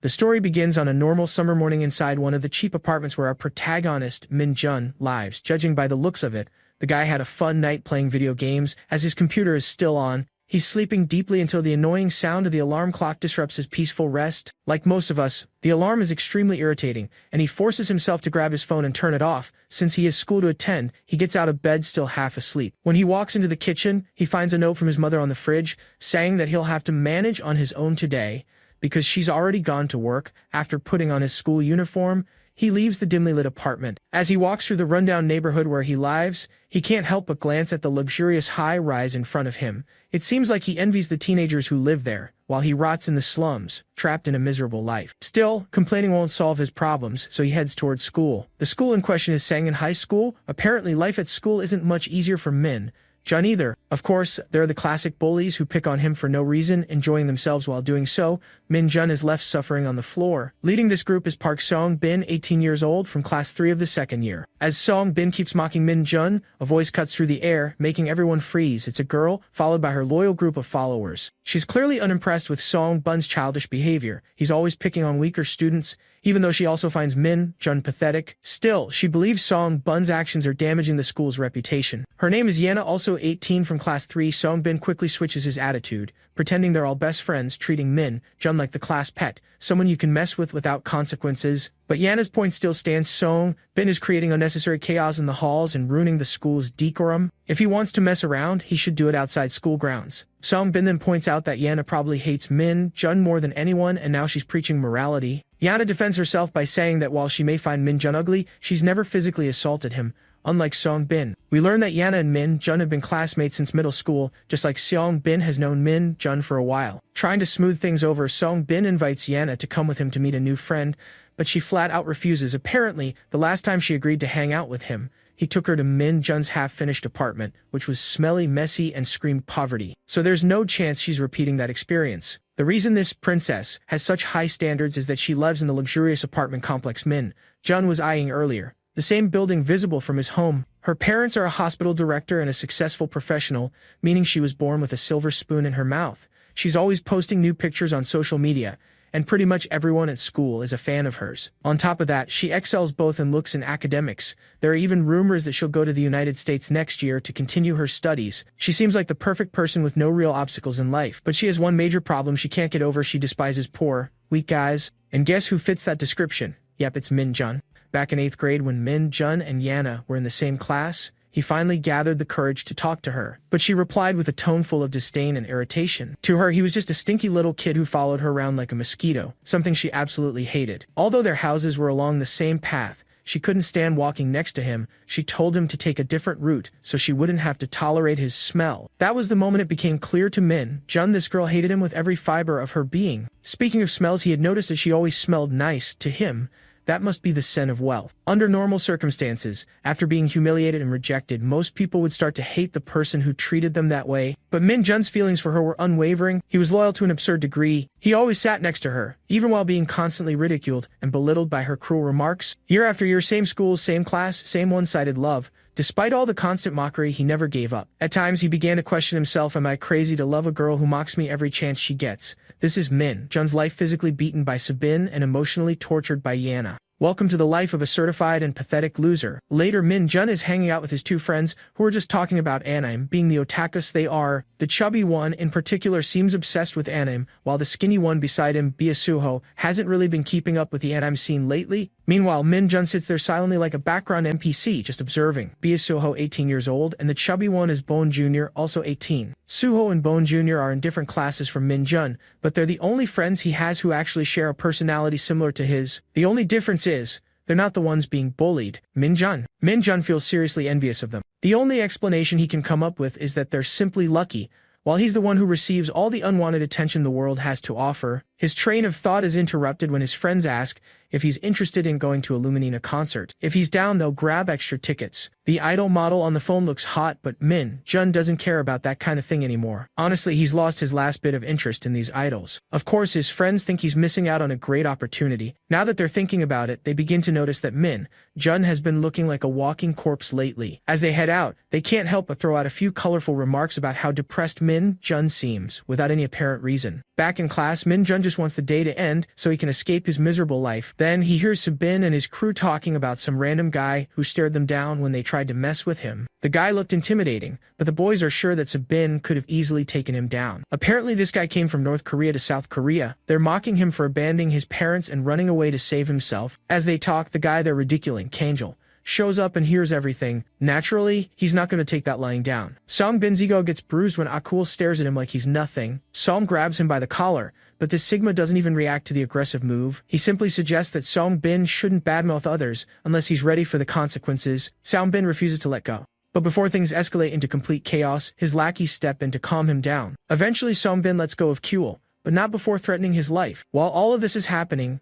The story begins on a normal summer morning inside one of the cheap apartments where our protagonist, Min Jun, lives. Judging by the looks of it, the guy had a fun night playing video games. As his computer is still on, he's sleeping deeply until the annoying sound of the alarm clock disrupts his peaceful rest. Like most of us, the alarm is extremely irritating, and he forces himself to grab his phone and turn it off. Since he has school to attend, he gets out of bed still half asleep. When he walks into the kitchen, he finds a note from his mother on the fridge, saying that he'll have to manage on his own today, because she's already gone to work. After putting on his school uniform, he leaves the dimly lit apartment. As he walks through the rundown neighborhood where he lives, he can't help but glance at the luxurious high-rise in front of him. It seems like he envies the teenagers who live there, while he rots in the slums, trapped in a miserable life. Still, complaining won't solve his problems, so he heads towards school. The school in question is Sangin High School. Apparently, life at school isn't much easier for Min Jun either. Of course, there are the classic bullies who pick on him for no reason, enjoying themselves while doing so. Min Jun is left suffering on the floor. Leading this group is Park Song Bin, 18 years old, from class 3 of the second year. As Song Bin keeps mocking Min Jun, a voice cuts through the air, making everyone freeze. It's a girl, followed by her loyal group of followers. She's clearly unimpressed with Song Bun's childish behavior. He's always picking on weaker students, even though she also finds Min Jun pathetic. Still, she believes Song Bun's actions are damaging the school's reputation. Her name is Yana, also 18, from class 3. Song Bin quickly switches his attitude, pretending they're all best friends, treating Min Jun like the class pet, someone you can mess with without consequences. But Yana's point still stands. Song Bin is creating unnecessary chaos in the halls and ruining the school's decorum. If he wants to mess around, he should do it outside school grounds. Song Bin then points out that Yana probably hates Min Jun more than anyone, and now she's preaching morality. Yana defends herself by saying that while she may find Min Jun ugly, she's never physically assaulted him. Unlike Song Bin, we learn that Yana and Min Jun have been classmates since middle school, just like Song Bin has known Min Jun for a while. Trying to smooth things over, Song Bin invites Yana to come with him to meet a new friend, but she flat out refuses. Apparently, the last time she agreed to hang out with him, he took her to Min Jun's half-finished apartment, which was smelly, messy, and screamed poverty. So there's no chance she's repeating that experience. The reason this princess has such high standards is that she lives in the luxurious apartment complex Min Jun was eyeing earlier, the same building visible from his home. Her parents are a hospital director and a successful professional, meaning she was born with a silver spoon in her mouth. She's always posting new pictures on social media, and pretty much everyone at school is a fan of hers. On top of that, she excels both in looks and academics. There are even rumors that she'll go to the United States next year to continue her studies. She seems like the perfect person with no real obstacles in life. But she has one major problem she can't get over. She despises poor, weak guys. And guess who fits that description? Yep, it's Min Jun. Back in 8th grade when Min Jun and Yana were in the same class, he finally gathered the courage to talk to her, but she replied with a tone full of disdain and irritation. To her, he was just a stinky little kid who followed her around like a mosquito, something she absolutely hated. Although their houses were along the same path, she couldn't stand walking next to him. She told him to take a different route so she wouldn't have to tolerate his smell. That was the moment it became clear to Min Jun this girl hated him with every fiber of her being. Speaking of smells, he had noticed that she always smelled nice. To him, that must be the scent of wealth. Under normal circumstances, after being humiliated and rejected, most people would start to hate the person who treated them that way. But Min Jun's feelings for her were unwavering. He was loyal to an absurd degree. He always sat next to her, even while being constantly ridiculed and belittled by her cruel remarks. Year after year, same school, same class, same one-sided love. Despite all the constant mockery, he never gave up. At times, he began to question himself, am I crazy to love a girl who mocks me every chance she gets? This is Min Jun's life, physically beaten by Sabin and emotionally tortured by Yana. Welcome to the life of a certified and pathetic loser. Later, Min Jun is hanging out with his two friends, who are just talking about anime, being the otakus they are. The chubby one, in particular, seems obsessed with anime, while the skinny one beside him, Suho, hasn't really been keeping up with the anime scene lately. Meanwhile, Min Jun sits there silently like a background NPC, just observing. Suho, 18 years old, and the chubby one is Bone Jr., also 18. Suho and Bone Jr. are in different classes from Min Jun, but they're the only friends he has who actually share a personality similar to his. The only difference is, they're not the ones being bullied. Min Jun feels seriously envious of them. The only explanation he can come up with is that they're simply lucky, while he's the one who receives all the unwanted attention the world has to offer. His train of thought is interrupted when his friends ask if he's interested in going to a Luminina concert. If he's down, they'll grab extra tickets. The idol model on the phone looks hot, but Min Jun doesn't care about that kind of thing anymore. Honestly, he's lost his last bit of interest in these idols. Of course, his friends think he's missing out on a great opportunity. Now that they're thinking about it, they begin to notice that Min Jun has been looking like a walking corpse lately. As they head out, they can't help but throw out a few colorful remarks about how depressed Min Jun seems, without any apparent reason. Back in class, Min-jun just wants the day to end so he can escape his miserable life. Then he hears Sabin and his crew talking about some random guy who stared them down when they tried to mess with him. The guy looked intimidating, but the boys are sure that Sabin could have easily taken him down. Apparently this guy came from North Korea to South Korea. They're mocking him for abandoning his parents and running away to save himself. As they talk, the guy they're ridiculing, Kanjal, shows up and hears everything. Naturally, he's not going to take that lying down. Song Bin's ego gets bruised when Akul stares at him like he's nothing. Song grabs him by the collar, but this Sigma doesn't even react to the aggressive move. He simply suggests that Song Bin shouldn't badmouth others unless he's ready for the consequences. Song Bin refuses to let go. But before things escalate into complete chaos, his lackeys step in to calm him down. Eventually, Song Bin lets go of Kuel, but not before threatening his life. While all of this is happening,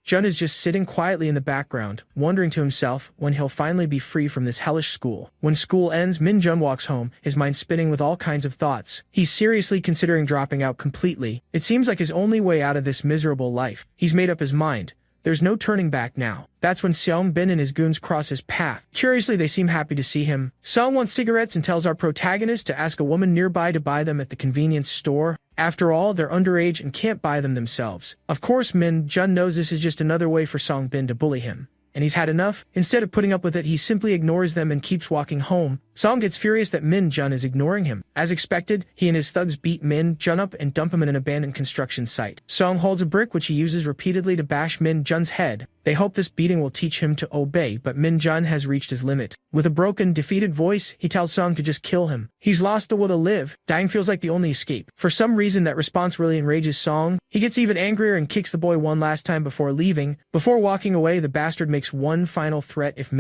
Jun is just sitting quietly in the background, wondering to himself when he'll finally be free from this hellish school. When school ends, Jun walks home, his mind spinning with all kinds of thoughts. He's seriously considering dropping out completely. It seems like his only way out of this miserable life. He's made up his mind. There's no turning back now. That's when Seong Bin and his goons cross his path. Curiously, they seem happy to see him. Song wants cigarettes and tells our protagonist to ask a woman nearby to buy them at the convenience store. After all, they're underage and can't buy them themselves. Of course, Jun knows this is just another way for Song Bin to bully him. And he's had enough. Instead of putting up with it, he simply ignores them and keeps walking home. Song gets furious that Jun is ignoring him. As expected, he and his thugs beat Jun up and dump him in an abandoned construction site. Song holds a brick which he uses repeatedly to bash Jun's head. They hope this beating will teach him to obey, but Jun has reached his limit. With a broken, defeated voice, he tells Song to just kill him. He's lost the will to live. Dying feels like the only escape. For some reason, that response really enrages Song. He gets even angrier and kicks the boy one last time before leaving. Before walking away, the bastard makes one final threat: if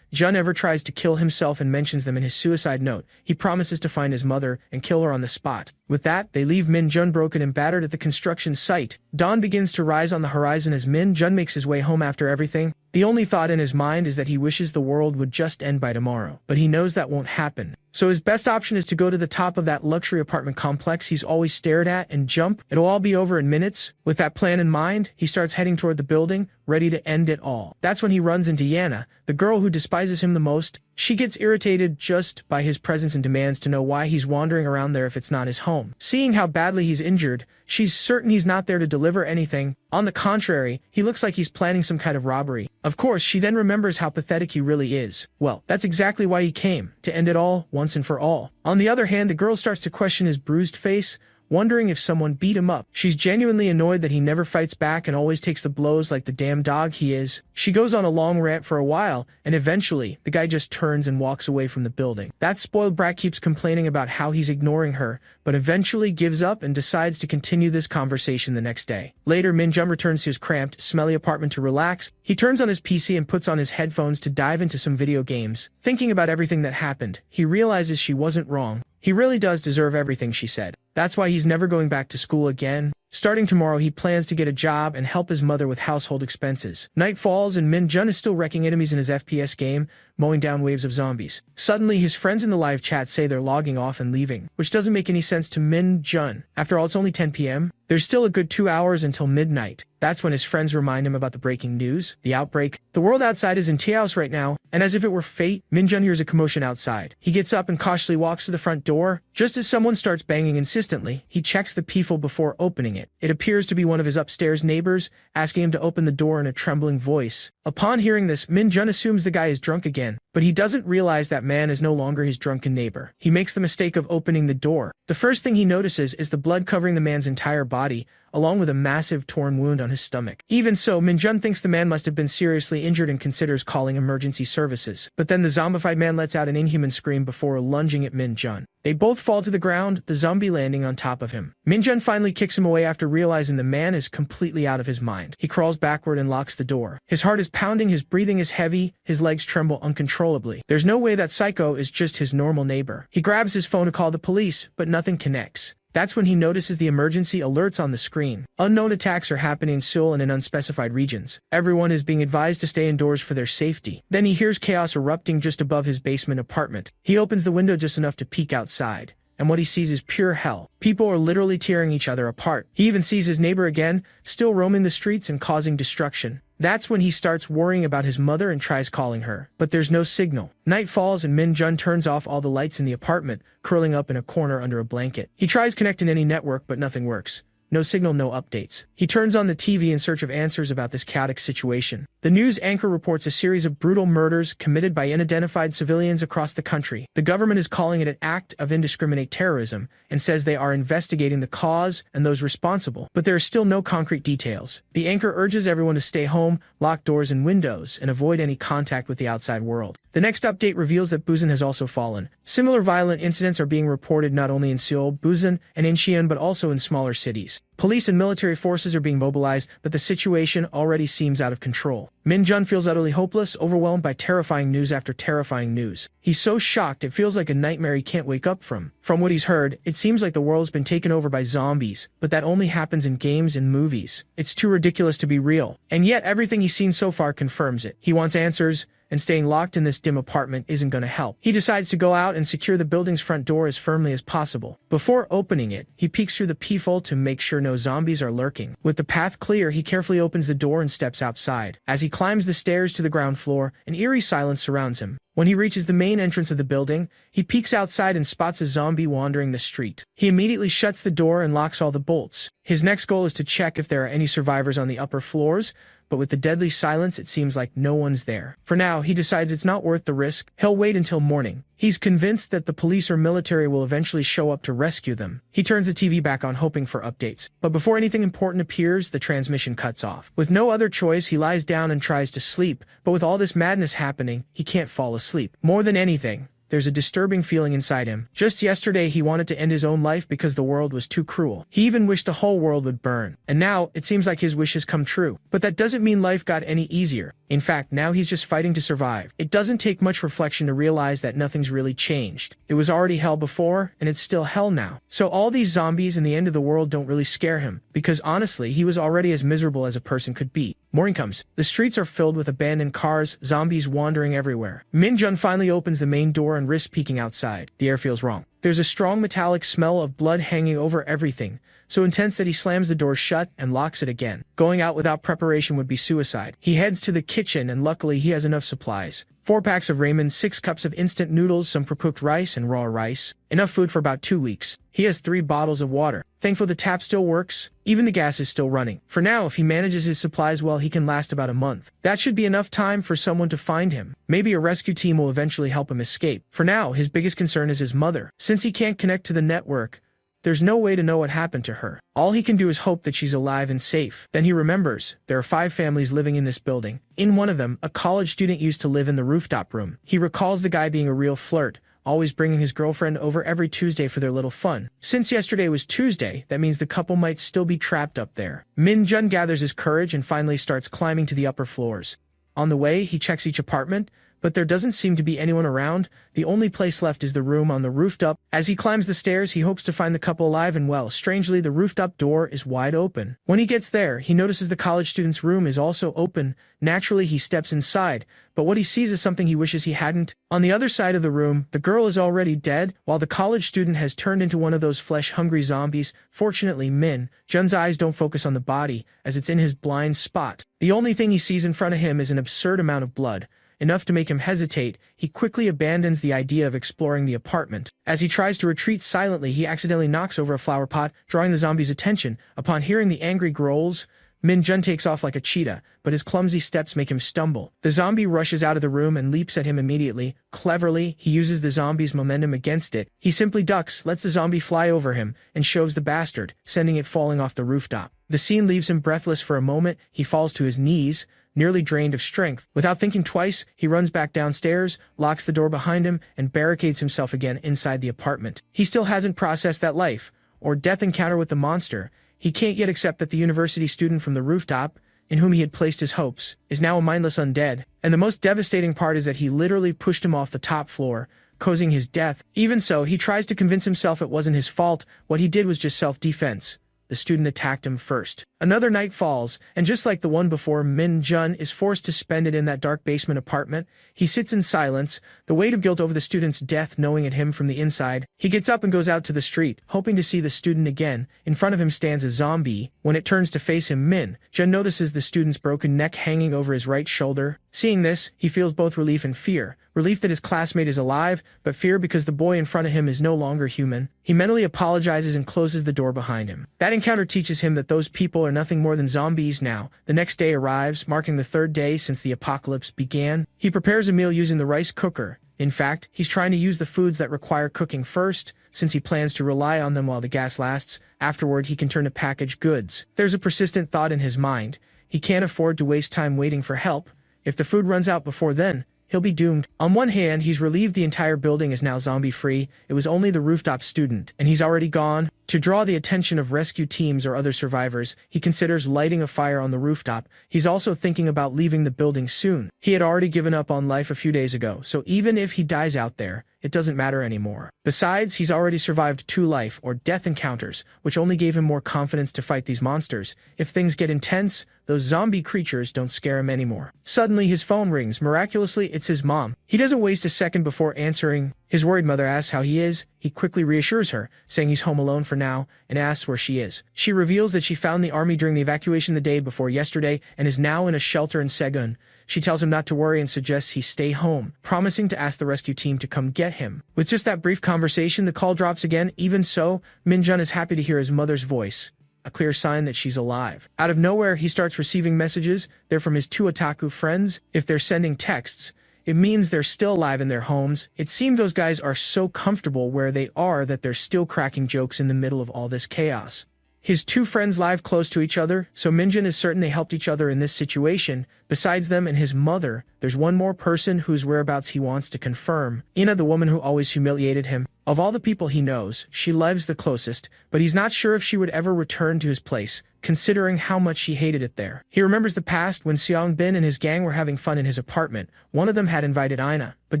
Jun ever tries to kill himself and mentions them in his suicide note, he promises to find his mother and kill her on the spot. With that, they leave Jun broken and battered at the construction site. Dawn begins to rise on the horizon as Jun makes his way home after everything. The only thought in his mind is that he wishes the world would just end by tomorrow. But he knows that won't happen. So his best option is to go to the top of that luxury apartment complex he's always stared at and jump. It'll all be over in minutes. With that plan in mind, he starts heading toward the building, ready to end it all. That's when he runs into Yana, the girl who despises him the most. She gets irritated just by his presence and demands to know why he's wandering around there if it's not his home. Seeing how badly he's injured, she's certain he's not there to deliver anything. On the contrary, he looks like he's planning some kind of robbery. Of course, she then remembers how pathetic he really is. Well, that's exactly why he came, to end it all, once and for all. On the other hand, the girl starts to question his bruised face, wondering if someone beat him up. She's genuinely annoyed that he never fights back and always takes the blows like the damn dog he is. She goes on a long rant for a while, and eventually, the guy just turns and walks away from the building. That spoiled brat keeps complaining about how he's ignoring her, but eventually gives up and decides to continue this conversation the next day. Later, Jun returns to his cramped, smelly apartment to relax. He turns on his PC and puts on his headphones to dive into some video games. Thinking about everything that happened, he realizes she wasn't wrong. He really does deserve everything she said. That's why he's never going back to school again. Starting tomorrow, he plans to get a job and help his mother with household expenses. Night falls and Jun is still wrecking enemies in his FPS game, mowing down waves of zombies. Suddenly, his friends in the live chat say they're logging off and leaving, which doesn't make any sense to Jun. After all, it's only 10 p.m. There's still a good 2 hours until midnight. That's when his friends remind him about the breaking news, the outbreak. The world outside is in chaos right now, and as if it were fate, Jun hears a commotion outside. He gets up and cautiously walks to the front door. Just as someone starts banging insistently, he checks the peephole before opening it. It appears to be one of his upstairs neighbors, asking him to open the door in a trembling voice. Upon hearing this, Jun assumes the guy is drunk again, but he doesn't realize that man is no longer his drunken neighbor. He makes the mistake of opening the door. The first thing he notices is the blood covering the man's entire body, along with a massive torn wound on his stomach. Even so, Jun thinks the man must have been seriously injured and considers calling emergency services. But then the zombified man lets out an inhuman scream before lunging at Jun. They both fall to the ground, the zombie landing on top of him. Jun finally kicks him away after realizing the man is completely out of his mind. He crawls backward and locks the door. His heart is pounding, his breathing is heavy, his legs tremble uncontrollably. There's no way that psycho is just his normal neighbor. He grabs his phone to call the police, but nothing connects. That's when he notices the emergency alerts on the screen. Unknown attacks are happening in Seoul and in unspecified regions. Everyone is being advised to stay indoors for their safety. Then he hears chaos erupting just above his basement apartment. He opens the window just enough to peek outside, and what he sees is pure hell. People are literally tearing each other apart. He even sees his neighbor again, still roaming the streets and causing destruction. That's when he starts worrying about his mother and tries calling her, but there's no signal. Night falls and Jun turns off all the lights in the apartment, curling up in a corner under a blanket. He tries connecting any network, but nothing works. no signal, no updates. He turns on the TV in search of answers about this chaotic situation. The news anchor reports a series of brutal murders committed by unidentified civilians across the country. The government is calling it an act of indiscriminate terrorism and says they are investigating the cause and those responsible, but there are still no concrete details. The anchor urges everyone to stay home, lock doors and windows, and avoid any contact with the outside world. The next update reveals that Busan has also fallen. Similar violent incidents are being reported not only in Seoul, Busan, and Incheon, but also in smaller cities. Police and military forces are being mobilized, but the situation already seems out of control. Min-jun feels utterly hopeless, overwhelmed by terrifying news after terrifying news. He's so shocked it feels like a nightmare he can't wake up from. From what he's heard, it seems like the world's been taken over by zombies, but that only happens in games and movies. It's too ridiculous to be real. And yet everything he's seen so far confirms it. He wants answers, and staying locked in this dim apartment isn't going to help. He decides to go out and secure the building's front door as firmly as possible. Before opening it, he peeks through the peephole to make sure no zombies are lurking. With the path clear, he carefully opens the door and steps outside. As he climbs the stairs to the ground floor, an eerie silence surrounds him. When he reaches the main entrance of the building, he peeks outside and spots a zombie wandering the street. He immediately shuts the door and locks all the bolts. His next goal is to check if there are any survivors on the upper floors, but with the deadly silence, it seems like no one's there. For now, he decides it's not worth the risk. He'll wait until morning. He's convinced that the police or military will eventually show up to rescue them. He turns the TV back on, hoping for updates. But before anything important appears, the transmission cuts off. With no other choice, he lies down and tries to sleep, but with all this madness happening, he can't fall asleep. More than anything, there's a disturbing feeling inside him. Just yesterday, he wanted to end his own life because the world was too cruel. He even wished the whole world would burn. And now, it seems like his wish has come true. But that doesn't mean life got any easier. In fact, now he's just fighting to survive. It doesn't take much reflection to realize that nothing's really changed. It was already hell before, and it's still hell now. So all these zombies and the end of the world don't really scare him, because honestly, he was already as miserable as a person could be. Morning comes. The streets are filled with abandoned cars, zombies wandering everywhere. Min-jun finally opens the main door and risks peeking outside. The air feels wrong. There's a strong metallic smell of blood hanging over everything, so intense that he slams the door shut and locks it again. Going out without preparation would be suicide. He heads to the kitchen, and luckily he has enough supplies. 4 packs of ramen, 6 cups of instant noodles, some pre-cooked rice and raw rice. Enough food for about 2 weeks. He has 3 bottles of water. Thankful the tap still works. Even the gas is still running. For now, if he manages his supplies well, he can last about a month. That should be enough time for someone to find him. Maybe a rescue team will eventually help him escape. For now, his biggest concern is his mother. Since he can't connect to the network, there's no way to know what happened to her. All he can do is hope that she's alive and safe. Then he remembers there are 5 families living in this building. In one of them, a college student used to live in the rooftop room. He recalls the guy being a real flirt, always bringing his girlfriend over every Tuesday for their little fun. Since yesterday was Tuesday, that means the couple might still be trapped up there. Min-jun gathers his courage and finally starts climbing to the upper floors. On the way, he checks each apartment, but there doesn't seem to be anyone around. The only place left is the room on the rooftop. As he climbs the stairs, he hopes to find the couple alive and well. Strangely, the rooftop door is wide open. When he gets there, he notices the college student's room is also open. Naturally, he steps inside, but what he sees is something he wishes he hadn't. On the other side of the room, the girl is already dead, while the college student has turned into one of those flesh-hungry zombies. Fortunately, Min-jun's eyes don't focus on the body, as it's in his blind spot. The only thing he sees in front of him is an absurd amount of blood. Enough to make him hesitate, he quickly abandons the idea of exploring the apartment. As he tries to retreat silently, he accidentally knocks over a flower pot, drawing the zombie's attention. Upon hearing the angry growls, Min-jun takes off like a cheetah, but his clumsy steps make him stumble. The zombie rushes out of the room and leaps at him immediately. Cleverly, he uses the zombie's momentum against it. He simply ducks, lets the zombie fly over him, and shoves the bastard, sending it falling off the rooftop. The scene leaves him breathless for a moment. He falls to his knees, nearly drained of strength. Without thinking twice, he runs back downstairs, locks the door behind him, and barricades himself again inside the apartment. He still hasn't processed that life, or death encounter with the monster. He can't yet accept that the university student from the rooftop, in whom he had placed his hopes, is now a mindless undead. And the most devastating part is that he literally pushed him off the top floor, causing his death. Even so, he tries to convince himself it wasn't his fault. What he did was just self-defense. The student attacked him first. Another night falls, and just like the one before, Min-jun is forced to spend it in that dark basement apartment. He sits in silence, the weight of guilt over the student's death gnawing at him from the inside. He gets up and goes out to the street, hoping to see the student again. In front of him stands a zombie. When it turns to face him, Min-jun notices the student's broken neck hanging over his right shoulder. Seeing this, he feels both relief and fear. Relief that his classmate is alive, but fear because the boy in front of him is no longer human. He mentally apologizes and closes the door behind him. That encounter teaches him that those people are nothing more than zombies now. The next day arrives, marking the third day since the apocalypse began. He prepares a meal using the rice cooker. In fact, he's trying to use the foods that require cooking first, since he plans to rely on them while the gas lasts. Afterward, he can turn to packaged goods. There's a persistent thought in his mind. He can't afford to waste time waiting for help. If the food runs out before then, he'll be doomed. On one hand, he's relieved the entire building is now zombie-free. It was only the rooftop student, and he's already gone. To draw the attention of rescue teams or other survivors, he considers lighting a fire on the rooftop. He's also thinking about leaving the building soon. He had already given up on life a few days ago, so even if he dies out there, it doesn't matter anymore. Besides, he's already survived 2 life or death encounters, which only gave him more confidence to fight these monsters. If things get intense, those zombie creatures don't scare him anymore. Suddenly, his phone rings. Miraculously, it's his mom. He doesn't waste a second before answering. His worried mother asks how he is. He quickly reassures her, saying he's home alone for now, and asks where she is. She reveals that she found the army during the evacuation the day before yesterday and is now in a shelter in Segun. She tells him not to worry and suggests he stay home, promising to ask the rescue team to come get him. With just that brief conversation, the call drops again. Even so, Min-jun is happy to hear his mother's voice, a clear sign that she's alive. Out of nowhere, he starts receiving messages. They're from his 2 otaku friends. If they're sending texts, it means they're still alive in their homes. It seems those guys are so comfortable where they are that they're still cracking jokes in the middle of all this chaos. His 2 friends live close to each other, so Min-jun is certain they helped each other in this situation. Besides them and his mother, there's one more person whose whereabouts he wants to confirm. Ina, the woman who always humiliated him. Of all the people he knows, she lives the closest, but he's not sure if she would ever return to his place, considering how much she hated it there. He remembers the past when Seong-bin and his gang were having fun in his apartment. One of them had invited Ina, but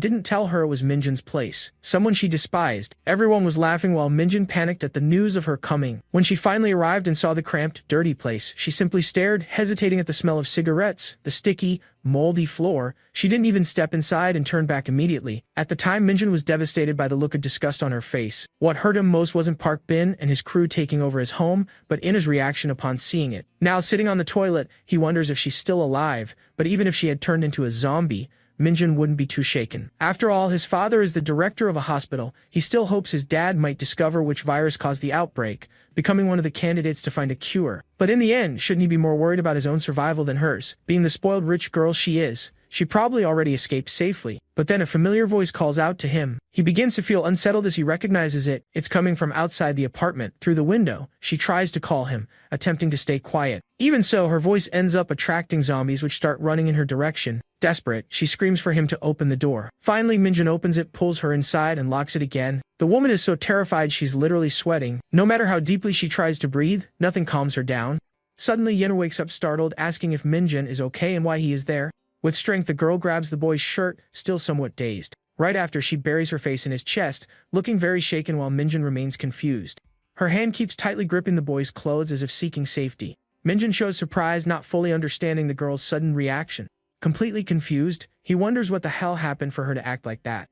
didn't tell her it was Min-jun's place. Someone she despised. Everyone was laughing while Min-jun panicked at the news of her coming. When she finally arrived and saw the cramped, dirty place, she simply stared, hesitating at the smell of cigarettes, the sticky, moldy floor. She didn't even step inside and turned back immediately. At the time, Min-jun was devastated by the look of disgust on her face. What hurt him most wasn't Park Bin and his crew taking over his home, but Ina's reaction upon seeing it. Now sitting on the toilet, he wonders if she's still alive, but even if she had turned into a zombie, Min-jun wouldn't be too shaken. After all, his father is the director of a hospital. He still hopes his dad might discover which virus caused the outbreak, becoming one of the candidates to find a cure. But in the end, shouldn't he be more worried about his own survival than hers? Being the spoiled rich girl she is, she probably already escaped safely. But then a familiar voice calls out to him. He begins to feel unsettled as he recognizes it. It's coming from outside the apartment. Through the window, she tries to call him, attempting to stay quiet. Even so, her voice ends up attracting zombies which start running in her direction. Desperate, she screams for him to open the door. Finally, Min-jun opens it, pulls her inside, and locks it again. The woman is so terrified she's literally sweating. No matter how deeply she tries to breathe, nothing calms her down. Suddenly, Yena wakes up startled, asking if Min-jun is okay and why he is there. With strength, the girl grabs the boy's shirt, still somewhat dazed. Right after, she buries her face in his chest, looking very shaken while Min-jun remains confused. Her hand keeps tightly gripping the boy's clothes as if seeking safety. Min-jun shows surprise, not fully understanding the girl's sudden reaction. Completely confused, he wonders what the hell happened for her to act like that.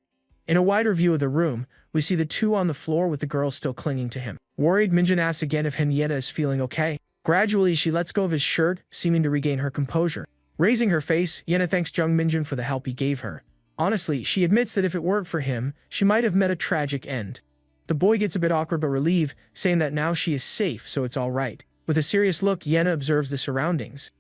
In a wider view of the room, we see the 2 on the floor with the girl still clinging to him. Worried, Min-jun asks again if Henrietta is feeling okay. Gradually, she lets go of his shirt, seeming to regain her composure. Raising her face, Yena thanks Jung Min-jun for the help he gave her. Honestly, she admits that if it weren't for him, she might have met a tragic end. The boy gets a bit awkward but relieved, saying that now she is safe, so it's all right. With a serious look, Yena observes the surroundings.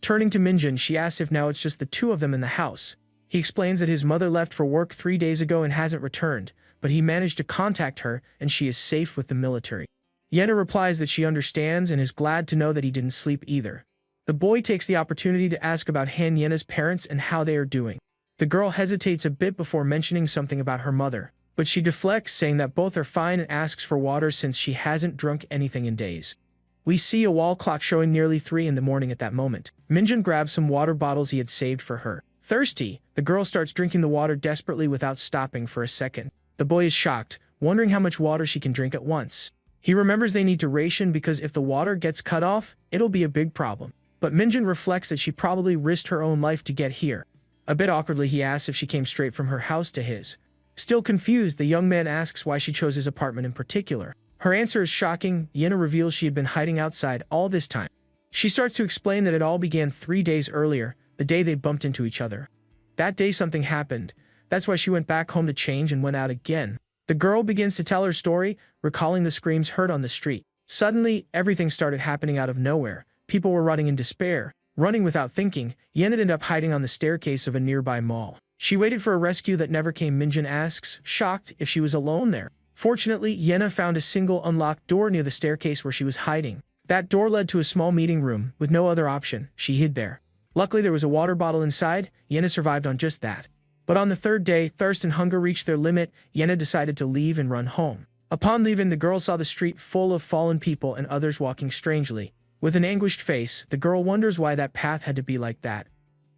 Turning to Min-jun, she asks if now it's just the 2 of them in the house. He explains that his mother left for work 3 days ago and hasn't returned, but he managed to contact her and she is safe with the military. Yena replies that she understands and is glad to know that he didn't sleep either. The boy takes the opportunity to ask about Han Yena's parents and how they are doing. The girl hesitates a bit before mentioning something about her mother, but she deflects, saying that both are fine and asks for water since she hasn't drunk anything in days. We see a wall clock showing nearly 3 in the morning at that moment. Min-jun grabs some water bottles he had saved for her. Thirsty, the girl starts drinking the water desperately without stopping for a second. The boy is shocked, wondering how much water she can drink at once. He remembers they need to ration because if the water gets cut off, it'll be a big problem. But Minjun reflects that she probably risked her own life to get here. A bit awkwardly, he asks if she came straight from her house to his. Still confused, the young man asks why she chose his apartment in particular. Her answer is shocking. Yena reveals she had been hiding outside all this time. She starts to explain that it all began 3 days earlier, the day they bumped into each other. That day something happened. That's why she went back home to change and went out again. The girl begins to tell her story, recalling the screams heard on the street. Suddenly, everything started happening out of nowhere. People were running in despair. Running without thinking, Yen ended up hiding on the staircase of a nearby mall. She waited for a rescue that never came. Minjun asks, shocked, if she was alone there. Fortunately, Yena found a single unlocked door near the staircase where she was hiding. That door led to a small meeting room. With no other option, she hid there. Luckily, there was a water bottle inside. Yena survived on just that. But on the third day, thirst and hunger reached their limit. Yena decided to leave and run home. Upon leaving, the girl saw the street full of fallen people and others walking strangely. With an anguished face, the girl wonders why that path had to be like that.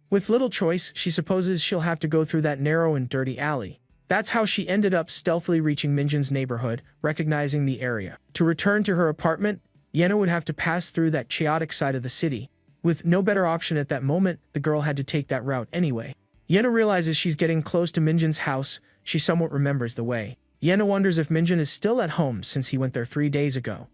With little choice, she supposes she'll have to go through that narrow and dirty alley. That's how she ended up stealthily reaching Minjun's neighborhood, recognizing the area. To return to her apartment, Yena would have to pass through that chaotic side of the city. With no better option at that moment, the girl had to take that route anyway. Yena realizes she's getting close to Minjun's house. She somewhat remembers the way. Yena wonders if Minjun is still at home since he went there 3 days ago.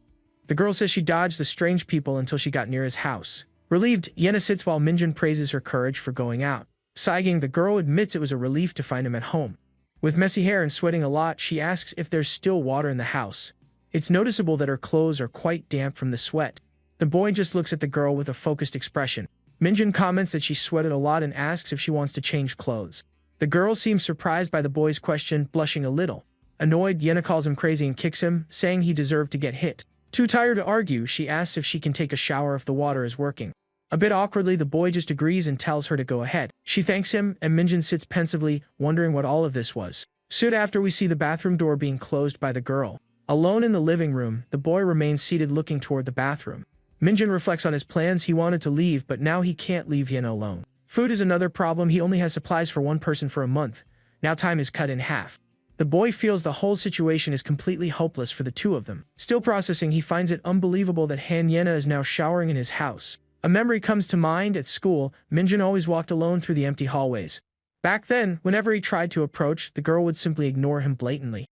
The girl says she dodged the strange people until she got near his house. Relieved, Yena sits while Minjun praises her courage for going out. Sighing, the girl admits it was a relief to find him at home. With messy hair and sweating a lot, she asks if there's still water in the house. It's noticeable that her clothes are quite damp from the sweat. The boy just looks at the girl with a focused expression. Minjun comments that she sweated a lot and asks if she wants to change clothes. The girl seems surprised by the boy's question, blushing a little. Annoyed, Yena calls him crazy and kicks him, saying he deserved to get hit. Too tired to argue, she asks if she can take a shower if the water is working. A bit awkwardly, the boy just agrees and tells her to go ahead. She thanks him, and Minjun sits pensively, wondering what all of this was. Soon after, we see the bathroom door being closed by the girl. Alone in the living room, the boy remains seated looking toward the bathroom. Minjun reflects on his plans. He wanted to leave, but now he can't leave Yena alone. Food is another problem. He only has supplies for one person for a month. Now time is cut in half. The boy feels the whole situation is completely hopeless for the two of them. Still processing, he finds it unbelievable that Han Yena is now showering in his house. A memory comes to mind. At school, Minjun always walked alone through the empty hallways. Back then, whenever he tried to approach, the girl would simply ignore him blatantly.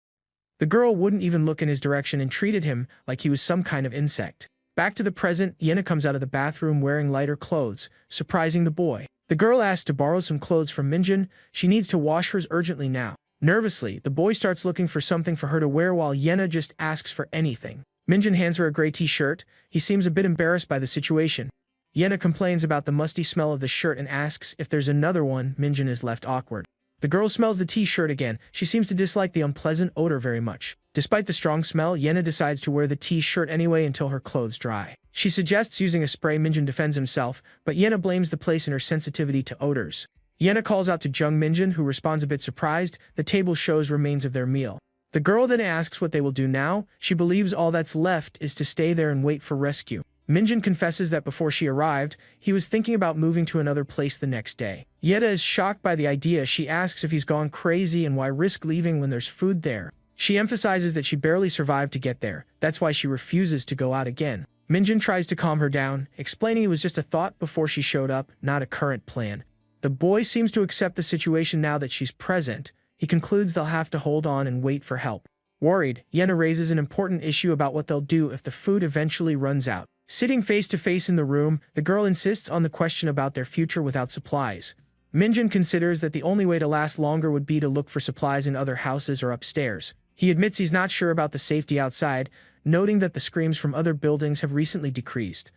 The girl wouldn't even look in his direction and treated him like he was some kind of insect. Back to the present, Yena comes out of the bathroom wearing lighter clothes, surprising the boy. The girl asks to borrow some clothes from Minjun. She needs to wash hers urgently now. Nervously, the boy starts looking for something for her to wear while Yena just asks for anything. Minjun hands her a gray t-shirt. He seems a bit embarrassed by the situation. Yena complains about the musty smell of the shirt and asks if there's another one. Minjun is left awkward. The girl smells the t-shirt again. She seems to dislike the unpleasant odor very much. Despite the strong smell, Yena decides to wear the t-shirt anyway until her clothes dry. She suggests using a spray. Minjun defends himself, but Yena blames the place in her sensitivity to odors. Yena calls out to Jung Minjun, who responds a bit surprised. The table shows remains of their meal. The girl then asks what they will do now. She believes all that's left is to stay there and wait for rescue. Minjun confesses that before she arrived, he was thinking about moving to another place the next day. Yena is shocked by the idea. She asks if he's gone crazy and why risk leaving when there's food there. She emphasizes that she barely survived to get there. That's why she refuses to go out again. Minjun tries to calm her down, explaining it was just a thought before she showed up, not a current plan. The boy seems to accept the situation now that she's present. He concludes they'll have to hold on and wait for help. Worried, Yena raises an important issue about what they'll do if the food eventually runs out. Sitting face to face in the room, the girl insists on the question about their future without supplies. Minjun considers that the only way to last longer would be to look for supplies in other houses or upstairs. He admits he's not sure about the safety outside, noting that the screams from other buildings have recently decreased.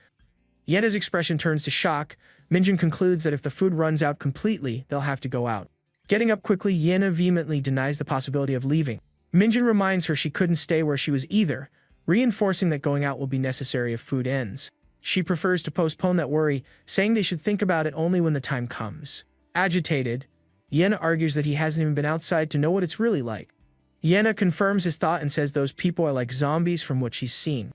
Yena's expression turns to shock. Minjun concludes that if the food runs out completely, they'll have to go out. Getting up quickly, Yena vehemently denies the possibility of leaving. Minjun reminds her she couldn't stay where she was either, reinforcing that going out will be necessary if food ends. She prefers to postpone that worry, saying they should think about it only when the time comes. Agitated, Yena argues that he hasn't even been outside to know what it's really like. Yena confirms his thought and says those people are like zombies from what she's seen.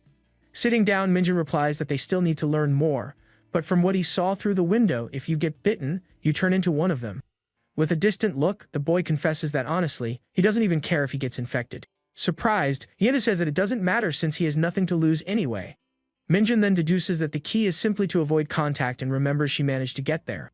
Sitting down, Minjun replies that they still need to learn more, but from what he saw through the window, if you get bitten, you turn into one of them. With a distant look, the boy confesses that honestly, he doesn't even care if he gets infected. Surprised, Yena says that it doesn't matter since he has nothing to lose anyway. Minjun then deduces that the key is simply to avoid contact and remembers she managed to get there.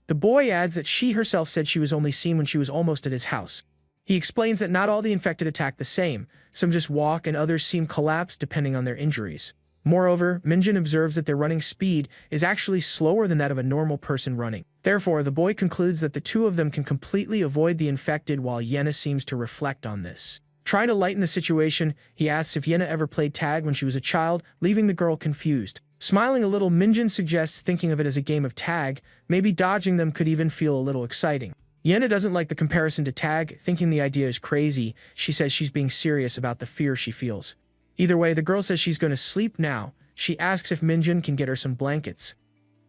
The boy adds that she herself said she was only seen when she was almost at his house. He explains that not all the infected attack the same, some just walk and others seem collapsed depending on their injuries. Moreover, Minjun observes that their running speed is actually slower than that of a normal person running. Therefore, the boy concludes that the two of them can completely avoid the infected while Yena seems to reflect on this. Trying to lighten the situation, he asks if Yena ever played tag when she was a child, leaving the girl confused. Smiling a little, Minjun suggests thinking of it as a game of tag, maybe dodging them could even feel a little exciting. Yena doesn't like the comparison to tag, thinking the idea is crazy. She says she's being serious about the fear she feels. Either way, the girl says she's going to sleep now. She asks if Minjun can get her some blankets.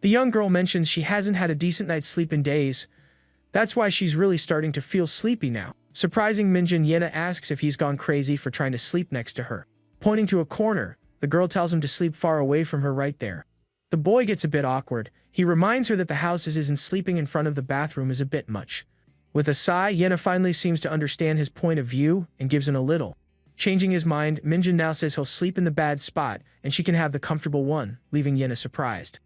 The young girl mentions she hasn't had a decent night's sleep in days. That's why she's really starting to feel sleepy now. Surprising Minjun, Yena asks if he's gone crazy for trying to sleep next to her. Pointing to a corner, the girl tells him to sleep far away from her right there. The boy gets a bit awkward. He reminds her that the house isn't sleeping in front of the bathroom is a bit much. With a sigh, Yena finally seems to understand his point of view and gives in a little. Changing his mind, Minjun now says he'll sleep in the bad spot and she can have the comfortable one, leaving Yena surprised.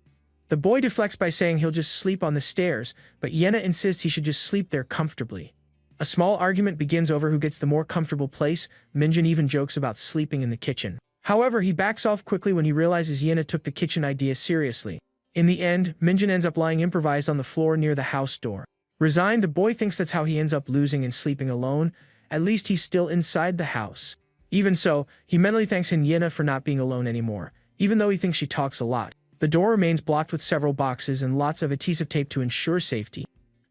The boy deflects by saying he'll just sleep on the stairs, but Yena insists he should just sleep there comfortably. A small argument begins over who gets the more comfortable place. Minjun even jokes about sleeping in the kitchen. However, he backs off quickly when he realizes Yena took the kitchen idea seriously. In the end, Minjun ends up lying improvised on the floor near the house door. Resigned, the boy thinks that's how he ends up losing and sleeping alone. At least he's still inside the house. Even so, he mentally thanks Yena for not being alone anymore, even though he thinks she talks a lot. The door remains blocked with several boxes and lots of adhesive tape to ensure safety.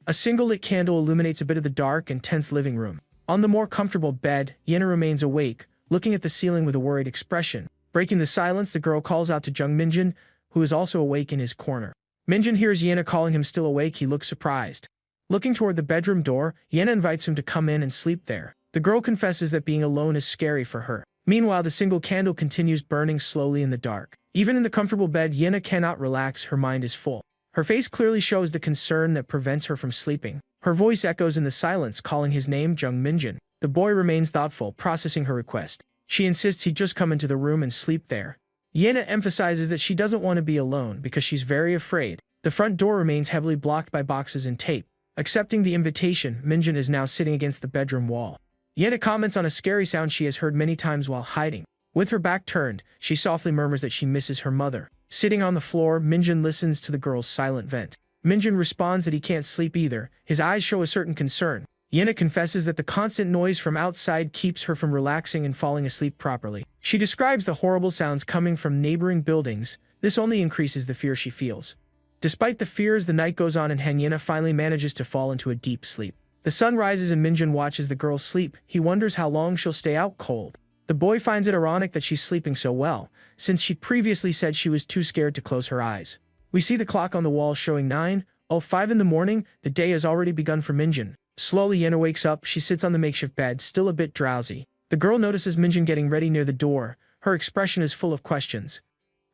A single lit candle illuminates a bit of the dark and tense living room. On the more comfortable bed, Yena remains awake, looking at the ceiling with a worried expression. Breaking the silence, the girl calls out to Jung Minjun, who is also awake in his corner. Minjun hears Yena calling him still awake. He looks surprised. Looking toward the bedroom door, Yena invites him to come in and sleep there. The girl confesses that being alone is scary for her. Meanwhile, the single candle continues burning slowly in the dark. Even in the comfortable bed, Yena cannot relax. Her mind is full. Her face clearly shows the concern that prevents her from sleeping. Her voice echoes in the silence, calling his name, Jung Minjun. The boy remains thoughtful, processing her request. She insists he just come into the room and sleep there. Yena emphasizes that she doesn't want to be alone because she's very afraid. The front door remains heavily blocked by boxes and tape. Accepting the invitation, Minjun is now sitting against the bedroom wall. Yena comments on a scary sound she has heard many times while hiding. With her back turned, she softly murmurs that she misses her mother. Sitting on the floor, Minjun listens to the girl's silent vent. Minjun responds that he can't sleep either. His eyes show a certain concern. Yena confesses that the constant noise from outside keeps her from relaxing and falling asleep properly. She describes the horrible sounds coming from neighboring buildings. This only increases the fear she feels. Despite the fears, the night goes on and Yena finally manages to fall into a deep sleep. The sun rises and Minjun watches the girl sleep. He wonders how long she'll stay out cold. The boy finds it ironic that she's sleeping so well, since she previously said she was too scared to close her eyes. We see the clock on the wall showing 9:05 in the morning. The day has already begun for Minjun. Slowly, Yena wakes up. She sits on the makeshift bed, still a bit drowsy. The girl notices Minjun getting ready near the door. Her expression is full of questions.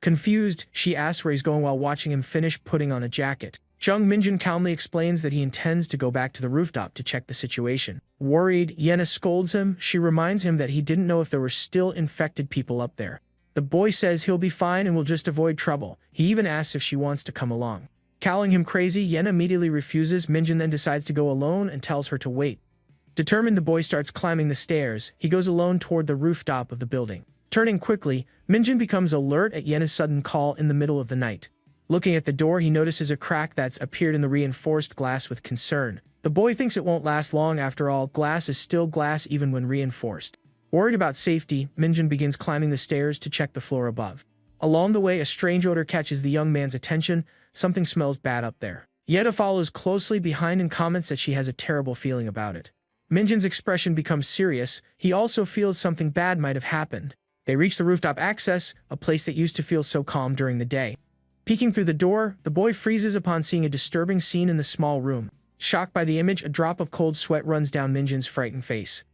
Confused, she asks where he's going while watching him finish putting on a jacket. Jung Minjun calmly explains that he intends to go back to the rooftop to check the situation. Worried, Yena scolds him. She reminds him that he didn't know if there were still infected people up there. The boy says he'll be fine and will just avoid trouble. He even asks if she wants to come along. Calling him crazy, Yena immediately refuses. Minjun then decides to go alone and tells her to wait. Determined, the boy starts climbing the stairs. He goes alone toward the rooftop of the building. Turning quickly, Minjun becomes alert at Yena's sudden call in the middle of the night. Looking at the door, he notices a crack that's appeared in the reinforced glass with concern. The boy thinks it won't last long. After all, glass is still glass even when reinforced. Worried about safety, Minjun begins climbing the stairs to check the floor above. Along the way, a strange odor catches the young man's attention. Something smells bad up there. Yena follows closely behind and comments that she has a terrible feeling about it. Minjun's expression becomes serious. He also feels something bad might have happened. They reach the rooftop access, a place that used to feel so calm during the day. Peeking through the door, the boy freezes upon seeing a disturbing scene in the small room. Shocked by the image, a drop of cold sweat runs down Minjun's frightened face.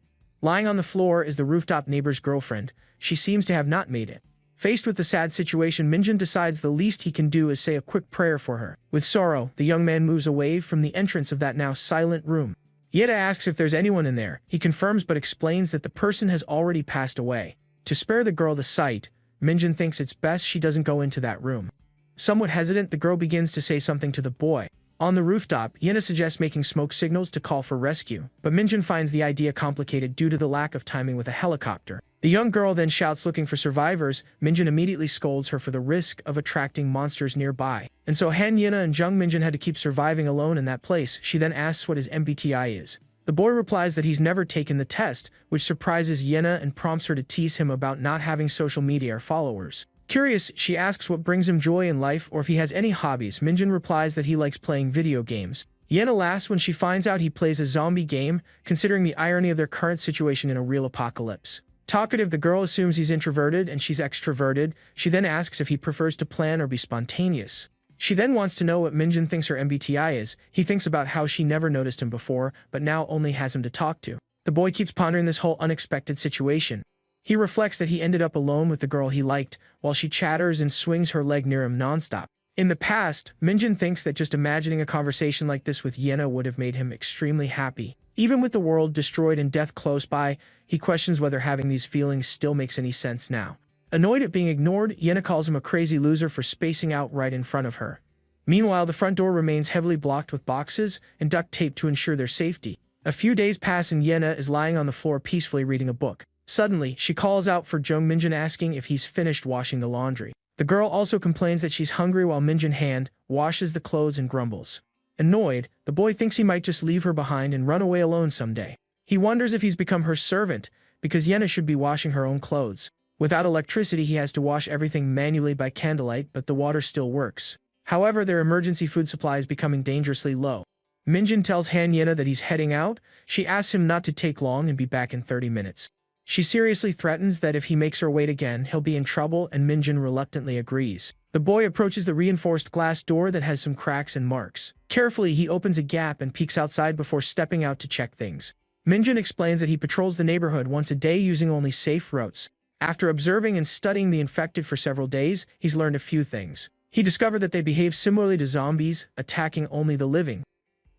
Lying on the floor is the rooftop neighbor's girlfriend. She seems to have not made it. Faced with the sad situation, Minjun decides the least he can do is say a quick prayer for her. With sorrow, the young man moves away from the entrance of that now silent room. Yena asks if there's anyone in there. He confirms but explains that the person has already passed away. To spare the girl the sight, Minjun thinks it's best she doesn't go into that room. Somewhat hesitant, the girl begins to say something to the boy. On the rooftop, Yena suggests making smoke signals to call for rescue, but Minjun finds the idea complicated due to the lack of timing with a helicopter. The young girl then shouts looking for survivors. Minjun immediately scolds her for the risk of attracting monsters nearby. And so Han Yena and Jung Minjun had to keep surviving alone in that place. She then asks what his MBTI is. The boy replies that he's never taken the test, which surprises Yena and prompts her to tease him about not having social media or followers. Curious, she asks what brings him joy in life or if he has any hobbies. Minjun replies that he likes playing video games. Yena laughs when she finds out he plays a zombie game, considering the irony of their current situation in a real apocalypse. Talkative, the girl assumes he's introverted and she's extroverted. She then asks if he prefers to plan or be spontaneous. She then wants to know what Minjun thinks her MBTI is. He thinks about how she never noticed him before, but now only has him to talk to. The boy keeps pondering this whole unexpected situation. He reflects that he ended up alone with the girl he liked, while she chatters and swings her leg near him nonstop. In the past, Minjun thinks that just imagining a conversation like this with Yena would have made him extremely happy. Even with the world destroyed and death close by, he questions whether having these feelings still makes any sense now. Annoyed at being ignored, Yena calls him a crazy loser for spacing out right in front of her. Meanwhile, the front door remains heavily blocked with boxes and duct tape to ensure their safety. A few days pass and Yena is lying on the floor peacefully reading a book. Suddenly, she calls out for Jung Minjun asking if he's finished washing the laundry. The girl also complains that she's hungry while Minjun hand washes the clothes and grumbles. Annoyed, the boy thinks he might just leave her behind and run away alone someday. He wonders if he's become her servant, because Yena should be washing her own clothes. Without electricity, he has to wash everything manually by candlelight, but the water still works. However, their emergency food supply is becoming dangerously low. Minjun tells Han Yena that he's heading out. She asks him not to take long and be back in 30 minutes. She seriously threatens that if he makes her wait again, he'll be in trouble, and Minjun reluctantly agrees. The boy approaches the reinforced glass door that has some cracks and marks. Carefully, he opens a gap and peeks outside before stepping out to check things. Minjun explains that he patrols the neighborhood once a day using only safe routes. After observing and studying the infected for several days, he's learned a few things. He discovered that they behave similarly to zombies, attacking only the living.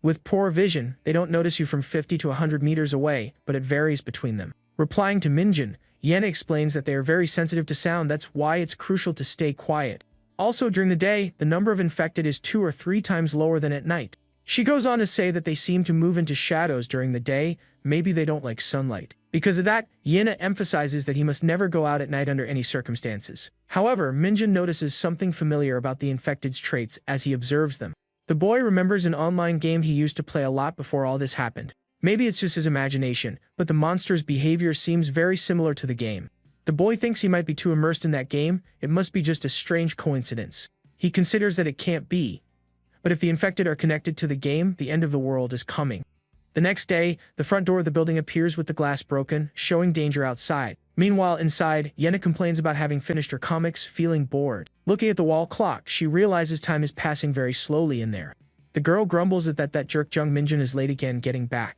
With poor vision, they don't notice you from 50 to 100 meters away, but it varies between them. Replying to Minjun, Yena explains that they are very sensitive to sound. That's why it's crucial to stay quiet. Also, during the day, the number of infected is 2 or 3 times lower than at night. She goes on to say that they seem to move into shadows during the day. Maybe they don't like sunlight. Because of that, Yena emphasizes that he must never go out at night under any circumstances. However, Minjun notices something familiar about the infected's traits as he observes them. The boy remembers an online game he used to play a lot before all this happened. Maybe it's just his imagination, but the monster's behavior seems very similar to the game. The boy thinks he might be too immersed in that game. It must be just a strange coincidence. He considers that it can't be. But if the infected are connected to the game, the end of the world is coming. The next day, the front door of the building appears with the glass broken, showing danger outside. Meanwhile, inside, Yena complains about having finished her comics, feeling bored. Looking at the wall clock, she realizes time is passing very slowly in there. The girl grumbles at that jerk Jung Minjun is late again getting back.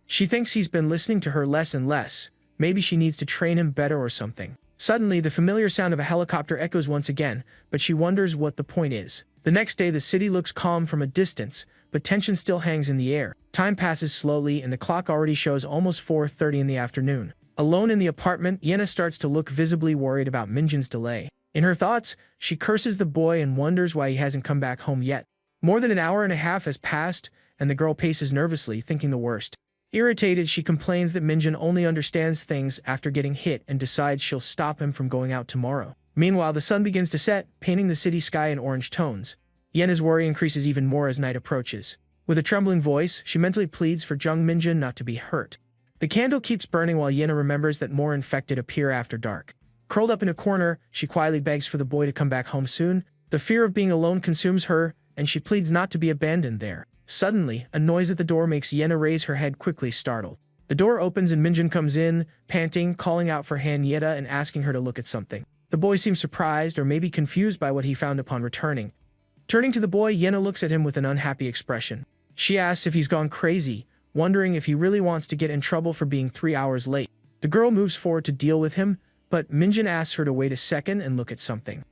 She thinks he's been listening to her less and less. Maybe she needs to train him better or something. Suddenly, the familiar sound of a helicopter echoes once again, but she wonders what the point is. The next day, the city looks calm from a distance, but tension still hangs in the air. Time passes slowly, and the clock already shows almost 4:30 in the afternoon. Alone in the apartment, Yena starts to look visibly worried about Minjun's delay. In her thoughts, she curses the boy and wonders why he hasn't come back home yet. More than an hour and a half has passed, and the girl paces nervously, thinking the worst. Irritated, she complains that Minjun only understands things after getting hit and decides she'll stop him from going out tomorrow. Meanwhile, the sun begins to set, painting the city sky in orange tones. Yena's worry increases even more as night approaches. With a trembling voice, she mentally pleads for Jung Minjun not to be hurt. The candle keeps burning while Yena remembers that more infected appear after dark. Curled up in a corner, she quietly begs for the boy to come back home soon. The fear of being alone consumes her, and she pleads not to be abandoned there. Suddenly, a noise at the door makes Yena raise her head quickly, startled. The door opens and Minjun comes in, panting, calling out for Han Yeta and asking her to look at something. The boy seems surprised or maybe confused by what he found upon returning. Turning to the boy, Yena looks at him with an unhappy expression. She asks if he's gone crazy, wondering if he really wants to get in trouble for being 3 hours late. The girl moves forward to deal with him, but Minjun asks her to wait a second and look at something.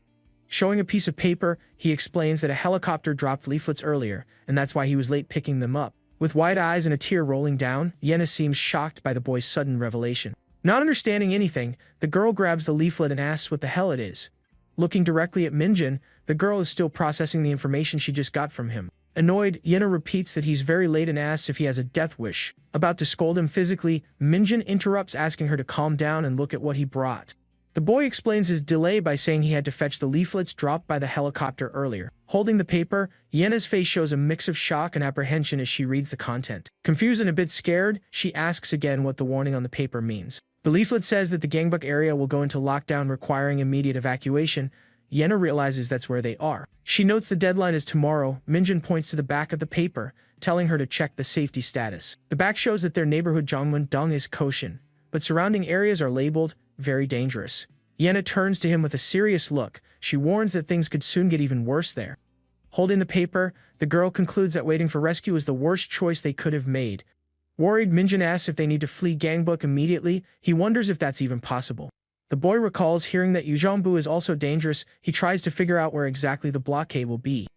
Showing a piece of paper, he explains that a helicopter dropped leaflets earlier, and that's why he was late picking them up. With wide eyes and a tear rolling down, Yena seems shocked by the boy's sudden revelation. Not understanding anything, the girl grabs the leaflet and asks what the hell it is. Looking directly at Minjun, the girl is still processing the information she just got from him. Annoyed, Yena repeats that he's very late and asks if he has a death wish. About to scold him physically, Minjun interrupts, asking her to calm down and look at what he brought. The boy explains his delay by saying he had to fetch the leaflets dropped by the helicopter earlier. Holding the paper, Yena's face shows a mix of shock and apprehension as she reads the content. Confused and a bit scared, she asks again what the warning on the paper means. The leaflet says that the gangbuk area will go into lockdown, requiring immediate evacuation. Yena realizes that's where they are. She notes the deadline is tomorrow. Minjun points to the back of the paper, telling her to check the safety status. The back shows that their neighborhood Jongmun-dong is koshin, but surrounding areas are labeled very dangerous. Yena turns to him with a serious look. She warns that things could soon get even worse there. Holding the paper, the girl concludes that waiting for rescue is the worst choice they could have made. Worried, Minjun asks if they need to flee gangbuk immediately. He wonders if that's even possible. The boy recalls hearing that Yuzhongbu is also dangerous. He tries to figure out where exactly the blockade will be.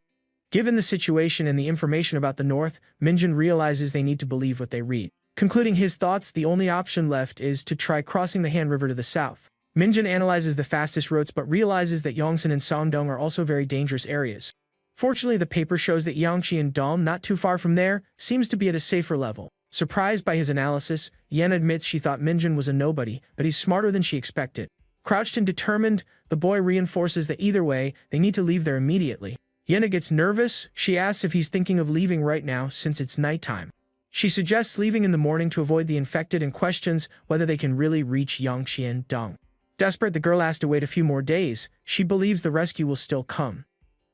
Given the situation and the information about the north, Minjun realizes they need to believe what they read. Concluding his thoughts, the only option left is to try crossing the Han River to the south. Minjun analyzes the fastest routes but realizes that Yongsan and Songdong are also very dangerous areas. Fortunately, the paper shows that Yangqi and Dom, not too far from there, seems to be at a safer level. Surprised by his analysis, Yen admits she thought Minjun was a nobody, but he's smarter than she expected. Crouched and determined, the boy reinforces that either way, they need to leave there immediately. Yena gets nervous. She asks if he's thinking of leaving right now since it's nighttime. She suggests leaving in the morning to avoid the infected and questions whether they can really reach Yangqi and Dong. Desperate, the girl asks to wait a few more days. She believes the rescue will still come.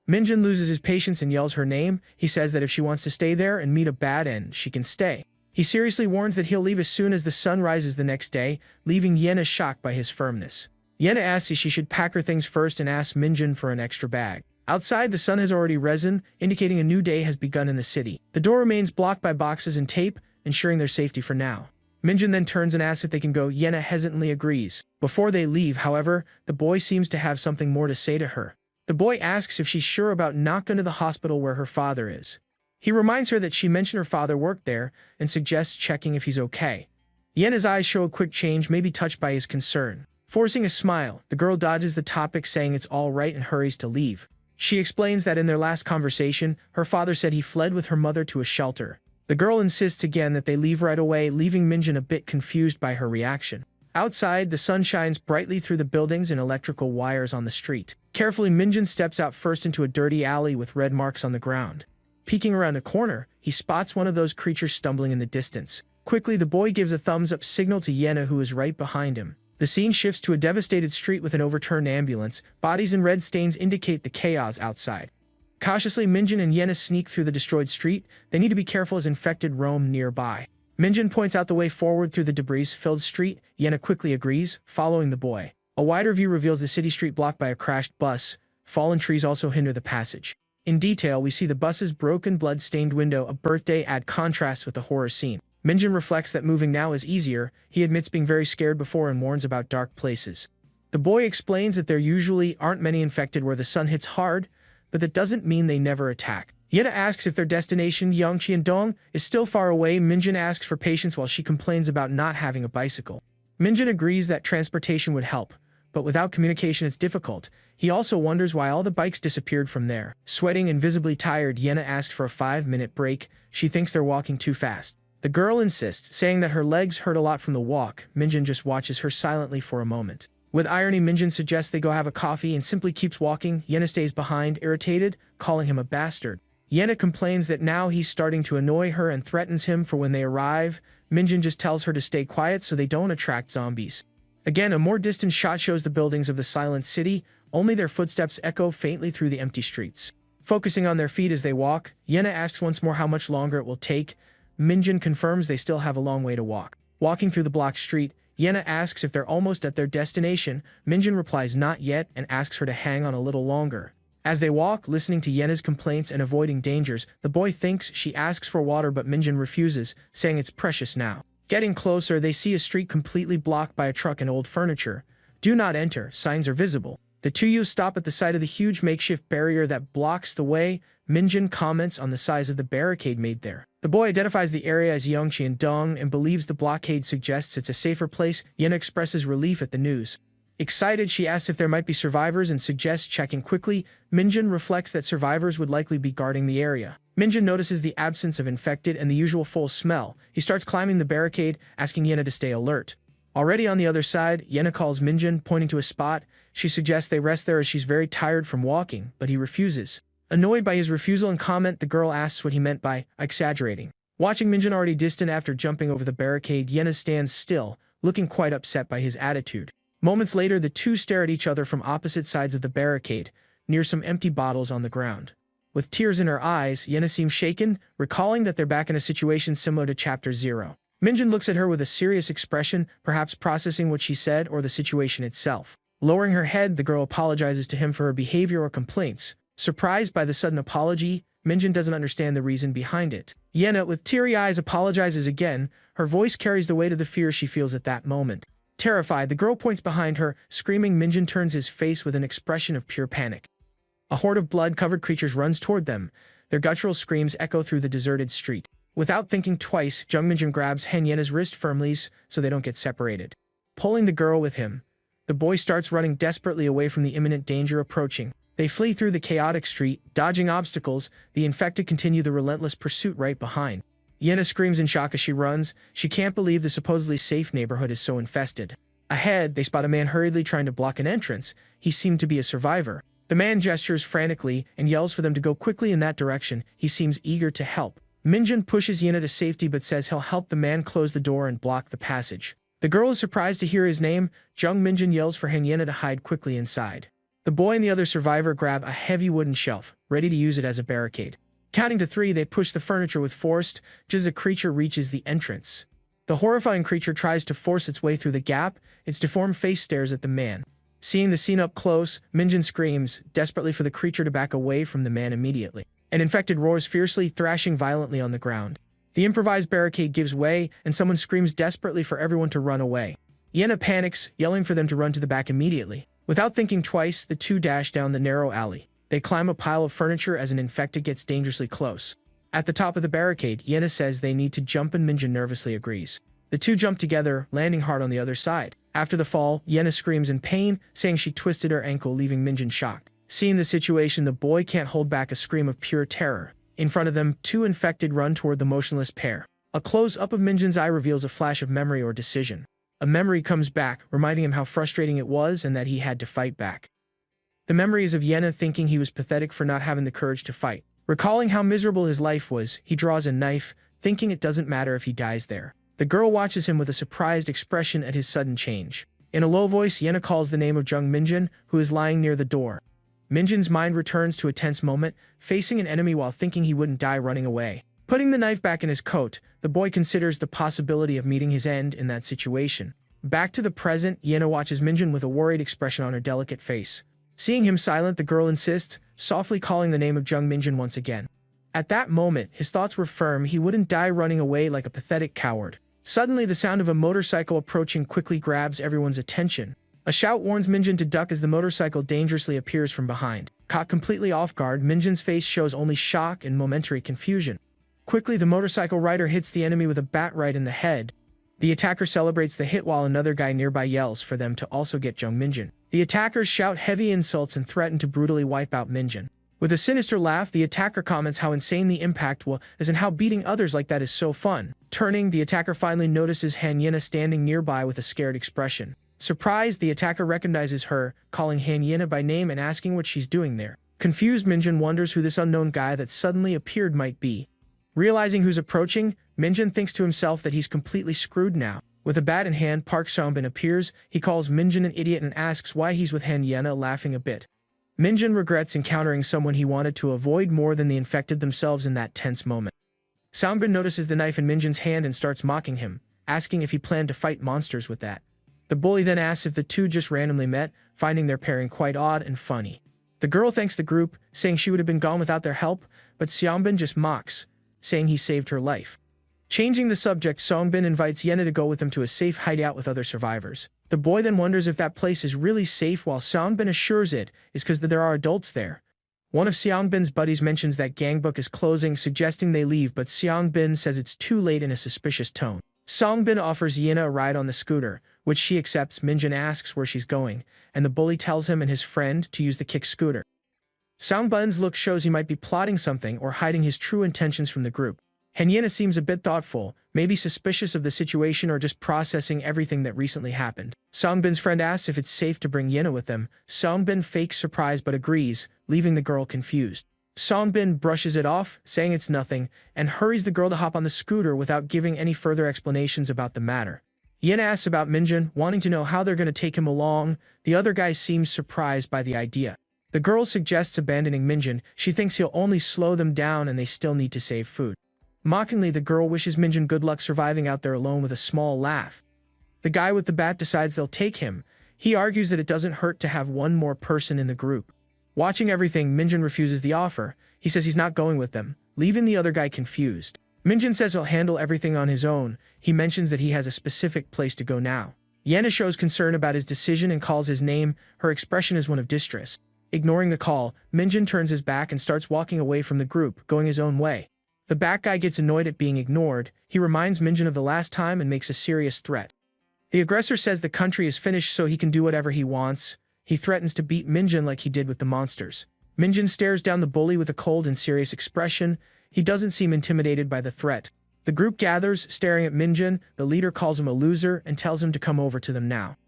Minjun loses his patience and yells her name. He says that if she wants to stay there and meet a bad end, she can stay. He seriously warns that he'll leave as soon as the sun rises the next day, leaving Yena shocked by his firmness. Yena asks if she should pack her things first and asks Minjun for an extra bag. Outside, the sun has already risen, indicating a new day has begun in the city. The door remains blocked by boxes and tape, ensuring their safety for now. Minjun then turns and asks if they can go. Yena hesitantly agrees. Before they leave, however, the boy seems to have something more to say to her. The boy asks if she's sure about not going to the hospital where her father is. He reminds her that she mentioned her father worked there and suggests checking if he's okay. Yena's eyes show a quick change, maybe touched by his concern. Forcing a smile, the girl dodges the topic, saying it's all right and hurries to leave. She explains that in their last conversation, her father said he fled with her mother to a shelter. The girl insists again that they leave right away, leaving Minjun a bit confused by her reaction. Outside, the sun shines brightly through the buildings and electrical wires on the street. Carefully, Minjun steps out first into a dirty alley with red marks on the ground. Peeking around a corner, he spots one of those creatures stumbling in the distance. Quickly, the boy gives a thumbs-up signal to Yena, who is right behind him. The scene shifts to a devastated street with an overturned ambulance. Bodies and red stains indicate the chaos outside. Cautiously, Minjun and Yena sneak through the destroyed street. They need to be careful as infected roam nearby. Minjun points out the way forward through the debris-filled street. Yena quickly agrees, following the boy. A wider view reveals the city street blocked by a crashed bus. Fallen trees also hinder the passage. In detail, we see the bus's broken, blood-stained window. A birthday add contrast with the horror scene. Minjun reflects that moving now is easier. He admits being very scared before and warns about dark places. The boy explains that there usually aren't many infected where the sun hits hard, but that doesn't mean they never attack. Yena asks if their destination, Yangqi and Dong, is still far away. Minjun asks for patience while she complains about not having a bicycle. Minjun agrees that transportation would help, but without communication it's difficult. He also wonders why all the bikes disappeared from there. Sweating and visibly tired, Yena asks for a 5-minute break. She thinks they're walking too fast. The girl insists, saying that her legs hurt a lot from the walk. Minjun just watches her silently for a moment. With irony, Minjun suggests they go have a coffee and simply keeps walking. Yena stays behind, irritated, calling him a bastard. Yena complains that now he's starting to annoy her and threatens him for when they arrive. Minjun just tells her to stay quiet so they don't attract zombies. Again, a more distant shot shows the buildings of the silent city. Only their footsteps echo faintly through the empty streets. Focusing on their feet as they walk, Yena asks once more how much longer it will take. Minjun confirms they still have a long way to walk. Walking through the blocked street, Yena asks if they're almost at their destination. Minjun replies not yet and asks her to hang on a little longer. As they walk, listening to Yena's complaints and avoiding dangers, the boy thinks she asks for water but Minjun refuses, saying it's precious now. Getting closer, they see a street completely blocked by a truck and old furniture. Do not enter, signs are visible. The two youths stop at the sight of the huge makeshift barrier that blocks the way. Minjun comments on the size of the barricade made there. The boy identifies the area as Yongqian-dong and believes the blockade suggests it's a safer place. Yena expresses relief at the news. Excited, she asks if there might be survivors and suggests checking quickly. Minjun reflects that survivors would likely be guarding the area. Minjun notices the absence of infected and the usual foul smell. He starts climbing the barricade, asking Yena to stay alert. Already on the other side, Yena calls Minjun, pointing to a spot. She suggests they rest there as she's very tired from walking, but he refuses. Annoyed by his refusal and comment, the girl asks what he meant by exaggerating. Watching Minjun already distant after jumping over the barricade, Yena stands still, looking quite upset by his attitude. Moments later, the two stare at each other from opposite sides of the barricade, near some empty bottles on the ground. With tears in her eyes, Yena seems shaken, recalling that they're back in a situation similar to Chapter 0. Minjun looks at her with a serious expression, perhaps processing what she said or the situation itself. Lowering her head, the girl apologizes to him for her behavior or complaints. Surprised by the sudden apology, Minjun doesn't understand the reason behind it. Yena, with teary eyes, apologizes again. Her voice carries the weight of the fear she feels at that moment. Terrified, the girl points behind her, screaming. Minjun turns his face with an expression of pure panic. A horde of blood-covered creatures runs toward them. Their guttural screams echo through the deserted street. Without thinking twice, Jung Minjun grabs Han Yena's wrist firmly so they don't get separated. Pulling the girl with him, the boy starts running desperately away from the imminent danger approaching. They flee through the chaotic street, dodging obstacles. The infected continue the relentless pursuit right behind. Yena screams in shock as she runs. She can't believe the supposedly safe neighborhood is so infested. Ahead, they spot a man hurriedly trying to block an entrance. He seemed to be a survivor. The man gestures frantically and yells for them to go quickly in that direction. He seems eager to help. Minjun pushes Yena to safety but says he'll help the man close the door and block the passage. The girl is surprised to hear his name. Jung Minjun yells for Han Yena to hide quickly inside. The boy and the other survivor grab a heavy wooden shelf, ready to use it as a barricade. Counting to 3, they push the furniture with force, just as a creature reaches the entrance. The horrifying creature tries to force its way through the gap. Its deformed face stares at the man. Seeing the scene up close, Minjun screams, desperately for the creature to back away from the man immediately. An infected roars fiercely, thrashing violently on the ground. The improvised barricade gives way, and someone screams desperately for everyone to run away. Yena panics, yelling for them to run to the back immediately. Without thinking twice, the two dash down the narrow alley. They climb a pile of furniture as an infected gets dangerously close. At the top of the barricade, Yena says they need to jump and Minjun nervously agrees. The two jump together, landing hard on the other side. After the fall, Yena screams in pain, saying she twisted her ankle, leaving Minjun shocked. Seeing the situation, the boy can't hold back a scream of pure terror. In front of them, two infected run toward the motionless pair. A close-up of Minjun's eye reveals a flash of memory or decision. A memory comes back, reminding him how frustrating it was and that he had to fight back. The memory is of Yena thinking he was pathetic for not having the courage to fight. Recalling how miserable his life was, he draws a knife, thinking it doesn't matter if he dies there. The girl watches him with a surprised expression at his sudden change. In a low voice, Yena calls the name of Jung Minjun, who is lying near the door. Minjun's mind returns to a tense moment, facing an enemy while thinking he wouldn't die running away. Putting the knife back in his coat, the boy considers the possibility of meeting his end in that situation. Back to the present, Yena watches Minjun with a worried expression on her delicate face. Seeing him silent, the girl insists, softly calling the name of Jung Minjun once again. At that moment, his thoughts were firm. He wouldn't die running away like a pathetic coward. Suddenly, the sound of a motorcycle approaching quickly grabs everyone's attention. A shout warns Minjun to duck as the motorcycle dangerously appears from behind. Caught completely off guard, Minjun's face shows only shock and momentary confusion. Quickly, the motorcycle rider hits the enemy with a bat right in the head. The attacker celebrates the hit while another guy nearby yells for them to also get Jung Minjun. The attackers shout heavy insults and threaten to brutally wipe out Minjun. With a sinister laugh, the attacker comments how insane the impact was and how beating others like that is so fun. Turning, the attacker finally notices Han Yena standing nearby with a scared expression. Surprised, the attacker recognizes her, calling Han Yena by name and asking what she's doing there. Confused, Minjun wonders who this unknown guy that suddenly appeared might be. Realizing who's approaching, Minjun thinks to himself that he's completely screwed now. With a bat in hand, Park Seongbin appears. He calls Minjun an idiot and asks why he's with Han Yena, laughing a bit. Minjun regrets encountering someone he wanted to avoid more than the infected themselves in that tense moment. Seongbin notices the knife in Minjun's hand and starts mocking him, asking if he planned to fight monsters with that. The bully then asks if the two just randomly met, finding their pairing quite odd and funny. The girl thanks the group, saying she would have been gone without their help, but Seongbin just mocks, saying he saved her life. Changing the subject, Seongbin invites Yena to go with him to a safe hideout with other survivors. The boy then wonders if that place is really safe while Seongbin assures it is because there are adults there. One of Seongbin's buddies mentions that gangbook is closing, suggesting they leave, but Seongbin says it's too late in a suspicious tone. Songbin offers Yina a ride on the scooter, which she accepts. Minjun asks where she's going, and the bully tells him and his friend to use the kick scooter. Songbin's look shows he might be plotting something or hiding his true intentions from the group. Yena seems a bit thoughtful, maybe suspicious of the situation or just processing everything that recently happened. Songbin's friend asks if it's safe to bring Yena with them. Songbin fakes surprise but agrees, leaving the girl confused. Songbin brushes it off, saying it's nothing, and hurries the girl to hop on the scooter without giving any further explanations about the matter. Yena asks about Minjun, wanting to know how they're going to take him along. The other guy seems surprised by the idea. The girl suggests abandoning Minjun. She thinks he'll only slow them down and they still need to save food. Mockingly, the girl wishes Minjun good luck surviving out there alone with a small laugh. The guy with the bat decides they'll take him. He argues that it doesn't hurt to have one more person in the group. Watching everything, Minjun refuses the offer. He says he's not going with them, leaving the other guy confused. Minjun says he'll handle everything on his own. He mentions that he has a specific place to go now. Yena shows concern about his decision and calls his name. Her expression is one of distress. Ignoring the call, Minjun turns his back and starts walking away from the group, going his own way. The bat guy gets annoyed at being ignored. He reminds Minjun of the last time and makes a serious threat. The aggressor says the country is finished so he can do whatever he wants. He threatens to beat Minjun like he did with the monsters. Minjun stares down the bully with a cold and serious expression. He doesn't seem intimidated by the threat. The group gathers, staring at Minjun. The leader calls him a loser and tells him to come over to them now.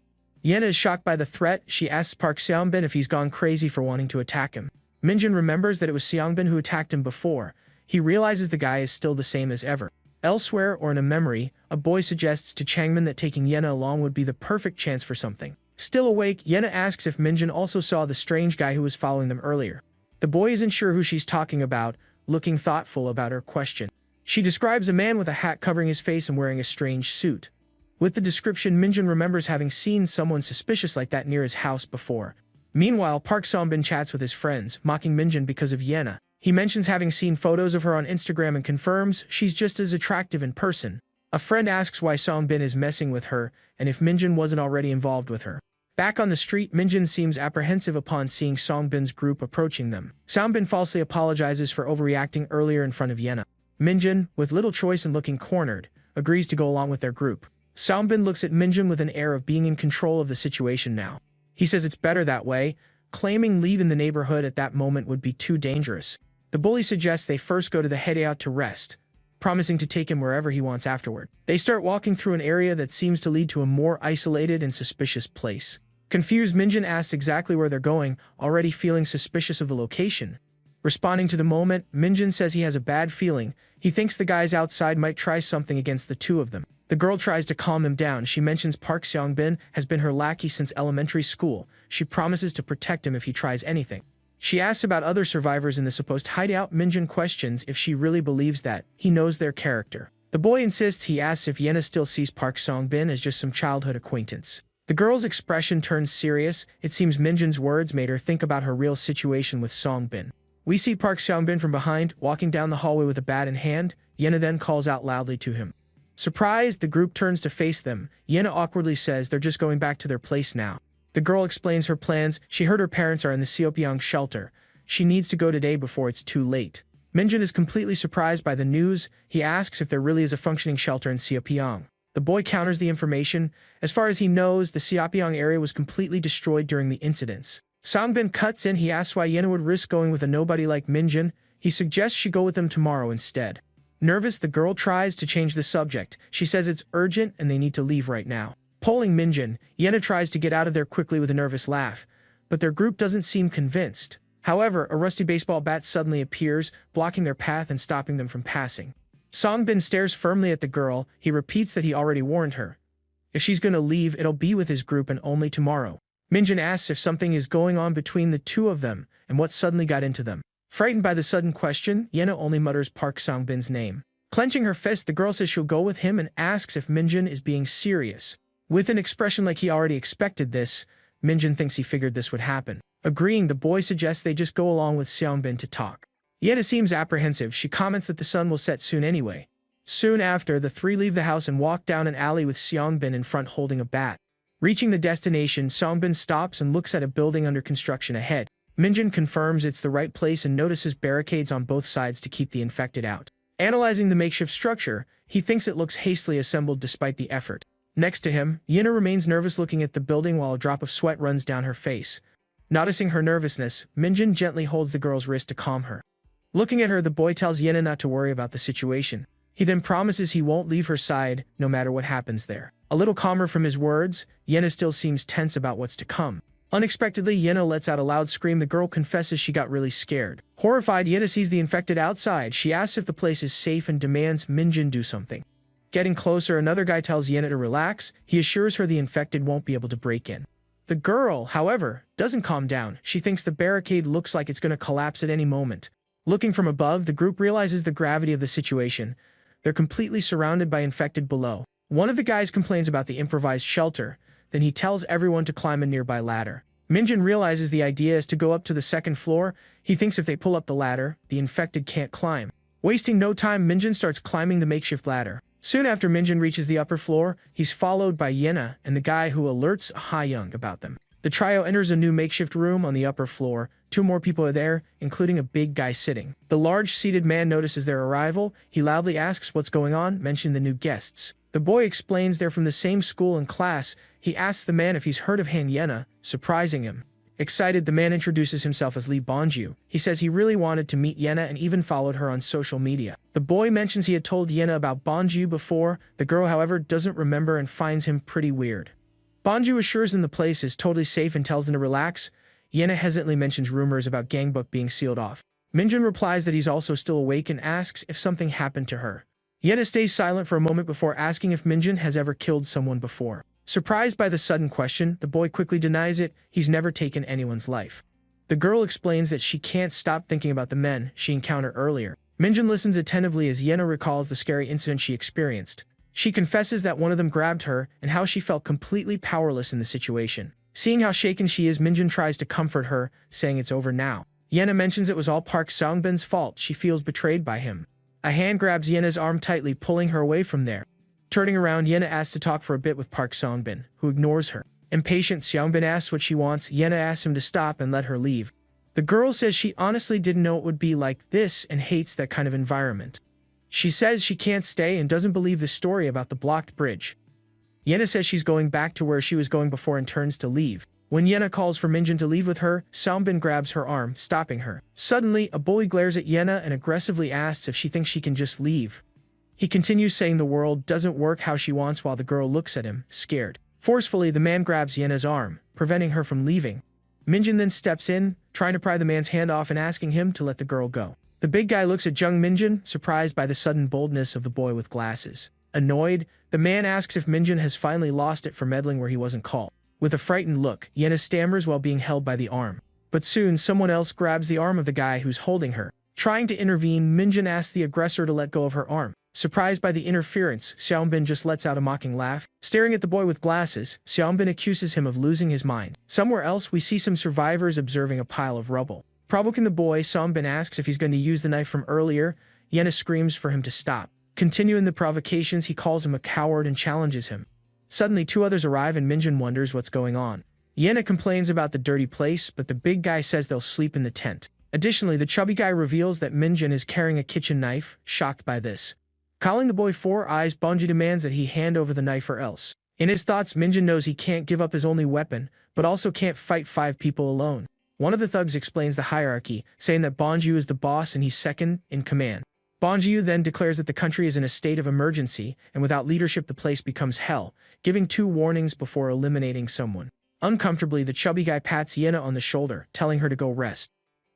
Yena is shocked by the threat. She asks Park Seongbin if he's gone crazy for wanting to attack him. Minjun remembers that it was Seongbin who attacked him before. He realizes the guy is still the same as ever. Elsewhere, or in a memory, a boy suggests to Changmin that taking Yena along would be the perfect chance for something. Still awake, Yena asks if Minjun also saw the strange guy who was following them earlier. The boy isn't sure who she's talking about, looking thoughtful about her question. She describes a man with a hat covering his face and wearing a strange suit. With the description, Minjun remembers having seen someone suspicious like that near his house before. Meanwhile, Park Seongbin chats with his friends, mocking Minjun because of Yena. He mentions having seen photos of her on Instagram and confirms she's just as attractive in person. A friend asks why Songbin is messing with her and if Minjun wasn't already involved with her. Back on the street, Minjun seems apprehensive upon seeing Songbin's group approaching them. Songbin falsely apologizes for overreacting earlier in front of Yena. Minjun, with little choice and looking cornered, agrees to go along with their group. Songbin looks at Minjun with an air of being in control of the situation now. He says it's better that way, claiming leaving the neighborhood at that moment would be too dangerous. The bully suggests they first go to the hideout to rest, promising to take him wherever he wants afterward. They start walking through an area that seems to lead to a more isolated and suspicious place. Confused, Minjun asks exactly where they're going, already feeling suspicious of the location. Responding to the moment, Minjun says he has a bad feeling. He thinks the guys outside might try something against the two of them. The girl tries to calm him down. She mentions Park Seongbin has been her lackey since elementary school. She promises to protect him if he tries anything. She asks about other survivors in the supposed hideout. Minjun questions if she really believes that he knows their character. The boy insists. He asks if Yena still sees Park Seongbin as just some childhood acquaintance. The girl's expression turns serious. It seems Minjun's words made her think about her real situation with Songbin. We see Park Seongbin from behind, walking down the hallway with a bat in hand. Yena then calls out loudly to him. Surprised, the group turns to face them. Yena awkwardly says they're just going back to their place now. The girl explains her plans. She heard her parents are in the Seopyeong shelter. She needs to go today before it's too late. Minjun is completely surprised by the news. He asks if there really is a functioning shelter in Seopyeong. The boy counters the information. As far as he knows, the Seopyeong area was completely destroyed during the incidents. Songbin cuts in. He asks why Yena would risk going with a nobody like Minjun. He suggests she go with them tomorrow instead. Nervous, the girl tries to change the subject. She says it's urgent and they need to leave right now. Polling Minjun, Yena tries to get out of there quickly with a nervous laugh, but their group doesn't seem convinced. However, a rusty baseball bat suddenly appears, blocking their path and stopping them from passing. Songbin stares firmly at the girl. He repeats that he already warned her. If she's gonna leave, it'll be with his group and only tomorrow. Minjun asks if something is going on between the two of them and what suddenly got into them. Frightened by the sudden question, Yena only mutters Park Songbin's name. Clenching her fist, the girl says she'll go with him and asks if Minjun is being serious. With an expression like he already expected this, Minjun thinks he figured this would happen. Agreeing, the boy suggests they just go along with Seongbin to talk. Yena seems apprehensive. She comments that the sun will set soon anyway. Soon after, the three leave the house and walk down an alley with Seongbin in front holding a bat. Reaching the destination, Songbin stops and looks at a building under construction ahead. Minjun confirms it's the right place and notices barricades on both sides to keep the infected out. Analyzing the makeshift structure, he thinks it looks hastily assembled despite the effort. Next to him, Yena remains nervous looking at the building while a drop of sweat runs down her face. Noticing her nervousness, Minjun gently holds the girl's wrist to calm her. Looking at her, the boy tells Yena not to worry about the situation. He then promises he won't leave her side no matter what happens there. A little calmer from his words, Yena still seems tense about what's to come. Unexpectedly, Yena lets out a loud scream. The girl confesses she got really scared. Horrified, Yena sees the infected outside. She asks if the place is safe and demands Minjun do something. Getting closer, another guy tells Yena to relax. He assures her the infected won't be able to break in. The girl, however, doesn't calm down. She thinks the barricade looks like it's going to collapse at any moment. Looking from above, the group realizes the gravity of the situation. They're completely surrounded by infected below. One of the guys complains about the improvised shelter. Then he tells everyone to climb a nearby ladder. Minjun realizes the idea is to go up to the second floor. He thinks if they pull up the ladder, the infected can't climb. Wasting no time, Minjun starts climbing the makeshift ladder. Soon after Minjun reaches the upper floor, he's followed by Yena and the guy who alerts Ha-young about them. The trio enters a new makeshift room on the upper floor. 2 more people are there, including a big guy sitting. The large seated man notices their arrival. He loudly asks what's going on, mentioning the new guests. The boy explains they're from the same school and class. He asks the man if he's heard of Han Yena, surprising him. Excited, the man introduces himself as Lee Bonju. He says he really wanted to meet Yena and even followed her on social media. The boy mentions he had told Yena about Bonju before. The girl, however, doesn't remember and finds him pretty weird. Bonju assures them the place is totally safe and tells them to relax. Yena hesitantly mentions rumors about Gangbook being sealed off. Minjun replies that he's also still awake and asks if something happened to her. Yena stays silent for a moment before asking if Minjun has ever killed someone before. Surprised by the sudden question, the boy quickly denies it. He's never taken anyone's life. The girl explains that she can't stop thinking about the men she encountered earlier. Minjun listens attentively as Yena recalls the scary incident she experienced. She confesses that one of them grabbed her and how she felt completely powerless in the situation. Seeing how shaken she is, Minjun tries to comfort her, saying it's over now. Yena mentions it was all Park Songbin's fault. She feels betrayed by him. A hand grabs Yena's arm tightly, pulling her away from there. Turning around, Yena asks to talk for a bit with Park Songbin, who ignores her. Impatient, Songbin asks what she wants. Yena asks him to stop and let her leave. The girl says she honestly didn't know it would be like this and hates that kind of environment. She says she can't stay and doesn't believe the story about the blocked bridge. Yena says she's going back to where she was going before and turns to leave. When Yena calls for Minjun to leave with her, Songbin grabs her arm, stopping her. Suddenly, a bully glares at Yena and aggressively asks if she thinks she can just leave. He continues saying the world doesn't work how she wants while the girl looks at him, scared. Forcefully, the man grabs Yena's arm, preventing her from leaving. Minjun then steps in, trying to pry the man's hand off and asking him to let the girl go. The big guy looks at Jung Minjun, surprised by the sudden boldness of the boy with glasses. Annoyed, the man asks if Minjun has finally lost it for meddling where he wasn't called. With a frightened look, Yena stammers while being held by the arm. But soon, someone else grabs the arm of the guy who's holding her. Trying to intervene, Minjun asks the aggressor to let go of her arm. Surprised by the interference, Xiaobin just lets out a mocking laugh. Staring at the boy with glasses, Xiaobin accuses him of losing his mind. Somewhere else, we see some survivors observing a pile of rubble. Provoking the boy, Xiaobin asks if he's going to use the knife from earlier. Yena screams for him to stop. Continuing the provocations, he calls him a coward and challenges him. Suddenly, 2 others arrive and Minjun wonders what's going on. Yena complains about the dirty place, but the big guy says they'll sleep in the tent. Additionally, the chubby guy reveals that Minjun is carrying a kitchen knife. Shocked by this, calling the boy 4 eyes, Bonji demands that he hand over the knife or else. In his thoughts, Minjun knows he can't give up his only weapon, but also can't fight 5 people alone. One of the thugs explains the hierarchy, saying that Bonju is the boss and he's second in command. Bonju then declares that the country is in a state of emergency, and without leadership the place becomes hell, giving 2 warnings before eliminating someone. Uncomfortably, the chubby guy pats Yena on the shoulder, telling her to go rest.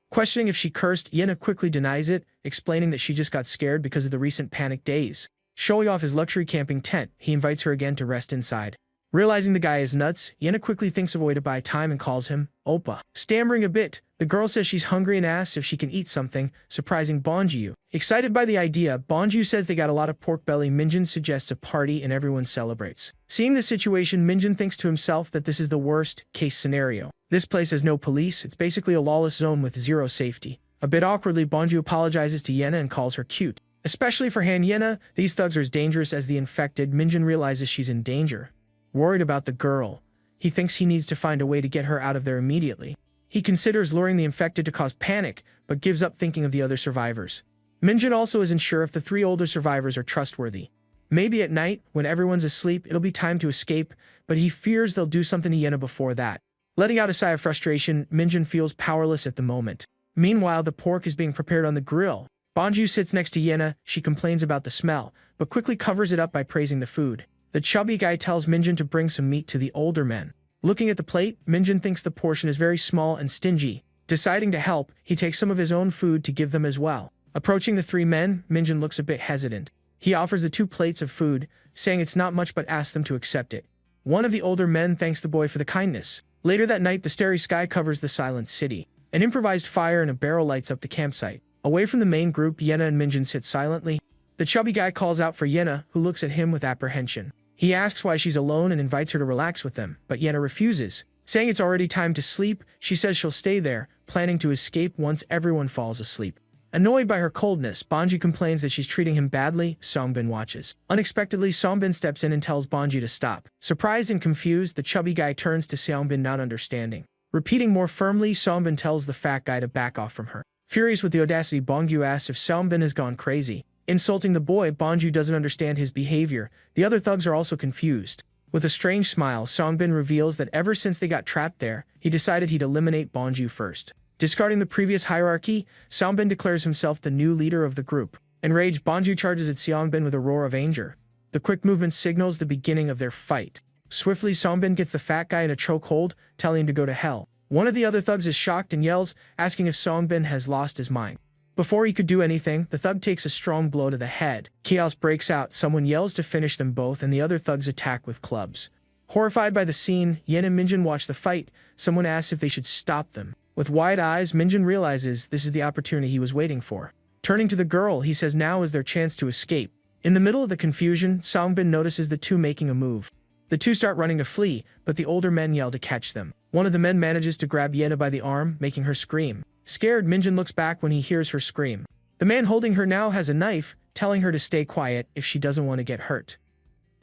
Questioning if she cursed, Yena quickly denies it, explaining that she just got scared because of the recent panic days. Showing off his luxury camping tent, he invites her again to rest inside. Realizing the guy is nuts, Yena quickly thinks of a way to buy time and calls him Oppa. Stammering a bit, the girl says she's hungry and asks if she can eat something, surprising Bonju. Excited by the idea, Bonju says they got a lot of pork belly. Minjun suggests a party and everyone celebrates. Seeing the situation, Minjun thinks to himself that this is the worst case scenario. This place has no police, it's basically a lawless zone with 0 safety. A bit awkwardly, Bonju apologizes to Yena and calls her cute. Especially for Han Yena, these thugs are as dangerous as the infected. Minjun realizes she's in danger. Worried about the girl, he thinks he needs to find a way to get her out of there immediately. He considers luring the infected to cause panic, but gives up thinking of the other survivors. Minjun also isn't sure if the 3 older survivors are trustworthy. Maybe at night, when everyone's asleep, it'll be time to escape, but he fears they'll do something to Yena before that. Letting out a sigh of frustration, Minjun feels powerless at the moment. Meanwhile, the pork is being prepared on the grill. Bonju sits next to Yena. She complains about the smell, but quickly covers it up by praising the food. The chubby guy tells Minjun to bring some meat to the older men. Looking at the plate, Minjun thinks the portion is very small and stingy. Deciding to help, he takes some of his own food to give them as well. Approaching the 3 men, Minjun looks a bit hesitant. He offers the 2 plates of food, saying it's not much but asks them to accept it. One of the older men thanks the boy for the kindness. Later that night, the starry sky covers the silent city. An improvised fire and a barrel lights up the campsite. Away from the main group, Yena and Minjun sit silently. The chubby guy calls out for Yena, who looks at him with apprehension. He asks why she's alone and invites her to relax with them, but Yena refuses. Saying it's already time to sleep, she says she'll stay there, planning to escape once everyone falls asleep. Annoyed by her coldness, Bonju complains that she's treating him badly. Songbin watches. Unexpectedly, Songbin steps in and tells Bonju to stop. Surprised and confused, the chubby guy turns to Songbin, not understanding. Repeating more firmly, Songbin tells the fat guy to back off from her. Furious with the audacity, Bonju asks if Songbin has gone crazy. Insulting the boy, Bonju doesn't understand his behavior. The other thugs are also confused. With a strange smile, Songbin reveals that ever since they got trapped there, he decided he'd eliminate Bonju first. Discarding the previous hierarchy, Songbin declares himself the new leader of the group. Enraged, Bonju charges at Songbin with a roar of anger. The quick movement signals the beginning of their fight. Swiftly, Songbin gets the fat guy in a chokehold, telling him to go to hell. One of the other thugs is shocked and yells, asking if Songbin has lost his mind. Before he could do anything, the thug takes a strong blow to the head. Chaos breaks out, someone yells to finish them both, and the other thugs attack with clubs. Horrified by the scene, Yen and Minjun watch the fight. Someone asks if they should stop them. With wide eyes, Minjun realizes this is the opportunity he was waiting for. Turning to the girl, he says now is their chance to escape. In the middle of the confusion, Songbin notices the 2 making a move. The 2 start running to flee, but the older men yell to catch them. One of the men manages to grab Yena by the arm, making her scream. Scared, Minjun looks back when he hears her scream. The man holding her now has a knife, telling her to stay quiet if she doesn't want to get hurt.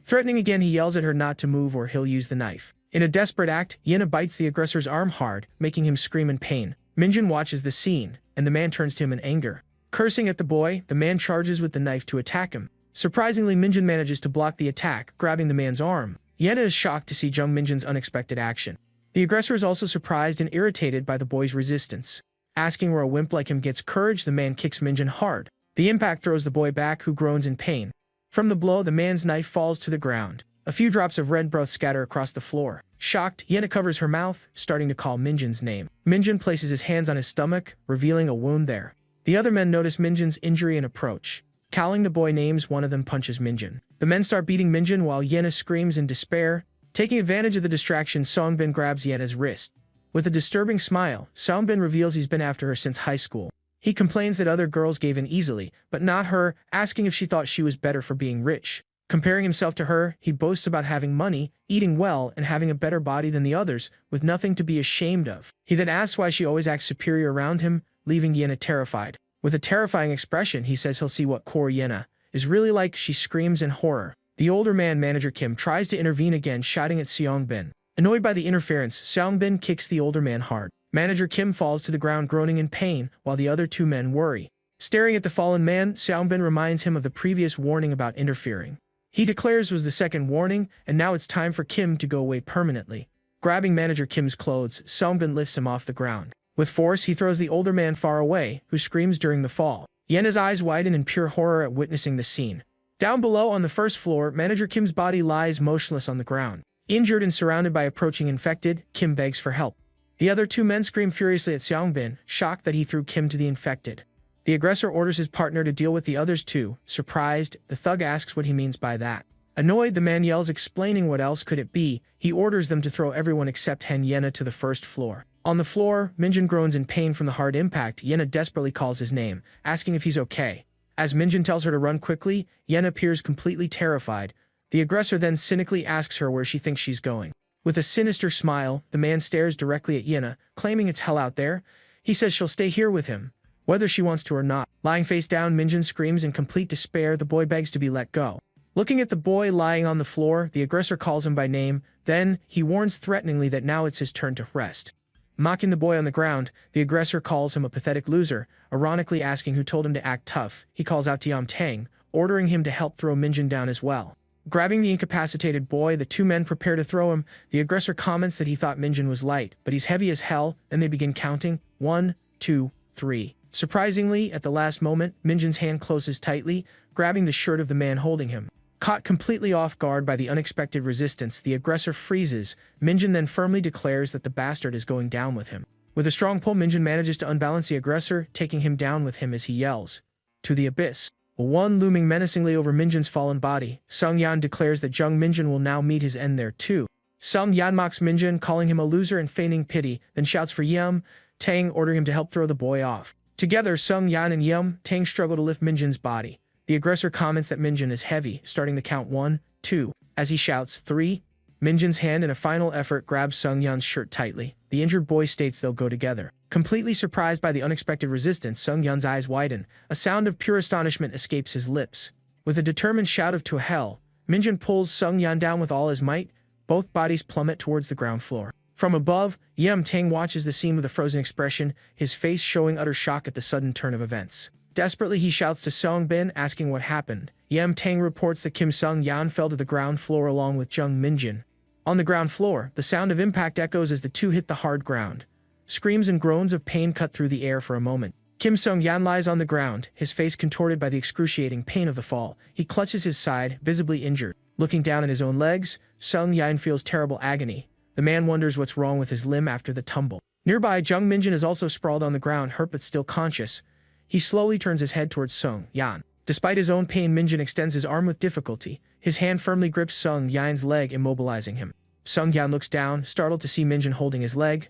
Threatening again, he yells at her not to move or he'll use the knife. In a desperate act, Yena bites the aggressor's arm hard, making him scream in pain. Minjun watches the scene, and the man turns to him in anger. Cursing at the boy, the man charges with the knife to attack him. Surprisingly, Minjun manages to block the attack, grabbing the man's arm. Yena is shocked to see Jung Minjun's unexpected action. The aggressor is also surprised and irritated by the boy's resistance. Asking where a wimp like him gets courage, the man kicks Minjun hard. The impact throws the boy back, who groans in pain. From the blow, the man's knife falls to the ground. A few drops of red broth scatter across the floor. Shocked, Yena covers her mouth, starting to call Minjun's name. Minjun places his hands on his stomach, revealing a wound there. The other men notice Minjun's injury and approach. Calling the boy names, one of them punches Minjun. The men start beating Minjun while Yena screams in despair. Taking advantage of the distraction, Songbin grabs Yena's wrist. With a disturbing smile, Songbin reveals he's been after her since high school. He complains that other girls gave in easily, but not her, asking if she thought she was better for being rich. Comparing himself to her, he boasts about having money, eating well, and having a better body than the others, with nothing to be ashamed of. He then asks why she always acts superior around him, leaving Yena terrified. With a terrifying expression, he says he'll see what core Yena is really like. She screams in horror. The older man, Manager Kim, tries to intervene again, shouting at Seongbin. Annoyed by the interference, Seongbin kicks the older man hard. Manager Kim falls to the ground groaning in pain, while the other 2 men worry. Staring at the fallen man, Seongbin reminds him of the previous warning about interfering. He declares it was the second warning, and now it's time for Kim to go away permanently. Grabbing Manager Kim's clothes, Seongbin lifts him off the ground. With force, he throws the older man far away, who screams during the fall. Yena's eyes widen in pure horror at witnessing the scene. Down below on the first floor, Manager Kim's body lies motionless on the ground. Injured and surrounded by approaching infected, Kim begs for help. The other 2 men scream furiously at Seongbin, shocked that he threw Kim to the infected. The aggressor orders his partner to deal with the others too. Surprised, the thug asks what he means by that. Annoyed, the man yells, explaining what else could it be. He orders them to throw everyone except Yena to the first floor. On the floor, Minjun groans in pain from the hard impact. Yena desperately calls his name, asking if he's okay. As Minjun tells her to run quickly, Yena appears completely terrified. The aggressor then cynically asks her where she thinks she's going. With a sinister smile, the man stares directly at Yena, claiming it's hell out there. He says she'll stay here with him, whether she wants to or not. Lying face down, Minjun screams in complete despair. The boy begs to be let go. Looking at the boy lying on the floor, the aggressor calls him by name. Then, he warns threateningly that now it's his turn to rest. Mocking the boy on the ground, the aggressor calls him a pathetic loser, ironically asking who told him to act tough. He calls out to Yam Tang, ordering him to help throw Minjin down as well. Grabbing the incapacitated boy, the two men prepare to throw him. The aggressor comments that he thought Minjin was light, but he's heavy as hell, and they begin counting. 1, 2, 3. Surprisingly, at the last moment, Minjin's hand closes tightly, grabbing the shirt of the man holding him. Caught completely off guard by the unexpected resistance, the aggressor freezes. Minjin then firmly declares that the bastard is going down with him. With a strong pull, Minjin manages to unbalance the aggressor, taking him down with him as he yells, "To the abyss." One looming menacingly over Minjin's fallen body, Sung Yan declares that Jung Minjin will now meet his end there too. Sung Yan mocks Minjin, calling him a loser and feigning pity, then shouts for Yam Tang, ordering him to help throw the boy off. Together, Sung Yan and Yam Tang struggle to lift Minjin's body. The aggressor comments that Minjin is heavy, starting the count 1, 2, as he shouts 3. Minjin's hand in a final effort grabs Sung Yan's shirt tightly. The injured boy states they'll go together. Completely surprised by the unexpected resistance, Sung Yan's eyes widen. A sound of pure astonishment escapes his lips. With a determined shout of "to hell," Minjin pulls Sung Yan down with all his might. Both bodies plummet towards the ground floor. From above, Yam Tang watches the scene with a frozen expression, his face showing utter shock at the sudden turn of events. Desperately, he shouts to Sung Bin, asking what happened. Yam Tang reports that Kim Sung Yan fell to the ground floor along with Jung Minjin. On the ground floor, the sound of impact echoes as the two hit the hard ground. Screams and groans of pain cut through the air for a moment. Kim Sung Yan lies on the ground, his face contorted by the excruciating pain of the fall. He clutches his side, visibly injured. Looking down at his own legs, Sung Yan feels terrible agony. The man wonders what's wrong with his limb after the tumble. Nearby, Jung Minjin is also sprawled on the ground, hurt but still conscious. He slowly turns his head towards Sung Yan. Despite his own pain, Minjin extends his arm with difficulty. His hand firmly grips Sung Yan's leg, immobilizing him. Sung Yan looks down, startled to see Minjin holding his leg.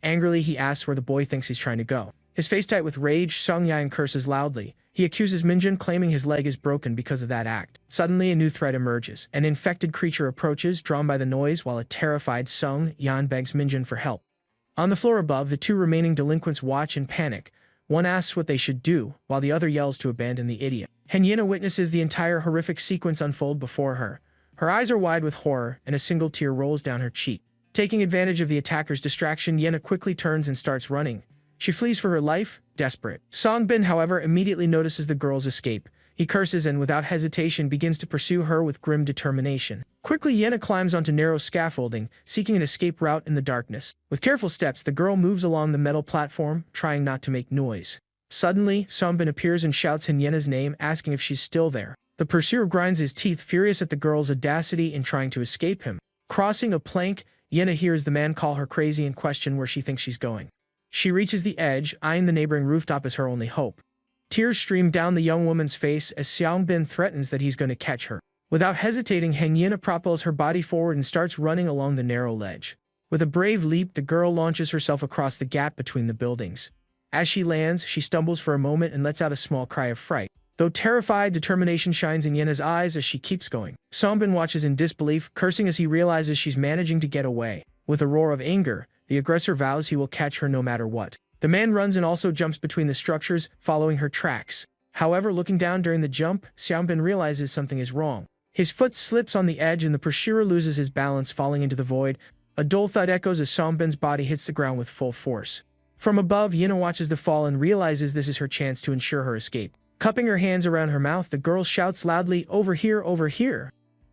Angrily, he asks where the boy thinks he's trying to go. His face tight with rage, Sung Yan curses loudly. He accuses Minjin, claiming his leg is broken because of that act. Suddenly, a new threat emerges. An infected creature approaches, drawn by the noise, while a terrified Sung Yan begs Minjin for help. On the floor above, the two remaining delinquents watch in panic. One asks what they should do, while the other yells to abandon the idiot. Henyena witnesses the entire horrific sequence unfold before her. Her eyes are wide with horror, and a single tear rolls down her cheek. Taking advantage of the attacker's distraction, Yena quickly turns and starts running. She flees for her life, desperate. Song Bin, however, immediately notices the girl's escape. He curses and, without hesitation, begins to pursue her with grim determination. Quickly, Yena climbs onto narrow scaffolding, seeking an escape route in the darkness. With careful steps, the girl moves along the metal platform, trying not to make noise. Suddenly, Songbin appears and shouts Hyena's name, asking if she's still there. The pursuer grinds his teeth, furious at the girl's audacity in trying to escape him. Crossing a plank, Yena hears the man call her crazy and question where she thinks she's going. She reaches the edge, eyeing the neighboring rooftop as her only hope. Tears stream down the young woman's face as Xiangbin threatens that he's going to catch her. Without hesitating, Henyena propels her body forward and starts running along the narrow ledge. With a brave leap, the girl launches herself across the gap between the buildings. As she lands, she stumbles for a moment and lets out a small cry of fright. Though terrified, determination shines in Yena's eyes as she keeps going. Songbin watches in disbelief, cursing as he realizes she's managing to get away. With a roar of anger, the aggressor vows he will catch her no matter what. The man runs and also jumps between the structures, following her tracks. However, looking down during the jump, Xiaobin realizes something is wrong. His foot slips on the edge and the pursuer loses his balance, falling into the void. A dull thud echoes as Xiaobin's body hits the ground with full force. From above, Yena watches the fall and realizes this is her chance to ensure her escape. Cupping her hands around her mouth, the girl shouts loudly, "Over here, over here!"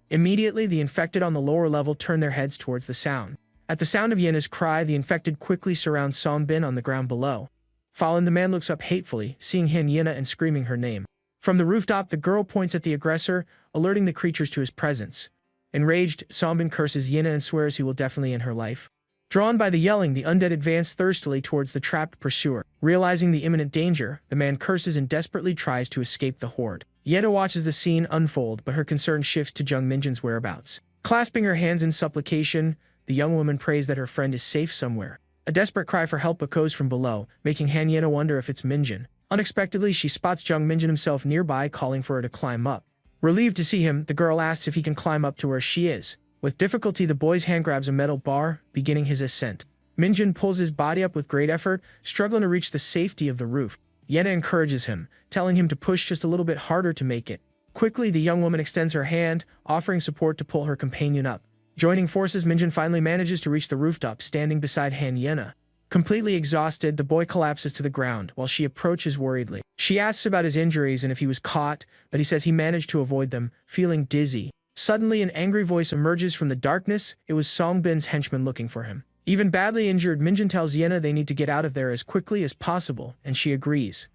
Immediately, the infected on the lower level turn their heads towards the sound. At the sound of Yena's cry, the infected quickly surround Songbin on the ground below. Fallen, the man looks up hatefully, seeing Yena and screaming her name. From the rooftop, the girl points at the aggressor, alerting the creatures to his presence. Enraged, Songbin curses Yena and swears he will definitely end her life. Drawn by the yelling, the undead advance thirstily towards the trapped pursuer. Realizing the imminent danger, the man curses and desperately tries to escape the horde. Yena watches the scene unfold, but her concern shifts to Jung Minjin's whereabouts. Clasping her hands in supplication, the young woman prays that her friend is safe somewhere. A desperate cry for help echoes from below, making Han Yena wonder if it's Minjin. Unexpectedly, she spots Jung Minjin himself nearby, calling for her to climb up. Relieved to see him, the girl asks if he can climb up to where she is. With difficulty, the boy's hand grabs a metal bar, beginning his ascent. Minjin pulls his body up with great effort, struggling to reach the safety of the roof. Yena encourages him, telling him to push just a little bit harder to make it. Quickly, the young woman extends her hand, offering support to pull her companion up. Joining forces, Minjin finally manages to reach the rooftop, standing beside Han Yena. Completely exhausted, the boy collapses to the ground while she approaches worriedly. She asks about his injuries and if he was caught, but he says he managed to avoid them, feeling dizzy. Suddenly, an angry voice emerges from the darkness. It was Songbin's henchman looking for him. Even badly injured, Minjin tells Yena they need to get out of there as quickly as possible, and she agrees.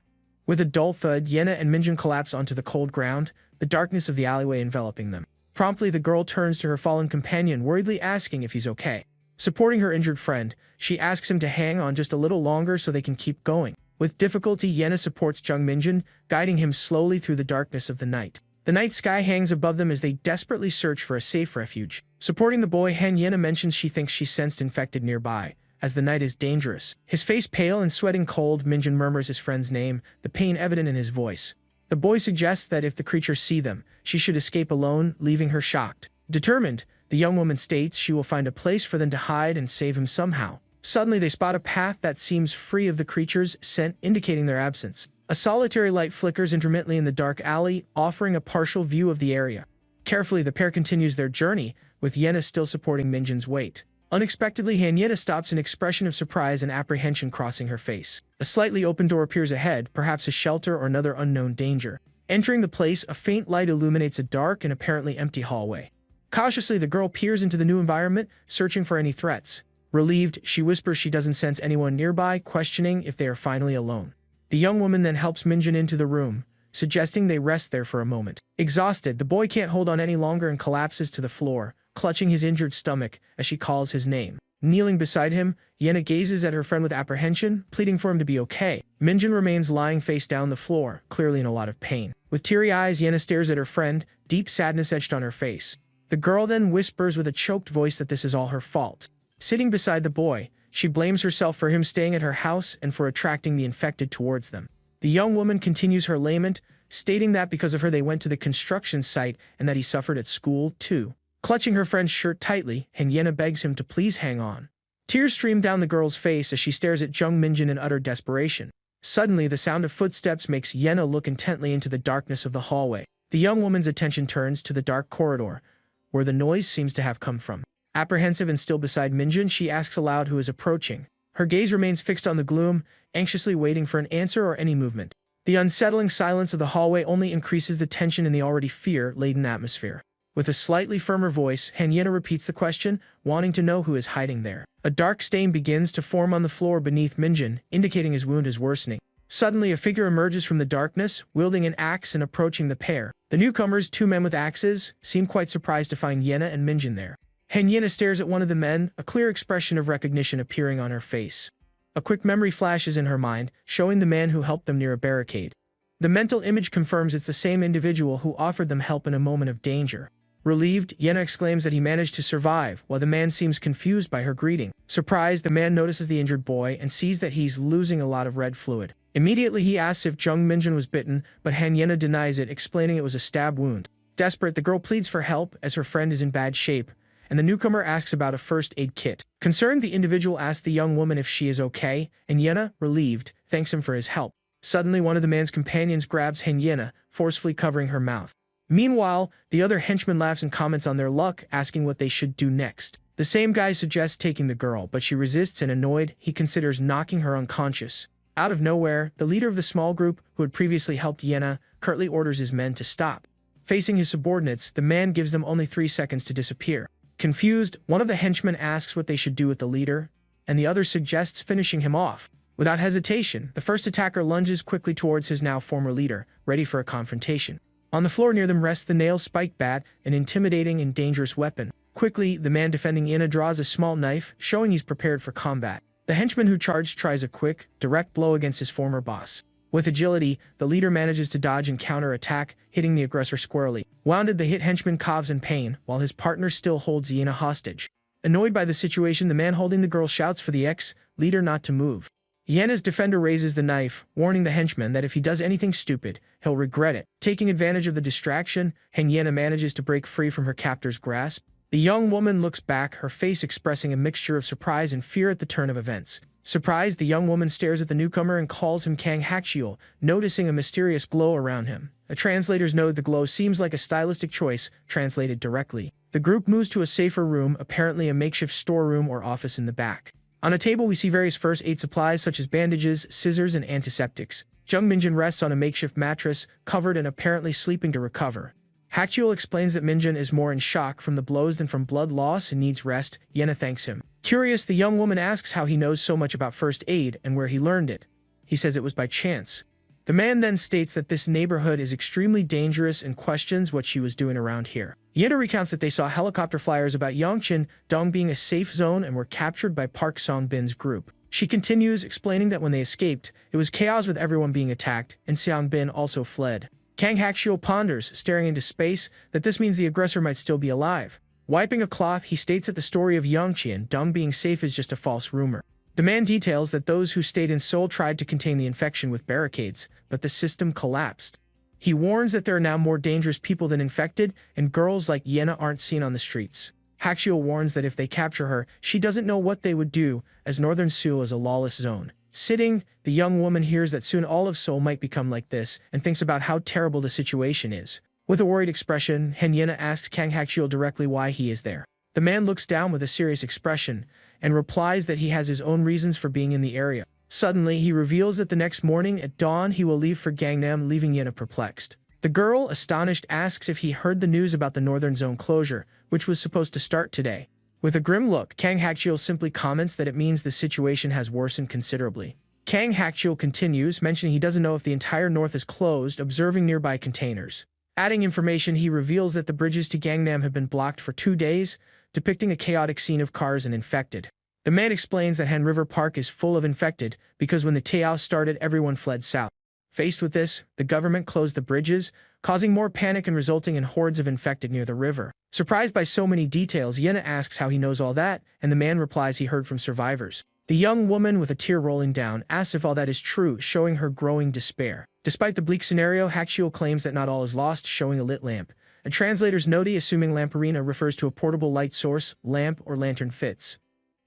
With a dull thud, Yena and Minjin collapse onto the cold ground, the darkness of the alleyway enveloping them. Promptly, the girl turns to her fallen companion, worriedly asking if he's okay. Supporting her injured friend, she asks him to hang on just a little longer so they can keep going. With difficulty, Yena supports Jung Minjin, guiding him slowly through the darkness of the night. The night sky hangs above them as they desperately search for a safe refuge. Supporting the boy, Yena mentions she thinks she sensed infected nearby, as the night is dangerous. His face pale and sweating cold, Minjin murmurs his friend's name, the pain evident in his voice. The boy suggests that if the creatures see them, she should escape alone, leaving her shocked. Determined, the young woman states she will find a place for them to hide and save him somehow. Suddenly, they spot a path that seems free of the creatures' scent, indicating their absence. A solitary light flickers intermittently in the dark alley, offering a partial view of the area. Carefully, the pair continues their journey, with Yena still supporting Minjin's weight. Unexpectedly, Yena stops, an expression of surprise and apprehension crossing her face. A slightly open door appears ahead, perhaps a shelter or another unknown danger. Entering the place, a faint light illuminates a dark and apparently empty hallway. Cautiously, the girl peers into the new environment, searching for any threats. Relieved, she whispers she doesn't sense anyone nearby, questioning if they are finally alone. The young woman then helps Minjin into the room, suggesting they rest there for a moment. Exhausted, the boy can't hold on any longer and collapses to the floor, clutching his injured stomach as she calls his name. Kneeling beside him, Yena gazes at her friend with apprehension, pleading for him to be okay. Minjin remains lying face down on the floor, clearly in a lot of pain. With teary eyes, Yena stares at her friend, deep sadness etched on her face. The girl then whispers with a choked voice that this is all her fault. Sitting beside the boy, she blames herself for him staying at her house and for attracting the infected towards them. The young woman continues her lament, stating that because of her they went to the construction site and that he suffered at school too. Clutching her friend's shirt tightly, Yena begs him to please hang on. Tears stream down the girl's face as she stares at Jung Minjin in utter desperation. Suddenly, the sound of footsteps makes Yena look intently into the darkness of the hallway. The young woman's attention turns to the dark corridor, where the noise seems to have come from. Apprehensive and still beside Minjin, she asks aloud who is approaching. Her gaze remains fixed on the gloom, anxiously waiting for an answer or any movement. The unsettling silence of the hallway only increases the tension in the already fear-laden atmosphere. With a slightly firmer voice, Yena repeats the question, wanting to know who is hiding there. A dark stain begins to form on the floor beneath Minjin, indicating his wound is worsening. Suddenly, a figure emerges from the darkness, wielding an axe and approaching the pair. The newcomers, two men with axes, seem quite surprised to find Yena and Minjin there. Yena stares at one of the men, a clear expression of recognition appearing on her face. A quick memory flashes in her mind, showing the man who helped them near a barricade. The mental image confirms it's the same individual who offered them help in a moment of danger. Relieved, Yena exclaims that he managed to survive, while the man seems confused by her greeting. Surprised, the man notices the injured boy and sees that he's losing a lot of red fluid. Immediately, he asks if Jung Minjin was bitten, but Yena denies it, explaining it was a stab wound. Desperate, the girl pleads for help as her friend is in bad shape, and the newcomer asks about a first aid kit. Concerned, the individual asks the young woman if she is okay, and Yena, relieved, thanks him for his help. Suddenly, one of the man's companions grabs Yena, forcefully covering her mouth. Meanwhile, the other henchman laughs and comments on their luck, asking what they should do next. The same guy suggests taking the girl, but she resists, and annoyed, he considers knocking her unconscious. Out of nowhere, the leader of the small group, who had previously helped Yena, curtly orders his men to stop. Facing his subordinates, the man gives them only 3 seconds to disappear. Confused, one of the henchmen asks what they should do with the leader, and the other suggests finishing him off. Without hesitation, the first attacker lunges quickly towards his now former leader, ready for a confrontation. On the floor near them rests the nail-spiked bat, an intimidating and dangerous weapon. Quickly, the man defending Yena draws a small knife, showing he's prepared for combat. The henchman who charged tries a quick, direct blow against his former boss. With agility, the leader manages to dodge and counter-attack, hitting the aggressor squarely. Wounded, the hit henchman coughs in pain, while his partner still holds Yena hostage. Annoyed by the situation, the man holding the girl shouts for the ex-leader not to move. Yena's defender raises the knife, warning the henchman that if he does anything stupid, he'll regret it. Taking advantage of the distraction, Yena manages to break free from her captor's grasp. The young woman looks back, her face expressing a mixture of surprise and fear at the turn of events. Surprised, the young woman stares at the newcomer and calls him Kang Hakchiul, noticing a mysterious glow around him. A translator's note: the glow seems like a stylistic choice, translated directly. The group moves to a safer room, apparently a makeshift storeroom or office in the back. On a table, we see various first aid supplies such as bandages, scissors, and antiseptics. Jung Minjun rests on a makeshift mattress, covered and apparently sleeping to recover. Hachul explains that Minjun is more in shock from the blows than from blood loss and needs rest. Yena thanks him. Curious, the young woman asks how he knows so much about first aid and where he learned it. He says it was by chance. The man then states that this neighborhood is extremely dangerous and questions what she was doing around here. Yena recounts that they saw helicopter flyers about Yongchin Dong being a safe zone and were captured by Park Song-bin's group. She continues, explaining that when they escaped, it was chaos with everyone being attacked, and Seong-bin also fled. Kang Hakshul ponders, staring into space, that this means the aggressor might still be alive. Wiping a cloth, he states that the story of Yongchin Dong being safe is just a false rumor. The man details that those who stayed in Seoul tried to contain the infection with barricades, but the system collapsed. He warns that there are now more dangerous people than infected, and girls like Yena aren't seen on the streets. Hakshul warns that if they capture her, she doesn't know what they would do, as northern Seoul is a lawless zone. Sitting, the young woman hears that soon all of Seoul might become like this, and thinks about how terrible the situation is. With a worried expression, Yena asks Kang Hakshul directly why he is there. The man looks down with a serious expression, and replies that he has his own reasons for being in the area. Suddenly, he reveals that the next morning at dawn he will leave for Gangnam, leaving Yena perplexed. The girl, astonished, asks if he heard the news about the northern zone closure, which was supposed to start today. With a grim look, Kang Hakchul simply comments that it means the situation has worsened considerably. Kang Hakchul continues, mentioning he doesn't know if the entire north is closed, observing nearby containers. Adding information, he reveals that the bridges to Gangnam have been blocked for 2 days, depicting a chaotic scene of cars and infected. The man explains that Han River Park is full of infected because when the Taos started, everyone fled south. Faced with this, the government closed the bridges, causing more panic and resulting in hordes of infected near the river. Surprised by so many details, Yena asks how he knows all that, and the man replies he heard from survivors. The young woman, with a tear rolling down, asks if all that is true, showing her growing despair. Despite the bleak scenario, Hakshul claims that not all is lost, showing a lit lamp. A translator's note, assuming lamparina refers to a portable light source, lamp or lantern fits.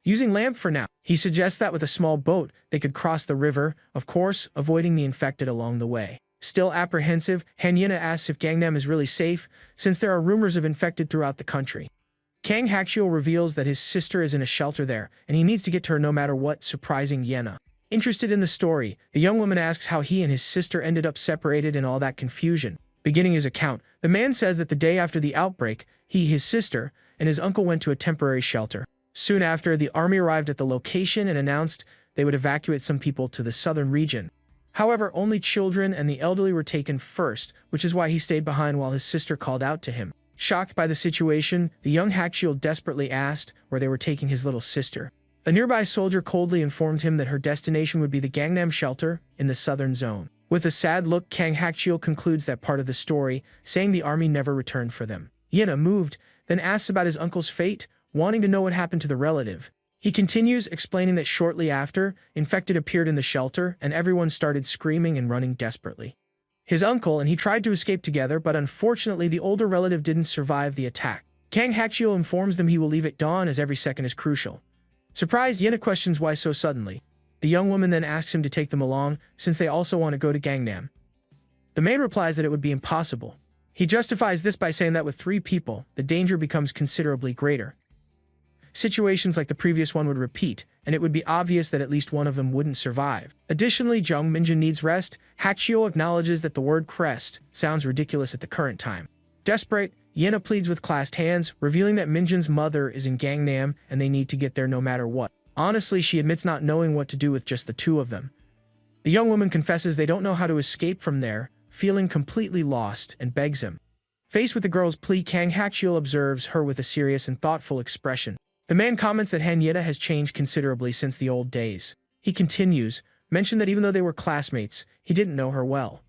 Using lamp for now, he suggests that with a small boat, they could cross the river, of course, avoiding the infected along the way. Still apprehensive, Han Yena asks if Gangnam is really safe, since there are rumors of infected throughout the country. Kang Hakshul reveals that his sister is in a shelter there, and he needs to get to her no matter what, surprising Yena. Interested in the story, the young woman asks how he and his sister ended up separated and all that confusion. Beginning his account, the man says that the day after the outbreak, he, his sister, and his uncle went to a temporary shelter. Soon after, the army arrived at the location and announced they would evacuate some people to the southern region. However, only children and the elderly were taken first, which is why he stayed behind while his sister called out to him. Shocked by the situation, the young Hakshul desperately asked where they were taking his little sister. A nearby soldier coldly informed him that her destination would be the Gangnam shelter in the southern zone. With a sad look, Kang Hakchul concludes that part of the story, saying the army never returned for them. Yena, moved, then asks about his uncle's fate, wanting to know what happened to the relative. He continues, explaining that shortly after, infected appeared in the shelter, and everyone started screaming and running desperately. His uncle and he tried to escape together, but unfortunately the older relative didn't survive the attack. Kang Hakchul informs them he will leave at dawn as every second is crucial. Surprised, Yena questions why so suddenly. The young woman then asks him to take them along, since they also want to go to Gangnam. The man replies that it would be impossible. He justifies this by saying that with 3 people, the danger becomes considerably greater. Situations like the previous one would repeat, and it would be obvious that at least one of them wouldn't survive. Additionally, Jung Minjun needs rest. Hakchul acknowledges that the word crest sounds ridiculous at the current time. Desperate, Yena pleads with clasped hands, revealing that Minjun's mother is in Gangnam and they need to get there no matter what. Honestly, she admits not knowing what to do with just the 2 of them. The young woman confesses they don't know how to escape from there, feeling completely lost, and begs him. Faced with the girl's plea, Kang Hakchul observes her with a serious and thoughtful expression. The man comments that Han Yena has changed considerably since the old days. He continues, mentioned that even though they were classmates, he didn't know her well.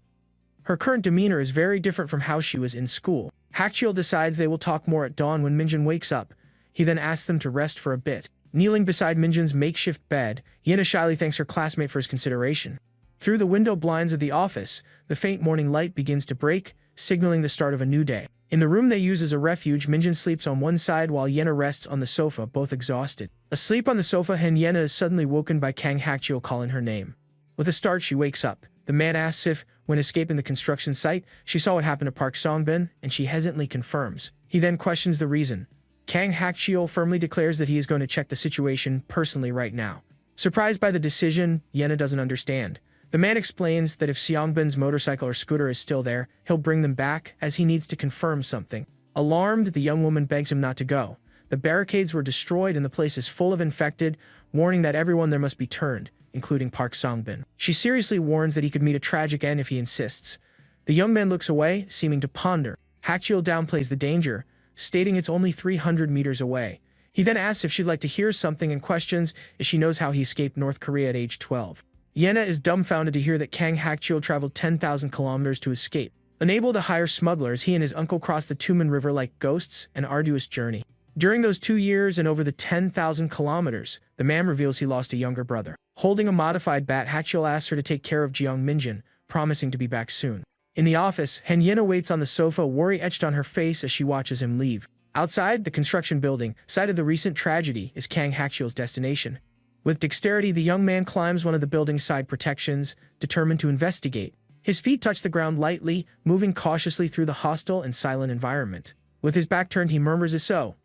Her current demeanor is very different from how she was in school. Hakchul decides they will talk more at dawn when Minjun wakes up. He then asks them to rest for a bit. Kneeling beside Minjun's makeshift bed, Yena shyly thanks her classmate for his consideration. Through the window blinds of the office, the faint morning light begins to break, signaling the start of a new day. In the room they use as a refuge, Minjun sleeps on one side while Yena rests on the sofa, both exhausted. Asleep on the sofa, Yena is suddenly woken by Kang Hakchul calling her name. With a start, she wakes up. The man asks if, when escaping the construction site, she saw what happened to Park Song-bin, and she hesitantly confirms. He then questions the reason. Kang Hakchiol firmly declares that he is going to check the situation personally right now. Surprised by the decision, Yena doesn't understand. The man explains that if Seongbin's motorcycle or scooter is still there, he'll bring them back, as he needs to confirm something. Alarmed, the young woman begs him not to go. The barricades were destroyed and the place is full of infected, warning that everyone there must be turned, including Park Songbin. She seriously warns that he could meet a tragic end if he insists. The young man looks away, seeming to ponder. Hakchiol downplays the danger, stating it's only 300 meters away. He then asks if she'd like to hear something and questions if she knows how he escaped North Korea at age 12. Yena is dumbfounded to hear that Kang Hakchiol traveled 10,000 kilometers to escape. Unable to hire smugglers, he and his uncle crossed the Tumen River like ghosts, an arduous journey. During those 2 years and over the 10,000 kilometers, the man reveals he lost a younger brother. Holding a modified bat, Hakchiol asks her to take care of Jeong Minjin, promising to be back soon. In the office, Yena waits on the sofa, worry etched on her face as she watches him leave. Outside, the construction building, site of the recent tragedy, is Kang Hakchiol's destination. With dexterity, the young man climbs one of the building's side protections, determined to investigate. His feet touch the ground lightly, moving cautiously through the hostile and silent environment. With his back turned, he murmurs as so,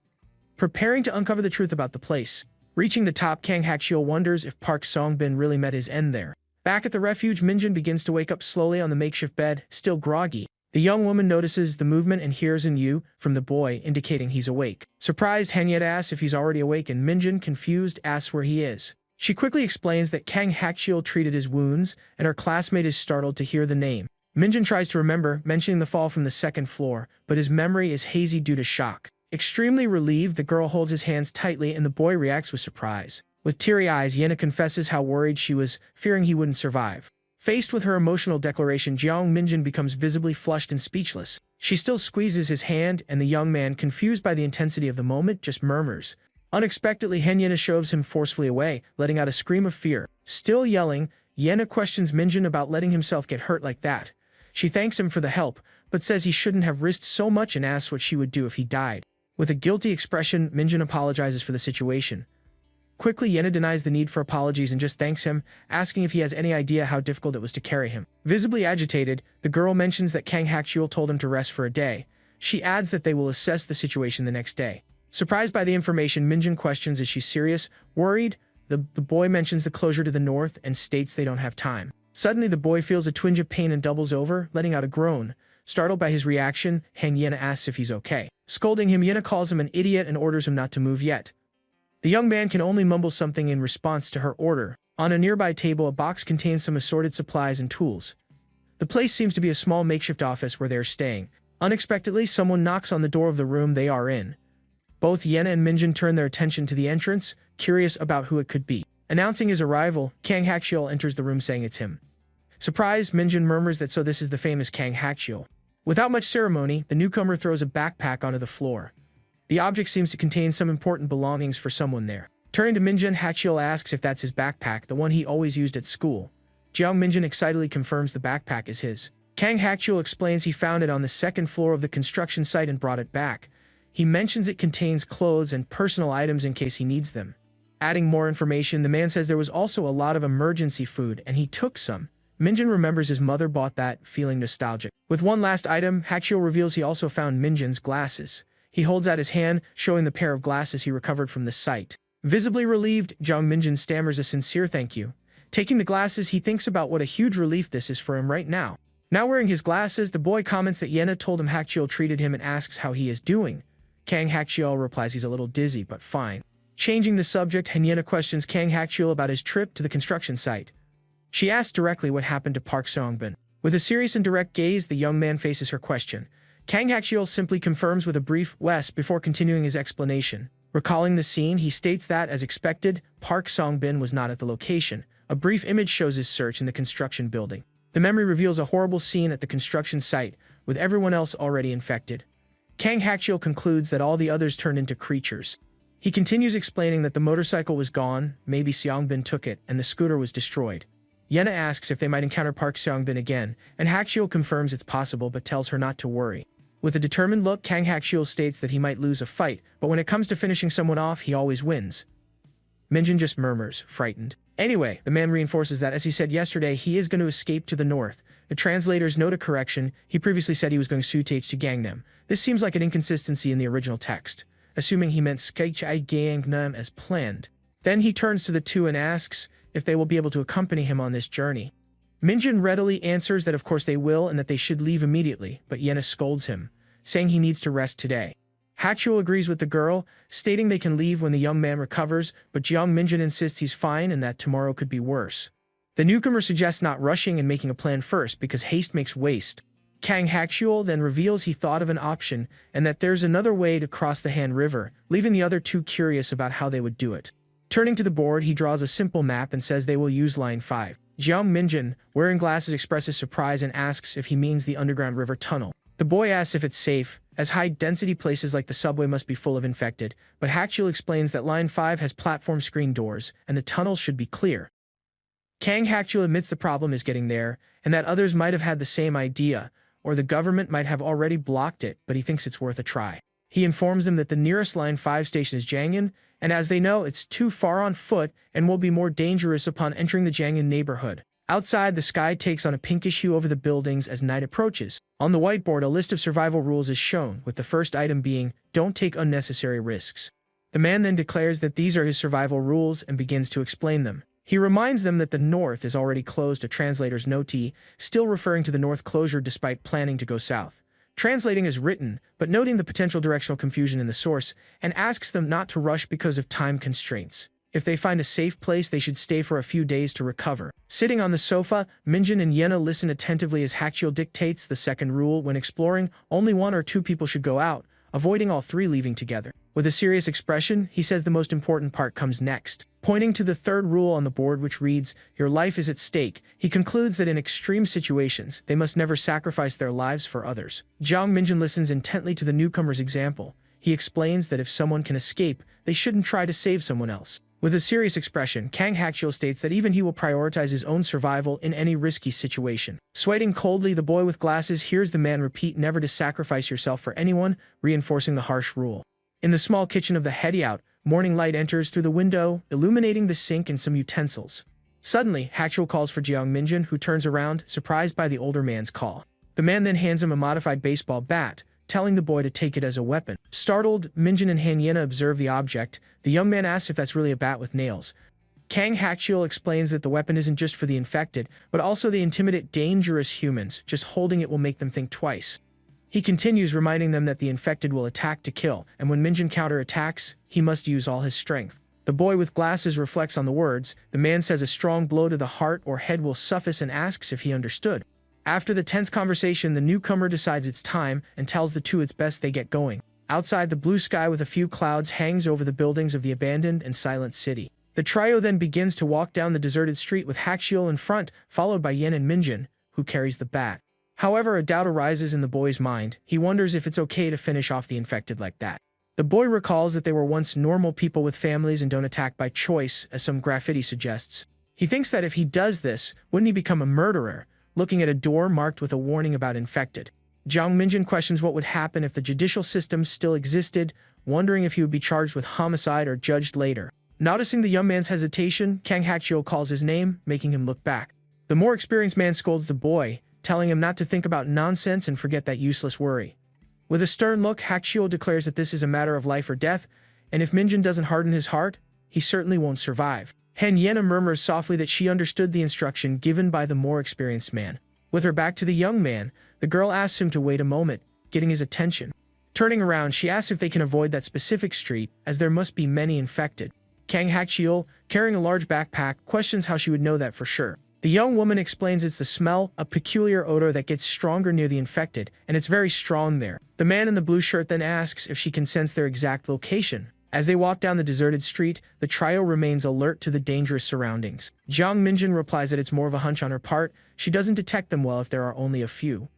preparing to uncover the truth about the place. Reaching the top, Kang Hakchiol wonders if Park Songbin really met his end there. Back at the refuge, Minjin begins to wake up slowly on the makeshift bed, still groggy. The young woman notices the movement and hears an "you" from the boy, indicating he's awake. Surprised, Hanyet asks if he's already awake and Minjin, confused, asks where he is. She quickly explains that Kang Hakchiol treated his wounds, and her classmate is startled to hear the name. Minjin tries to remember, mentioning the fall from the second floor, but his memory is hazy due to shock. Extremely relieved, the girl holds his hands tightly and the boy reacts with surprise. With teary eyes, Yena confesses how worried she was, fearing he wouldn't survive. Faced with her emotional declaration, Jeong Minjin becomes visibly flushed and speechless. She still squeezes his hand, and the young man, confused by the intensity of the moment, just murmurs. Unexpectedly, Yena shoves him forcefully away, letting out a scream of fear. Still yelling, Yena questions Minjin about letting himself get hurt like that. She thanks him for the help, but says he shouldn't have risked so much and asks what she would do if he died. With a guilty expression, Minjin apologizes for the situation. Quickly, Yena denies the need for apologies and just thanks him, asking if he has any idea how difficult it was to carry him. Visibly agitated, the girl mentions that Kang Hakchiol told him to rest for a day. She adds that they will assess the situation the next day. Surprised by the information, Minjin questions is she serious. Worried, the boy mentions the closure to the north and states they don't have time. Suddenly, the boy feels a twinge of pain and doubles over, letting out a groan. Startled by his reaction, Yena asks if he's okay. Scolding him, Yena calls him an idiot and orders him not to move yet. The young man can only mumble something in response to her order. On a nearby table, a box contains some assorted supplies and tools. The place seems to be a small makeshift office where they are staying. Unexpectedly, someone knocks on the door of the room they are in. Both Yena and Minjin turn their attention to the entrance, curious about who it could be. Announcing his arrival, Kang Hakchiol enters the room saying it's him. Surprised, Minjin murmurs that so this is the famous Kang Hakchiol. Without much ceremony, the newcomer throws a backpack onto the floor. The object seems to contain some important belongings for someone there. Turning to Minjin, Hakchiol asks if that's his backpack, the one he always used at school. Jeong Minjin excitedly confirms the backpack is his. Kang Hakchiol explains he found it on the second floor of the construction site and brought it back. He mentions it contains clothes and personal items in case he needs them. Adding more information, the man says there was also a lot of emergency food and he took some. Minjin remembers his mother bought that, feeling nostalgic. With one last item, Hakchiol reveals he also found Minjin's glasses. He holds out his hand, showing the pair of glasses he recovered from the site. Visibly relieved, Jeong Minjin stammers a sincere thank you. Taking the glasses, he thinks about what a huge relief this is for him right now. Now wearing his glasses, the boy comments that Yena told him Hakchiol treated him and asks how he is doing. Kang Hakchiol replies he's a little dizzy, but fine. Changing the subject, Yena questions Kang Hakchiol about his trip to the construction site. She asks directly what happened to Park Songbin. With a serious and direct gaze, the young man faces her question. Kang Hakchiol simply confirms with a brief "Wes" before continuing his explanation. Recalling the scene, he states that, as expected, Park Songbin was not at the location. A brief image shows his search in the construction building. The memory reveals a horrible scene at the construction site, with everyone else already infected. Kang Hakchiol concludes that all the others turned into creatures. He continues explaining that the motorcycle was gone, maybe Seongbin took it, and the scooter was destroyed. Yena asks if they might encounter Park Songbin again, and Hakchiol confirms it's possible but tells her not to worry. With a determined look, Kang Hakchiol states that he might lose a fight, but when it comes to finishing someone off, he always wins. Minjin just murmurs, frightened. Anyway, the man reinforces that, as he said yesterday, he is going to escape to the north. The translator's note a correction, he previously said he was going to Sutage to Gangnam. This seems like an inconsistency in the original text. assuming he meant sketch I gangnam as planned. Then he turns to the two and asks if they will be able to accompany him on this journey. Minjin readily answers that of course they will and that they should leave immediately, but Yena scolds him, saying he needs to rest today. Hachuel agrees with the girl, stating they can leave when the young man recovers, but Jiang Minjin insists he's fine and that tomorrow could be worse. The newcomer suggests not rushing and making a plan first because haste makes waste. Kang Hachuel then reveals he thought of an option and that there's another way to cross the Han River, leaving the other two curious about how they would do it. Turning to the board, he draws a simple map and says they will use Line 5. Jiang Minjin, wearing glasses, expresses surprise and asks if he means the underground river tunnel. The boy asks if it's safe, as high-density places like the subway must be full of infected, but Hachuel explains that Line 5 has platform screen doors, and the tunnels should be clear. Kang Hachuel admits the problem is getting there, and that others might have had the same idea, or the government might have already blocked it, but he thinks it's worth a try. He informs them that the nearest Line 5 station is Jiangyan, and as they know, it's too far on foot and will be more dangerous upon entering the Jiangyan neighborhood. Outside, the sky takes on a pinkish hue over the buildings as night approaches. On the whiteboard, a list of survival rules is shown, with the first item being, don't take unnecessary risks. The man then declares that these are his survival rules and begins to explain them. He reminds them that the north is already closed, a translator's notee, still referring to the north closure despite planning to go south. Translating as written, but noting the potential directional confusion in the source, and asks them not to rush because of time constraints. If they find a safe place, they should stay for a few days to recover. Sitting on the sofa, Minjin and Yena listen attentively as Hachuel dictates the second rule: when exploring, only one or two people should go out, avoiding all three leaving together. With a serious expression, he says the most important part comes next. Pointing to the third rule on the board, which reads, your life is at stake, he concludes that in extreme situations, they must never sacrifice their lives for others. Jiang Minjin listens intently to the newcomer's example. He explains that if someone can escape, they shouldn't try to save someone else. With a serious expression, Kang Hachuel states that even he will prioritize his own survival in any risky situation. Sweating coldly, the boy with glasses hears the man repeat never to sacrifice yourself for anyone, reinforcing the harsh rule. In the small kitchen of the hideout, morning light enters through the window, illuminating the sink and some utensils. Suddenly, Hachuel calls for Jiang Minjin, who turns around, surprised by the older man's call. The man then hands him a modified baseball bat, telling the boy to take it as a weapon. Startled, Minjin and Han Yena observe the object. The young man asks if that's really a bat with nails. Kang Hachuel explains that the weapon isn't just for the infected, but also they intimidate dangerous humans. Just holding it will make them think twice. He continues, reminding them that the infected will attack to kill, and when Minjin counterattacks, he must use all his strength. The boy with glasses reflects on the words. The man says a strong blow to the heart or head will suffice and asks if he understood. After the tense conversation, the newcomer decides it's time and tells the two it's best they get going. Outside, the blue sky with a few clouds hangs over the buildings of the abandoned and silent city. The trio then begins to walk down the deserted street with Hachuel in front, followed by Yen and Minjin, who carries the bat. However, a doubt arises in the boy's mind. He wonders if it's okay to finish off the infected like that. The boy recalls that they were once normal people with families and don't attack by choice, as some graffiti suggests. He thinks that if he does this, wouldn't he become a murderer? Looking at a door marked with a warning about infected. Jiang Minjin questions what would happen if the judicial system still existed, wondering if he would be charged with homicide or judged later. Noticing the young man's hesitation, Kang Hachuel calls his name, making him look back. The more experienced man scolds the boy, telling him not to think about nonsense and forget that useless worry. With a stern look, Hachuel declares that this is a matter of life or death, and if Minjin doesn't harden his heart, he certainly won't survive. Han Yena murmurs softly that she understood the instruction given by the more experienced man. With her back to the young man, the girl asks him to wait a moment, getting his attention. Turning around, she asks if they can avoid that specific street, as there must be many infected. Kang Hachuel, carrying a large backpack, questions how she would know that for sure. The young woman explains it's the smell, a peculiar odor that gets stronger near the infected, and it's very strong there. The man in the blue shirt then asks if she can sense their exact location. As they walk down the deserted street, the trio remains alert to the dangerous surroundings. Jiang Minjin replies that it's more of a hunch on her part. She doesn't detect them well if there are only a few.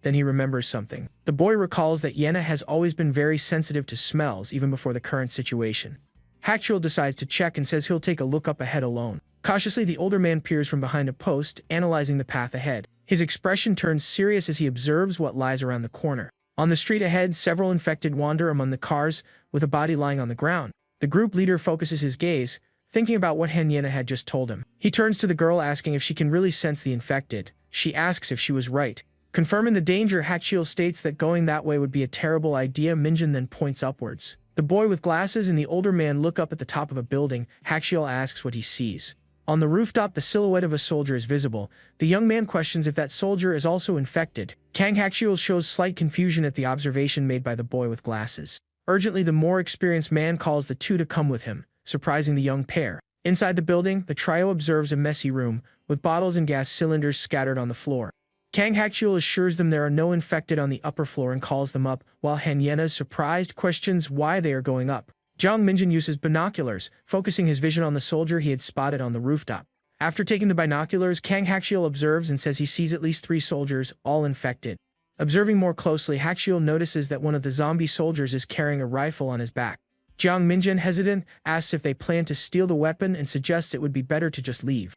Then he remembers something. The boy recalls that Yena has always been very sensitive to smells, even before the current situation. Hachuel decides to check and says he'll take a look up ahead alone. Cautiously, the older man peers from behind a post, analyzing the path ahead. His expression turns serious as he observes what lies around the corner. On the street ahead, several infected wander among the cars, with a body lying on the ground. The group leader focuses his gaze, thinking about what Han Yena had just told him. He turns to the girl, asking if she can really sense the infected. She asks if she was right. Confirming the danger, Hachuel states that going that way would be a terrible idea. Minjin then points upwards. The boy with glasses and the older man look up at the top of a building. Hachiel asks what he sees. On the rooftop, the silhouette of a soldier is visible. The young man questions if that soldier is also infected. Kang Hachiel shows slight confusion at the observation made by the boy with glasses. Urgently, the more experienced man calls the two to come with him, surprising the young pair. Inside the building, the trio observes a messy room, with bottles and gas cylinders scattered on the floor. Kang Hachiel assures them there are no infected on the upper floor and calls them up, while Han, surprised, questions why they are going up. Jang Minjin uses binoculars, focusing his vision on the soldier he had spotted on the rooftop. After taking the binoculars, Kang Hachiel observes and says he sees at least 3 soldiers, all infected. Observing more closely, Hachiel notices that one of the zombie soldiers is carrying a rifle on his back. Jiang Minjin, hesitant, asks if they plan to steal the weapon and suggests it would be better to just leave.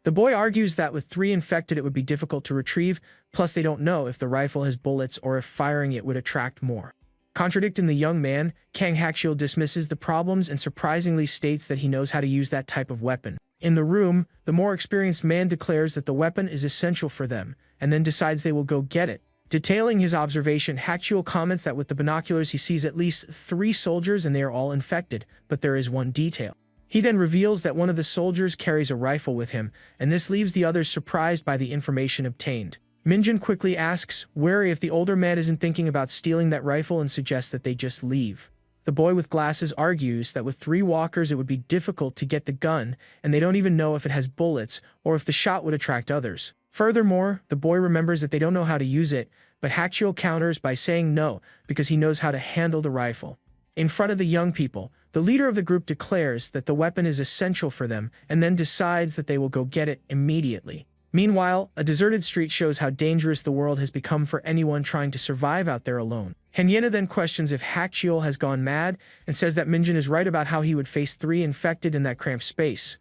The boy argues that with 3 infected it would be difficult to retrieve, plus they don't know if the rifle has bullets or if firing it would attract more. Contradicting the young man, Kang Hachiel dismisses the problems and surprisingly states that he knows how to use that type of weapon. In the room, the more experienced man declares that the weapon is essential for them, and then decides they will go get it. Detailing his observation, Hachiel comments that with the binoculars he sees at least 3 soldiers and they are all infected, but there is one detail. He then reveals that one of the soldiers carries a rifle with him, and this leaves the others surprised by the information obtained. Minjin quickly asks, wary if the older man isn't thinking about stealing that rifle and suggests that they just leave. The boy with glasses argues that with 3 walkers it would be difficult to get the gun, and they don't even know if it has bullets or if the shot would attract others. Furthermore, the boy remembers that they don't know how to use it, but Hachiel counters by saying no because he knows how to handle the rifle. In front of the young people, the leader of the group declares that the weapon is essential for them and then decides that they will go get it immediately. Meanwhile, a deserted street shows how dangerous the world has become for anyone trying to survive out there alone. Han then questions if Hachiel has gone mad and says that Minjin is right about how he would face 3 infected in that cramped space.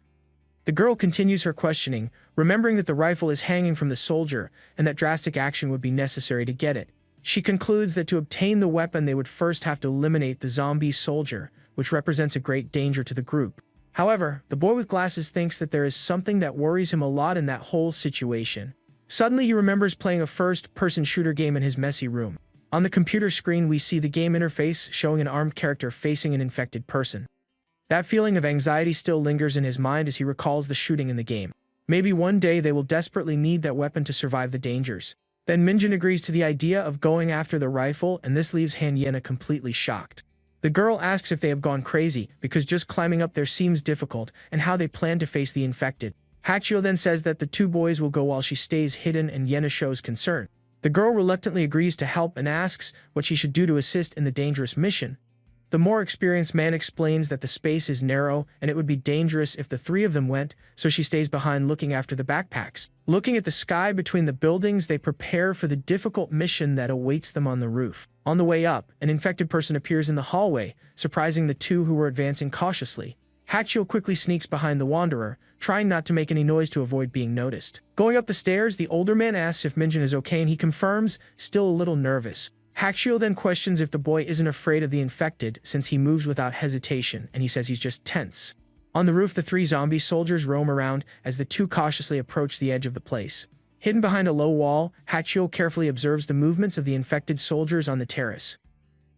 The girl continues her questioning, remembering that the rifle is hanging from the soldier and that drastic action would be necessary to get it. She concludes that to obtain the weapon they would first have to eliminate the zombie soldier, which represents a great danger to the group. However, the boy with glasses thinks that there is something that worries him a lot in that whole situation. Suddenly he remembers playing a first-person shooter game in his messy room. On the computer screen we see the game interface showing an armed character facing an infected person. That feeling of anxiety still lingers in his mind as he recalls the shooting in the game. Maybe one day they will desperately need that weapon to survive the dangers. Then Minjin agrees to the idea of going after the rifle, and this leaves Han completely shocked. The girl asks if they have gone crazy because just climbing up there seems difficult and how they plan to face the infected. Hachiel then says that the 2 boys will go while she stays hidden, and Yena shows concern. The girl reluctantly agrees to help and asks what she should do to assist in the dangerous mission. The more experienced man explains that the space is narrow and it would be dangerous if the 3 of them went, so she stays behind looking after the backpacks. Looking at the sky between the buildings, they prepare for the difficult mission that awaits them on the roof. On the way up, an infected person appears in the hallway, surprising the 2 who were advancing cautiously. Hachiel quickly sneaks behind the wanderer, trying not to make any noise to avoid being noticed. Going up the stairs, the older man asks if Minjin is okay and he confirms, still a little nervous. Hachiel then questions if the boy isn't afraid of the infected since he moves without hesitation, and he says he's just tense. On the roof, the 3 zombie soldiers roam around as the 2 cautiously approach the edge of the place. Hidden behind a low wall, Hachiel carefully observes the movements of the infected soldiers on the terrace.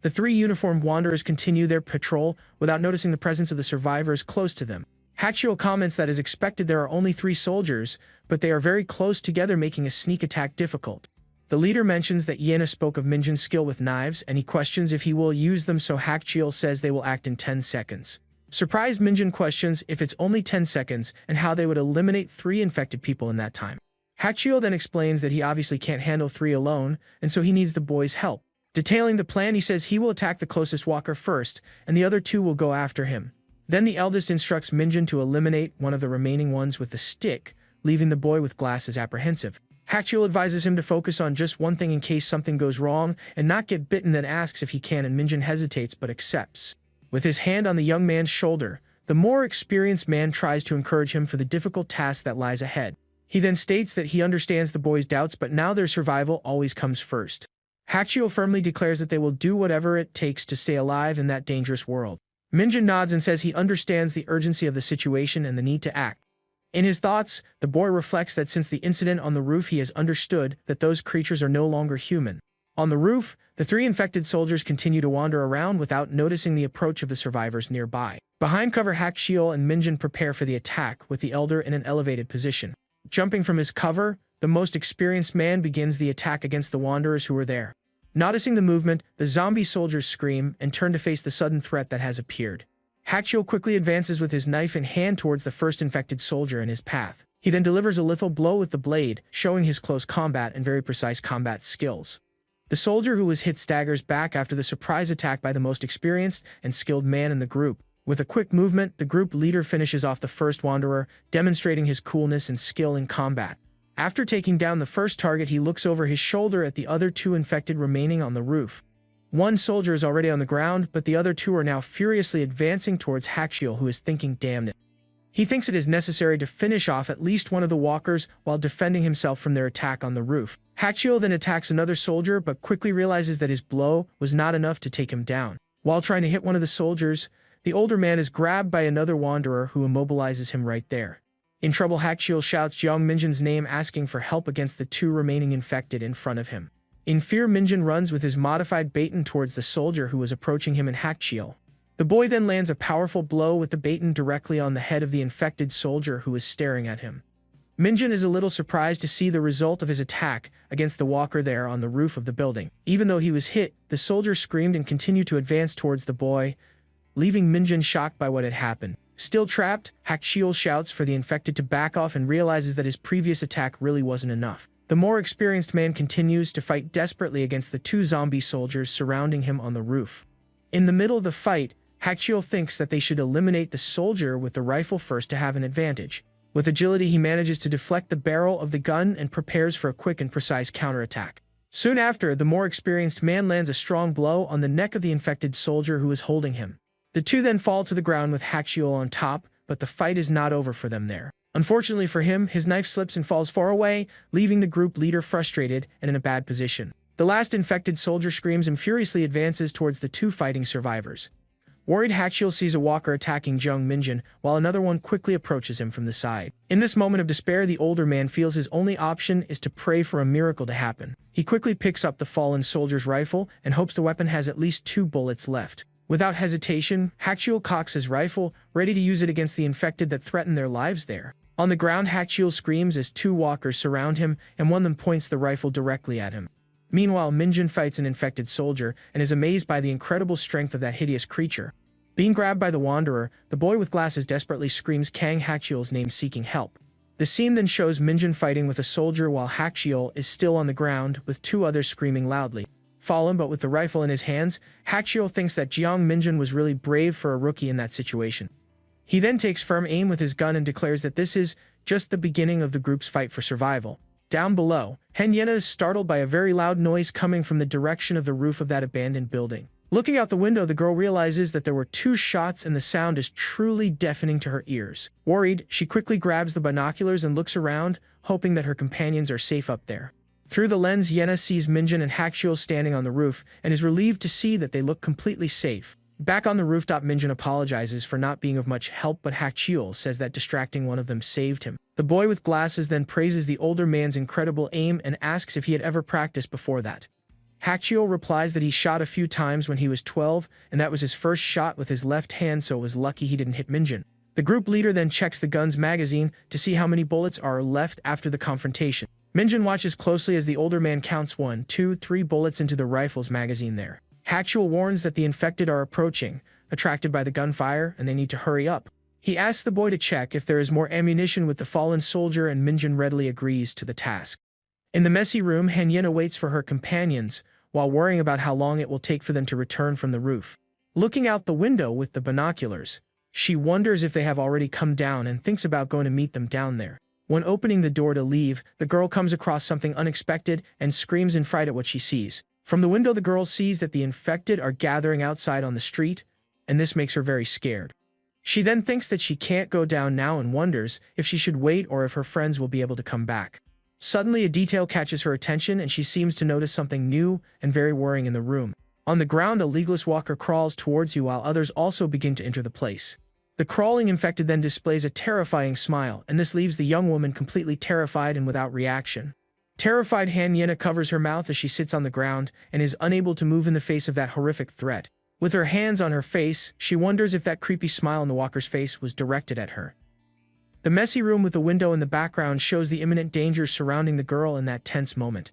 The 3 uniformed wanderers continue their patrol without noticing the presence of the survivors close to them. Hachiel comments that as expected there are only 3 soldiers, but they are very close together, making a sneak attack difficult. The leader mentions that Yena spoke of Minjin's skill with knives, and he questions if he will use them, so Hachiel says they will act in 10 seconds. Surprised, Minjin questions if it's only 10 seconds and how they would eliminate 3 infected people in that time. Hachiel then explains that he obviously can't handle 3 alone, and so he needs the boys' help. Detailing the plan, he says he will attack the closest walker first, and the other 2 will go after him. Then the eldest instructs Minjin to eliminate one of the remaining ones with the stick, leaving the boy with glasses apprehensive. Hachiel advises him to focus on just one thing in case something goes wrong and not get bitten, then asks if he can, and Minjin hesitates but accepts. With his hand on the young man's shoulder, the more experienced man tries to encourage him for the difficult task that lies ahead. He then states that he understands the boys' doubts, but now their survival always comes first. Hachiel firmly declares that they will do whatever it takes to stay alive in that dangerous world. Minjin nods and says he understands the urgency of the situation and the need to act. In his thoughts, the boy reflects that since the incident on the roof he has understood that those creatures are no longer human. On the roof, the three infected soldiers continue to wander around without noticing the approach of the survivors nearby. Behind cover, Hakchiol and Minjun prepare for the attack, with the elder in an elevated position. Jumping from his cover, the most experienced man begins the attack against the wanderers who are there. Noticing the movement, the zombie soldiers scream and turn to face the sudden threat that has appeared. Hakchiol quickly advances with his knife in hand towards the first infected soldier in his path. He then delivers a lethal blow with the blade, showing his close combat and very precise combat skills. The soldier who was hit staggers back after the surprise attack by the most experienced and skilled man in the group. With a quick movement, the group leader finishes off the first wanderer, demonstrating his coolness and skill in combat. After taking down the first target, he looks over his shoulder at the other two infected remaining on the roof. One soldier is already on the ground, but the other two are now furiously advancing towards Hakchiol, who is thinking, damn it. He thinks it is necessary to finish off at least one of the walkers while defending himself from their attack on the roof. Hakchiol then attacks another soldier, but quickly realizes that his blow was not enough to take him down. While trying to hit one of the soldiers, the older man is grabbed by another wanderer who immobilizes him right there. In trouble, Hakchiol shouts Jeong Minjun's name, asking for help against the two remaining infected in front of him. In fear, Minjun runs with his modified baton towards the soldier who was approaching him and Hakchiol. The boy then lands a powerful blow with the baton directly on the head of the infected soldier who is staring at him. Minjun is a little surprised to see the result of his attack against the walker there on the roof of the building. Even though he was hit, the soldier screamed and continued to advance towards the boy, leaving Minjun shocked by what had happened. Still trapped, Hakchiol shouts for the infected to back off and realizes that his previous attack really wasn't enough. The more experienced man continues to fight desperately against the two zombie soldiers surrounding him on the roof. In the middle of the fight, Hakchiol thinks that they should eliminate the soldier with the rifle first to have an advantage. With agility, he manages to deflect the barrel of the gun and prepares for a quick and precise counterattack. Soon after, the more experienced man lands a strong blow on the neck of the infected soldier who is holding him. The two then fall to the ground with Hakchiol on top, but the fight is not over for them there. Unfortunately for him, his knife slips and falls far away, leaving the group leader frustrated and in a bad position. The last infected soldier screams and furiously advances towards the two fighting survivors. Worried, Hakchiol sees a walker attacking Jeong Minjun, while another one quickly approaches him from the side. In this moment of despair, the older man feels his only option is to pray for a miracle to happen. He quickly picks up the fallen soldier's rifle and hopes the weapon has at least 2 bullets left. Without hesitation, Hakchiol cocks his rifle, ready to use it against the infected that threaten their lives there. On the ground, Hakchiol screams as 2 walkers surround him, and one of them points the rifle directly at him. Meanwhile, Minjun fights an infected soldier and is amazed by the incredible strength of that hideous creature. Being grabbed by the wanderer, the boy with glasses desperately screams Kang Hakchiol's name, seeking help. The scene then shows Minjun fighting with a soldier while Hakchiol is still on the ground, with 2 others screaming loudly. Fallen but with the rifle in his hands, Hakchiol thinks that Jeong Minjun was really brave for a rookie in that situation. He then takes firm aim with his gun and declares that this is just the beginning of the group's fight for survival. Down below, Henyena is startled by a very loud noise coming from the direction of the roof of that abandoned building. Looking out the window, the girl realizes that there were 2 shots and the sound is truly deafening to her ears. Worried, she quickly grabs the binoculars and looks around, hoping that her companions are safe up there. Through the lens, Yena sees Minjun and Hakchiol standing on the roof and is relieved to see that they look completely safe. Back on the rooftop, Minjun apologizes for not being of much help, but Hakchiol says that distracting one of them saved him. The boy with glasses then praises the older man's incredible aim and asks if he had ever practiced before that. Hakchiol replies that he shot a few times when he was 12, and that was his first shot with his left hand, so it was lucky he didn't hit Minjun. The group leader then checks the gun's magazine to see how many bullets are left after the confrontation. Minjun watches closely as the older man counts 1, 2, 3 bullets into the rifle's magazine there. Hakchiol warns that the infected are approaching, attracted by the gunfire, and they need to hurry up. He asks the boy to check if there is more ammunition with the fallen soldier, and Minjun readily agrees to the task. In the messy room, Henyena waits for her companions, while worrying about how long it will take for them to return from the roof. Looking out the window with the binoculars, she wonders if they have already come down and thinks about going to meet them down there. When opening the door to leave, the girl comes across something unexpected and screams in fright at what she sees. From the window, the girl sees that the infected are gathering outside on the street, and this makes her very scared. She then thinks that she can't go down now and wonders if she should wait or if her friends will be able to come back. Suddenly, a detail catches her attention and she seems to notice something new and very worrying in the room. On the ground, a legless walker crawls towards you while others also begin to enter the place. The crawling infected then displays a terrifying smile, and this leaves the young woman completely terrified and without reaction. Terrified, Hanyena covers her mouth as she sits on the ground and is unable to move in the face of that horrific threat. With her hands on her face, she wonders if that creepy smile on the walker's face was directed at her. The messy room with the window in the background shows the imminent dangers surrounding the girl in that tense moment.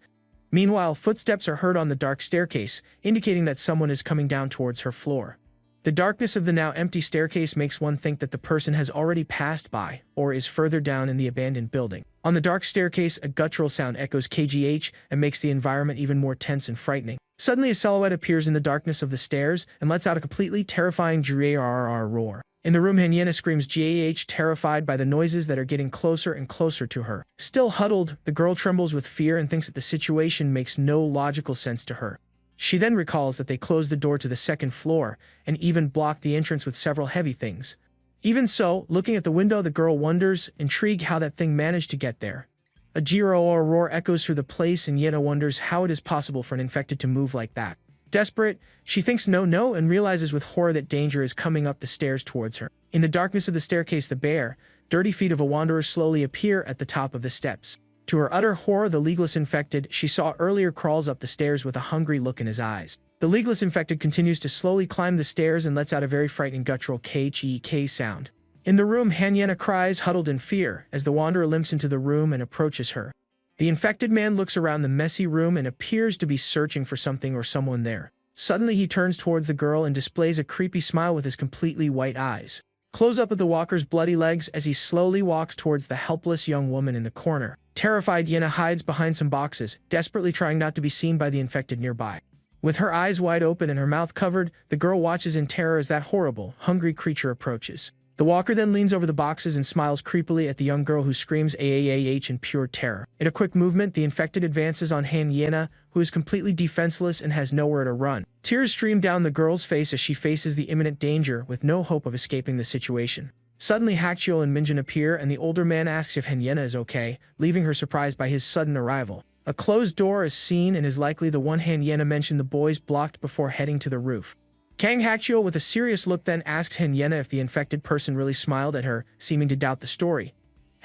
Meanwhile, footsteps are heard on the dark staircase, indicating that someone is coming down towards her floor. The darkness of the now empty staircase makes one think that the person has already passed by, or is further down in the abandoned building. On the dark staircase, a guttural sound echoes KGH and makes the environment even more tense and frightening. Suddenly, a silhouette appears in the darkness of the stairs and lets out a completely terrifying GRRR roar. In the room, Hanyena screams GAH, terrified by the noises that are getting closer and closer to her. Still huddled, the girl trembles with fear and thinks that the situation makes no logical sense to her. She then recalls that they closed the door to the second floor and even blocked the entrance with several heavy things. Even so, looking at the window, the girl wonders, intrigued, how that thing managed to get there. A GRRR roar echoes through the place, and Yena wonders how it is possible for an infected to move like that. Desperate, she thinks no and realizes with horror that danger is coming up the stairs towards her. In the darkness of the staircase, the bare, dirty feet of a wanderer slowly appear at the top of the steps. To her utter horror, the legless infected she saw earlier crawls up the stairs with a hungry look in his eyes. The legless infected continues to slowly climb the stairs and lets out a very frightening guttural KHEK sound. In the room, Hanyena cries, huddled in fear, as the wanderer limps into the room and approaches her. The infected man looks around the messy room and appears to be searching for something or someone there. Suddenly, he turns towards the girl and displays a creepy smile with his completely white eyes. Close-up of the walker's bloody legs as he slowly walks towards the helpless young woman in the corner. Terrified, Yena hides behind some boxes, desperately trying not to be seen by the infected nearby. With her eyes wide open and her mouth covered, the girl watches in terror as that horrible, hungry creature approaches. The walker then leans over the boxes and smiles creepily at the young girl, who screams AAAH in pure terror. In a quick movement, the infected advances on Hanyena, who is completely defenseless and has nowhere to run. Tears stream down the girl's face as she faces the imminent danger with no hope of escaping the situation. Suddenly, Hakchiol and Minjin appear, and the older man asks if Hanyena is okay, leaving her surprised by his sudden arrival. A closed door is seen and is likely the one Hanyena mentioned the boys blocked before heading to the roof. Kang Hakchiol, with a serious look, then asks Hanyena if the infected person really smiled at her, seeming to doubt the story.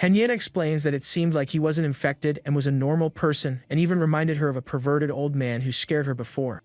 Hanyena explains that it seemed like he wasn't infected and was a normal person, and even reminded her of a perverted old man who scared her before.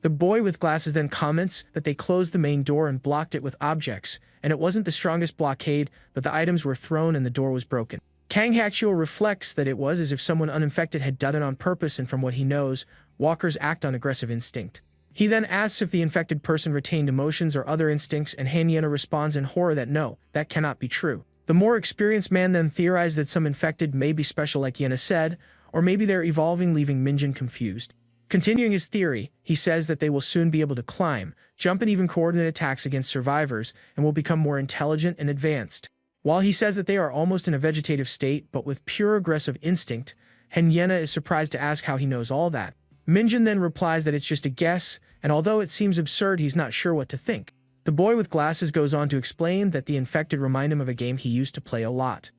The boy with glasses then comments that they closed the main door and blocked it with objects, and it wasn't the strongest blockade, but the items were thrown and the door was broken. Kang Hakchiol reflects that it was as if someone uninfected had done it on purpose, and from what he knows, walkers act on aggressive instinct. He then asks if the infected person retained emotions or other instincts, and Hanyena responds in horror that no, that cannot be true. The more experienced man then theorized that some infected may be special, like Yena said, or maybe they're evolving, leaving Minjin confused. Continuing his theory, he says that they will soon be able to climb, jump, and even coordinate attacks against survivors, and will become more intelligent and advanced. While he says that they are almost in a vegetative state, but with pure aggressive instinct, Hanyena is surprised to ask how he knows all that. Minjin then replies that it's just a guess, and although it seems absurd, he's not sure what to think. The boy with glasses goes on to explain that the infected remind him of a game he used to play a lot.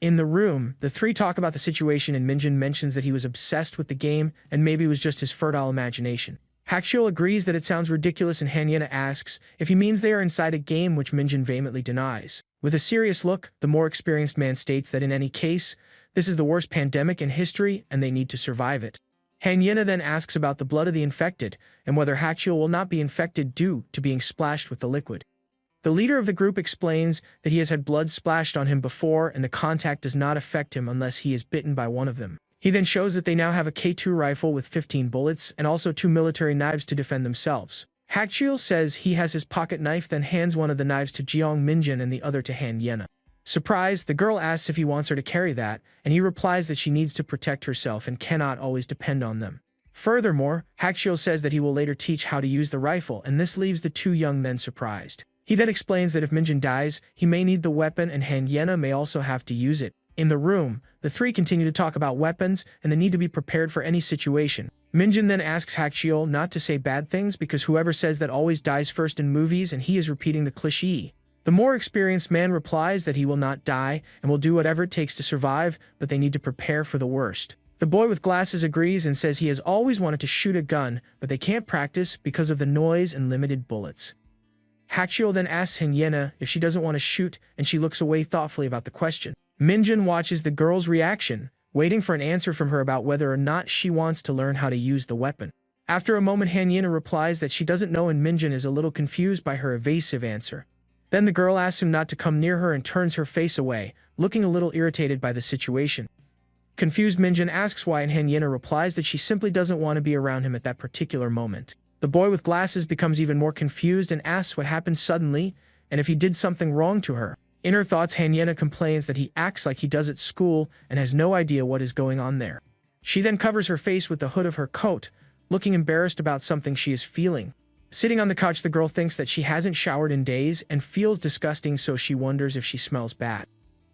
In the room, the three talk about the situation, and Minjin mentions that he was obsessed with the game and maybe it was just his fertile imagination. Hakchiol agrees that it sounds ridiculous, and Hanyena asks if he means they are inside a game, which Minjin vehemently denies. With a serious look, the more experienced man states that in any case, this is the worst pandemic in history and they need to survive it. Hanyena then asks about the blood of the infected and whether Hakchiol will not be infected due to being splashed with the liquid. The leader of the group explains that he has had blood splashed on him before and the contact does not affect him unless he is bitten by one of them. He then shows that they now have a K2 rifle with 15 bullets and also 2 military knives to defend themselves. Hakchiol says he has his pocket knife, then hands one of the knives to Jeong Minjin and the other to Hanyena. Surprised, the girl asks if he wants her to carry that, and he replies that she needs to protect herself and cannot always depend on them. Furthermore, Hakchiol says that he will later teach how to use the rifle, and this leaves the two young men surprised. He then explains that if Minjin dies, he may need the weapon and Hanyena may also have to use it. In the room, the three continue to talk about weapons and the need to be prepared for any situation. Minjin then asks Hakchiol not to say bad things because whoever says that always dies first in movies, and he is repeating the cliché. The more experienced man replies that he will not die and will do whatever it takes to survive, but they need to prepare for the worst. The boy with glasses agrees and says he has always wanted to shoot a gun, but they can't practice because of the noise and limited bullets. Hakchiol then asks Hanyena if she doesn't want to shoot, and she looks away thoughtfully about the question. Minjin watches the girl's reaction, waiting for an answer from her about whether or not she wants to learn how to use the weapon. After a moment, Hanyina replies that she doesn't know, and Minjin is a little confused by her evasive answer. Then the girl asks him not to come near her and turns her face away, looking a little irritated by the situation. Confused, Minjin asks why, and Hanyina replies that she simply doesn't want to be around him at that particular moment. The boy with glasses becomes even more confused and asks what happened suddenly and if he did something wrong to her. In her thoughts, Hanyina complains that he acts like he does at school and has no idea what is going on there. She then covers her face with the hood of her coat, looking embarrassed about something she is feeling. Sitting on the couch, the girl thinks that she hasn't showered in days and feels disgusting, so she wonders if she smells bad.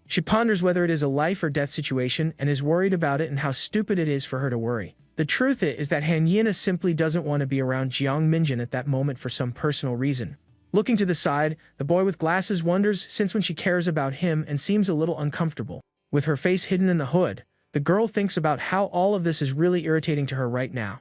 She ponders whether it is a life or death situation and is worried about it and how stupid it is for her to worry. The truth is that Hanyina simply doesn't want to be around Jiang Minjin at that moment for some personal reason. Looking to the side, the boy with glasses wonders since when she cares about him and seems a little uncomfortable. With her face hidden in the hood, the girl thinks about how all of this is really irritating to her right now.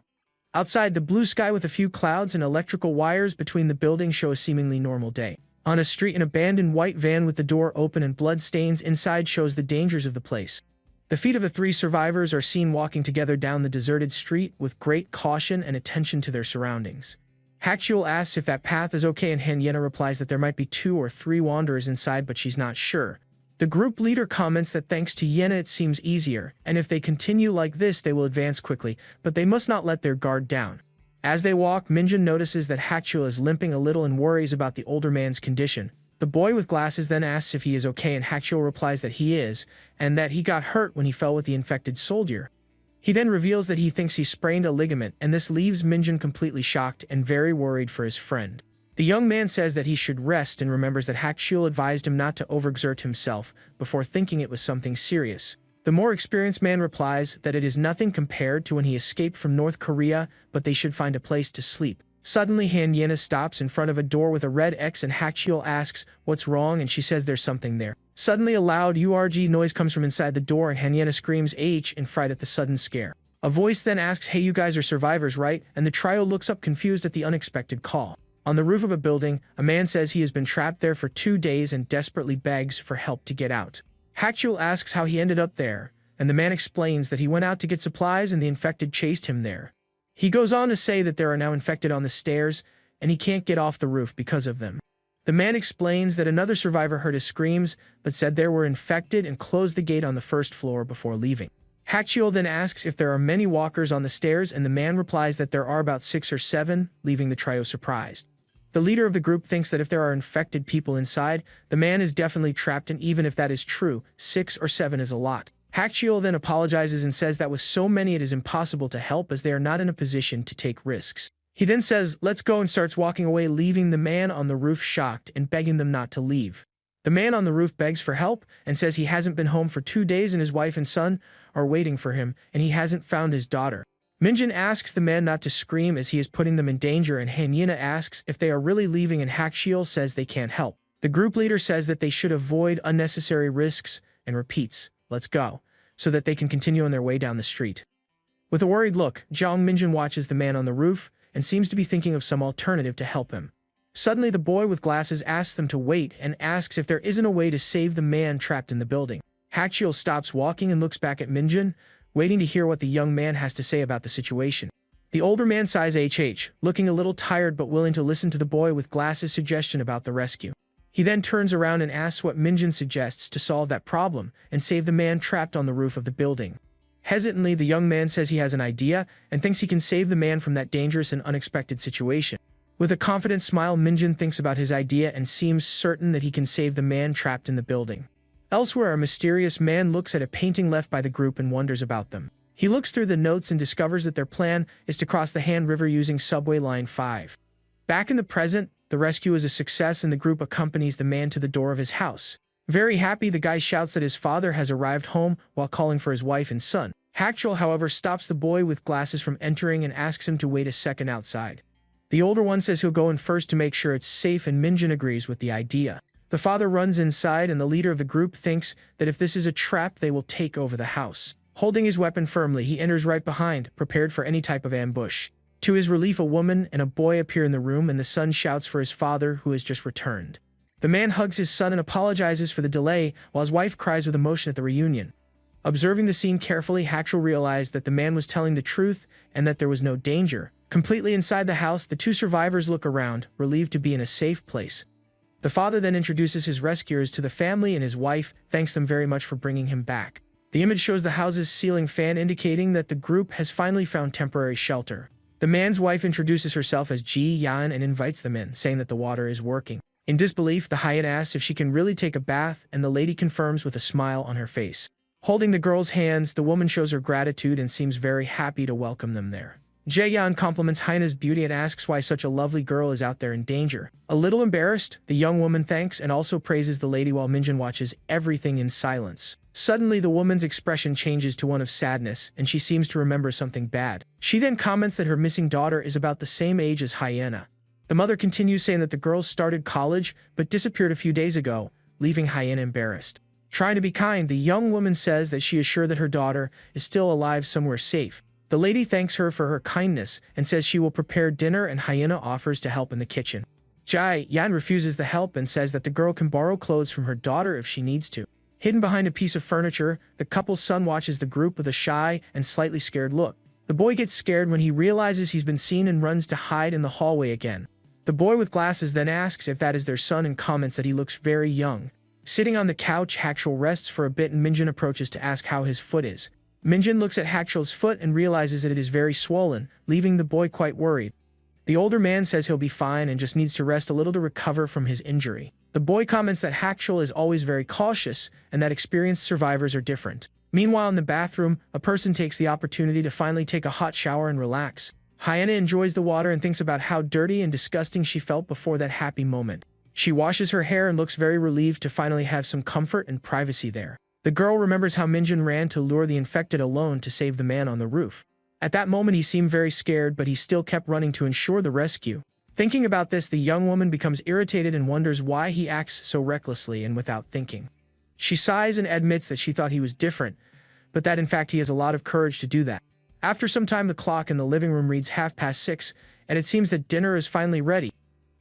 Outside, the blue sky with a few clouds and electrical wires between the buildings show a seemingly normal day. On a street, an abandoned white van with the door open and blood stains inside shows the dangers of the place. The feet of the 3 survivors are seen walking together down the deserted street with great caution and attention to their surroundings. Hachuel asks if that path is okay, and Hanyina replies that there might be 2 or 3 wanderers inside, but she's not sure. The group leader comments that thanks to Yena it seems easier, and if they continue like this they will advance quickly, but they must not let their guard down. As they walk, Minjin notices that Hachuel is limping a little and worries about the older man's condition. The boy with glasses then asks if he is okay, and Hachuel replies that he is, and that he got hurt when he fell with the infected soldier. He then reveals that he thinks he sprained a ligament, and this leaves Minjin completely shocked and very worried for his friend. The young man says that he should rest and remembers that Hachuel advised him not to overexert himself before thinking it was something serious. The more experienced man replies that it is nothing compared to when he escaped from North Korea, but they should find a place to sleep. Suddenly, Hanyina stops in front of a door with a red X, and Hachuel asks what's wrong, and she says there's something there. Suddenly, a loud URG noise comes from inside the door, and Hanyina screams H in fright at the sudden scare. A voice then asks, "Hey, you guys are survivors, right?" And the trio looks up confused at the unexpected call. On the roof of a building, a man says he has been trapped there for 2 days and desperately begs for help to get out. Hachuel asks how he ended up there, and the man explains that he went out to get supplies and the infected chased him there. He goes on to say that there are now infected on the stairs, and he can't get off the roof because of them. The man explains that another survivor heard his screams, but said they were infected and closed the gate on the first floor before leaving. Hachuel then asks if there are many walkers on the stairs, and the man replies that there are about 6 or 7, leaving the trio surprised. The leader of the group thinks that if there are infected people inside, the man is definitely trapped, and even if that is true, 6 or 7 is a lot. Hachuel then apologizes and says that with so many it is impossible to help as they are not in a position to take risks. He then says, "Let's go," and starts walking away, leaving the man on the roof shocked and begging them not to leave. The man on the roof begs for help and says he hasn't been home for 2 days and his wife and son are waiting for him, and he hasn't found his daughter. Minjin asks the man not to scream as he is putting them in danger, and Hanyina asks if they are really leaving, and Hachuel says they can't help. The group leader says that they should avoid unnecessary risks and repeats, "Let's go," so that they can continue on their way down the street. With a worried look, Jiang Minjin watches the man on the roof and seems to be thinking of some alternative to help him. Suddenly, the boy with glasses asks them to wait and asks if there isn't a way to save the man trapped in the building. Hachuel stops walking and looks back at Minjin, waiting to hear what the young man has to say about the situation. The older man sighs looking a little tired but willing to listen to the boy with glasses' suggestion about the rescue. He then turns around and asks what Minjin suggests to solve that problem and save the man trapped on the roof of the building. Hesitantly, the young man says he has an idea and thinks he can save the man from that dangerous and unexpected situation. With a confident smile, Minjin thinks about his idea and seems certain that he can save the man trapped in the building. Elsewhere, a mysterious man looks at a painting left by the group and wonders about them. He looks through the notes and discovers that their plan is to cross the Han River using subway line 5. Back in the present, the rescue is a success and the group accompanies the man to the door of his house. Very happy, the guy shouts that his father has arrived home while calling for his wife and son. Hachuel, however, stops the boy with glasses from entering and asks him to wait a second outside. The older one says he'll go in first to make sure it's safe, and Minjin agrees with the idea. The father runs inside, and the leader of the group thinks that if this is a trap, they will take over the house. Holding his weapon firmly, he enters right behind, prepared for any type of ambush. To his relief, a woman and a boy appear in the room, and the son shouts for his father, who has just returned. The man hugs his son and apologizes for the delay, while his wife cries with emotion at the reunion. Observing the scene carefully, Hackshell realized that the man was telling the truth and that there was no danger. Completely inside the house, the two survivors look around, relieved to be in a safe place. The father then introduces his rescuers to the family, and his wife thanks them very much for bringing him back. The image shows the house's ceiling fan, indicating that the group has finally found temporary shelter. The man's wife introduces herself as Ji Yan and invites them in, saying that the water is working. In disbelief, the hyena asks if she can really take a bath, and the lady confirms with a smile on her face. Holding the girl's hands, the woman shows her gratitude and seems very happy to welcome them there. Jae-yeon compliments Hyena's beauty and asks why such a lovely girl is out there in danger. A little embarrassed, the young woman thanks and also praises the lady while Minjin watches everything in silence. Suddenly, the woman's expression changes to one of sadness, and she seems to remember something bad. She then comments that her missing daughter is about the same age as Hyena. The mother continues, saying that the girl started college but disappeared a few days ago, leaving Hyena embarrassed. Trying to be kind, the young woman says that she is sure that her daughter is still alive somewhere safe. The lady thanks her for her kindness and says she will prepare dinner, and Hyena offers to help in the kitchen. Jae-yeon refuses the help and says that the girl can borrow clothes from her daughter if she needs to. Hidden behind a piece of furniture, the couple's son watches the group with a shy and slightly scared look. The boy gets scared when he realizes he's been seen and runs to hide in the hallway again. The boy with glasses then asks if that is their son and comments that he looks very young. Sitting on the couch, Hackshell rests for a bit and Minjin approaches to ask how his foot is. Minjin looks at Hackshell's foot and realizes that it is very swollen, leaving the boy quite worried. The older man says he'll be fine and just needs to rest a little to recover from his injury. The boy comments that Hackshell is always very cautious and that experienced survivors are different. Meanwhile, in the bathroom, a person takes the opportunity to finally take a hot shower and relax. Hyena enjoys the water and thinks about how dirty and disgusting she felt before that happy moment. She washes her hair and looks very relieved to finally have some comfort and privacy there. The girl remembers how Minjin ran to lure the infected alone to save the man on the roof. At that moment, he seemed very scared, but he still kept running to ensure the rescue. Thinking about this, the young woman becomes irritated and wonders why he acts so recklessly and without thinking. She sighs and admits that she thought he was different, but that in fact he has a lot of courage to do that. After some time, the clock in the living room reads 6:30, and it seems that dinner is finally ready.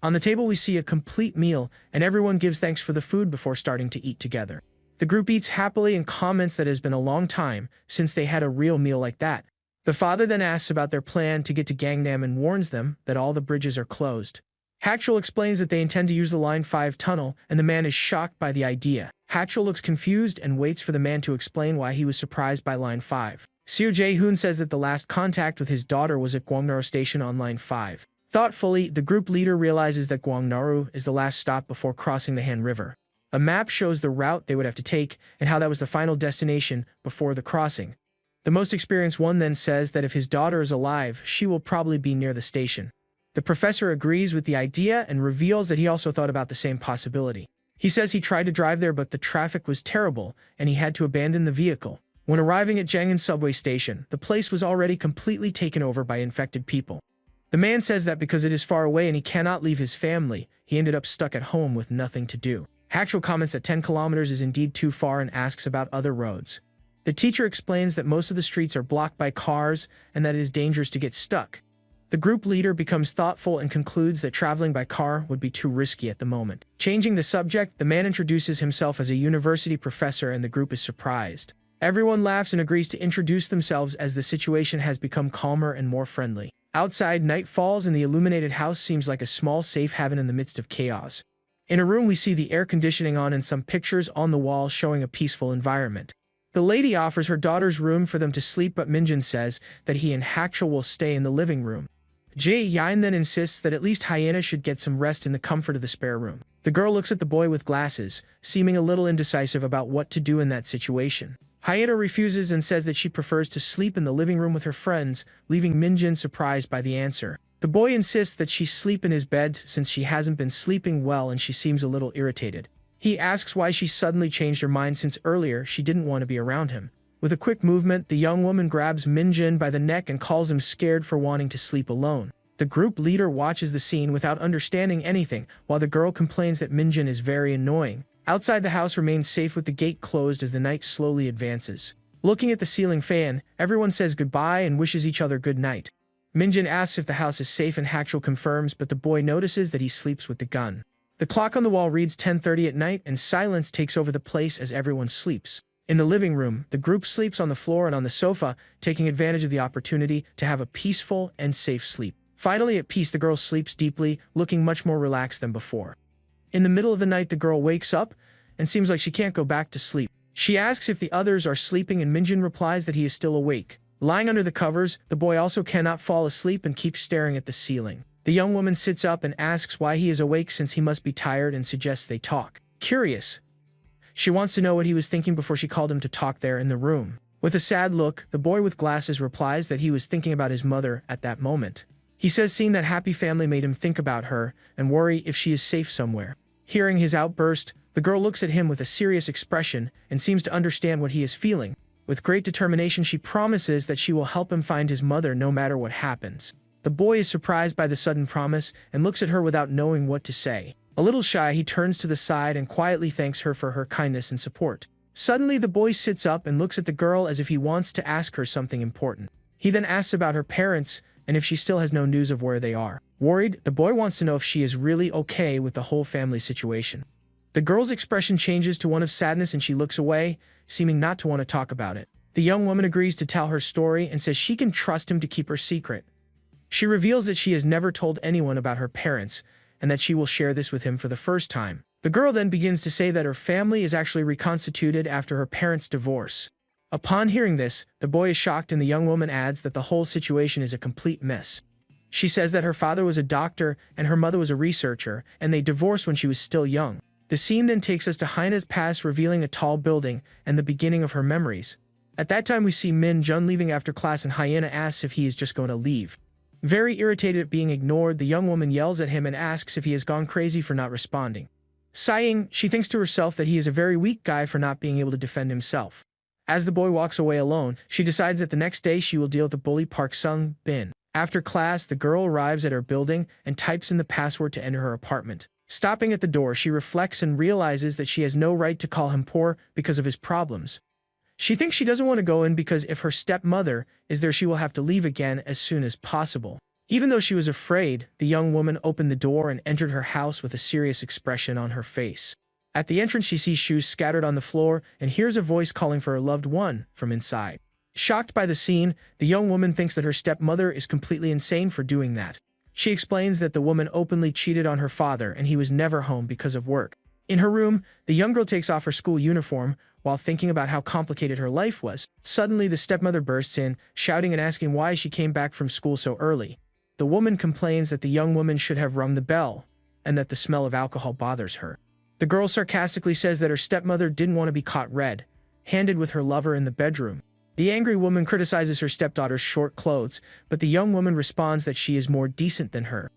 On the table, we see a complete meal, and everyone gives thanks for the food before starting to eat together. The group eats happily and comments that it has been a long time since they had a real meal like that. The father then asks about their plan to get to Gangnam and warns them that all the bridges are closed. Hackshell explains that they intend to use the Line 5 tunnel, and the man is shocked by the idea. Hackshell looks confused and waits for the man to explain why he was surprised by Line 5. Seo Jae-hoon says that the last contact with his daughter was at Gwangnaru Station on Line 5. Thoughtfully, the group leader realizes that Gwangnaru is the last stop before crossing the Han River. A map shows the route they would have to take and how that was the final destination before the crossing. The most experienced one then says that if his daughter is alive, she will probably be near the station. The professor agrees with the idea and reveals that he also thought about the same possibility. He says he tried to drive there, but the traffic was terrible and he had to abandon the vehicle. When arriving at Jangin subway station, the place was already completely taken over by infected people. The man says that because it is far away and he cannot leave his family, he ended up stuck at home with nothing to do. Hackshell comments that 10 kilometers is indeed too far and asks about other roads. The teacher explains that most of the streets are blocked by cars and that it is dangerous to get stuck. The group leader becomes thoughtful and concludes that traveling by car would be too risky at the moment. Changing the subject, the man introduces himself as a university professor and the group is surprised. Everyone laughs and agrees to introduce themselves as the situation has become calmer and more friendly. Outside, night falls and the illuminated house seems like a small safe haven in the midst of chaos. In a room, we see the air conditioning on and some pictures on the wall showing a peaceful environment. The lady offers her daughter's room for them to sleep, but Minjin says that he and Hackshell will stay in the living room. Jae-yeon then insists that at least Hyena should get some rest in the comfort of the spare room. The girl looks at the boy with glasses, seeming a little indecisive about what to do in that situation. Hyena refuses and says that she prefers to sleep in the living room with her friends, leaving Minjin surprised by the answer. The boy insists that she sleep in his bed since she hasn't been sleeping well and she seems a little irritated. He asks why she suddenly changed her mind since earlier she didn't want to be around him. With a quick movement, the young woman grabs Minjin by the neck and calls him scared for wanting to sleep alone. The group leader watches the scene without understanding anything, while the girl complains that Minjin is very annoying. Outside, the house remains safe with the gate closed as the night slowly advances. Looking at the ceiling fan, everyone says goodbye and wishes each other good night. Minjin asks if the house is safe and Hackshell confirms, but the boy notices that he sleeps with the gun. The clock on the wall reads 10:30 at night and silence takes over the place as everyone sleeps. In the living room, the group sleeps on the floor and on the sofa, taking advantage of the opportunity to have a peaceful and safe sleep. Finally, at peace, the girl sleeps deeply, looking much more relaxed than before. In the middle of the night, the girl wakes up and seems like she can't go back to sleep. She asks if the others are sleeping, and Minjun replies that he is still awake. Lying under the covers, the boy also cannot fall asleep and keeps staring at the ceiling. The young woman sits up and asks why he is awake since he must be tired and suggests they talk. Curious, she wants to know what he was thinking before she called him to talk there in the room. With a sad look, the boy with glasses replies that he was thinking about his mother at that moment. He says seeing that happy family made him think about her and worry if she is safe somewhere. Hearing his outburst, the girl looks at him with a serious expression and seems to understand what he is feeling. With great determination, she promises that she will help him find his mother no matter what happens. The boy is surprised by the sudden promise and looks at her without knowing what to say. A little shy, he turns to the side and quietly thanks her for her kindness and support. Suddenly, the boy sits up and looks at the girl as if he wants to ask her something important. He then asks about her parents and if she still has no news of where they are. Worried, the boy wants to know if she is really okay with the whole family situation. The girl's expression changes to one of sadness and she looks away, seeming not to want to talk about it. The young woman agrees to tell her story and says she can trust him to keep her secret. She reveals that she has never told anyone about her parents and that she will share this with him for the first time. The girl then begins to say that her family is actually reconstituted after her parents' divorce. Upon hearing this, the boy is shocked and the young woman adds that the whole situation is a complete mess. She says that her father was a doctor and her mother was a researcher, and they divorced when she was still young. The scene then takes us to Hyena's past, revealing a tall building and the beginning of her memories. At that time, we see Min Jun leaving after class and Hyena asks if he is just going to leave. Very irritated at being ignored, the young woman yells at him and asks if he has gone crazy for not responding. Sighing, she thinks to herself that he is a very weak guy for not being able to defend himself. As the boy walks away alone, she decides that the next day she will deal with the bully Park Sung Bin. After class, the girl arrives at her building and types in the password to enter her apartment. Stopping at the door, she reflects and realizes that she has no right to call him poor because of his problems. She thinks she doesn't want to go in because if her stepmother is there, she will have to leave again as soon as possible. Even though she was afraid, the young woman opened the door and entered her house with a serious expression on her face. At the entrance, she sees shoes scattered on the floor and hears a voice calling for her loved one from inside. Shocked by the scene, the young woman thinks that her stepmother is completely insane for doing that. She explains that the woman openly cheated on her father and he was never home because of work. In her room, the young girl takes off her school uniform while thinking about how complicated her life was. Suddenly, the stepmother bursts in, shouting and asking why she came back from school so early. The woman complains that the young woman should have rung the bell and that the smell of alcohol bothers her. The girl sarcastically says that her stepmother didn't want to be caught red-handed with her lover in the bedroom. The angry woman criticizes her stepdaughter's short clothes, but the young woman responds that she is more decent than her.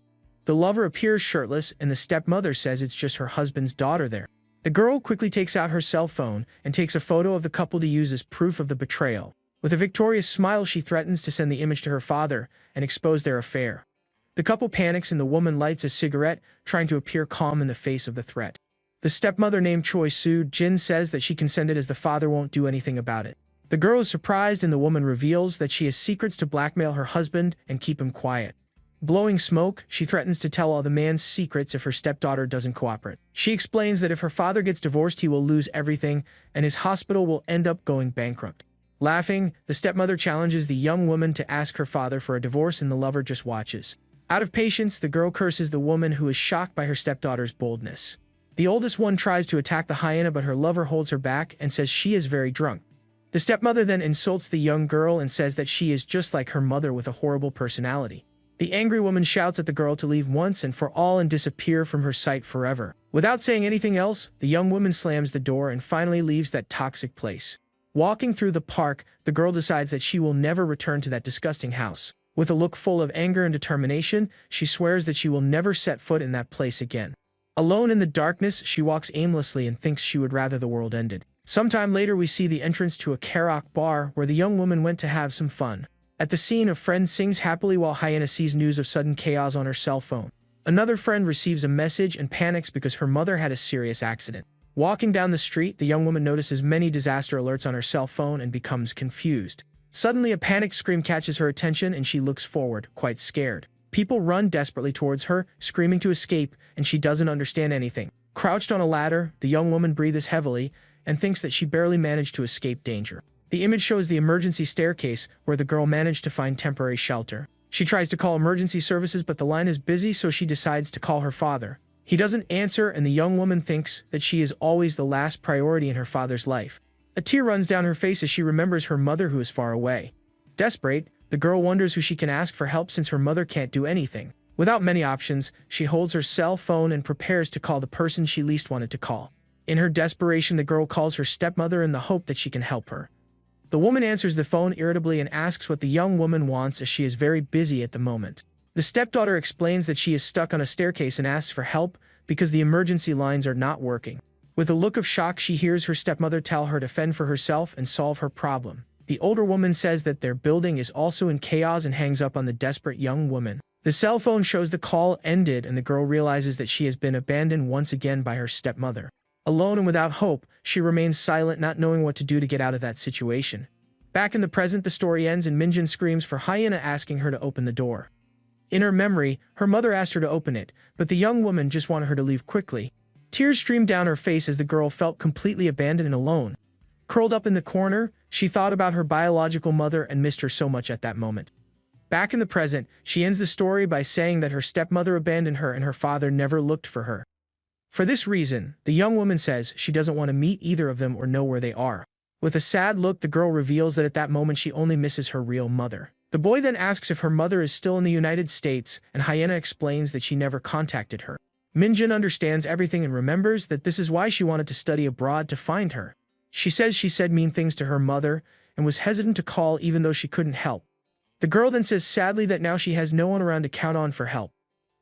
The lover appears shirtless and the stepmother says it's just her husband's daughter there. The girl quickly takes out her cell phone and takes a photo of the couple to use as proof of the betrayal. With a victorious smile, she threatens to send the image to her father and expose their affair. The couple panics and the woman lights a cigarette, trying to appear calm in the face of the threat. The stepmother, named Choi Soo-jin, says that she consented as the father won't do anything about it. The girl is surprised and the woman reveals that she has secrets to blackmail her husband and keep him quiet. Blowing smoke, she threatens to tell all the man's secrets if her stepdaughter doesn't cooperate. She explains that if her father gets divorced, he will lose everything and his hospital will end up going bankrupt. Laughing, the stepmother challenges the young woman to ask her father for a divorce and the lover just watches. Out of patience, the girl curses the woman who is shocked by her stepdaughter's boldness. The oldest one tries to attack the hyena, but her lover holds her back and says she is very drunk. The stepmother then insults the young girl and says that she is just like her mother with a horrible personality. The angry woman shouts at the girl to leave once and for all and disappear from her sight forever. Without saying anything else, the young woman slams the door and finally leaves that toxic place. Walking through the park, the girl decides that she will never return to that disgusting house. With a look full of anger and determination, she swears that she will never set foot in that place again. Alone in the darkness, she walks aimlessly and thinks she would rather the world ended. Sometime later, we see the entrance to a karaoke bar where the young woman went to have some fun. At the scene, a friend sings happily while Hyena sees news of sudden chaos on her cell phone. Another friend receives a message and panics because her mother had a serious accident. Walking down the street, the young woman notices many disaster alerts on her cell phone and becomes confused. Suddenly, a panicked scream catches her attention and she looks forward, quite scared. People run desperately towards her, screaming to escape, and she doesn't understand anything. Crouched on a ladder, the young woman breathes heavily and thinks that she barely managed to escape danger. The image shows the emergency staircase where the girl managed to find temporary shelter. She tries to call emergency services, but the line is busy, so she decides to call her father. He doesn't answer, and the young woman thinks that she is always the last priority in her father's life. A tear runs down her face as she remembers her mother who is far away. Desperate, the girl wonders who she can ask for help since her mother can't do anything. Without many options, she holds her cell phone and prepares to call the person she least wanted to call. In her desperation, the girl calls her stepmother in the hope that she can help her. The woman answers the phone irritably and asks what the young woman wants as she is very busy at the moment. The stepdaughter explains that she is stuck on a staircase and asks for help because the emergency lines are not working. With a look of shock, she hears her stepmother tell her to fend for herself and solve her problem. The older woman says that their building is also in chaos and hangs up on the desperate young woman. The cell phone shows the call ended, and the girl realizes that she has been abandoned once again by her stepmother. Alone and without hope, she remains silent, not knowing what to do to get out of that situation. Back in the present, the story ends and Minjun screams for Hyena, asking her to open the door. In her memory, her mother asked her to open it, but the young woman just wanted her to leave quickly. Tears streamed down her face as the girl felt completely abandoned and alone. Curled up in the corner, she thought about her biological mother and missed her so much at that moment. Back in the present, she ends the story by saying that her stepmother abandoned her and her father never looked for her. For this reason, the young woman says she doesn't want to meet either of them or know where they are. With a sad look, the girl reveals that at that moment she only misses her real mother. The boy then asks if her mother is still in the United States, and Hyena explains that she never contacted her. Minjun understands everything and remembers that this is why she wanted to study abroad, to find her. She says she said mean things to her mother and was hesitant to call even though she couldn't help. The girl then says sadly that now she has no one around to count on for help.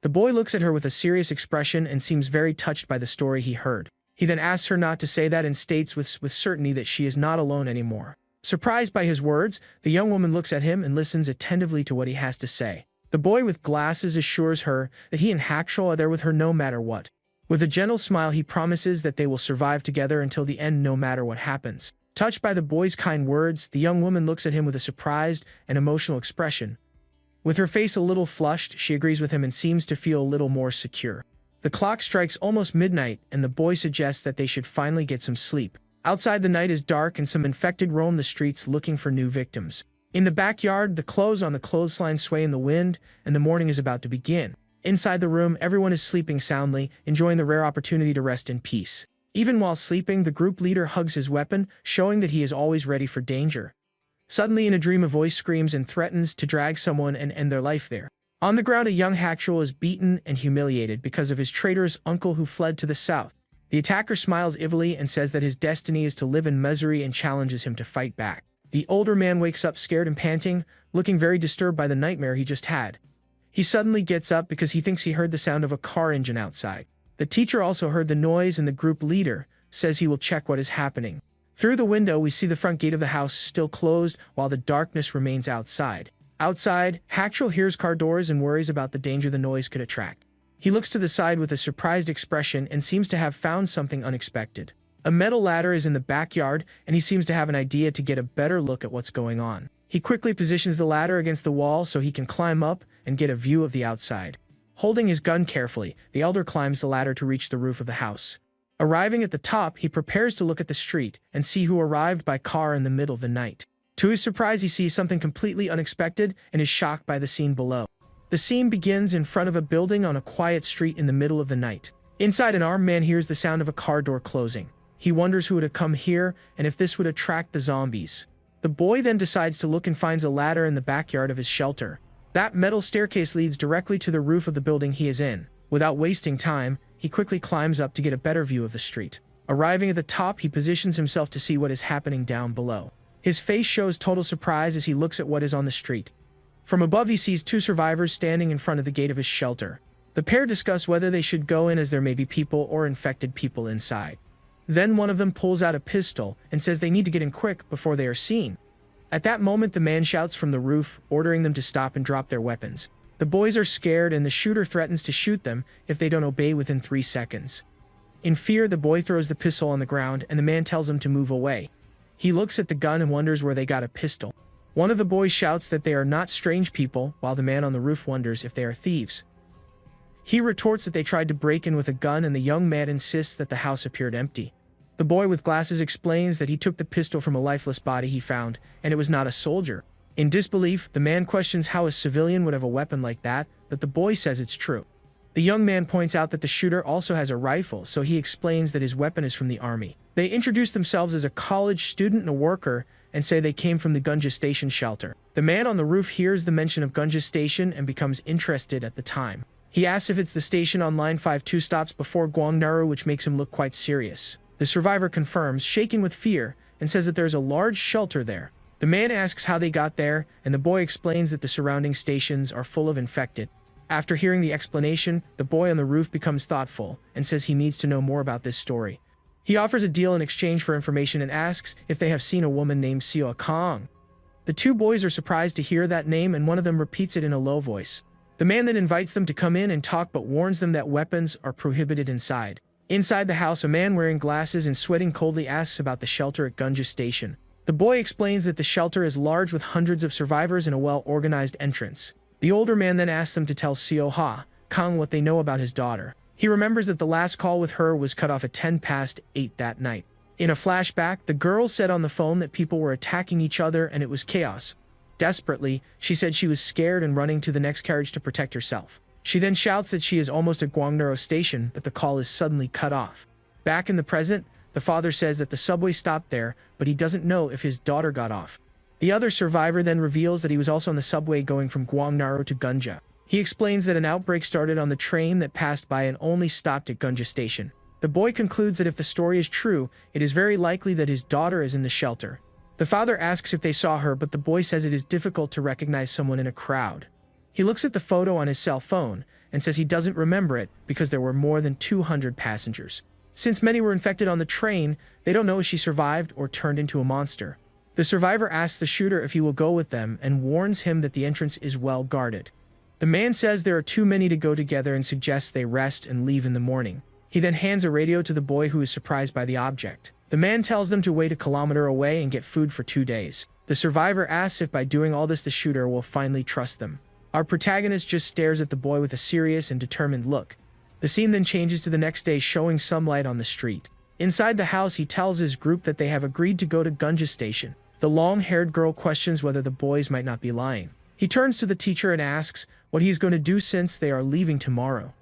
The boy looks at her with a serious expression and seems very touched by the story he heard. He then asks her not to say that and states with certainty that she is not alone anymore. Surprised by his words, the young woman looks at him and listens attentively to what he has to say. The boy with glasses assures her that he and Hakshul are there with her no matter what. With a gentle smile, he promises that they will survive together until the end no matter what happens. Touched by the boy's kind words, the young woman looks at him with a surprised and emotional expression. With her face a little flushed, she agrees with him and seems to feel a little more secure. The clock strikes almost midnight, and the boy suggests that they should finally get some sleep. Outside, the night is dark and some infected roam the streets looking for new victims. In the backyard, the clothes on the clothesline sway in the wind, and the morning is about to begin. Inside the room, everyone is sleeping soundly, enjoying the rare opportunity to rest in peace. Even while sleeping, the group leader hugs his weapon, showing that he is always ready for danger. Suddenly, in a dream, a voice screams and threatens to drag someone and end their life there. On the ground, a young Hakshul is beaten and humiliated because of his traitorous uncle who fled to the south. The attacker smiles evilly and says that his destiny is to live in misery and challenges him to fight back. The older man wakes up scared and panting, looking very disturbed by the nightmare he just had. He suddenly gets up because he thinks he heard the sound of a car engine outside. The teacher also heard the noise, and the group leader says he will check what is happening. Through the window, we see the front gate of the house still closed while the darkness remains outside. Outside, Hakshul hears car doors and worries about the danger the noise could attract. He looks to the side with a surprised expression and seems to have found something unexpected. A metal ladder is in the backyard, and he seems to have an idea to get a better look at what's going on. He quickly positions the ladder against the wall so he can climb up and get a view of the outside. Holding his gun carefully, the elder climbs the ladder to reach the roof of the house. Arriving at the top, he prepares to look at the street and see who arrived by car in the middle of the night. To his surprise, he sees something completely unexpected and is shocked by the scene below. The scene begins in front of a building on a quiet street in the middle of the night. Inside, an armed man hears the sound of a car door closing. He wonders who would have come here and if this would attract the zombies. The boy then decides to look and finds a ladder in the backyard of his shelter. That metal staircase leads directly to the roof of the building he is in. Without wasting time, he quickly climbs up to get a better view of the street. Arriving at the top, he positions himself to see what is happening down below. His face shows total surprise as he looks at what is on the street. From above, he sees two survivors standing in front of the gate of his shelter. The pair discuss whether they should go in as there may be people or infected people inside. Then one of them pulls out a pistol and says they need to get in quick before they are seen. At that moment, the man shouts from the roof, ordering them to stop and drop their weapons. The boys are scared, and the shooter threatens to shoot them if they don't obey within 3 seconds. In fear, the boy throws the pistol on the ground, and the man tells him to move away. He looks at the gun and wonders where they got a pistol. One of the boys shouts that they are not strange people, while the man on the roof wonders if they are thieves. He retorts that they tried to break in with a gun, and the young man insists that the house appeared empty. The boy with glasses explains that he took the pistol from a lifeless body he found, and it was not a soldier. In disbelief, the man questions how a civilian would have a weapon like that, but the boy says it's true. The young man points out that the shooter also has a rifle, so he explains that his weapon is from the army. They introduce themselves as a college student and a worker, and say they came from the Gunja Station shelter. The man on the roof hears the mention of Gunja Station and becomes interested at the time. He asks if it's the station on line 5 2 stops before Gwangnaru, which makes him look quite serious. The survivor confirms, shaking with fear, and says that there's a large shelter there. The man asks how they got there, and the boy explains that the surrounding stations are full of infected. After hearing the explanation, the boy on the roof becomes thoughtful and says he needs to know more about this story. He offers a deal in exchange for information and asks if they have seen a woman named Seo Kong. The two boys are surprised to hear that name, and one of them repeats it in a low voice. The man then invites them to come in and talk, but warns them that weapons are prohibited inside. Inside the house, a man wearing glasses and sweating coldly asks about the shelter at Gunja Station. The boy explains that the shelter is large with hundreds of survivors and a well-organized entrance. The older man then asks them to tell Seo Kong what they know about his daughter. He remembers that the last call with her was cut off at 8:10 that night. In a flashback, the girl said on the phone that people were attacking each other and it was chaos. Desperately, she said she was scared and running to the next carriage to protect herself. She then shouts that she is almost at Gwangnaru Station, but the call is suddenly cut off. Back in the present, the father says that the subway stopped there, but he doesn't know if his daughter got off. The other survivor then reveals that he was also on the subway going from Gwangnaru to Gunja. He explains that an outbreak started on the train that passed by and only stopped at Gunja Station. The boy concludes that if the story is true, it is very likely that his daughter is in the shelter. The father asks if they saw her, but the boy says it is difficult to recognize someone in a crowd. He looks at the photo on his cell phone and says he doesn't remember it because there were more than 200 passengers. Since many were infected on the train, they don't know if she survived or turned into a monster. The survivor asks the shooter if he will go with them and warns him that the entrance is well guarded. The man says there are too many to go together and suggests they rest and leave in the morning. He then hands a radio to the boy, who is surprised by the object. The man tells them to wait a kilometer away and get food for 2 days. The survivor asks if by doing all this the shooter will finally trust them. Our protagonist just stares at the boy with a serious and determined look. The scene then changes to the next day, showing some light on the street. Inside the house, he tells his group that they have agreed to go to Gunja Station. The long-haired girl questions whether the boys might not be lying. He turns to the teacher and asks what he's going to do since they are leaving tomorrow.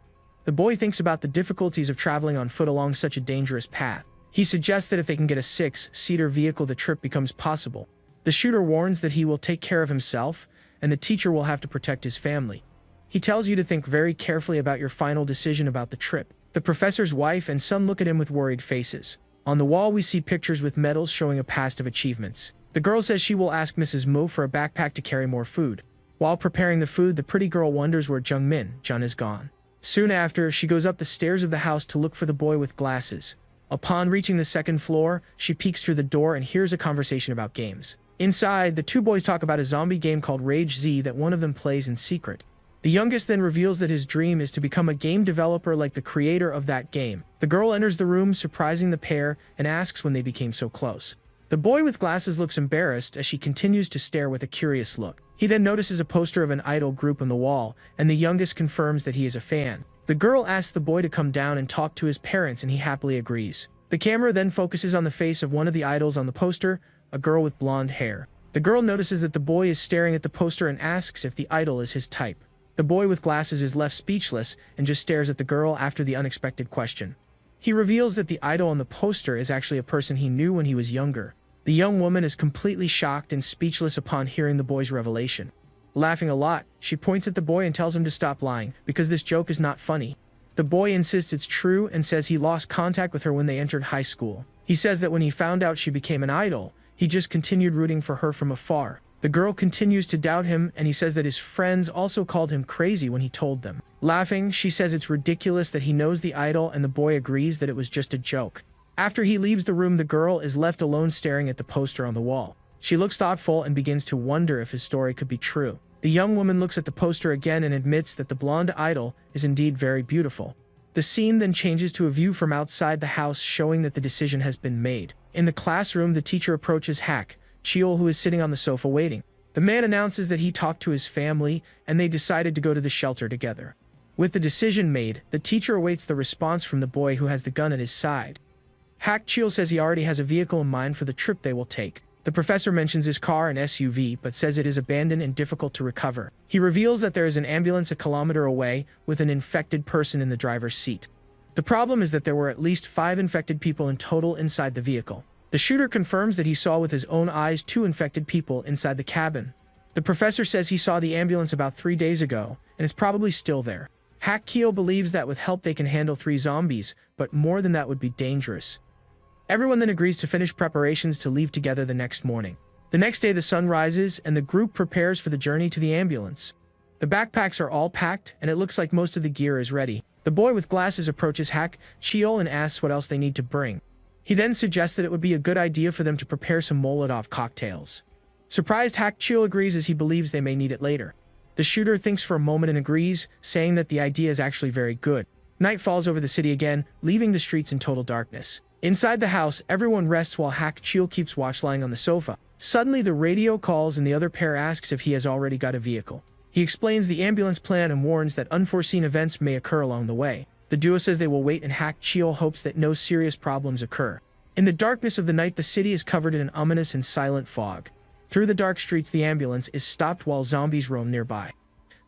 The boy thinks about the difficulties of traveling on foot along such a dangerous path. He suggests that if they can get a 6-seater vehicle, the trip becomes possible. The shooter warns that he will take care of himself, and the teacher will have to protect his family. He tells you to think very carefully about your final decision about the trip. The professor's wife and son look at him with worried faces. On the wall, we see pictures with medals showing a past of achievements. The girl says she will ask Mrs. Mo for a backpack to carry more food. While preparing the food, the pretty girl wonders where Jun is gone. Soon after, she goes up the stairs of the house to look for the boy with glasses. Upon reaching the second floor, she peeks through the door and hears a conversation about games. Inside, the two boys talk about a zombie game called Rage Z that one of them plays in secret. The youngest then reveals that his dream is to become a game developer like the creator of that game. The girl enters the room, surprising the pair, and asks when they became so close. The boy with glasses looks embarrassed as she continues to stare with a curious look. He then notices a poster of an idol group on the wall, and the youngest confirms that he is a fan. The girl asks the boy to come down and talk to his parents, and he happily agrees. The camera then focuses on the face of one of the idols on the poster, a girl with blonde hair. The girl notices that the boy is staring at the poster and asks if the idol is his type. The boy with glasses is left speechless and just stares at the girl after the unexpected question. He reveals that the idol on the poster is actually a person he knew when he was younger. The young woman is completely shocked and speechless upon hearing the boy's revelation. Laughing a lot, she points at the boy and tells him to stop lying, because this joke is not funny. The boy insists it's true and says he lost contact with her when they entered high school. He says that when he found out she became an idol, he just continued rooting for her from afar. The girl continues to doubt him, and he says that his friends also called him crazy when he told them. Laughing, she says it's ridiculous that he knows the idol, and the boy agrees that it was just a joke. After he leaves the room, the girl is left alone staring at the poster on the wall. She looks thoughtful and begins to wonder if his story could be true. The young woman looks at the poster again and admits that the blonde idol is indeed very beautiful. The scene then changes to a view from outside the house, showing that the decision has been made. In the classroom, the teacher approaches Hak Cheol, who is sitting on the sofa waiting. The man announces that he talked to his family and they decided to go to the shelter together. With the decision made, the teacher awaits the response from the boy who has the gun at his side. Hak Chil says he already has a vehicle in mind for the trip they will take. The professor mentions his car and SUV, but says it is abandoned and difficult to recover. He reveals that there is an ambulance a kilometer away with an infected person in the driver's seat. The problem is that there were at least 5 infected people in total inside the vehicle. The shooter confirms that he saw with his own eyes 2 infected people inside the cabin. The professor says he saw the ambulance about 3 days ago, and it's probably still there. Hak Chil believes that with help they can handle 3 zombies, but more than that would be dangerous. Everyone then agrees to finish preparations to leave together the next morning. The next day the sun rises, and the group prepares for the journey to the ambulance. The backpacks are all packed, and it looks like most of the gear is ready. The boy with glasses approaches Hak Chil and asks what else they need to bring. He then suggests that it would be a good idea for them to prepare some Molotov cocktails. Surprised, Hak Chil agrees as he believes they may need it later. The shooter thinks for a moment and agrees, saying that the idea is actually very good. Night falls over the city again, leaving the streets in total darkness. Inside the house, everyone rests while Hak Chil keeps watch lying on the sofa. Suddenly, the radio calls and the other pair asks if he has already got a vehicle. He explains the ambulance plan and warns that unforeseen events may occur along the way. The duo says they will wait, and Hak Chil hopes that no serious problems occur. In the darkness of the night, the city is covered in an ominous and silent fog. Through the dark streets, the ambulance is stopped while zombies roam nearby.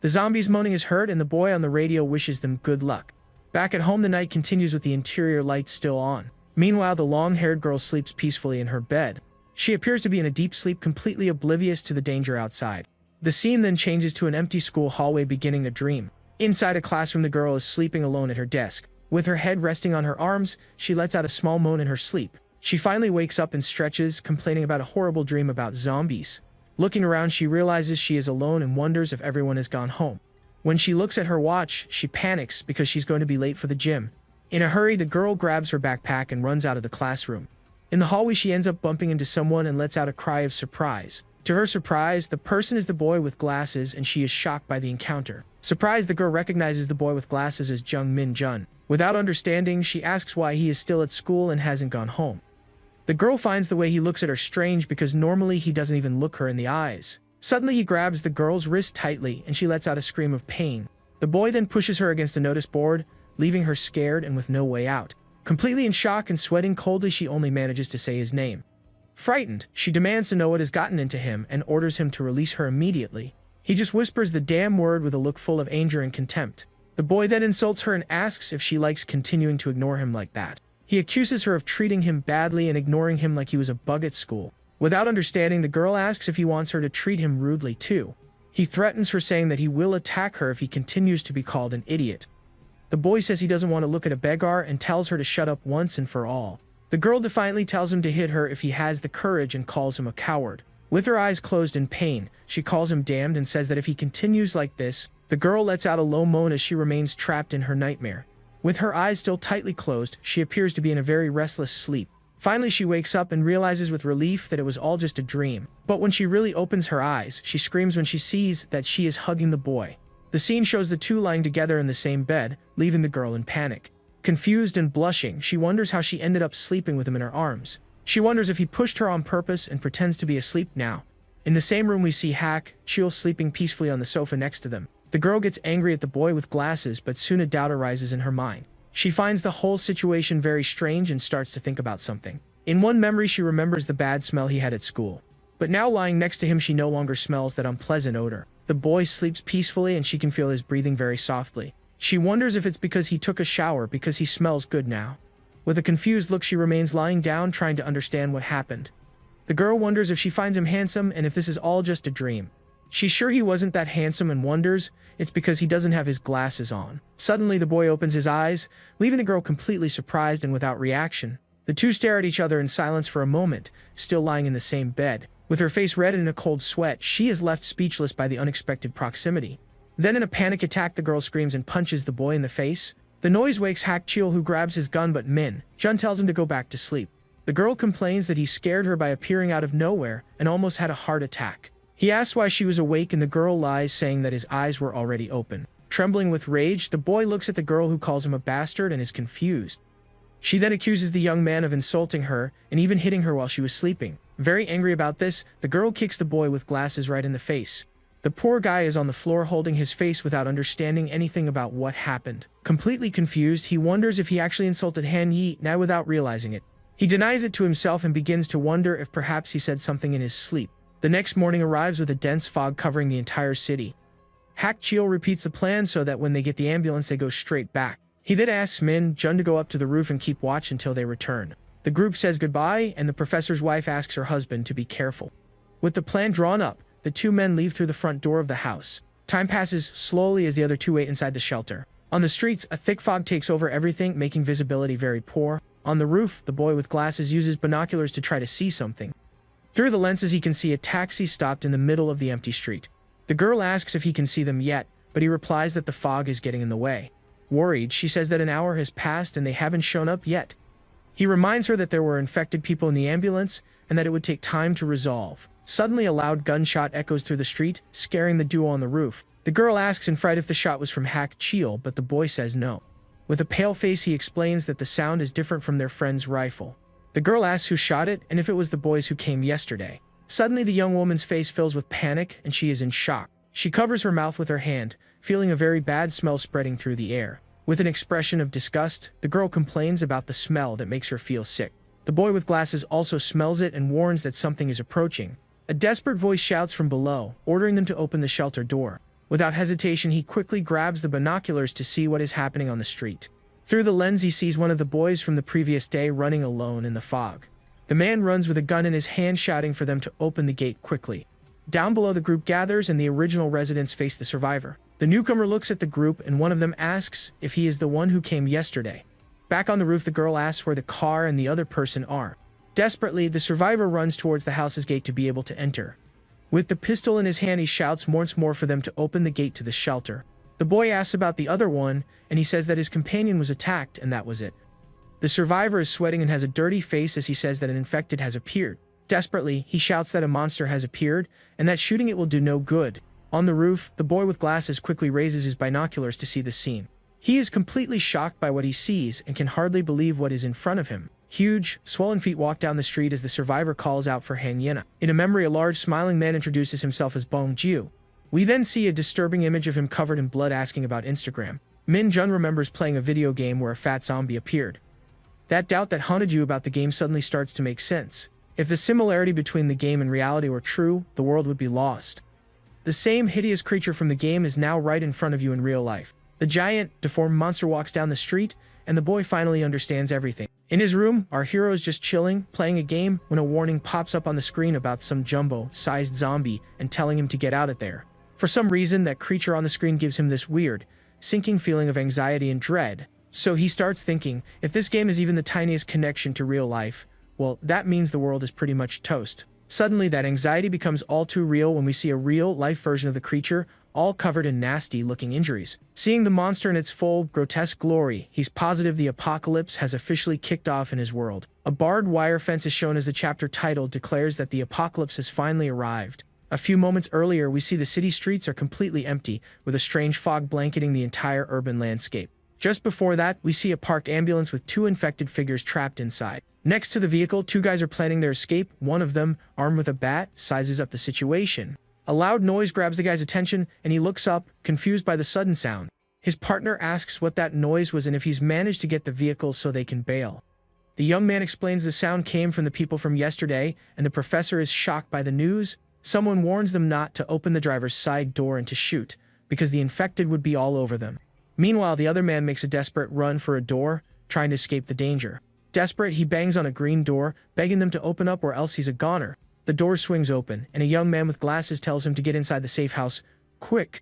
The zombies' moaning is heard, and the boy on the radio wishes them good luck. Back at home, the night continues with the interior lights still on. Meanwhile, the long-haired girl sleeps peacefully in her bed. She appears to be in a deep sleep, completely oblivious to the danger outside. The scene then changes to an empty school hallway, beginning a dream. Inside a classroom, the girl is sleeping alone at her desk. With her head resting on her arms, she lets out a small moan in her sleep. She finally wakes up and stretches, complaining about a horrible dream about zombies. Looking around, she realizes she is alone and wonders if everyone has gone home. When she looks at her watch, she panics because she's going to be late for the gym. In a hurry, the girl grabs her backpack and runs out of the classroom. In the hallway, she ends up bumping into someone and lets out a cry of surprise. To her surprise, the person is the boy with glasses, and she is shocked by the encounter. Surprised, the girl recognizes the boy with glasses as Jung Min Jun. Without understanding, she asks why he is still at school and hasn't gone home. The girl finds the way he looks at her strange because normally he doesn't even look her in the eyes. Suddenly, he grabs the girl's wrist tightly and she lets out a scream of pain. The boy then pushes her against a notice board, leaving her scared and with no way out. Completely in shock and sweating coldly, she only manages to say his name. Frightened, she demands to know what has gotten into him and orders him to release her immediately. He just whispers the damn word with a look full of anger and contempt. The boy then insults her and asks if she likes continuing to ignore him like that. He accuses her of treating him badly and ignoring him like he was a bug at school. Without understanding, the girl asks if he wants her to treat him rudely too. He threatens her, saying that he will attack her if he continues to be called an idiot. The boy says he doesn't want to look at a beggar and tells her to shut up once and for all. The girl defiantly tells him to hit her if he has the courage and calls him a coward. With her eyes closed in pain, she calls him damned and says that if he continues like this, the girl lets out a low moan as she remains trapped in her nightmare. With her eyes still tightly closed, she appears to be in a very restless sleep. Finally, she wakes up and realizes with relief that it was all just a dream. But when she really opens her eyes, she screams when she sees that she is hugging the boy. The scene shows the two lying together in the same bed, leaving the girl in panic. Confused and blushing, she wonders how she ended up sleeping with him in her arms. She wonders if he pushed her on purpose and pretends to be asleep now. In the same room, we see Hak Chil sleeping peacefully on the sofa next to them. The girl gets angry at the boy with glasses, but soon a doubt arises in her mind. She finds the whole situation very strange and starts to think about something. In one memory, she remembers the bad smell he had at school. But now lying next to him, she no longer smells that unpleasant odor. The boy sleeps peacefully and she can feel his breathing very softly. She wonders if it's because he took a shower because he smells good now. With a confused look, she remains lying down, trying to understand what happened. The girl wonders if she finds him handsome and if this is all just a dream. She's sure he wasn't that handsome and wonders it's because he doesn't have his glasses on. Suddenly, the boy opens his eyes, leaving the girl completely surprised and without reaction. The two stare at each other in silence for a moment, still lying in the same bed. With her face red and in a cold sweat, she is left speechless by the unexpected proximity. Then in a panic attack, the girl screams and punches the boy in the face. The noise wakes Hak Chil, who grabs his gun, but Min Jun tells him to go back to sleep. The girl complains that he scared her by appearing out of nowhere and almost had a heart attack. He asks why she was awake and the girl lies, saying that his eyes were already open. Trembling with rage, the boy looks at the girl, who calls him a bastard and is confused. She then accuses the young man of insulting her and even hitting her while she was sleeping. Very angry about this, the girl kicks the boy with glasses right in the face. The poor guy is on the floor holding his face without understanding anything about what happened. Completely confused, he wonders if he actually insulted Han Yi now without realizing it. He denies it to himself and begins to wonder if perhaps he said something in his sleep. The next morning arrives with a dense fog covering the entire city. Hak Chil repeats the plan so that when they get the ambulance they go straight back. He then asks Min Jun to go up to the roof and keep watch until they return. The group says goodbye and the professor's wife asks her husband to be careful. With the plan drawn up, the two men leave through the front door of the house. Time passes slowly as the other two wait inside the shelter. On the streets, a thick fog takes over everything, making visibility very poor. On the roof, the boy with glasses uses binoculars to try to see something. Through the lenses he can see a taxi stopped in the middle of the empty street. The girl asks if he can see them yet, but he replies that the fog is getting in the way. Worried, she says that an hour has passed and they haven't shown up yet. He reminds her that there were infected people in the ambulance and that it would take time to resolve. Suddenly a loud gunshot echoes through the street, scaring the duo on the roof. The girl asks in fright if the shot was from Hak Chil, but the boy says no. With a pale face he explains that the sound is different from their friend's rifle. The girl asks who shot it and if it was the boys who came yesterday. Suddenly the young woman's face fills with panic and she is in shock. She covers her mouth with her hand, feeling a very bad smell spreading through the air. With an expression of disgust, the girl complains about the smell that makes her feel sick. The boy with glasses also smells it and warns that something is approaching. A desperate voice shouts from below, ordering them to open the shelter door. Without hesitation, he quickly grabs the binoculars to see what is happening on the street. Through the lens, he sees one of the boys from the previous day running alone in the fog. The man runs with a gun in his hand, shouting for them to open the gate quickly. Down below, the group gathers and the original residents face the survivor. The newcomer looks at the group and one of them asks if he is the one who came yesterday. Back on the roof, the girl asks where the car and the other person are. Desperately, the survivor runs towards the house's gate to be able to enter. With the pistol in his hand, he shouts once more for them to open the gate to the shelter. The boy asks about the other one, and he says that his companion was attacked and that was it. The survivor is sweating and has a dirty face as he says that an infected has appeared. Desperately, he shouts that a monster has appeared and that shooting it will do no good. On the roof, the boy with glasses quickly raises his binoculars to see the scene. He is completely shocked by what he sees and can hardly believe what is in front of him. Huge, swollen feet walk down the street as the survivor calls out for Han Yena. In a memory, a large smiling man introduces himself as Bong Jiu. We then see a disturbing image of him covered in blood asking about Instagram. Min Jun remembers playing a video game where a fat zombie appeared. That doubt that haunted you about the game suddenly starts to make sense. If the similarity between the game and reality were true, the world would be lost. The same hideous creature from the game is now right in front of you in real life. The giant, deformed monster walks down the street, and the boy finally understands everything. In his room, our hero is just chilling, playing a game, when a warning pops up on the screen about some jumbo-sized zombie and telling him to get out of there. For some reason, that creature on the screen gives him this weird, sinking feeling of anxiety and dread. So he starts thinking, if this game is even the tiniest connection to real life, well, that means the world is pretty much toast. Suddenly, that anxiety becomes all too real when we see a real-life version of the creature, all covered in nasty-looking injuries. Seeing the monster in its full, grotesque glory, he's positive the apocalypse has officially kicked off in his world. A barbed wire fence is shown as the chapter title declares that the apocalypse has finally arrived. A few moments earlier, we see the city streets are completely empty, with a strange fog blanketing the entire urban landscape. Just before that, we see a parked ambulance with two infected figures trapped inside. Next to the vehicle, two guys are planning their escape. One of them, armed with a bat, sizes up the situation. A loud noise grabs the guy's attention, and he looks up, confused by the sudden sound. His partner asks what that noise was and if he's managed to get the vehicle so they can bail. The young man explains the sound came from the people from yesterday, and the professor is shocked by the news. Someone warns them not to open the driver's side door and to shoot, because the infected would be all over them. Meanwhile, the other man makes a desperate run for a door, trying to escape the danger. Desperate, he bangs on a green door, begging them to open up or else he's a goner. The door swings open, and a young man with glasses tells him to get inside the safe house, quick.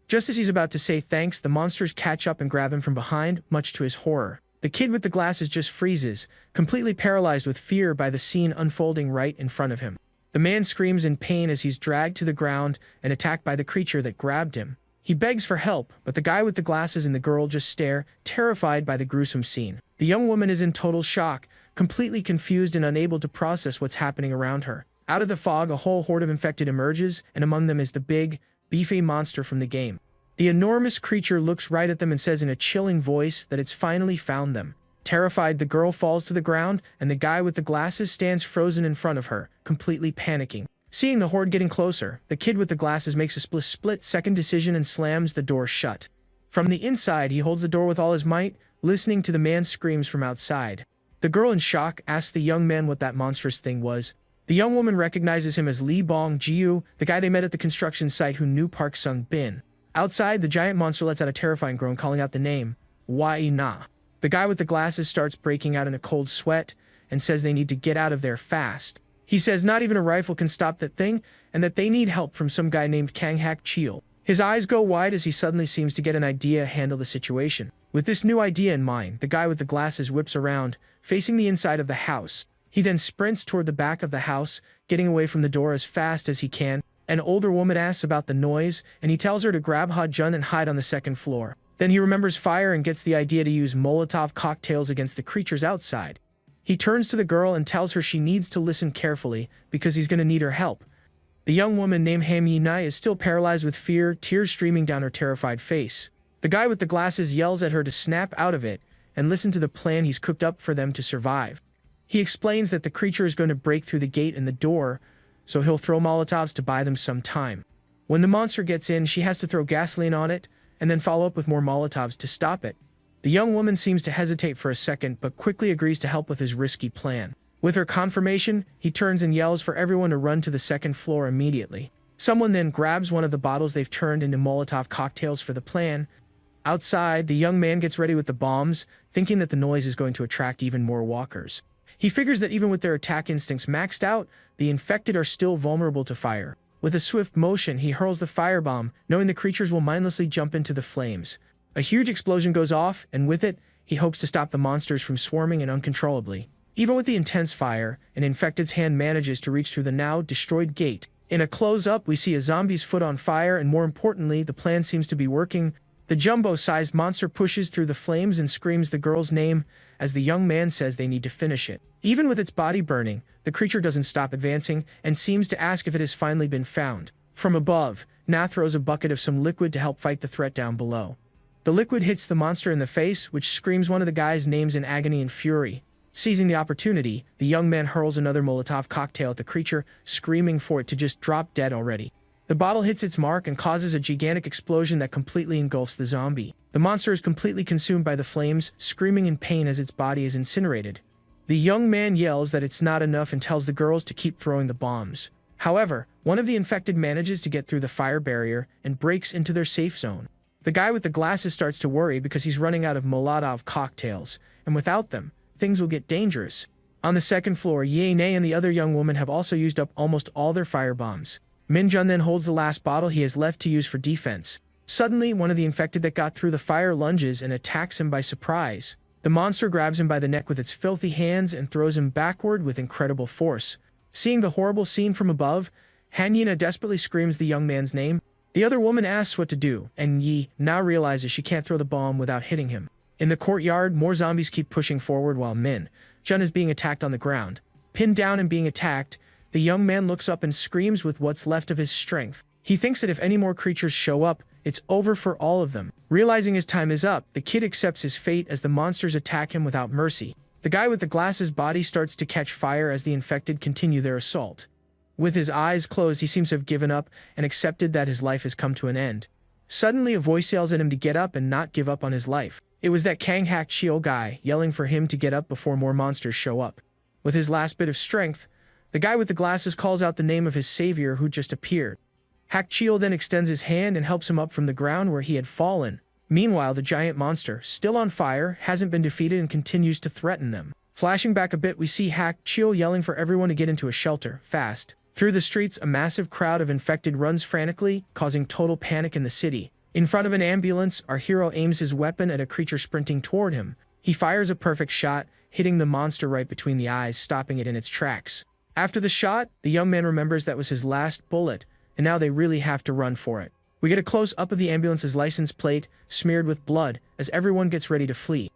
Just as he's about to say thanks, the monsters catch up and grab him from behind, much to his horror. The kid with the glasses just freezes, completely paralyzed with fear by the scene unfolding right in front of him. The man screams in pain as he's dragged to the ground and attacked by the creature that grabbed him. He begs for help, but the guy with the glasses and the girl just stare, terrified by the gruesome scene. The young woman is in total shock, completely confused and unable to process what's happening around her. Out of the fog, a whole horde of infected emerges, and among them is the big, beefy monster from the game. The enormous creature looks right at them and says in a chilling voice that it's finally found them. Terrified, the girl falls to the ground, and the guy with the glasses stands frozen in front of her, completely panicking. Seeing the horde getting closer, the kid with the glasses makes a split-second decision and slams the door shut. From the inside, he holds the door with all his might, listening to the man's screams from outside. The girl in shock asks the young man what that monstrous thing was. The young woman recognizes him as Lee Bong-jiu, the guy they met at the construction site who knew Park Sung-bin. Outside, the giant monster lets out a terrifying groan, calling out the name, Wai Na. The guy with the glasses starts breaking out in a cold sweat and says they need to get out of there fast. He says not even a rifle can stop that thing, and that they need help from some guy named Kang Hak Cheel. His eyes go wide as he suddenly seems to get an idea to handle the situation. With this new idea in mind, the guy with the glasses whips around, facing the inside of the house. He then sprints toward the back of the house, getting away from the door as fast as he can. An older woman asks about the noise, and he tells her to grab Ha-jun and hide on the second floor. Then he remembers fire and gets the idea to use Molotov cocktails against the creatures outside. He turns to the girl and tells her she needs to listen carefully because he's going to need her help. The young woman named Ham Yi-nai is still paralyzed with fear, tears streaming down her terrified face. The guy with the glasses yells at her to snap out of it and listen to the plan he's cooked up for them to survive. He explains that the creature is going to break through the gate and the door, so he'll throw Molotovs to buy them some time. When the monster gets in, she has to throw gasoline on it and then follow up with more Molotovs to stop it. The young woman seems to hesitate for a second but quickly agrees to help with his risky plan. With her confirmation, he turns and yells for everyone to run to the second floor immediately. Someone then grabs one of the bottles they've turned into Molotov cocktails for the plan. Outside, the young man gets ready with the bombs, thinking that the noise is going to attract even more walkers. He figures that even with their attack instincts maxed out, the infected are still vulnerable to fire. With a swift motion, he hurls the firebomb, knowing the creatures will mindlessly jump into the flames. A huge explosion goes off, and with it, he hopes to stop the monsters from swarming and uncontrollably. Even with the intense fire, an infected's hand manages to reach through the now destroyed gate. In a close-up, we see a zombie's foot on fire, and more importantly, the plan seems to be working. The jumbo-sized monster pushes through the flames and screams the girl's name as the young man says they need to finish it. Even with its body burning, the creature doesn't stop advancing and seems to ask if it has finally been found. From above, Na throws a bucket of some liquid to help fight the threat down below. The liquid hits the monster in the face, which screams one of the guy's names in agony and fury. Seizing the opportunity, the young man hurls another Molotov cocktail at the creature, screaming for it to just drop dead already. The bottle hits its mark and causes a gigantic explosion that completely engulfs the zombie. The monster is completely consumed by the flames, screaming in pain as its body is incinerated. The young man yells that it's not enough and tells the girls to keep throwing the bombs. However, one of the infected manages to get through the fire barrier and breaks into their safe zone. The guy with the glasses starts to worry because he's running out of Molotov cocktails, and without them, things will get dangerous. On the second floor, Ye-ne and the other young woman have also used up almost all their firebombs. Min-jun then holds the last bottle he has left to use for defense. Suddenly, one of the infected that got through the fire lunges and attacks him by surprise. The monster grabs him by the neck with its filthy hands and throws him backward with incredible force. Seeing the horrible scene from above, Han Yina desperately screams the young man's name. The other woman asks what to do, and Yi now realizes she can't throw the bomb without hitting him. In the courtyard, more zombies keep pushing forward while Min-jun is being attacked on the ground. Pinned down and being attacked, the young man looks up and screams with what's left of his strength. He thinks that if any more creatures show up, it's over for all of them. Realizing his time is up, the kid accepts his fate as the monsters attack him without mercy. The guy with the glasses' body starts to catch fire as the infected continue their assault. With his eyes closed, he seems to have given up and accepted that his life has come to an end. Suddenly, a voice yells at him to get up and not give up on his life. It was that Kang Hak Cheel guy yelling for him to get up before more monsters show up. With his last bit of strength, the guy with the glasses calls out the name of his savior who just appeared. Hak Cheel then extends his hand and helps him up from the ground where he had fallen. Meanwhile, the giant monster, still on fire, hasn't been defeated and continues to threaten them. Flashing back a bit, we see Hak Cheel yelling for everyone to get into a shelter, fast. Through the streets, a massive crowd of infected runs frantically, causing total panic in the city. In front of an ambulance, our hero aims his weapon at a creature sprinting toward him. He fires a perfect shot, hitting the monster right between the eyes, stopping it in its tracks. After the shot, the young man remembers that was his last bullet, and now they really have to run for it. We get a close-up of the ambulance's license plate, smeared with blood, as everyone gets ready to flee.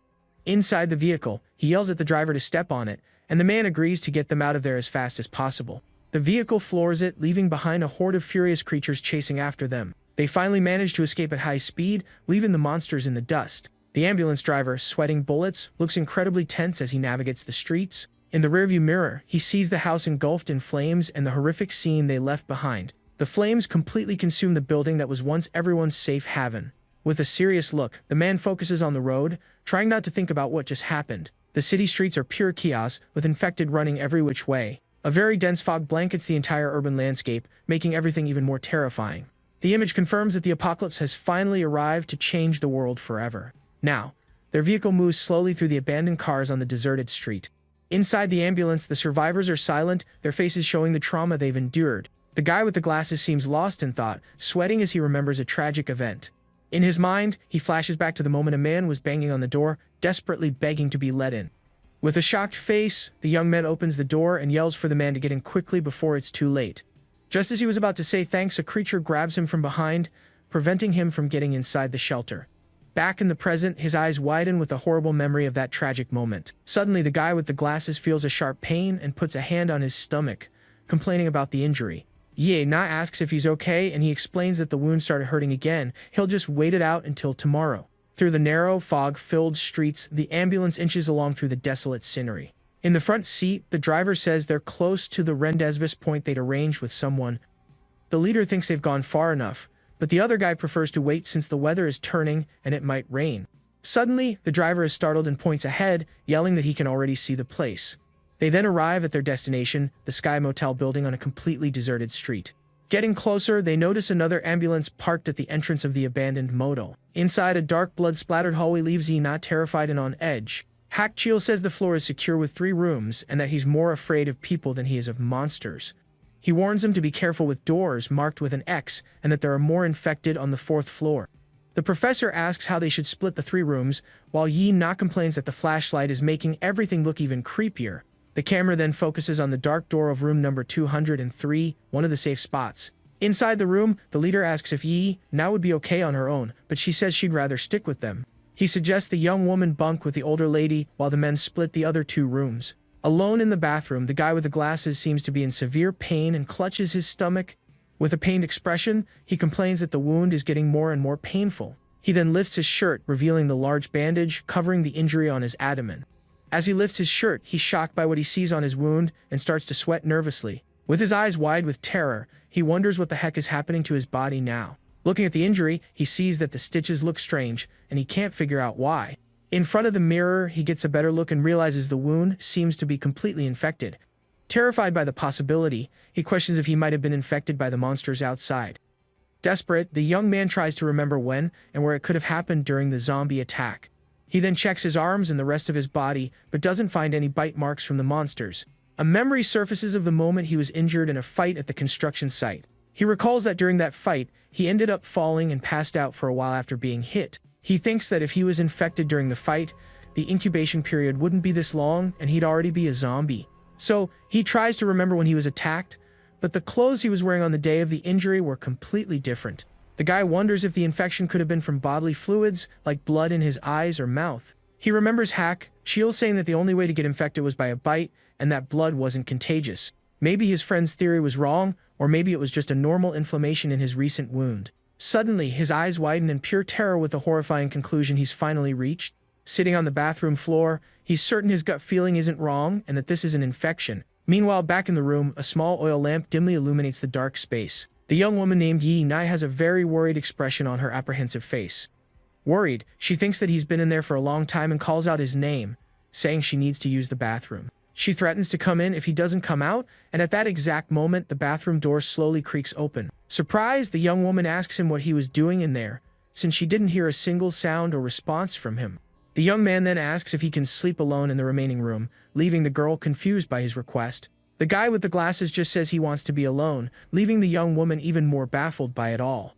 Inside the vehicle, he yells at the driver to step on it, and the man agrees to get them out of there as fast as possible. The vehicle floors it, leaving behind a horde of furious creatures chasing after them. They finally manage to escape at high speed, leaving the monsters in the dust. The ambulance driver, sweating bullets, looks incredibly tense as he navigates the streets. In the rearview mirror, he sees the house engulfed in flames and the horrific scene they left behind. The flames completely consume the building that was once everyone's safe haven. With a serious look, the man focuses on the road, trying not to think about what just happened. The city streets are pure chaos, with infected running every which way. A very dense fog blankets the entire urban landscape, making everything even more terrifying. The image confirms that the apocalypse has finally arrived to change the world forever. Now, their vehicle moves slowly through the abandoned cars on the deserted street. Inside the ambulance, the survivors are silent, their faces showing the trauma they've endured. The guy with the glasses seems lost in thought, sweating as he remembers a tragic event. In his mind, he flashes back to the moment a man was banging on the door, desperately begging to be let in. With a shocked face, the young man opens the door and yells for the man to get in quickly before it's too late. Just as he was about to say thanks, a creature grabs him from behind, preventing him from getting inside the shelter. Back in the present, his eyes widen with a horrible memory of that tragic moment. Suddenly, the guy with the glasses feels a sharp pain and puts a hand on his stomach, complaining about the injury. Ye Na asks if he's okay, and he explains that the wound started hurting again. He'll just wait it out until tomorrow. Through the narrow, fog-filled streets, the ambulance inches along through the desolate scenery. In the front seat, the driver says they're close to the rendezvous point they'd arranged with someone. The leader thinks they've gone far enough, but the other guy prefers to wait since the weather is turning and it might rain. Suddenly, the driver is startled and points ahead, yelling that he can already see the place. They then arrive at their destination, the Sky Motel building on a completely deserted street. Getting closer, they notice another ambulance parked at the entrance of the abandoned motel. Inside, a dark, blood-splattered hallway leaves Ina terrified and on edge. Hak Cheel says the floor is secure with 3 rooms and that he's more afraid of people than he is of monsters. He warns them to be careful with doors marked with an X and that there are more infected on the 4th floor. The professor asks how they should split the 3 rooms, while Yi Na complains that the flashlight is making everything look even creepier. The camera then focuses on the dark door of room number 203, one of the safe spots. Inside the room, the leader asks if Yi Na would be okay on her own, but she says she'd rather stick with them. He suggests the young woman bunk with the older lady while the men split the other 2 rooms. Alone in the bathroom, the guy with the glasses seems to be in severe pain and clutches his stomach. With a pained expression, he complains that the wound is getting more and more painful. He then lifts his shirt, revealing the large bandage covering the injury on his abdomen. As he lifts his shirt, he's shocked by what he sees on his wound and starts to sweat nervously. With his eyes wide with terror, he wonders what the heck is happening to his body now. Looking at the injury, he sees that the stitches look strange, and he can't figure out why. In front of the mirror, he gets a better look and realizes the wound seems to be completely infected. Terrified by the possibility, he questions if he might have been infected by the monsters outside. Desperate, the young man tries to remember when and where it could have happened during the zombie attack. He then checks his arms and the rest of his body, but doesn't find any bite marks from the monsters. A memory surfaces of the moment he was injured in a fight at the construction site. He recalls that during that fight, he ended up falling and passed out for a while after being hit. He thinks that if he was infected during the fight, the incubation period wouldn't be this long and he'd already be a zombie. So, he tries to remember when he was attacked, but the clothes he was wearing on the day of the injury were completely different. The guy wonders if the infection could have been from bodily fluids, like blood in his eyes or mouth. He remembers Hak Cheel saying that the only way to get infected was by a bite, and that blood wasn't contagious. Maybe his friend's theory was wrong, or maybe it was just a normal inflammation in his recent wound. Suddenly, his eyes widen in pure terror with the horrifying conclusion he's finally reached. Sitting on the bathroom floor, he's certain his gut feeling isn't wrong and that this is an infection. Meanwhile, back in the room, a small oil lamp dimly illuminates the dark space. The young woman named Yi Na has a very worried expression on her apprehensive face. Worried, she thinks that he's been in there for a long time and calls out his name, saying she needs to use the bathroom. She threatens to come in if he doesn't come out, and at that exact moment, the bathroom door slowly creaks open. Surprised, the young woman asks him what he was doing in there, since she didn't hear a single sound or response from him. The young man then asks if he can sleep alone in the remaining room, leaving the girl confused by his request. The guy with the glasses just says he wants to be alone, leaving the young woman even more baffled by it all.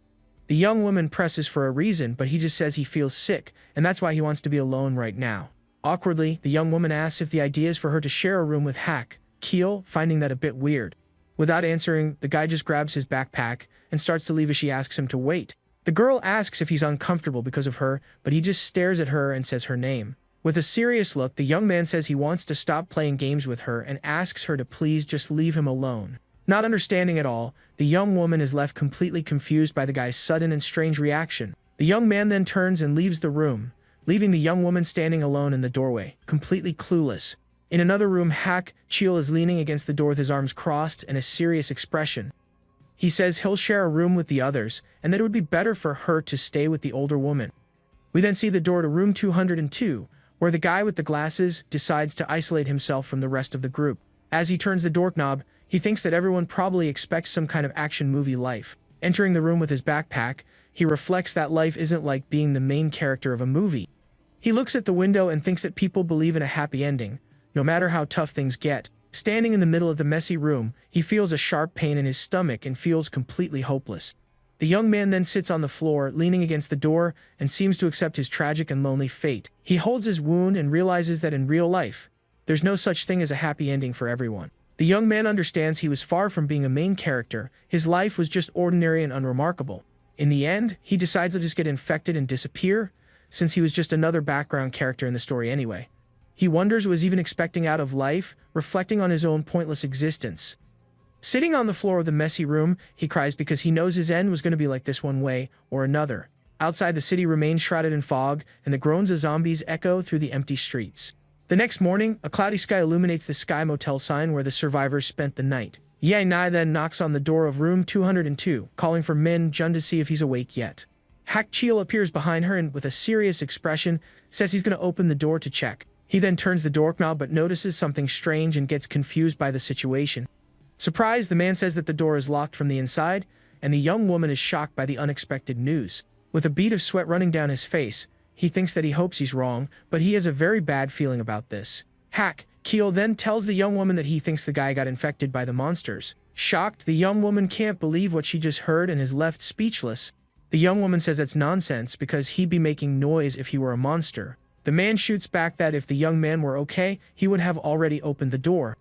The young woman presses for a reason, but he just says he feels sick, and that's why he wants to be alone right now. Awkwardly, the young woman asks if the idea is for her to share a room with Hak Cheel, finding that a bit weird. Without answering, the guy just grabs his backpack and starts to leave as she asks him to wait. The girl asks if he's uncomfortable because of her, but he just stares at her and says her name. With a serious look, the young man says he wants to stop playing games with her and asks her to please just leave him alone. Not understanding at all, the young woman is left completely confused by the guy's sudden and strange reaction. The young man then turns and leaves the room, leaving the young woman standing alone in the doorway, completely clueless. In another room, Hak Cheel is leaning against the door with his arms crossed and a serious expression. He says he'll share a room with the others, and that it would be better for her to stay with the older woman. We then see the door to room 202, where the guy with the glasses decides to isolate himself from the rest of the group. As he turns the doorknob, he thinks that everyone probably expects some kind of action movie life. Entering the room with his backpack, he reflects that life isn't like being the main character of a movie. He looks at the window and thinks that people believe in a happy ending, no matter how tough things get. Standing in the middle of the messy room, he feels a sharp pain in his stomach and feels completely hopeless. The young man then sits on the floor, leaning against the door, and seems to accept his tragic and lonely fate. He holds his wound and realizes that in real life, there's no such thing as a happy ending for everyone. The young man understands he was far from being a main character. His life was just ordinary and unremarkable. In the end, he decides to just get infected and disappear, since he was just another background character in the story anyway. He wonders what he was even expecting out of life, reflecting on his own pointless existence. Sitting on the floor of the messy room, he cries because he knows his end was going to be like this one way or another. Outside, the city remains shrouded in fog, and the groans of zombies echo through the empty streets. The next morning, a cloudy sky illuminates the Sky Motel sign where the survivors spent the night. Ye Nai then knocks on the door of room 202, calling for Min Jun to see if he's awake yet. Hak Cheel appears behind her and, with a serious expression, says he's going to open the door to check. He then turns the doorknob but notices something strange and gets confused by the situation. Surprised, the man says that the door is locked from the inside, and the young woman is shocked by the unexpected news. With a bead of sweat running down his face, he thinks that he hopes he's wrong, but he has a very bad feeling about this. Hak Cheel then tells the young woman that he thinks the guy got infected by the monsters. Shocked, the young woman can't believe what she just heard and is left speechless. The young woman says that's nonsense because he'd be making noise if he were a monster. The man shoots back that if the young man were okay, he would have already opened the door.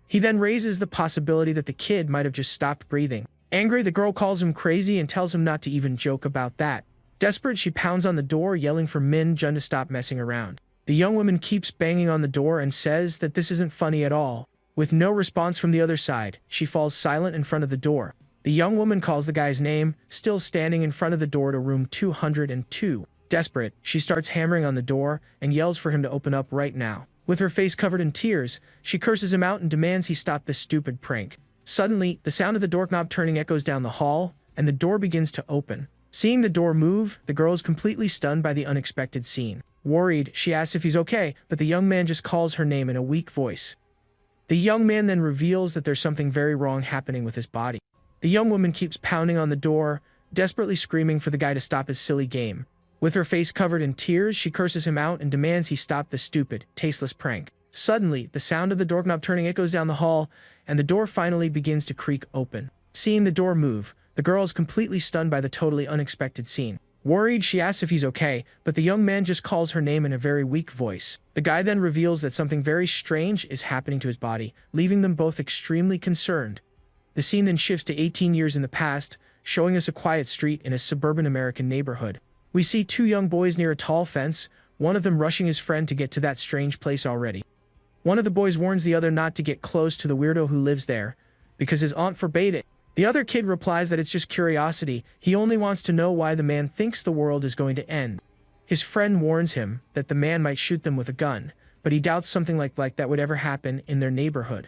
He then raises the possibility that the kid might have just stopped breathing. Angry, the girl calls him crazy and tells him not to even joke about that. Desperate, she pounds on the door, yelling for Min Jun to stop messing around. The young woman keeps banging on the door and says that this isn't funny at all. With no response from the other side, she falls silent in front of the door. The young woman calls the guy's name, still standing in front of the door to room 202. Desperate, she starts hammering on the door and yells for him to open up right now. With her face covered in tears, she curses him out and demands he stop this stupid prank. Suddenly, the sound of the doorknob turning echoes down the hall, and the door begins to open. Seeing the door move, the girl is completely stunned by the unexpected scene. Worried, she asks if he's okay, but the young man just calls her name in a weak voice. The young man then reveals that there's something very wrong happening with his body. The young woman keeps pounding on the door, desperately screaming for the guy to stop his silly game. With her face covered in tears, she curses him out and demands he stop the stupid, tasteless prank. Suddenly, the sound of the doorknob turning echoes down the hall, and the door finally begins to creak open. Seeing the door move, the girl is completely stunned by the totally unexpected scene. Worried, she asks if he's okay, but the young man just calls her name in a very weak voice. The guy then reveals that something very strange is happening to his body, leaving them both extremely concerned. The scene then shifts to 18 years in the past, showing us a quiet street in a suburban American neighborhood. We see two young boys near a tall fence, one of them rushing his friend to get to that strange place already. One of the boys warns the other not to get close to the weirdo who lives there, because his aunt forbade it. The other kid replies that it's just curiosity, he only wants to know why the man thinks the world is going to end. His friend warns him that the man might shoot them with a gun, but he doubts something like that would ever happen in their neighborhood.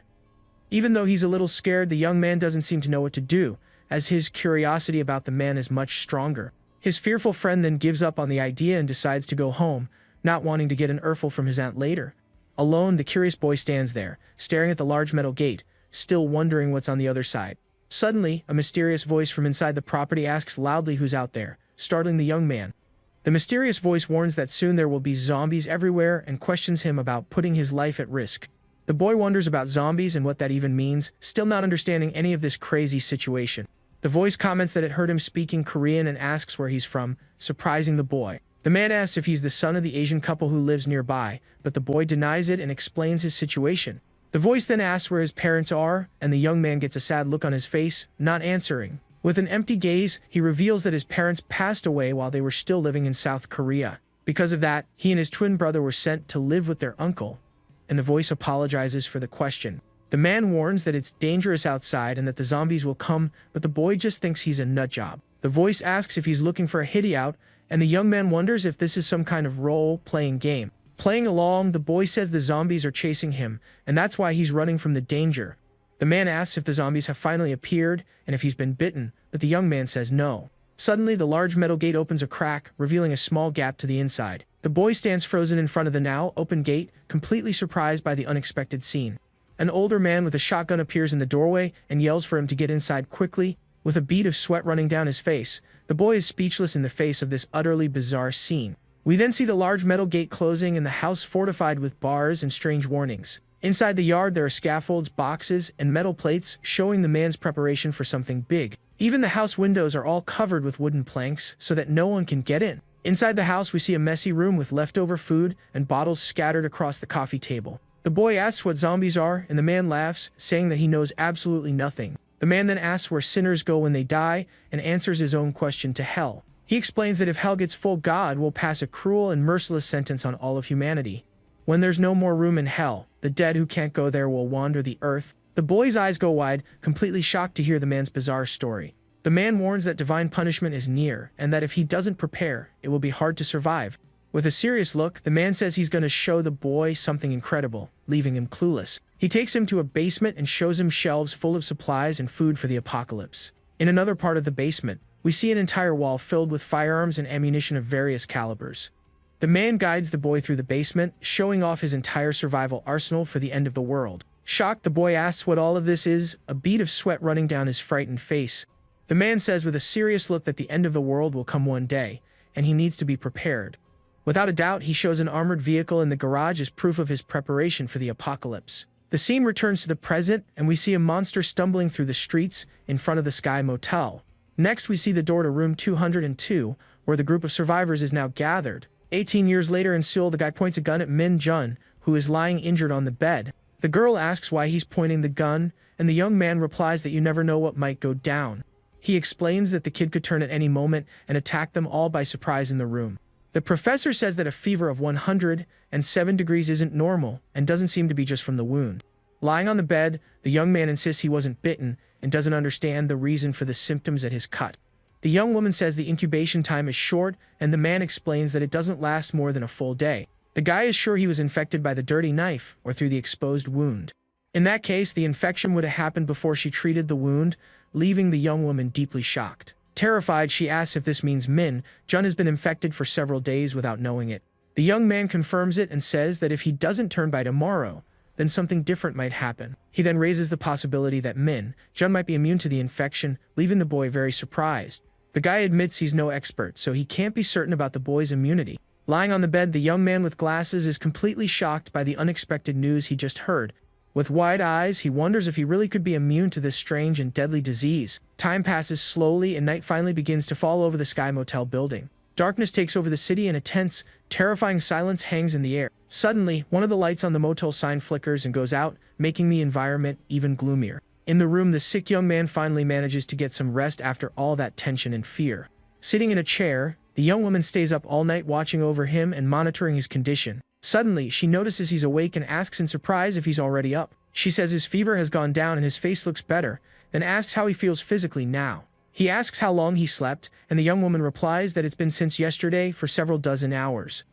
Even though he's a little scared, the young man doesn't seem to know what to do, as his curiosity about the man is much stronger. His fearful friend then gives up on the idea and decides to go home, not wanting to get an earful from his aunt later. Alone, the curious boy stands there, staring at the large metal gate, still wondering what's on the other side. Suddenly, a mysterious voice from inside the property asks loudly who's out there, startling the young man. The mysterious voice warns that soon there will be zombies everywhere and questions him about putting his life at risk. The boy wonders about zombies and what that even means, still not understanding any of this crazy situation. The voice comments that it heard him speaking Korean and asks where he's from, surprising the boy. The man asks if he's the son of the Asian couple who lives nearby, but the boy denies it and explains his situation. The voice then asks where his parents are, and the young man gets a sad look on his face, not answering. With an empty gaze, he reveals that his parents passed away while they were still living in South Korea. Because of that, he and his twin brother were sent to live with their uncle, and the voice apologizes for the question. The man warns that it's dangerous outside and that the zombies will come, but the boy just thinks he's a nutjob. The voice asks if he's looking for a hideout, and the young man wonders if this is some kind of role-playing game. Playing along, the boy says the zombies are chasing him, and that's why he's running from the danger. The man asks if the zombies have finally appeared and if he's been bitten, but the young man says no. Suddenly, the large metal gate opens a crack, revealing a small gap to the inside. The boy stands frozen in front of the now open gate, completely surprised by the unexpected scene. An older man with a shotgun appears in the doorway and yells for him to get inside quickly. With a bead of sweat running down his face, the boy is speechless in the face of this utterly bizarre scene. We then see the large metal gate closing and the house fortified with bars and strange warnings. Inside the yard there are scaffolds, boxes, and metal plates showing the man's preparation for something big. Even the house windows are all covered with wooden planks so that no one can get in. Inside the house we see a messy room with leftover food and bottles scattered across the coffee table. The boy asks what zombies are and the man laughs, saying that he knows absolutely nothing. The man then asks where sinners go when they die and answers his own question to hell. He explains that if hell gets full, God will pass a cruel and merciless sentence on all of humanity. When there's no more room in hell, the dead who can't go there will wander the earth. The boy's eyes go wide, completely shocked to hear the man's bizarre story. The man warns that divine punishment is near and that if he doesn't prepare, it will be hard to survive. With a serious look, the man says he's going to show the boy something incredible, leaving him clueless. He takes him to a basement and shows him shelves full of supplies and food for the apocalypse. In another part of the basement, we see an entire wall filled with firearms and ammunition of various calibers. The man guides the boy through the basement, showing off his entire survival arsenal for the end of the world. Shocked, the boy asks what all of this is, a bead of sweat running down his frightened face. The man says with a serious look that the end of the world will come one day, and he needs to be prepared. Without a doubt, he shows an armored vehicle in the garage as proof of his preparation for the apocalypse. The scene returns to the present, and we see a monster stumbling through the streets in front of the Sky Motel. Next, we see the door to room 202, where the group of survivors is now gathered. 18 years later in Seoul, the guy points a gun at Min Jun, who is lying injured on the bed. The girl asks why he's pointing the gun, and the young man replies that you never know what might go down. He explains that the kid could turn at any moment and attack them all by surprise in the room. The professor says that a fever of 107 degrees isn't normal and doesn't seem to be just from the wound. Lying on the bed, the young man insists he wasn't bitten and doesn't understand the reason for the symptoms at his cut. The young woman says the incubation time is short, and the man explains that it doesn't last more than a full day. The guy is sure he was infected by the dirty knife or through the exposed wound. In that case, the infection would have happened before she treated the wound, leaving the young woman deeply shocked. Terrified, she asks if this means Min Jun has been infected for several days without knowing it. The young man confirms it and says that if he doesn't turn by tomorrow, then something different might happen. He then raises the possibility that Min Jun might be immune to the infection, leaving the boy very surprised. The guy admits he's no expert, so he can't be certain about the boy's immunity. Lying on the bed, the young man with glasses is completely shocked by the unexpected news he just heard. With wide eyes, he wonders if he really could be immune to this strange and deadly disease. Time passes slowly and night finally begins to fall over the Sky Motel building. Darkness takes over the city and a tense, terrifying silence hangs in the air. Suddenly, one of the lights on the motel sign flickers and goes out, making the environment even gloomier. In the room, the sick young man finally manages to get some rest after all that tension and fear. Sitting in a chair, the young woman stays up all night watching over him and monitoring his condition. Suddenly, she notices he's awake and asks in surprise if he's already up. She says his fever has gone down and his face looks better, then asks how he feels physically now. He asks how long he slept, and the young woman replies that it's been since yesterday for several dozen hours.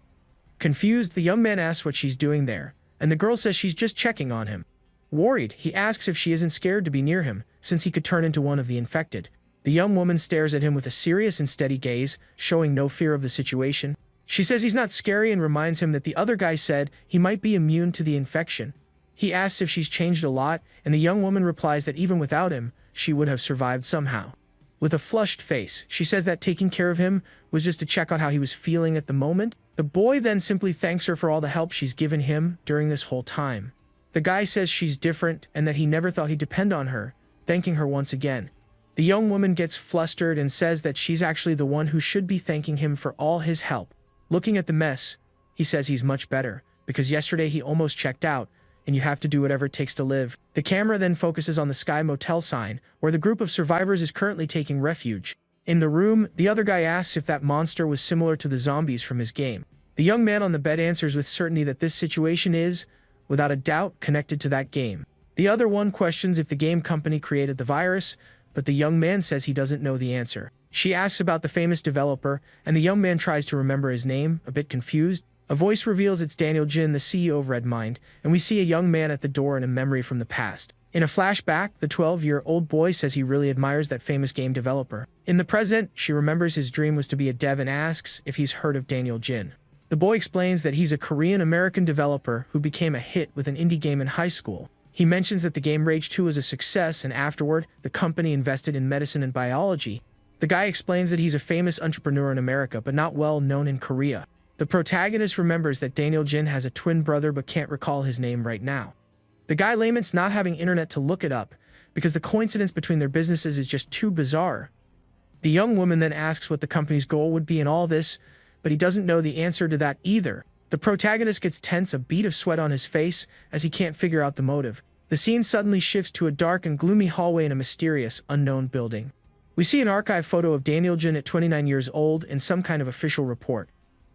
Confused, the young man asks what she's doing there, and the girl says she's just checking on him. Worried, he asks if she isn't scared to be near him, since he could turn into one of the infected. The young woman stares at him with a serious and steady gaze, showing no fear of the situation. She says he's not scary and reminds him that the other guy said he might be immune to the infection. He asks if she's changed a lot, and the young woman replies that even without him, she would have survived somehow. With a flushed face, she says that taking care of him was just to check on how he was feeling at the moment. The boy then simply thanks her for all the help she's given him during this whole time. The guy says she's different and that he never thought he'd depend on her, thanking her once again. The young woman gets flustered and says that she's actually the one who should be thanking him for all his help. Looking at the mess, he says he's much better, because yesterday he almost checked out, and you have to do whatever it takes to live. The camera then focuses on the Sky Motel sign, where the group of survivors is currently taking refuge. In the room, the other guy asks if that monster was similar to the zombies from his game. The young man on the bed answers with certainty that this situation is, without a doubt, connected to that game. The other one questions if the game company created the virus, but the young man says he doesn't know the answer. She asks about the famous developer, and the young man tries to remember his name, a bit confused. A voice reveals it's Daniel Jin, the CEO of Redmind, and we see a young man at the door in a memory from the past. In a flashback, the 12-year-old boy says he really admires that famous game developer. In the present, she remembers his dream was to be a dev and asks if he's heard of Daniel Jin. The boy explains that he's a Korean-American developer who became a hit with an indie game in high school. He mentions that the game Rage 2 was a success, and afterward, the company invested in medicine and biology. The guy explains that he's a famous entrepreneur in America, but not well known in Korea. The protagonist remembers that Daniel Jin has a twin brother but can't recall his name right now. The guy laments not having internet to look it up, because the coincidence between their businesses is just too bizarre. The young woman then asks what the company's goal would be in all this, but he doesn't know the answer to that either. The protagonist gets tense, a bead of sweat on his face, as he can't figure out the motive. The scene suddenly shifts to a dark and gloomy hallway in a mysterious, unknown building. We see an archive photo of Daniel Jin at 29 years old in some kind of official report.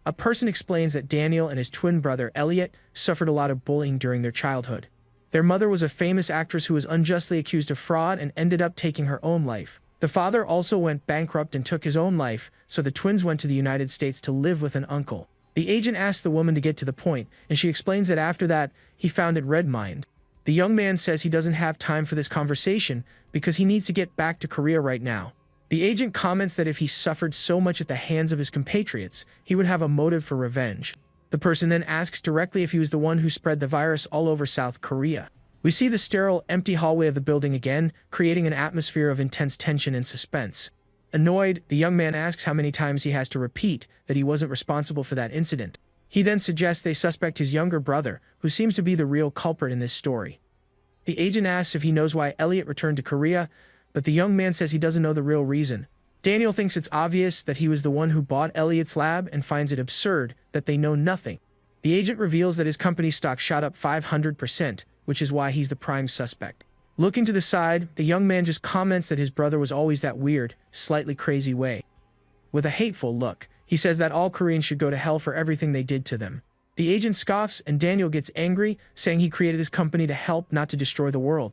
A person explains that Daniel and his twin brother, Elliot, suffered a lot of bullying during their childhood. Their mother was a famous actress who was unjustly accused of fraud and ended up taking her own life. The father also went bankrupt and took his own life, so the twins went to the United States to live with an uncle. The agent asks the woman to get to the point, and she explains that after that, he founded Redmind. The young man says he doesn't have time for this conversation because he needs to get back to Korea right now. The agent comments that if he suffered so much at the hands of his compatriots, he would have a motive for revenge. The person then asks directly if he was the one who spread the virus all over South Korea. We see the sterile, empty hallway of the building again, creating an atmosphere of intense tension and suspense. Annoyed, the young man asks how many times he has to repeat that he wasn't responsible for that incident. He then suggests they suspect his younger brother, who seems to be the real culprit in this story. The agent asks if he knows why Elliot returned to Korea, but the young man says he doesn't know the real reason. Daniel thinks it's obvious that he was the one who bought Elliot's lab and finds it absurd that they know nothing. The agent reveals that his company's stock shot up 500%, which is why he's the prime suspect. Looking to the side, the young man just comments that his brother was always that weird, slightly crazy way. With a hateful look, he says that all Koreans should go to hell for everything they did to them. The agent scoffs and Daniel gets angry, saying he created his company to help, not to destroy the world.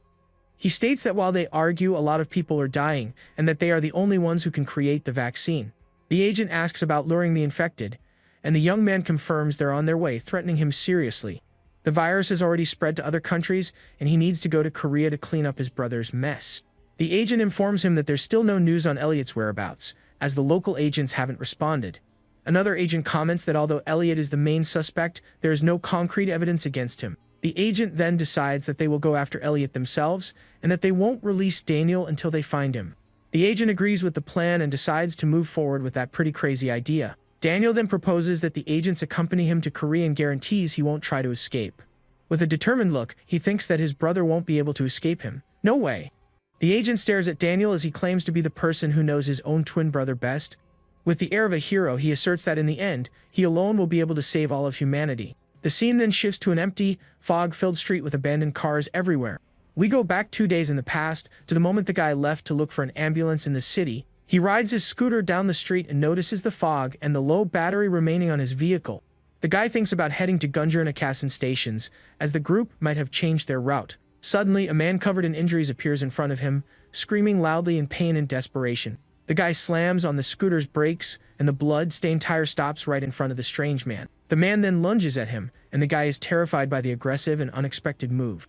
He states that while they argue, a lot of people are dying, and that they are the only ones who can create the vaccine. The agent asks about luring the infected, and the young man confirms they're on their way, threatening him seriously. The virus has already spread to other countries, and he needs to go to Korea to clean up his brother's mess. The agent informs him that there's still no news on Elliot's whereabouts, as the local agents haven't responded. Another agent comments that although Elliot is the main suspect, there is no concrete evidence against him. The agent then decides that they will go after Elliot themselves, and that they won't release Daniel until they find him. The agent agrees with the plan and decides to move forward with that pretty crazy idea. Daniel then proposes that the agents accompany him to Korea and guarantees he won't try to escape. With a determined look, he thinks that his brother won't be able to escape him. No way. The agent stares at Daniel as he claims to be the person who knows his own twin brother best. With the air of a hero, he asserts that in the end, he alone will be able to save all of humanity. The scene then shifts to an empty, fog-filled street with abandoned cars everywhere. We go back 2 days in the past, to the moment the guy left to look for an ambulance in the city. He rides his scooter down the street and notices the fog and the low battery remaining on his vehicle. The guy thinks about heading to Gunjur and Akasan stations, as the group might have changed their route. Suddenly, a man covered in injuries appears in front of him, screaming loudly in pain and desperation. The guy slams on the scooter's brakes, and the blood-stained tire stops right in front of the strange man. The man then lunges at him, and the guy is terrified by the aggressive and unexpected move.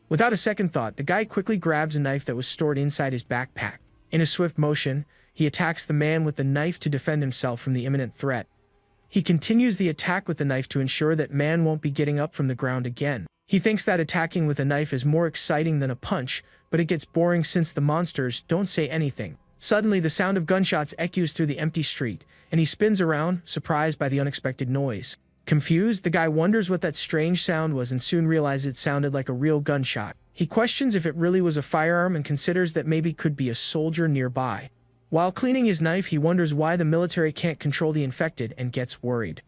Without a second thought, the guy quickly grabs a knife that was stored inside his backpack. In a swift motion, he attacks the man with the knife to defend himself from the imminent threat. He continues the attack with the knife to ensure that man won't be getting up from the ground again. He thinks that attacking with a knife is more exciting than a punch, but it gets boring since the monsters don't say anything. Suddenly, the sound of gunshots echoes through the empty street, and he spins around, surprised by the unexpected noise. Confused, the guy wonders what that strange sound was and soon realizes it sounded like a real gunshot. He questions if it really was a firearm and considers that maybe it could be a soldier nearby. While cleaning his knife, he wonders why the military can't control the infected and gets worried.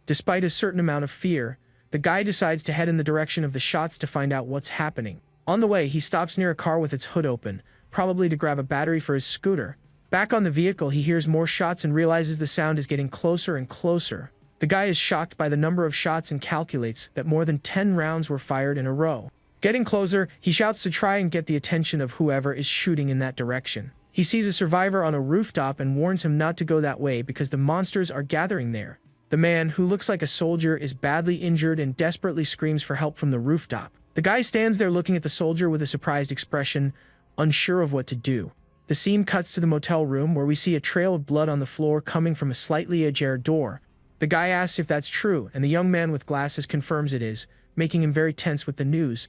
Despite a certain amount of fear, the guy decides to head in the direction of the shots to find out what's happening. On the way, he stops near a car with its hood open, probably to grab a battery for his scooter. Back on the vehicle, he hears more shots and realizes the sound is getting closer and closer. The guy is shocked by the number of shots and calculates that more than 10 rounds were fired in a row. Getting closer, he shouts to try and get the attention of whoever is shooting in that direction. He sees a survivor on a rooftop and warns him not to go that way because the monsters are gathering there. The man, who looks like a soldier, is badly injured and desperately screams for help from the rooftop. The guy stands there looking at the soldier with a surprised expression, unsure of what to do. The scene cuts to the motel room where we see a trail of blood on the floor coming from a slightly ajar door. The guy asks if that's true, and the young man with glasses confirms it is, making him very tense with the news.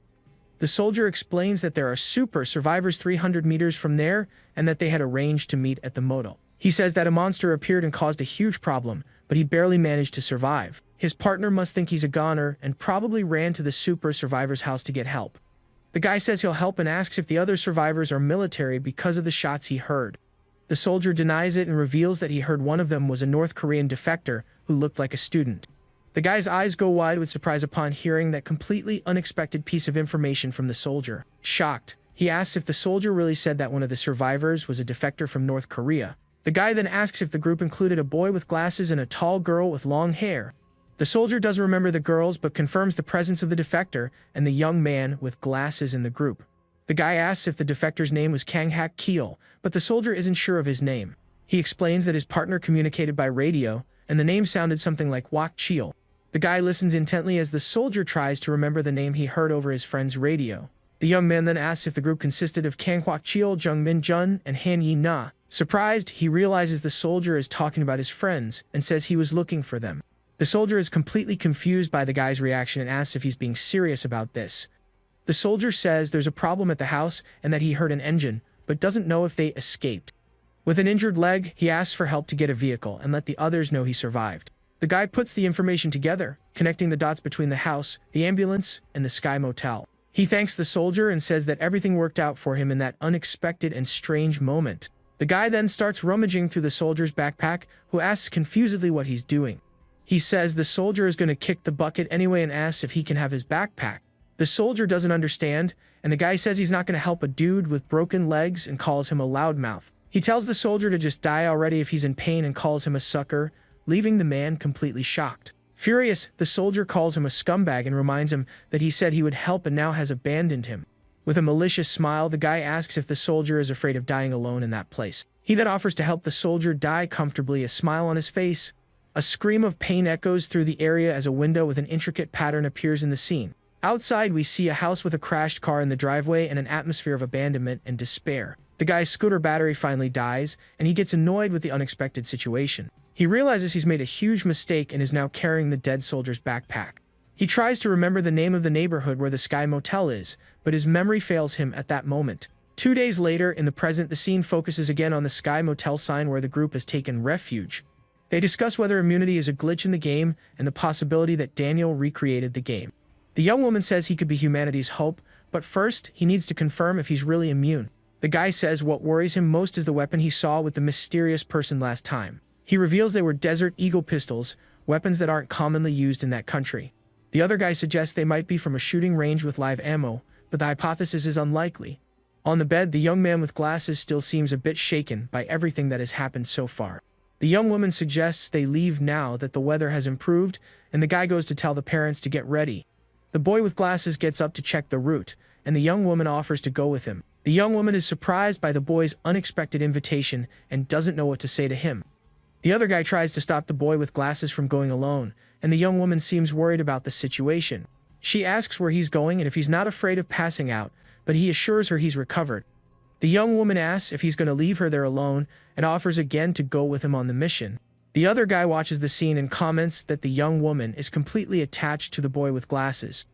The soldier explains that there are super survivors 300 meters from there and that they had arranged to meet at the motel. He says that a monster appeared and caused a huge problem, but he barely managed to survive. His partner must think he's a goner and probably ran to the super survivor's house to get help. The guy says he'll help and asks if the other survivors are military because of the shots he heard. The soldier denies it and reveals that he heard one of them was a North Korean defector who looked like a student. The guy's eyes go wide with surprise upon hearing that completely unexpected piece of information from the soldier. Shocked, he asks if the soldier really said that one of the survivors was a defector from North Korea. The guy then asks if the group included a boy with glasses and a tall girl with long hair. The soldier doesn't remember the girls but confirms the presence of the defector and the young man with glasses in the group. The guy asks if the defector's name was Kang Hak Keel, but the soldier isn't sure of his name. He explains that his partner communicated by radio, and the name sounded something like Wak Cheel. The guy listens intently as the soldier tries to remember the name he heard over his friend's radio. The young man then asks if the group consisted of Kang Hak Cheel, Jung Min Jun, and Han Yi Na. Surprised, he realizes the soldier is talking about his friends and says he was looking for them. The soldier is completely confused by the guy's reaction and asks if he's being serious about this. The soldier says there's a problem at the house and that he heard an engine, but doesn't know if they escaped. With an injured leg, he asks for help to get a vehicle and let the others know he survived. The guy puts the information together, connecting the dots between the house, the ambulance, and the Sky Motel. He thanks the soldier and says that everything worked out for him in that unexpected and strange moment. The guy then starts rummaging through the soldier's backpack, who asks confusedly what he's doing. He says the soldier is going to kick the bucket anyway and asks if he can have his backpack. The soldier doesn't understand, and the guy says he's not going to help a dude with broken legs and calls him a loudmouth. He tells the soldier to just die already if he's in pain and calls him a sucker, leaving the man completely shocked. Furious, the soldier calls him a scumbag and reminds him that he said he would help and now has abandoned him. With a malicious smile, the guy asks if the soldier is afraid of dying alone in that place. He then offers to help the soldier die comfortably, a smile on his face. A scream of pain echoes through the area as a window with an intricate pattern appears in the scene. Outside, we see a house with a crashed car in the driveway and an atmosphere of abandonment and despair. The guy's scooter battery finally dies, and he gets annoyed with the unexpected situation. He realizes he's made a huge mistake and is now carrying the dead soldier's backpack. He tries to remember the name of the neighborhood where the Sky Motel is, but his memory fails him at that moment. 2 days later, in the present, the scene focuses again on the Sky Motel sign where the group has taken refuge. They discuss whether immunity is a glitch in the game and the possibility that Daniel recreated the game. The young woman says he could be humanity's hope, but first, he needs to confirm if he's really immune. The guy says what worries him most is the weapon he saw with the mysterious person last time. He reveals they were Desert Eagle pistols, weapons that aren't commonly used in that country. The other guy suggests they might be from a shooting range with live ammo, but the hypothesis is unlikely. On the bed, the young man with glasses still seems a bit shaken by everything that has happened so far. The young woman suggests they leave now that the weather has improved, and the guy goes to tell the parents to get ready. The boy with glasses gets up to check the route, and the young woman offers to go with him. The young woman is surprised by the boy's unexpected invitation and doesn't know what to say to him. The other guy tries to stop the boy with glasses from going alone, and the young woman seems worried about the situation. She asks where he's going and if he's not afraid of passing out, but he assures her he's recovered. The young woman asks if he's going to leave her there alone and offers again to go with him on the mission. The other guy watches the scene and comments that the young woman is completely attached to the boy with glasses.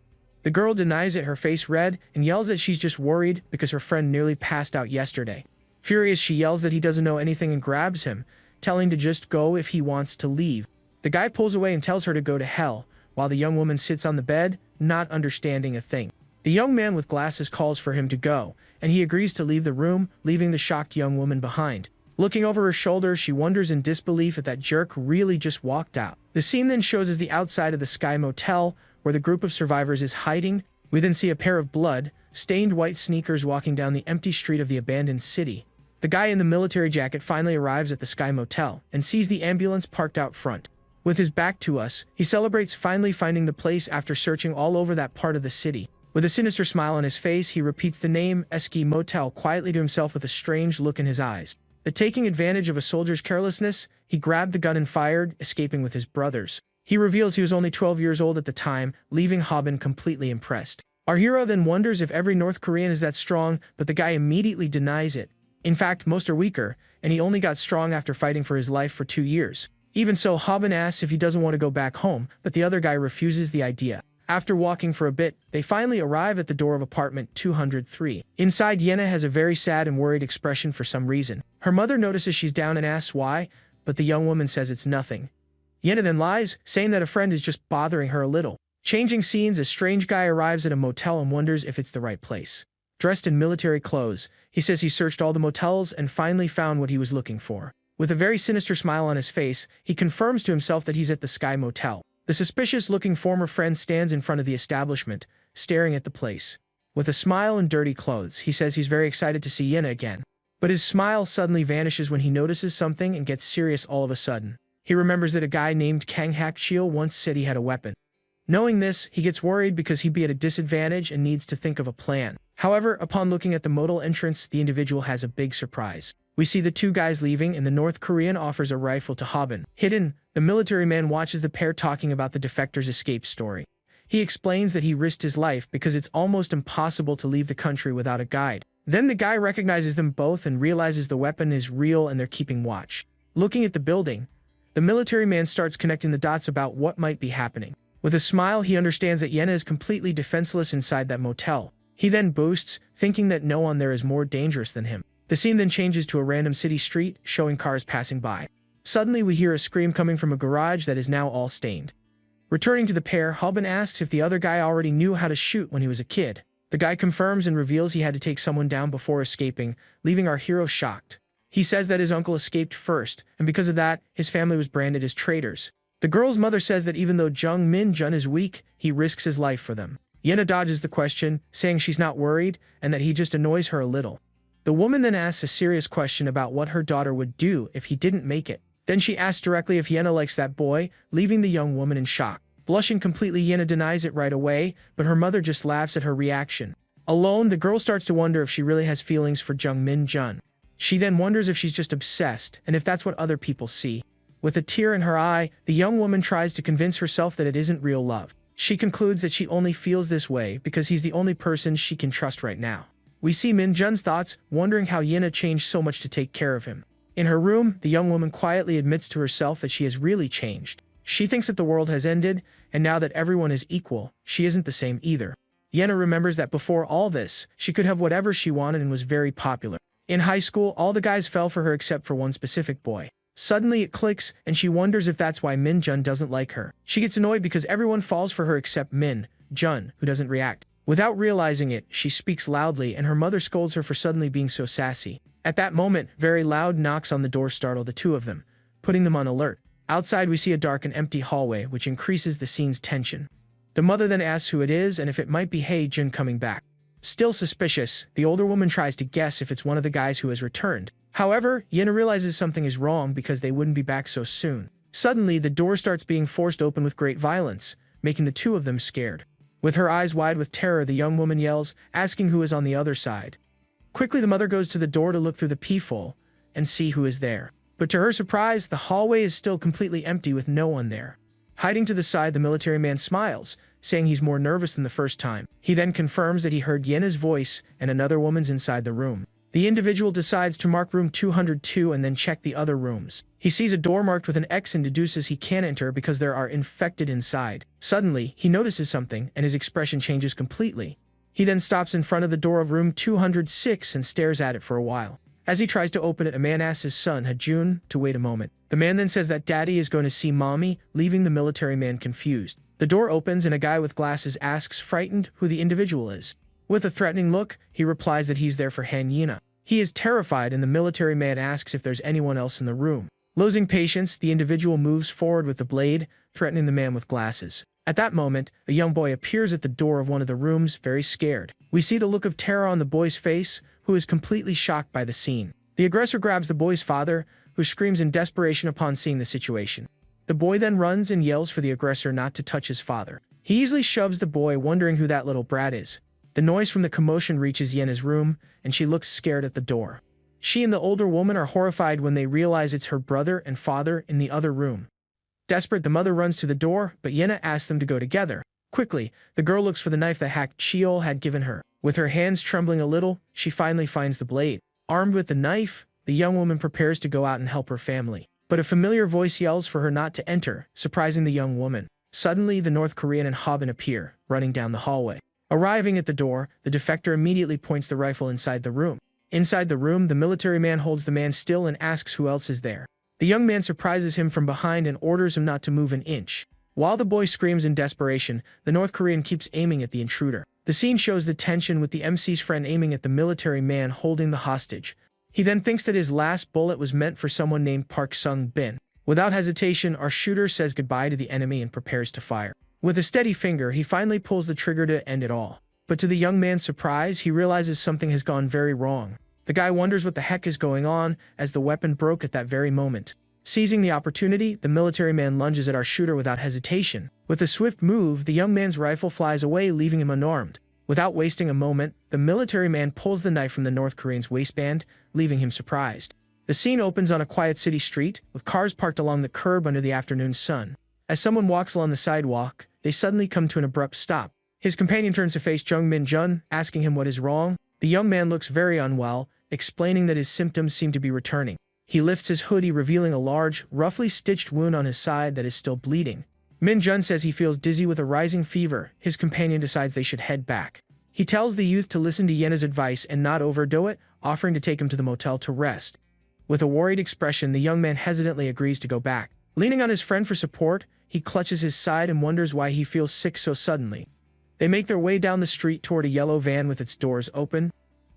The girl denies it, her face red, and yells that she's just worried because her friend nearly passed out yesterday. Furious, she yells that he doesn't know anything and grabs him, telling to just go if he wants to leave. The guy pulls away and tells her to go to hell, while the young woman sits on the bed, not understanding a thing. The young man with glasses calls for him to go, and he agrees to leave the room, leaving the shocked young woman behind. Looking over her shoulder, she wonders in disbelief if that jerk really just walked out. The scene then shows as the outside of the Sky Motel, where the group of survivors is hiding. We then see a pair of blood-stained white sneakers walking down the empty street of the abandoned city. The guy in the military jacket finally arrives at the Sky Motel and sees the ambulance parked out front. With his back to us, he celebrates finally finding the place after searching all over that part of the city. With a sinister smile on his face, he repeats the name Sky Motel quietly to himself with a strange look in his eyes. Taking advantage of a soldier's carelessness, he grabbed the gun and fired, escaping with his brothers. He reveals he was only 12 years old at the time, leaving Haben completely impressed. Our hero then wonders if every North Korean is that strong, but the guy immediately denies it. In fact, most are weaker, and he only got strong after fighting for his life for 2 years. Even so, Haben asks if he doesn't want to go back home, but the other guy refuses the idea. After walking for a bit, they finally arrive at the door of apartment 203. Inside, Yena has a very sad and worried expression for some reason. Her mother notices she's down and asks why, but the young woman says it's nothing. Yena then lies, saying that a friend is just bothering her a little. Changing scenes, a strange guy arrives at a motel and wonders if it's the right place. Dressed in military clothes, he says he searched all the motels and finally found what he was looking for. With a very sinister smile on his face, he confirms to himself that he's at the Sky Motel. The suspicious-looking former friend stands in front of the establishment, staring at the place. With a smile and dirty clothes, he says he's very excited to see Yena again. But his smile suddenly vanishes when he notices something and gets serious all of a sudden. He remembers that a guy named Kang Hakchil once said he had a weapon. Knowing this, he gets worried because he'd be at a disadvantage and needs to think of a plan. However, upon looking at the motel entrance, the individual has a big surprise. We see the two guys leaving and the North Korean offers a rifle to Haben. Hidden, the military man watches the pair talking about the defector's escape story. He explains that he risked his life because it's almost impossible to leave the country without a guide. Then the guy recognizes them both and realizes the weapon is real and they're keeping watch. Looking at the building, the military man starts connecting the dots about what might be happening. With a smile, he understands that Yena is completely defenseless inside that motel. He then boasts, thinking that no one there is more dangerous than him. The scene then changes to a random city street, showing cars passing by. Suddenly, we hear a scream coming from a garage that is now all stained. Returning to the pair, Haben asks if the other guy already knew how to shoot when he was a kid. The guy confirms and reveals he had to take someone down before escaping, leaving our hero shocked. He says that his uncle escaped first, and because of that, his family was branded as traitors. The girl's mother says that even though Jung Min-jun is weak, he risks his life for them. Yena dodges the question, saying she's not worried, and that he just annoys her a little. The woman then asks a serious question about what her daughter would do if he didn't make it. Then she asks directly if Yena likes that boy, leaving the young woman in shock. Blushing completely, Yena denies it right away, but her mother just laughs at her reaction. Alone, the girl starts to wonder if she really has feelings for Jung Min-jun. She then wonders if she's just obsessed, and if that's what other people see. With a tear in her eye, the young woman tries to convince herself that it isn't real love. She concludes that she only feels this way because he's the only person she can trust right now. We see Min-jun's thoughts, wondering how Yena changed so much to take care of him. In her room, the young woman quietly admits to herself that she has really changed. She thinks that the world has ended, and now that everyone is equal, she isn't the same either. Yena remembers that before all this, she could have whatever she wanted and was very popular. In high school, all the guys fell for her except for one specific boy. Suddenly it clicks, and she wonders if that's why Min-jun doesn't like her. She gets annoyed because everyone falls for her except Min-jun, who doesn't react. Without realizing it, she speaks loudly, and her mother scolds her for suddenly being so sassy. At that moment, very loud knocks on the door startle the two of them, putting them on alert. Outside, we see a dark and empty hallway, which increases the scene's tension. The mother then asks who it is and if it might be Jin coming back. Still suspicious, the older woman tries to guess if it's one of the guys who has returned. However, Yena realizes something is wrong because they wouldn't be back so soon. Suddenly, the door starts being forced open with great violence, making the two of them scared. With her eyes wide with terror, the young woman yells, asking who is on the other side. Quickly, the mother goes to the door to look through the peephole and see who is there. But to her surprise, the hallway is still completely empty with no one there. Hiding to the side, the military man smiles, saying he's more nervous than the first time. He then confirms that he heard Yena's voice and another woman's inside the room. The individual decides to mark room 202 and then check the other rooms. He sees a door marked with an X and deduces he can't enter because there are infected inside. Suddenly, he notices something and his expression changes completely. He then stops in front of the door of room 206 and stares at it for a while. As he tries to open it, a man asks his son, Hajun, to wait a moment. The man then says that daddy is going to see mommy, leaving the military man confused. The door opens and a guy with glasses asks, frightened, who the individual is. With a threatening look, he replies that he's there for Han Yena. He is terrified and the military man asks if there's anyone else in the room. Losing patience, the individual moves forward with the blade, threatening the man with glasses. At that moment, a young boy appears at the door of one of the rooms, very scared. We see the look of terror on the boy's face, who is completely shocked by the scene. The aggressor grabs the boy's father, who screams in desperation upon seeing the situation. The boy then runs and yells for the aggressor not to touch his father. He easily shoves the boy, wondering who that little brat is. The noise from the commotion reaches Yena's room, and she looks scared at the door. She and the older woman are horrified when they realize it's her brother and father in the other room. Desperate, the mother runs to the door, but Yena asks them to go together. Quickly, the girl looks for the knife that Hakchil had given her. With her hands trembling a little, she finally finds the blade. Armed with the knife, the young woman prepares to go out and help her family. but a familiar voice yells for her not to enter, surprising the young woman. Suddenly, the North Korean and Hobbin appear, running down the hallway. Arriving at the door, the defector immediately points the rifle inside the room. Inside the room, the military man holds the man still and asks who else is there. The young man surprises him from behind and orders him not to move an inch. While the boy screams in desperation, the North Korean keeps aiming at the intruder. The scene shows the tension with the MC's friend aiming at the military man holding the hostage. He then thinks that his last bullet was meant for someone named Park Sung-bin. Without hesitation, our shooter says goodbye to the enemy and prepares to fire. With a steady finger, he finally pulls the trigger to end it all. But to the young man's surprise, he realizes something has gone very wrong. The guy wonders what the heck is going on, as the weapon broke at that very moment. Seizing the opportunity, the military man lunges at our shooter without hesitation. With a swift move, the young man's rifle flies away, leaving him unarmed. Without wasting a moment, the military man pulls the knife from the North Korean's waistband, leaving him surprised. The scene opens on a quiet city street, with cars parked along the curb under the afternoon sun. As someone walks along the sidewalk, they suddenly come to an abrupt stop. His companion turns to face Jung Min-jun, asking him what is wrong. The young man looks very unwell, explaining that his symptoms seem to be returning. He lifts his hoodie, revealing a large, roughly stitched wound on his side that is still bleeding. Min-jun says he feels dizzy with a rising fever. His companion decides they should head back. He tells the youth to listen to Yena's advice and not overdo it, offering to take him to the motel to rest. With a worried expression, the young man hesitantly agrees to go back. Leaning on his friend for support, he clutches his side and wonders why he feels sick so suddenly. They make their way down the street toward a yellow van with its doors open.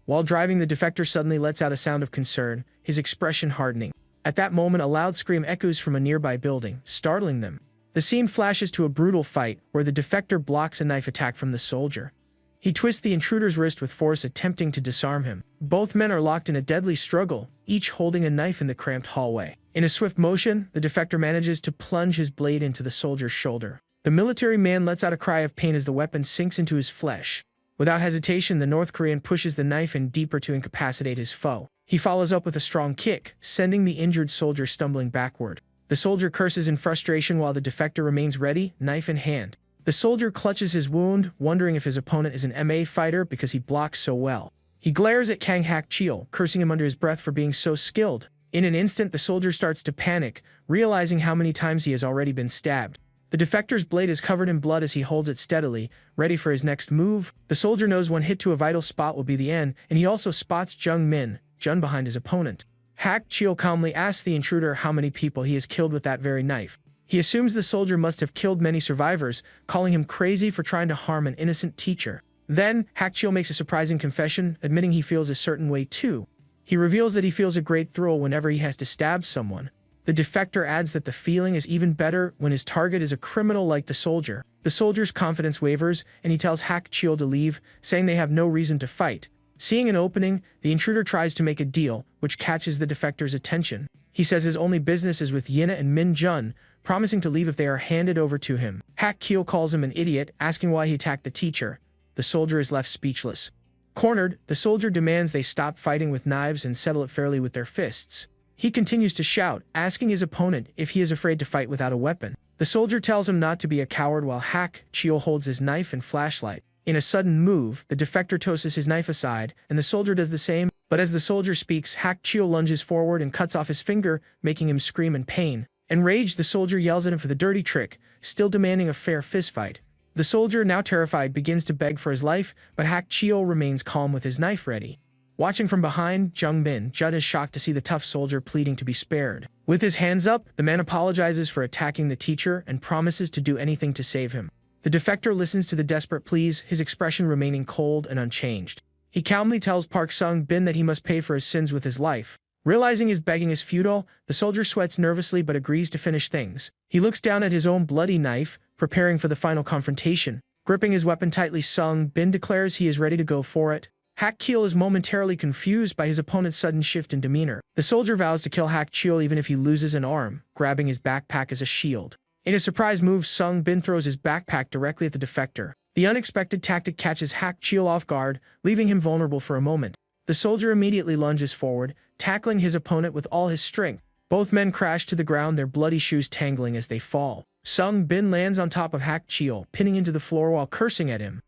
While driving, the defector suddenly lets out a sound of concern, his expression hardening. At that moment, a loud scream echoes from a nearby building, startling them. The scene flashes to a brutal fight, where the defector blocks a knife attack from the soldier. He twists the intruder's wrist with force, attempting to disarm him. Both men are locked in a deadly struggle, each holding a knife in the cramped hallway. In a swift motion, the defector manages to plunge his blade into the soldier's shoulder. The military man lets out a cry of pain as the weapon sinks into his flesh. Without hesitation, the North Korean pushes the knife in deeper to incapacitate his foe. He follows up with a strong kick, sending the injured soldier stumbling backward. The soldier curses in frustration while the defector remains ready, knife in hand. The soldier clutches his wound, wondering if his opponent is an MA fighter because he blocks so well. He glares at Kang Hak-cheol, cursing him under his breath for being so skilled. In an instant, the soldier starts to panic, realizing how many times he has already been stabbed. The defector's blade is covered in blood as he holds it steadily, ready for his next move. The soldier knows one hit to a vital spot will be the end, and he also spots Jung Min-jun behind his opponent. Hak-cheol calmly asks the intruder how many people he has killed with that very knife. He assumes the soldier must have killed many survivors, calling him crazy for trying to harm an innocent teacher. Then, Hak-cheol makes a surprising confession, admitting he feels a certain way too. He reveals that he feels a great thrill whenever he has to stab someone. The defector adds that the feeling is even better when his target is a criminal like the soldier. The soldier's confidence wavers, and he tells Hak-cheol to leave, saying they have no reason to fight. Seeing an opening, the intruder tries to make a deal, which catches the defector's attention. He says his only business is with Yena and Min-jun, promising to leave if they are handed over to him. Hak-cheol calls him an idiot, asking why he attacked the teacher. The soldier is left speechless. Cornered, the soldier demands they stop fighting with knives and settle it fairly with their fists. He continues to shout, asking his opponent if he is afraid to fight without a weapon. The soldier tells him not to be a coward while Hak-cheol holds his knife and flashlight. In a sudden move, the defector tosses his knife aside, and the soldier does the same, but as the soldier speaks, Hak-cheol lunges forward and cuts off his finger, making him scream in pain. Enraged, the soldier yells at him for the dirty trick, still demanding a fair fistfight. The soldier, now terrified, begins to beg for his life, but Hak-cheol remains calm with his knife ready. Watching from behind, Jung Min-jun is shocked to see the tough soldier pleading to be spared. With his hands up, the man apologizes for attacking the teacher and promises to do anything to save him. The defector listens to the desperate pleas, his expression remaining cold and unchanged. He calmly tells Park Sung-bin that he must pay for his sins with his life. Realizing his begging is futile, the soldier sweats nervously but agrees to finish things. He looks down at his own bloody knife, preparing for the final confrontation. Gripping his weapon tightly, Sung-bin declares he is ready to go for it. Hak-cheol is momentarily confused by his opponent's sudden shift in demeanor. The soldier vows to kill Hak-cheol even if he loses an arm, grabbing his backpack as a shield. In a surprise move, Sung-bin throws his backpack directly at the defector. The unexpected tactic catches Hak-cheol off guard, leaving him vulnerable for a moment. The soldier immediately lunges forward, tackling his opponent with all his strength. Both men crash to the ground, their bloody shoes tangling as they fall. Sung-bin lands on top of Hak-cheol, pinning him to the floor while cursing at him.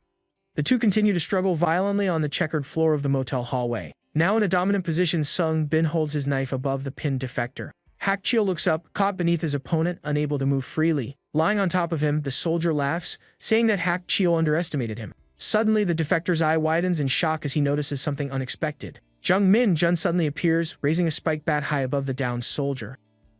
The two continue to struggle violently on the checkered floor of the motel hallway. Now in a dominant position, Sung-bin holds his knife above the pinned defector. Hak Chil looks up, caught beneath his opponent, unable to move freely. Lying on top of him, the soldier laughs, saying that Hak Chil underestimated him. Suddenly, the defector's eye widens in shock as he notices something unexpected. Jung Jun suddenly appears, raising a spike bat high above the downed soldier.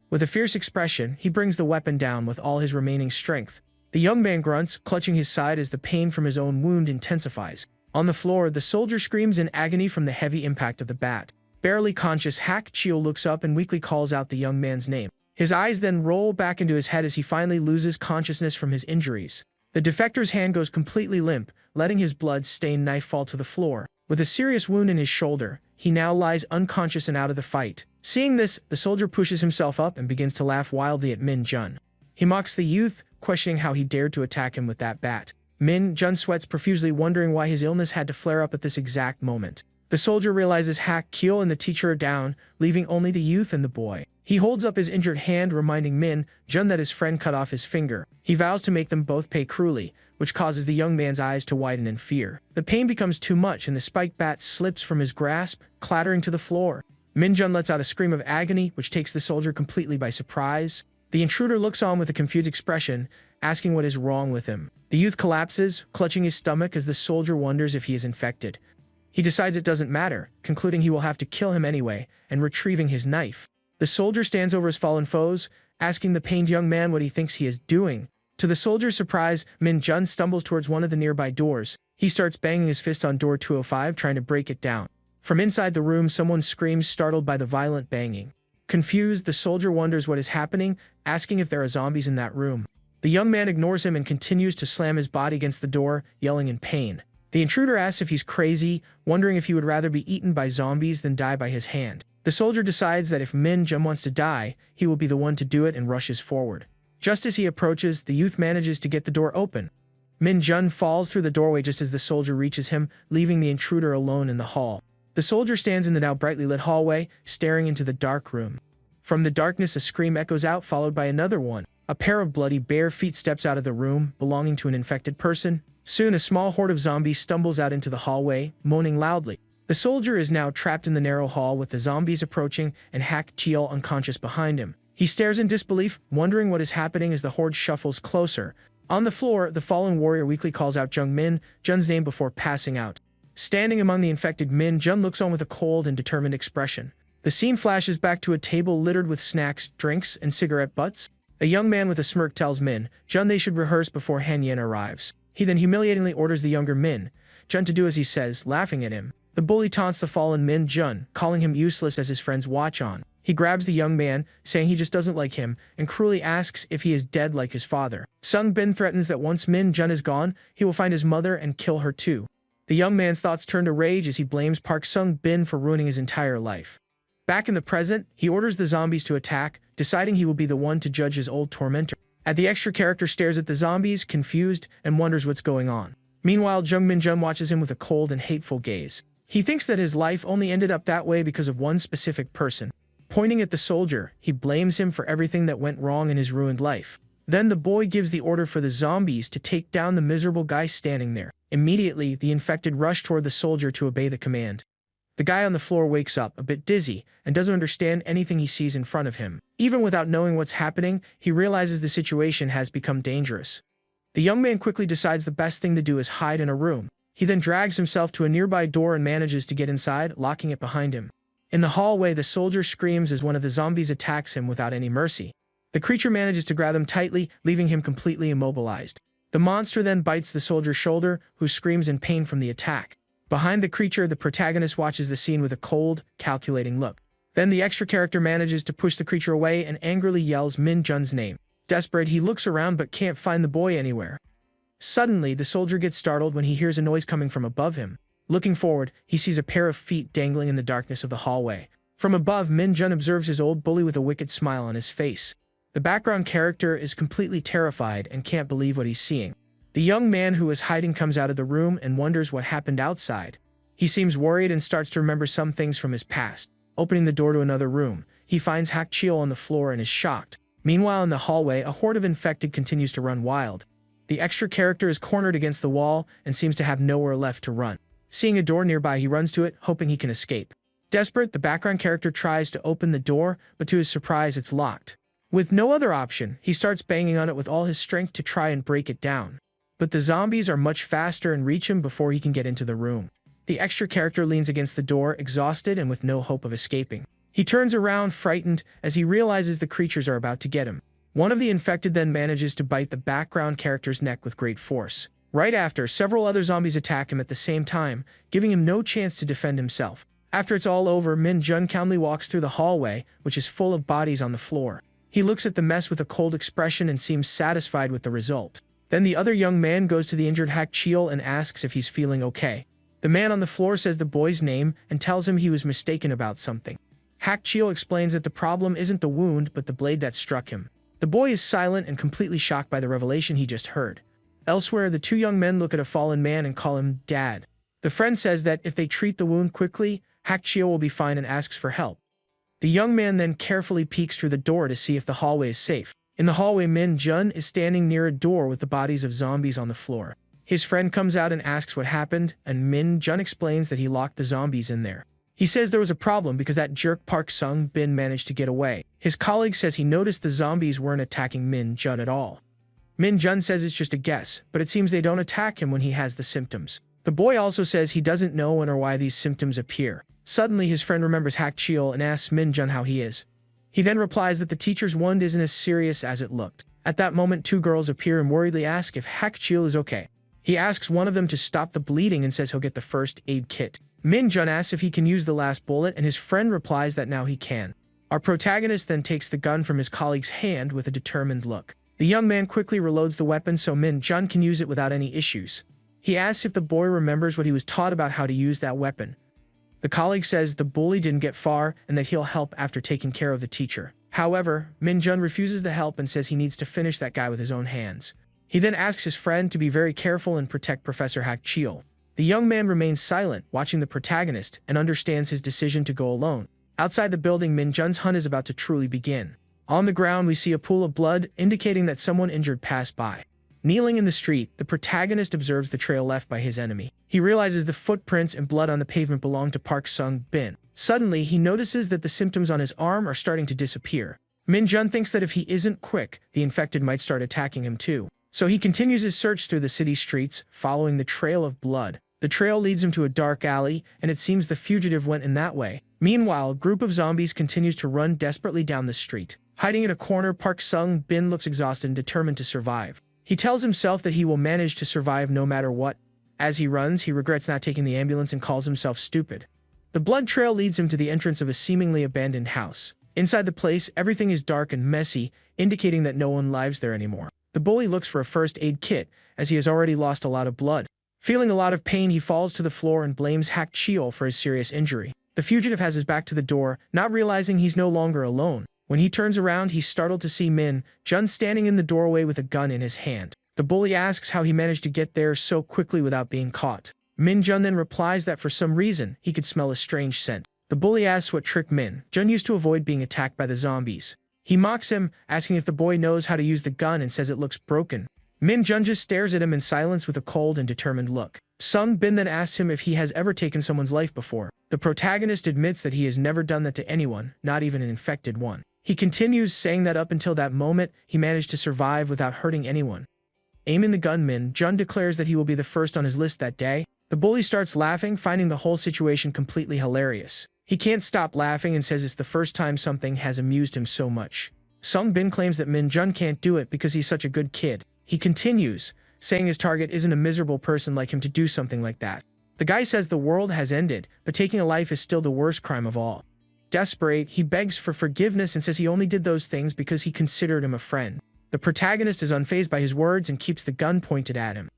With a fierce expression, he brings the weapon down with all his remaining strength. The young man grunts, clutching his side as the pain from his own wound intensifies. On the floor, the soldier screams in agony from the heavy impact of the bat. Barely conscious, Hak Chil looks up and weakly calls out the young man's name. His eyes then roll back into his head as he finally loses consciousness from his injuries. The defector's hand goes completely limp, letting his blood-stained knife fall to the floor. With a serious wound in his shoulder, he now lies unconscious and out of the fight. Seeing this, the soldier pushes himself up and begins to laugh wildly at Min Jun. He mocks the youth, questioning how he dared to attack him with that bat. Min Jun sweats profusely, wondering why his illness had to flare up at this exact moment. The soldier realizes Hak Chil and the teacher are down, leaving only the youth and the boy. He holds up his injured hand, reminding Min Jun that his friend cut off his finger. He vows to make them both pay cruelly, which causes the young man's eyes to widen in fear. The pain becomes too much and the spiked bat slips from his grasp, clattering to the floor. Min Jun lets out a scream of agony, which takes the soldier completely by surprise. The intruder looks on with a confused expression, asking what is wrong with him. The youth collapses, clutching his stomach as the soldier wonders if he is infected. He decides it doesn't matter, concluding he will have to kill him anyway, and retrieving his knife. The soldier stands over his fallen foes, asking the pained young man what he thinks he is doing. To the soldier's surprise, Min Jun stumbles towards one of the nearby doors. He starts banging his fist on door 205, trying to break it down. From inside the room, someone screams, startled by the violent banging. Confused, the soldier wonders what is happening, asking if there are zombies in that room. The young man ignores him and continues to slam his body against the door, yelling in pain. The intruder asks if he's crazy, wondering if he would rather be eaten by zombies than die by his hand. The soldier decides that if Min Jun wants to die, he will be the one to do it and rushes forward. Just as he approaches, the youth manages to get the door open. Min Jun falls through the doorway just as the soldier reaches him, leaving the intruder alone in the hall. The soldier stands in the now brightly lit hallway, staring into the dark room. From the darkness, a scream echoes out, followed by another one. A pair of bloody bare feet steps out of the room, belonging to an infected person. Soon, a small horde of zombies stumbles out into the hallway, moaning loudly. The soldier is now trapped in the narrow hall with the zombies approaching and Hak Chil unconscious behind him. He stares in disbelief, wondering what is happening as the horde shuffles closer. On the floor, the fallen warrior weakly calls out Min Jun's name before passing out. Standing among the infected, Min Jun looks on with a cold and determined expression. The scene flashes back to a table littered with snacks, drinks, and cigarette butts. A young man with a smirk tells Min Jun they should rehearse before Han Yen arrives. He then humiliatingly orders the younger Min Jun to do as he says, laughing at him. The bully taunts the fallen Min Jun, calling him useless as his friends watch on. He grabs the young man, saying he just doesn't like him, and cruelly asks if he is dead like his father. Sung Bin threatens that once Min Jun is gone, he will find his mother and kill her too. The young man's thoughts turn to rage as he blames Park Sung Bin for ruining his entire life. Back in the present, he orders the zombies to attack, deciding he will be the one to judge his old tormentor. The extra character stares at the zombies, confused, and wonders what's going on. Meanwhile, Min Jun watches him with a cold and hateful gaze. He thinks that his life only ended up that way because of one specific person. Pointing at the soldier, he blames him for everything that went wrong in his ruined life. Then the boy gives the order for the zombies to take down the miserable guy standing there. Immediately, the infected rush toward the soldier to obey the command. The guy on the floor wakes up, a bit dizzy, and doesn't understand anything he sees in front of him. Even without knowing what's happening, he realizes the situation has become dangerous. The young man quickly decides the best thing to do is hide in a room. He then drags himself to a nearby door and manages to get inside, locking it behind him. In the hallway, the soldier screams as one of the zombies attacks him without any mercy. The creature manages to grab him tightly, leaving him completely immobilized. The monster then bites the soldier's shoulder, who screams in pain from the attack. Behind the creature, the protagonist watches the scene with a cold, calculating look. Then the extra character manages to push the creature away and angrily yells Min Jun's name. Desperate, he looks around but can't find the boy anywhere. Suddenly, the soldier gets startled when he hears a noise coming from above him. Looking forward, he sees a pair of feet dangling in the darkness of the hallway. From above, Min Jun observes his old bully with a wicked smile on his face. The background character is completely terrified and can't believe what he's seeing. The young man who is hiding comes out of the room and wonders what happened outside. He seems worried and starts to remember some things from his past. Opening the door to another room, he finds Hak Chil on the floor and is shocked. Meanwhile, in the hallway, a horde of infected continues to run wild. The extra character is cornered against the wall and seems to have nowhere left to run. Seeing a door nearby, he runs to it, hoping he can escape. Desperate, the background character tries to open the door, but to his surprise it's locked. With no other option, he starts banging on it with all his strength to try and break it down. But the zombies are much faster and reach him before he can get into the room. The extra character leans against the door, exhausted and with no hope of escaping. He turns around, frightened, as he realizes the creatures are about to get him. One of the infected then manages to bite the background character's neck with great force. Right after, several other zombies attack him at the same time, giving him no chance to defend himself. After it's all over, Min Jun calmly walks through the hallway, which is full of bodies on the floor. He looks at the mess with a cold expression and seems satisfied with the result. Then the other young man goes to the injured Hak Cheol and asks if he's feeling okay. The man on the floor says the boy's name and tells him he was mistaken about something. Hak Cheol explains that the problem isn't the wound but the blade that struck him. The boy is silent and completely shocked by the revelation he just heard. Elsewhere, the two young men look at a fallen man and call him Dad. The friend says that if they treat the wound quickly, Hak Cheol will be fine and asks for help. The young man then carefully peeks through the door to see if the hallway is safe. In the hallway, Min Jun is standing near a door with the bodies of zombies on the floor. His friend comes out and asks what happened, and Min Jun explains that he locked the zombies in there. He says there was a problem because that jerk Park Sung Bin managed to get away. His colleague says he noticed the zombies weren't attacking Min Jun at all. Min Jun says it's just a guess, but it seems they don't attack him when he has the symptoms. The boy also says he doesn't know when or why these symptoms appear. Suddenly, his friend remembers Hak Cheol and asks Min Jun how he is. He then replies that the teacher's wound isn't as serious as it looked. At that moment, two girls appear and worriedly ask if Hak Cheol is okay. He asks one of them to stop the bleeding and says he'll get the first aid kit. Min Jun asks if he can use the last bullet, and his friend replies that now he can. Our protagonist then takes the gun from his colleague's hand with a determined look. The young man quickly reloads the weapon so Min Jun can use it without any issues. He asks if the boy remembers what he was taught about how to use that weapon. The colleague says the bully didn't get far and that he'll help after taking care of the teacher. However, Min Jun refuses the help and says he needs to finish that guy with his own hands. He then asks his friend to be very careful and protect Professor Hak Cheol. The young man remains silent, watching the protagonist, and understands his decision to go alone. Outside the building, Min Jun's hunt is about to truly begin. On the ground, we see a pool of blood, indicating that someone injured passed by. Kneeling in the street, the protagonist observes the trail left by his enemy. He realizes the footprints and blood on the pavement belong to Park Sung Bin. Suddenly, he notices that the symptoms on his arm are starting to disappear. Min Jun thinks that if he isn't quick, the infected might start attacking him too. So he continues his search through the city streets, following the trail of blood. The trail leads him to a dark alley, and it seems the fugitive went in that way. Meanwhile, a group of zombies continues to run desperately down the street. Hiding in a corner, Park Sung Bin looks exhausted and determined to survive. He tells himself that he will manage to survive no matter what. As he runs, he regrets not taking the ambulance and calls himself stupid. The blood trail leads him to the entrance of a seemingly abandoned house. Inside the place, everything is dark and messy, indicating that no one lives there anymore. The bully looks for a first aid kit, as he has already lost a lot of blood. Feeling a lot of pain, he falls to the floor and blames Hak Cheol for his serious injury. The fugitive has his back to the door, not realizing he's no longer alone. When he turns around, he's startled to see Min Jun standing in the doorway with a gun in his hand. The bully asks how he managed to get there so quickly without being caught. Min Jun then replies that for some reason, he could smell a strange scent. The bully asks what trick Min Jun used to avoid being attacked by the zombies. He mocks him, asking if the boy knows how to use the gun and says it looks broken. Min Jun just stares at him in silence with a cold and determined look. Sung Bin then asks him if he has ever taken someone's life before. The protagonist admits that he has never done that to anyone, not even an infected one. He continues, saying that up until that moment, he managed to survive without hurting anyone. Aiming the gun, Min Jun declares that he will be the first on his list that day. The bully starts laughing, finding the whole situation completely hilarious. He can't stop laughing and says it's the first time something has amused him so much. Sung Bin claims that Min Jun can't do it because he's such a good kid. He continues, saying his target isn't a miserable person like him to do something like that. The guy says the world has ended, but taking a life is still the worst crime of all. Desperate, he begs for forgiveness and says he only did those things because he considered him a friend. The protagonist is unfazed by his words and keeps the gun pointed at him.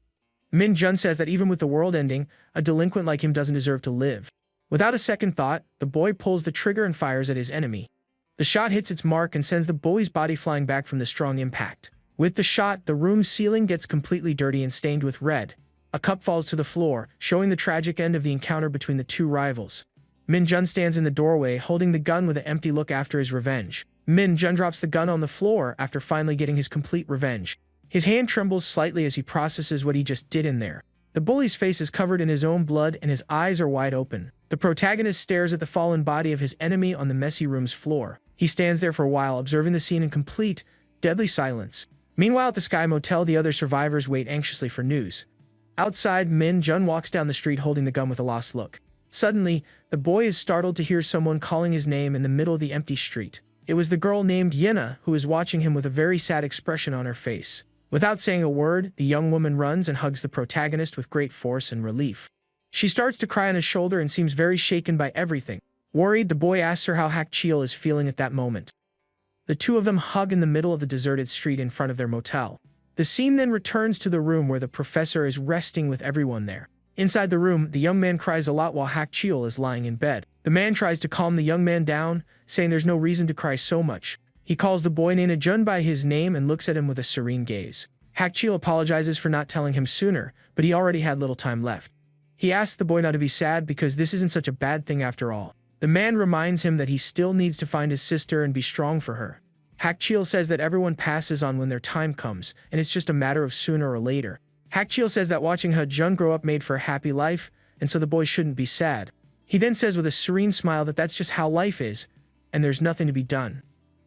Min Jun says that even with the world ending, a delinquent like him doesn't deserve to live. Without a second thought, the boy pulls the trigger and fires at his enemy. The shot hits its mark and sends the bully's body flying back from the strong impact. With the shot, the room's ceiling gets completely dirty and stained with red. A cup falls to the floor, showing the tragic end of the encounter between the two rivals. Min Jun stands in the doorway, holding the gun with an empty look after his revenge. Min Jun drops the gun on the floor after finally getting his complete revenge. His hand trembles slightly as he processes what he just did in there. The bully's face is covered in his own blood and his eyes are wide open. The protagonist stares at the fallen body of his enemy on the messy room's floor. He stands there for a while, observing the scene in complete, deadly silence. Meanwhile, at the Sky Motel, the other survivors wait anxiously for news. Outside, Min Jun walks down the street holding the gun with a lost look. Suddenly, the boy is startled to hear someone calling his name in the middle of the empty street. It was the girl named Yena who is watching him with a very sad expression on her face. Without saying a word, the young woman runs and hugs the protagonist with great force and relief. She starts to cry on his shoulder and seems very shaken by everything. Worried, the boy asks her how Hak Cheol is feeling at that moment. The two of them hug in the middle of the deserted street in front of their motel. The scene then returns to the room where the professor is resting with everyone there. Inside the room, the young man cries a lot while Hak Cheol is lying in bed. The man tries to calm the young man down, saying there's no reason to cry so much. He calls the boy Nana Jun by his name and looks at him with a serene gaze. Hak Cheol apologizes for not telling him sooner, but he already had little time left. He asks the boy not to be sad because this isn't such a bad thing after all. The man reminds him that he still needs to find his sister and be strong for her. Hak Cheol says that everyone passes on when their time comes, and it's just a matter of sooner or later. Hak Cheol says that watching Ha Jun grow up made for a happy life, and so the boy shouldn't be sad. He then says with a serene smile that that's just how life is, and there's nothing to be done.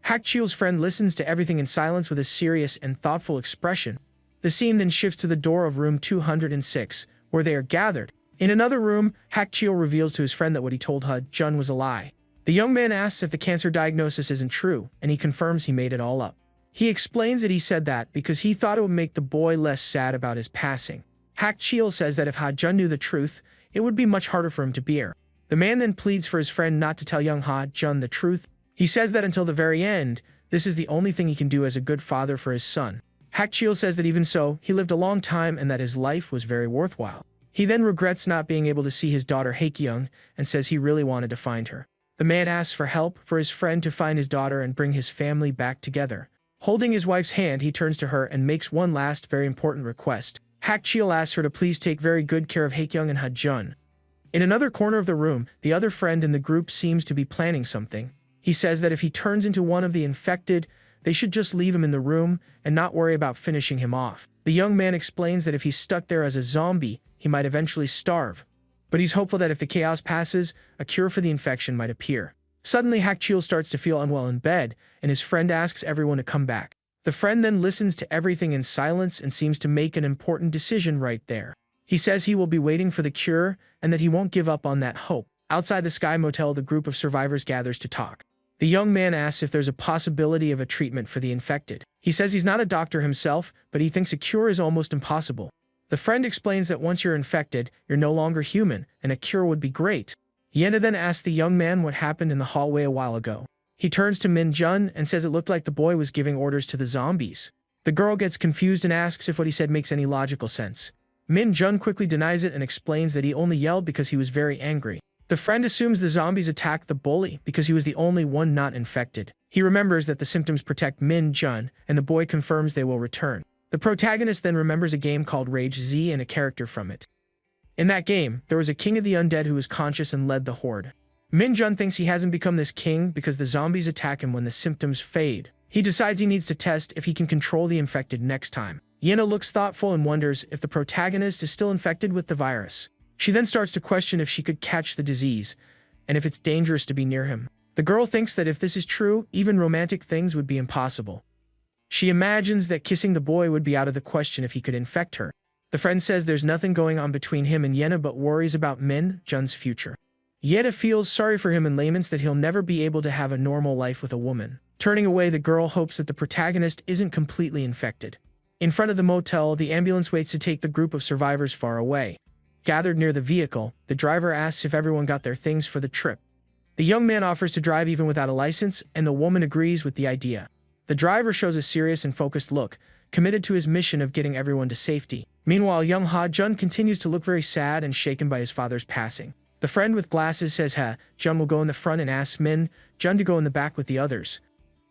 Hak Cheol's friend listens to everything in silence with a serious and thoughtful expression. The scene then shifts to the door of room 206, where they are gathered. In another room, Hak Cheol reveals to his friend that what he told Ha Jun was a lie. The young man asks if the cancer diagnosis isn't true, and he confirms he made it all up. He explains that he said that because he thought it would make the boy less sad about his passing. Hak Cheol says that if Ha Jun knew the truth, it would be much harder for him to bear. The man then pleads for his friend not to tell young Ha Jun the truth. He says that until the very end, this is the only thing he can do as a good father for his son. Hak Cheol says that even so, he lived a long time and that his life was very worthwhile. He then regrets not being able to see his daughter Haekyung and says he really wanted to find her. The man asks for help for his friend to find his daughter and bring his family back together. Holding his wife's hand, he turns to her and makes one last very important request. Hak Cheol asks her to please take very good care of Haekyung and Ha Jun. In another corner of the room, the other friend in the group seems to be planning something. He says that if he turns into one of the infected, they should just leave him in the room and not worry about finishing him off. The young man explains that if he's stuck there as a zombie, he might eventually starve. But he's hopeful that if the chaos passes, a cure for the infection might appear. Suddenly, Hak Cheol starts to feel unwell in bed, and his friend asks everyone to come back. The friend then listens to everything in silence and seems to make an important decision right there. He says he will be waiting for the cure and that he won't give up on that hope. Outside the Sky Motel, the group of survivors gathers to talk. The young man asks if there's a possibility of a treatment for the infected. He says he's not a doctor himself, but he thinks a cure is almost impossible. The friend explains that once you're infected, you're no longer human, and a cure would be great. Yena then asks the young man what happened in the hallway a while ago. He turns to Min Jun and says it looked like the boy was giving orders to the zombies. The girl gets confused and asks if what he said makes any logical sense. Min Jun quickly denies it and explains that he only yelled because he was very angry. The friend assumes the zombies attacked the bully because he was the only one not infected. He remembers that the symptoms protect Min Jun, and the boy confirms they will return. The protagonist then remembers a game called Rage Z and a character from it. In that game, there was a king of the undead who was conscious and led the horde. Min Jun thinks he hasn't become this king because the zombies attack him when the symptoms fade. He decides he needs to test if he can control the infected next time. Yena looks thoughtful and wonders if the protagonist is still infected with the virus. She then starts to question if she could catch the disease, and if it's dangerous to be near him. The girl thinks that if this is true, even romantic things would be impossible. She imagines that kissing the boy would be out of the question if he could infect her. The friend says there's nothing going on between him and Yena but worries about Min Jun's future. Yena feels sorry for him and laments that he'll never be able to have a normal life with a woman. Turning away, the girl hopes that the protagonist isn't completely infected. In front of the motel, the ambulance waits to take the group of survivors far away. Gathered near the vehicle, the driver asks if everyone got their things for the trip. The young man offers to drive even without a license, and the woman agrees with the idea. The driver shows a serious and focused look, committed to his mission of getting everyone to safety. Meanwhile, young Ha Jun continues to look very sad and shaken by his father's passing. The friend with glasses says Ha Jun will go in the front and asks Min Jun to go in the back with the others.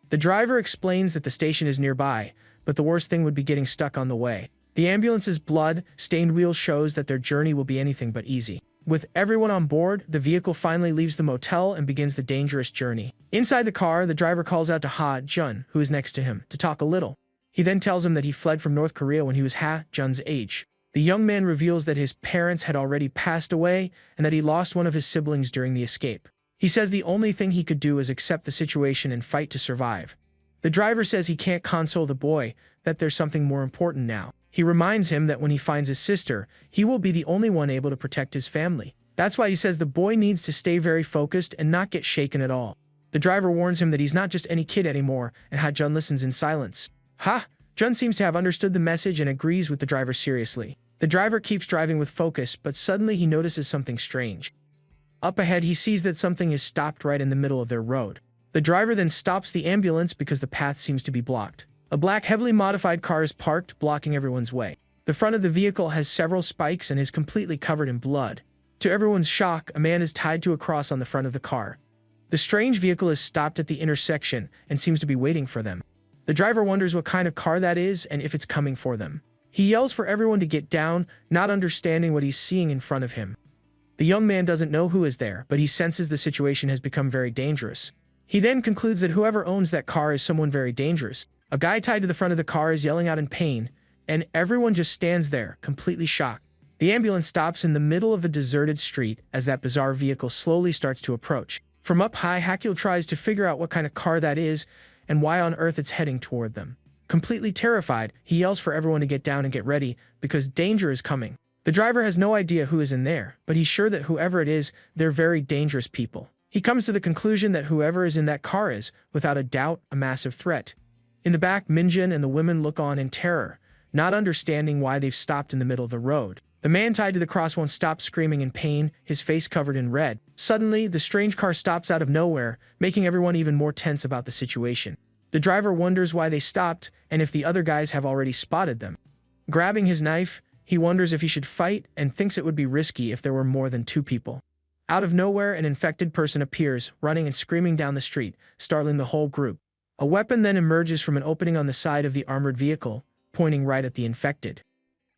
The driver explains that the station is nearby, but the worst thing would be getting stuck on the way. The ambulance's blood-stained wheel shows that their journey will be anything but easy. With everyone on board, the vehicle finally leaves the motel and begins the dangerous journey. Inside the car, the driver calls out to Ha Jun, who is next to him, to talk a little. He then tells him that he fled from North Korea when he was Ha Jun's age. The young man reveals that his parents had already passed away and that he lost one of his siblings during the escape. He says the only thing he could do is accept the situation and fight to survive. The driver says he can't console the boy, that there's something more important now. He reminds him that when he finds his sister, he will be the only one able to protect his family. That's why he says the boy needs to stay very focused and not get shaken at all. The driver warns him that he's not just any kid anymore, and Ha-jun listens in silence. Jun seems to have understood the message and agrees with the driver seriously. The driver keeps driving with focus, but suddenly he notices something strange. Up ahead, he sees that something is stopped right in the middle of their road. The driver then stops the ambulance because the path seems to be blocked. A black, heavily modified car is parked, blocking everyone's way. The front of the vehicle has several spikes and is completely covered in blood. To everyone's shock, a man is tied to a cross on the front of the car. The strange vehicle is stopped at the intersection and seems to be waiting for them. The driver wonders what kind of car that is and if it's coming for them. He yells for everyone to get down, not understanding what he's seeing in front of him. The young man doesn't know who is there, but he senses the situation has become very dangerous. He then concludes that whoever owns that car is someone very dangerous. A guy tied to the front of the car is yelling out in pain, and everyone just stands there, completely shocked. The ambulance stops in the middle of a deserted street as that bizarre vehicle slowly starts to approach. From up high, Hakil tries to figure out what kind of car that is and why on earth it's heading toward them. Completely terrified, he yells for everyone to get down and get ready, because danger is coming. The driver has no idea who is in there, but he's sure that whoever it is, they're very dangerous people. He comes to the conclusion that whoever is in that car is, without a doubt, a massive threat. In the back, Minjun and the women look on in terror, not understanding why they've stopped in the middle of the road. The man tied to the cross won't stop screaming in pain, his face covered in red. Suddenly, the strange car stops out of nowhere, making everyone even more tense about the situation. The driver wonders why they stopped and if the other guys have already spotted them. Grabbing his knife, he wonders if he should fight and thinks it would be risky if there were more than 2 people. Out of nowhere, an infected person appears, running and screaming down the street, startling the whole group. A weapon then emerges from an opening on the side of the armored vehicle, pointing right at the infected.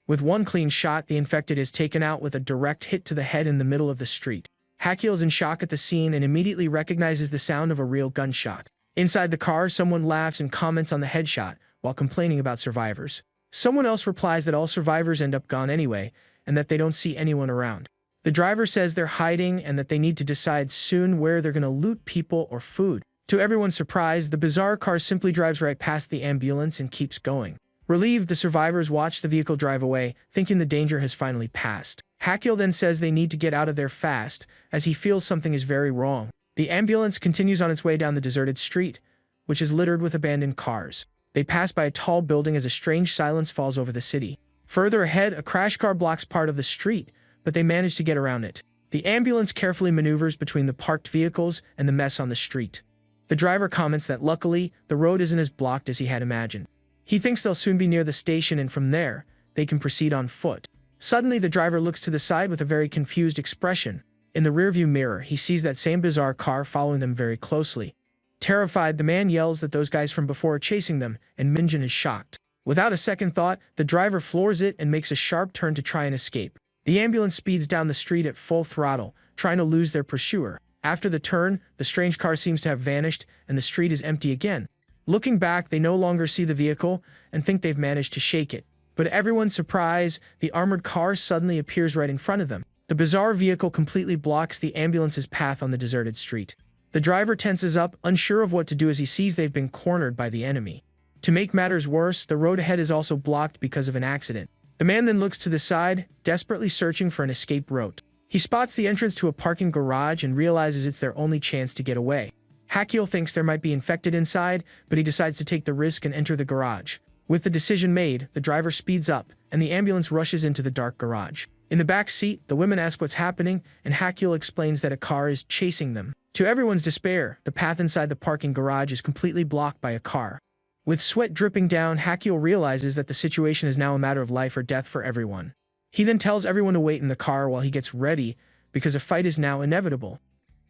With one clean shot, the infected is taken out with a direct hit to the head in the middle of the street. Hakil is in shock at the scene and immediately recognizes the sound of a real gunshot. Inside the car, someone laughs and comments on the headshot, while complaining about survivors. Someone else replies that all survivors end up gone anyway, and that they don't see anyone around. The driver says they're hiding and that they need to decide soon where they're gonna loot people or food. To everyone's surprise, the bizarre car simply drives right past the ambulance and keeps going. Relieved, the survivors watch the vehicle drive away, thinking the danger has finally passed. Hakil then says they need to get out of there fast, as he feels something is very wrong. The ambulance continues on its way down the deserted street, which is littered with abandoned cars. They pass by a tall building as a strange silence falls over the city. Further ahead, a crash car blocks part of the street, but they manage to get around it. The ambulance carefully maneuvers between the parked vehicles and the mess on the street. The driver comments that luckily, the road isn't as blocked as he had imagined. He thinks they'll soon be near the station and from there, they can proceed on foot. Suddenly, the driver looks to the side with a very confused expression. In the rearview mirror, he sees that same bizarre car following them very closely. Terrified, the man yells that those guys from before are chasing them, and Minjun is shocked. Without a second thought, the driver floors it and makes a sharp turn to try and escape. The ambulance speeds down the street at full throttle, trying to lose their pursuer. After the turn, the strange car seems to have vanished, and the street is empty again. Looking back, they no longer see the vehicle and think they've managed to shake it. But to everyone's surprise, the armored car suddenly appears right in front of them. The bizarre vehicle completely blocks the ambulance's path on the deserted street. The driver tenses up, unsure of what to do as he sees they've been cornered by the enemy. To make matters worse, the road ahead is also blocked because of an accident. The man then looks to the side, desperately searching for an escape route. He spots the entrance to a parking garage and realizes it's their only chance to get away. Hakil thinks there might be infected inside, but he decides to take the risk and enter the garage. With the decision made, the driver speeds up, and the ambulance rushes into the dark garage. In the back seat, the women ask what's happening, and Hakil explains that a car is chasing them. To everyone's despair, the path inside the parking garage is completely blocked by a car. With sweat dripping down, Hakil realizes that the situation is now a matter of life or death for everyone. He then tells everyone to wait in the car while he gets ready, because a fight is now inevitable.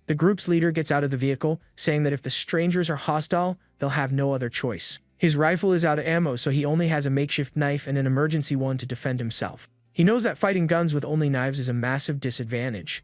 The group's leader gets out of the vehicle, saying that if the strangers are hostile, they'll have no other choice. His rifle is out of ammo, so he only has a makeshift knife and an emergency one to defend himself. He knows that fighting guns with only knives is a massive disadvantage.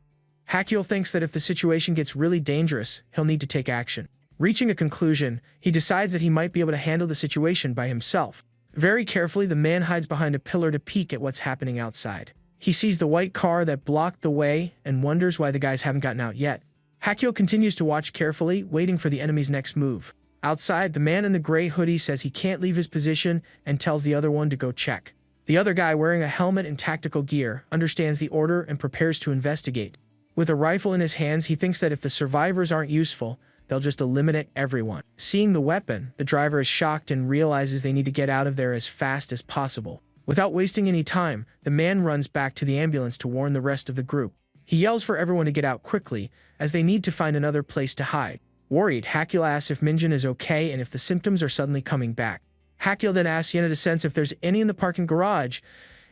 Hakil thinks that if the situation gets really dangerous, he'll need to take action. Reaching a conclusion, he decides that he might be able to handle the situation by himself. Very carefully, the man hides behind a pillar to peek at what's happening outside. He sees the white car that blocked the way and wonders why the guys haven't gotten out yet. Hakyo continues to watch carefully, waiting for the enemy's next move. Outside, the man in the gray hoodie says he can't leave his position and tells the other one to go check. The other guy, wearing a helmet and tactical gear, understands the order and prepares to investigate. With a rifle in his hands, he thinks that if the survivors aren't useful, they'll just eliminate everyone. Seeing the weapon, the driver is shocked and realizes they need to get out of there as fast as possible. Without wasting any time, the man runs back to the ambulance to warn the rest of the group. He yells for everyone to get out quickly, as they need to find another place to hide. Worried, Hakyo asks if Minjin is okay and if the symptoms are suddenly coming back. Hakyo then asks Yena to sense if there's any in the parking garage,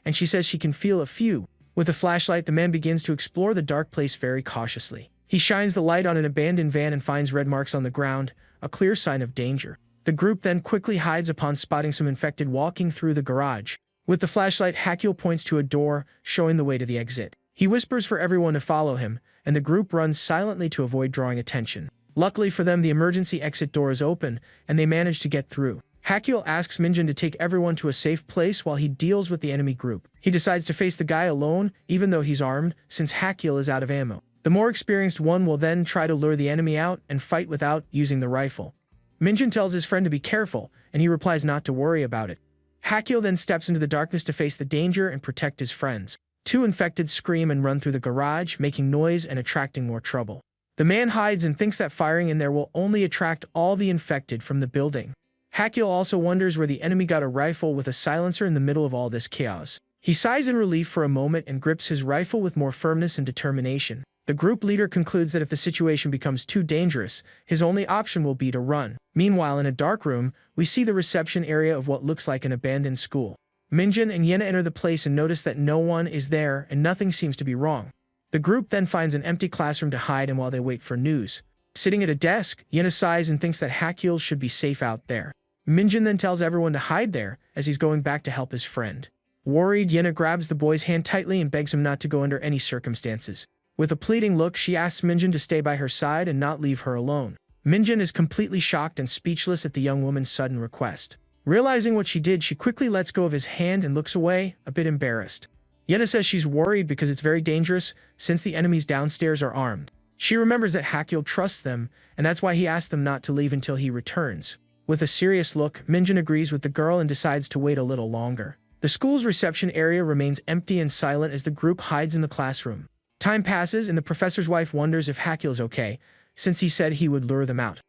and she says she can feel a few. With a flashlight, the man begins to explore the dark place very cautiously. He shines the light on an abandoned van and finds red marks on the ground, a clear sign of danger. The group then quickly hides upon spotting some infected walking through the garage. With the flashlight, Hakyo points to a door, showing the way to the exit. He whispers for everyone to follow him, and the group runs silently to avoid drawing attention. Luckily for them, the emergency exit door is open, and they manage to get through. Hakyo asks Minjin to take everyone to a safe place while he deals with the enemy group. He decides to face the guy alone, even though he's armed, since Hakyo is out of ammo. The more experienced one will then try to lure the enemy out and fight without using the rifle. Minjin tells his friend to be careful, and he replies not to worry about it. Hakyo then steps into the darkness to face the danger and protect his friends. Two infected scream and run through the garage, making noise and attracting more trouble. The man hides and thinks that firing in there will only attract all the infected from the building. Hakyo also wonders where the enemy got a rifle with a silencer in the middle of all this chaos. He sighs in relief for a moment and grips his rifle with more firmness and determination. The group leader concludes that if the situation becomes too dangerous, his only option will be to run. Meanwhile, in a dark room, we see the reception area of what looks like an abandoned school. Minjin and Yena enter the place and notice that no one is there and nothing seems to be wrong. The group then finds an empty classroom to hide in while they wait for news. Sitting at a desk, Yena sighs and thinks that Hakyo should be safe out there. Minjin then tells everyone to hide there, as he's going back to help his friend. Worried, Yena grabs the boy's hand tightly and begs him not to go under any circumstances. With a pleading look, she asks Minjin to stay by her side and not leave her alone. Minjin is completely shocked and speechless at the young woman's sudden request. Realizing what she did, she quickly lets go of his hand and looks away, a bit embarrassed. Yena says she's worried because it's very dangerous, since the enemies downstairs are armed. She remembers that Hakyo trusts them, and that's why he asked them not to leave until he returns. With a serious look, Minjin agrees with the girl and decides to wait a little longer. The school's reception area remains empty and silent as the group hides in the classroom. Time passes, and the professor's wife wonders if Hakyo's okay, since he said he would lure them out.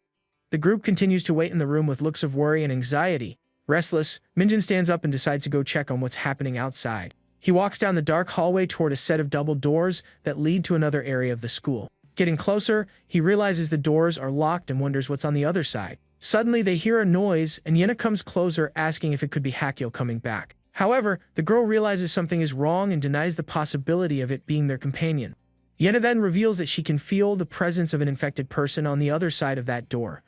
The group continues to wait in the room with looks of worry and anxiety. Restless, Minjin stands up and decides to go check on what's happening outside. He walks down the dark hallway toward a set of double doors that lead to another area of the school. Getting closer, he realizes the doors are locked and wonders what's on the other side. Suddenly, they hear a noise, and Yena comes closer, asking if it could be Hakyo coming back. However, the girl realizes something is wrong and denies the possibility of it being their companion. Yena then reveals that she can feel the presence of an infected person on the other side of that door.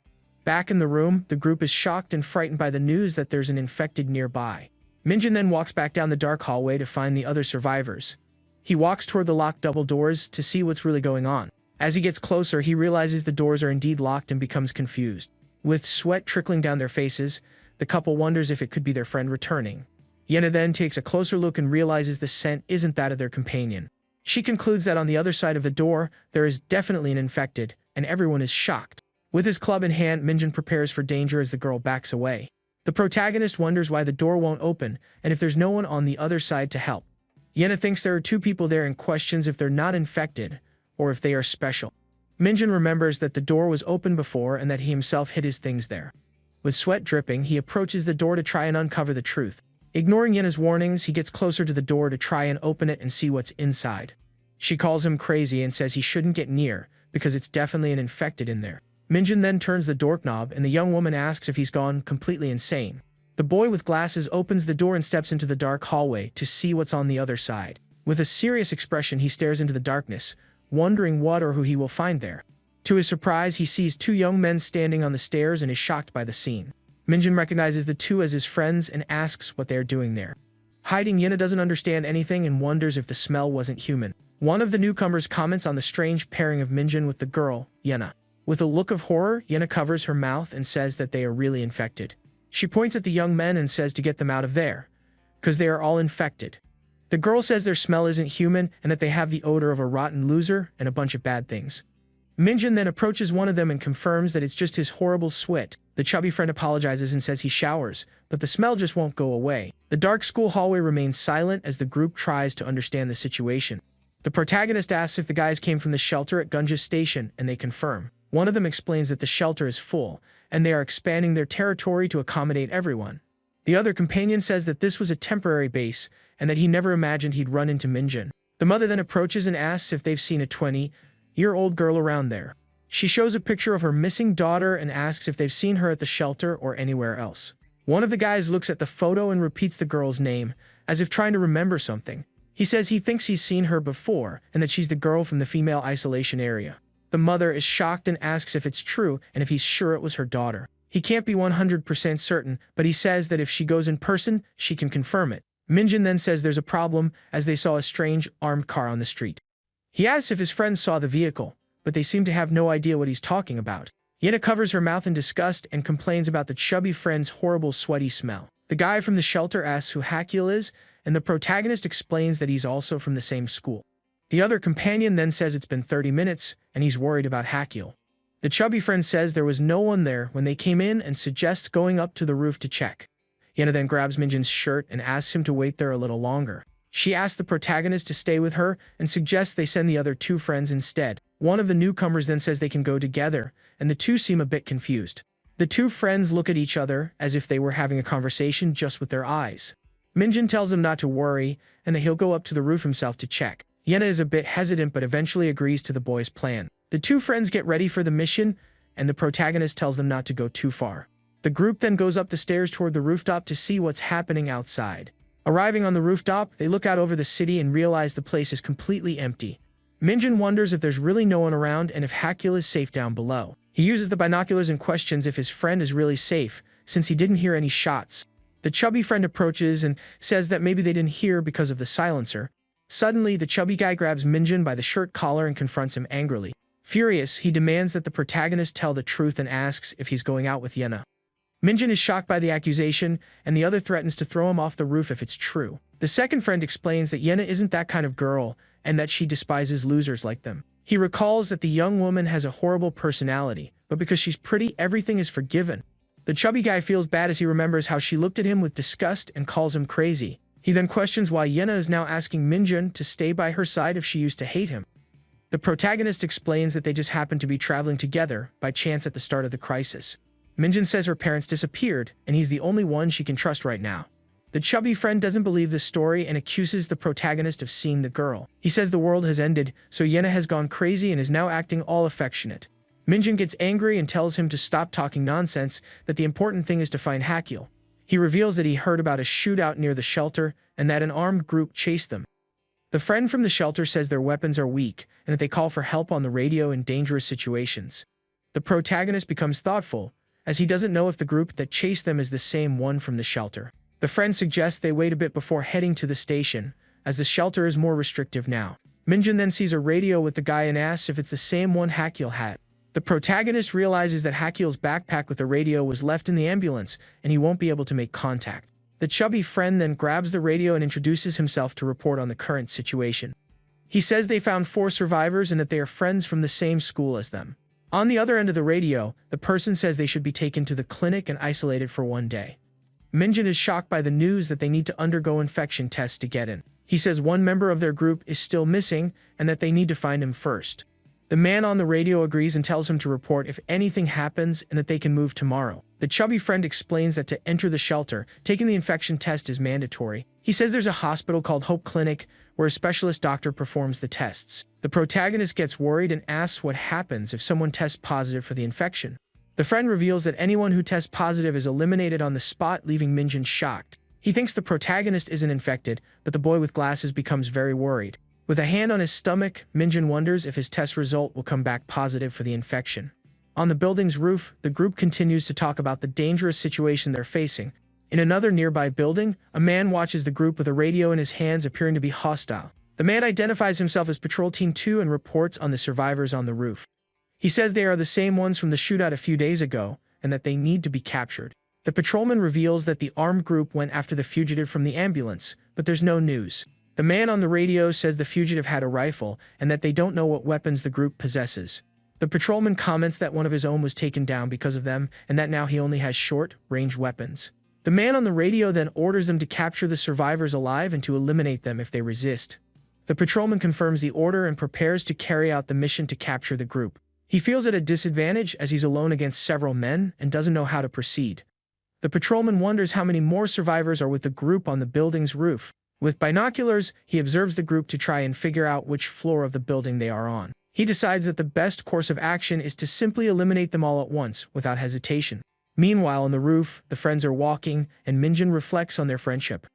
Back in the room, the group is shocked and frightened by the news that there's an infected nearby. Minjin then walks back down the dark hallway to find the other survivors. He walks toward the locked double doors to see what's really going on. As he gets closer, he realizes the doors are indeed locked and becomes confused. With sweat trickling down their faces, the couple wonders if it could be their friend returning. Yena then takes a closer look and realizes the scent isn't that of their companion. She concludes that on the other side of the door, there is definitely an infected, and everyone is shocked. With his club in hand, Minjin prepares for danger as the girl backs away. The protagonist wonders why the door won't open, and if there's no one on the other side to help. Yena thinks there are two people there and questions if they're not infected, or if they are special. Minjin remembers that the door was open before and that he himself hid his things there. With sweat dripping, he approaches the door to try and uncover the truth. Ignoring Yena's warnings, he gets closer to the door to try and open it and see what's inside. She calls him crazy and says he shouldn't get near, because it's definitely an infected in there. Minjin then turns the doorknob and the young woman asks if he's gone completely insane. The boy with glasses opens the door and steps into the dark hallway to see what's on the other side. With a serious expression, he stares into the darkness, wondering what or who he will find there. To his surprise, he sees two young men standing on the stairs and is shocked by the scene. Minjin recognizes the two as his friends and asks what they are doing there. Hiding, Yena doesn't understand anything and wonders if the smell wasn't human. One of the newcomers comments on the strange pairing of Minjin with the girl, Yena. With a look of horror, Yena covers her mouth and says that they are really infected. She points at the young men and says to get them out of there, because they are all infected. The girl says their smell isn't human and that they have the odor of a rotten loser and a bunch of bad things. Minjun then approaches one of them and confirms that it's just his horrible sweat. The chubby friend apologizes and says he showers, but the smell just won't go away. The dark school hallway remains silent as the group tries to understand the situation. The protagonist asks if the guys came from the shelter at Gunja's station, and they confirm. One of them explains that the shelter is full, and they are expanding their territory to accommodate everyone. The other companion says that this was a temporary base, and that he never imagined he'd run into Minjun. The mother then approaches and asks if they've seen a 20-year-old girl around there. She shows a picture of her missing daughter and asks if they've seen her at the shelter or anywhere else. One of the guys looks at the photo and repeats the girl's name, as if trying to remember something. He says he thinks he's seen her before, and that she's the girl from the female isolation area. The mother is shocked and asks if it's true and if he's sure it was her daughter. He can't be 100% certain, but he says that if she goes in person, she can confirm it. Minjun then says there's a problem, as they saw a strange, armed car on the street. He asks if his friends saw the vehicle, but they seem to have no idea what he's talking about. Yena covers her mouth in disgust and complains about the chubby friend's horrible sweaty smell. The guy from the shelter asks who Hakil is, and the protagonist explains that he's also from the same school. The other companion then says it's been 30 minutes, and he's worried about Hakil. The chubby friend says there was no one there when they came in and suggests going up to the roof to check. Yena then grabs Minjun's shirt and asks him to wait there a little longer. She asks the protagonist to stay with her and suggests they send the other two friends instead. One of the newcomers then says they can go together, and the two seem a bit confused. The two friends look at each other as if they were having a conversation just with their eyes. Minjun tells them not to worry and that he'll go up to the roof himself to check. Yena is a bit hesitant but eventually agrees to the boys' plan. The two friends get ready for the mission, and the protagonist tells them not to go too far. The group then goes up the stairs toward the rooftop to see what's happening outside. Arriving on the rooftop, they look out over the city and realize the place is completely empty. Minjun wonders if there's really no one around and if Hakil is safe down below. He uses the binoculars and questions if his friend is really safe, since he didn't hear any shots. The chubby friend approaches and says that maybe they didn't hear because of the silencer. Suddenly, the chubby guy grabs Minjun by the shirt collar and confronts him angrily. Furious, he demands that the protagonist tell the truth and asks if he's going out with Yena. Minjun is shocked by the accusation, and the other threatens to throw him off the roof if it's true. The second friend explains that Yena isn't that kind of girl, and that she despises losers like them. He recalls that the young woman has a horrible personality, but because she's pretty, everything is forgiven. The chubby guy feels bad as he remembers how she looked at him with disgust and calls him crazy. He then questions why Yena is now asking Minjun to stay by her side if she used to hate him. The protagonist explains that they just happened to be traveling together by chance at the start of the crisis. Minjun says her parents disappeared, and he's the only one she can trust right now. The chubby friend doesn't believe the story and accuses the protagonist of seeing the girl. He says the world has ended, so Yena has gone crazy and is now acting all affectionate. Minjun gets angry and tells him to stop talking nonsense, that the important thing is to find Hakil. He reveals that he heard about a shootout near the shelter and that an armed group chased them. The friend from the shelter says their weapons are weak and that they call for help on the radio in dangerous situations. The protagonist becomes thoughtful, as he doesn't know if the group that chased them is the same one from the shelter. The friend suggests they wait a bit before heading to the station, as the shelter is more restrictive now. Minjun then sees a radio with the guy and asks if it's the same one Hakil had. The protagonist realizes that Hakil's backpack with the radio was left in the ambulance, and he won't be able to make contact. The chubby friend then grabs the radio and introduces himself to report on the current situation. He says they found 4 survivors and that they are friends from the same school as them. On the other end of the radio, the person says they should be taken to the clinic and isolated for 1 day. Minjun is shocked by the news that they need to undergo infection tests to get in. He says one member of their group is still missing and that they need to find him first. The man on the radio agrees and tells him to report if anything happens and that they can move tomorrow. The chubby friend explains that to enter the shelter, taking the infection test is mandatory. He says there's a hospital called Hope Clinic where a specialist doctor performs the tests. The protagonist gets worried and asks what happens if someone tests positive for the infection. The friend reveals that anyone who tests positive is eliminated on the spot, leaving Minjun shocked. He thinks the protagonist isn't infected, but the boy with glasses becomes very worried. With a hand on his stomach, Minjun wonders if his test result will come back positive for the infection. On the building's roof, the group continues to talk about the dangerous situation they're facing. In another nearby building, a man watches the group with a radio in his hands, appearing to be hostile. The man identifies himself as Patrol Team 2 and reports on the survivors on the roof. He says they are the same ones from the shootout a few days ago, and that they need to be captured. The patrolman reveals that the armed group went after the fugitive from the ambulance, but there's no news. The man on the radio says the fugitive had a rifle and that they don't know what weapons the group possesses. The patrolman comments that one of his own was taken down because of them and that now he only has short-range weapons. The man on the radio then orders them to capture the survivors alive and to eliminate them if they resist. The patrolman confirms the order and prepares to carry out the mission to capture the group. He feels at a disadvantage as he's alone against several men and doesn't know how to proceed. The patrolman wonders how many more survivors are with the group on the building's roof. With binoculars, he observes the group to try and figure out which floor of the building they are on. He decides that the best course of action is to simply eliminate them all at once, without hesitation. Meanwhile, on the roof, the friends are walking, and Minjun reflects on their friendship.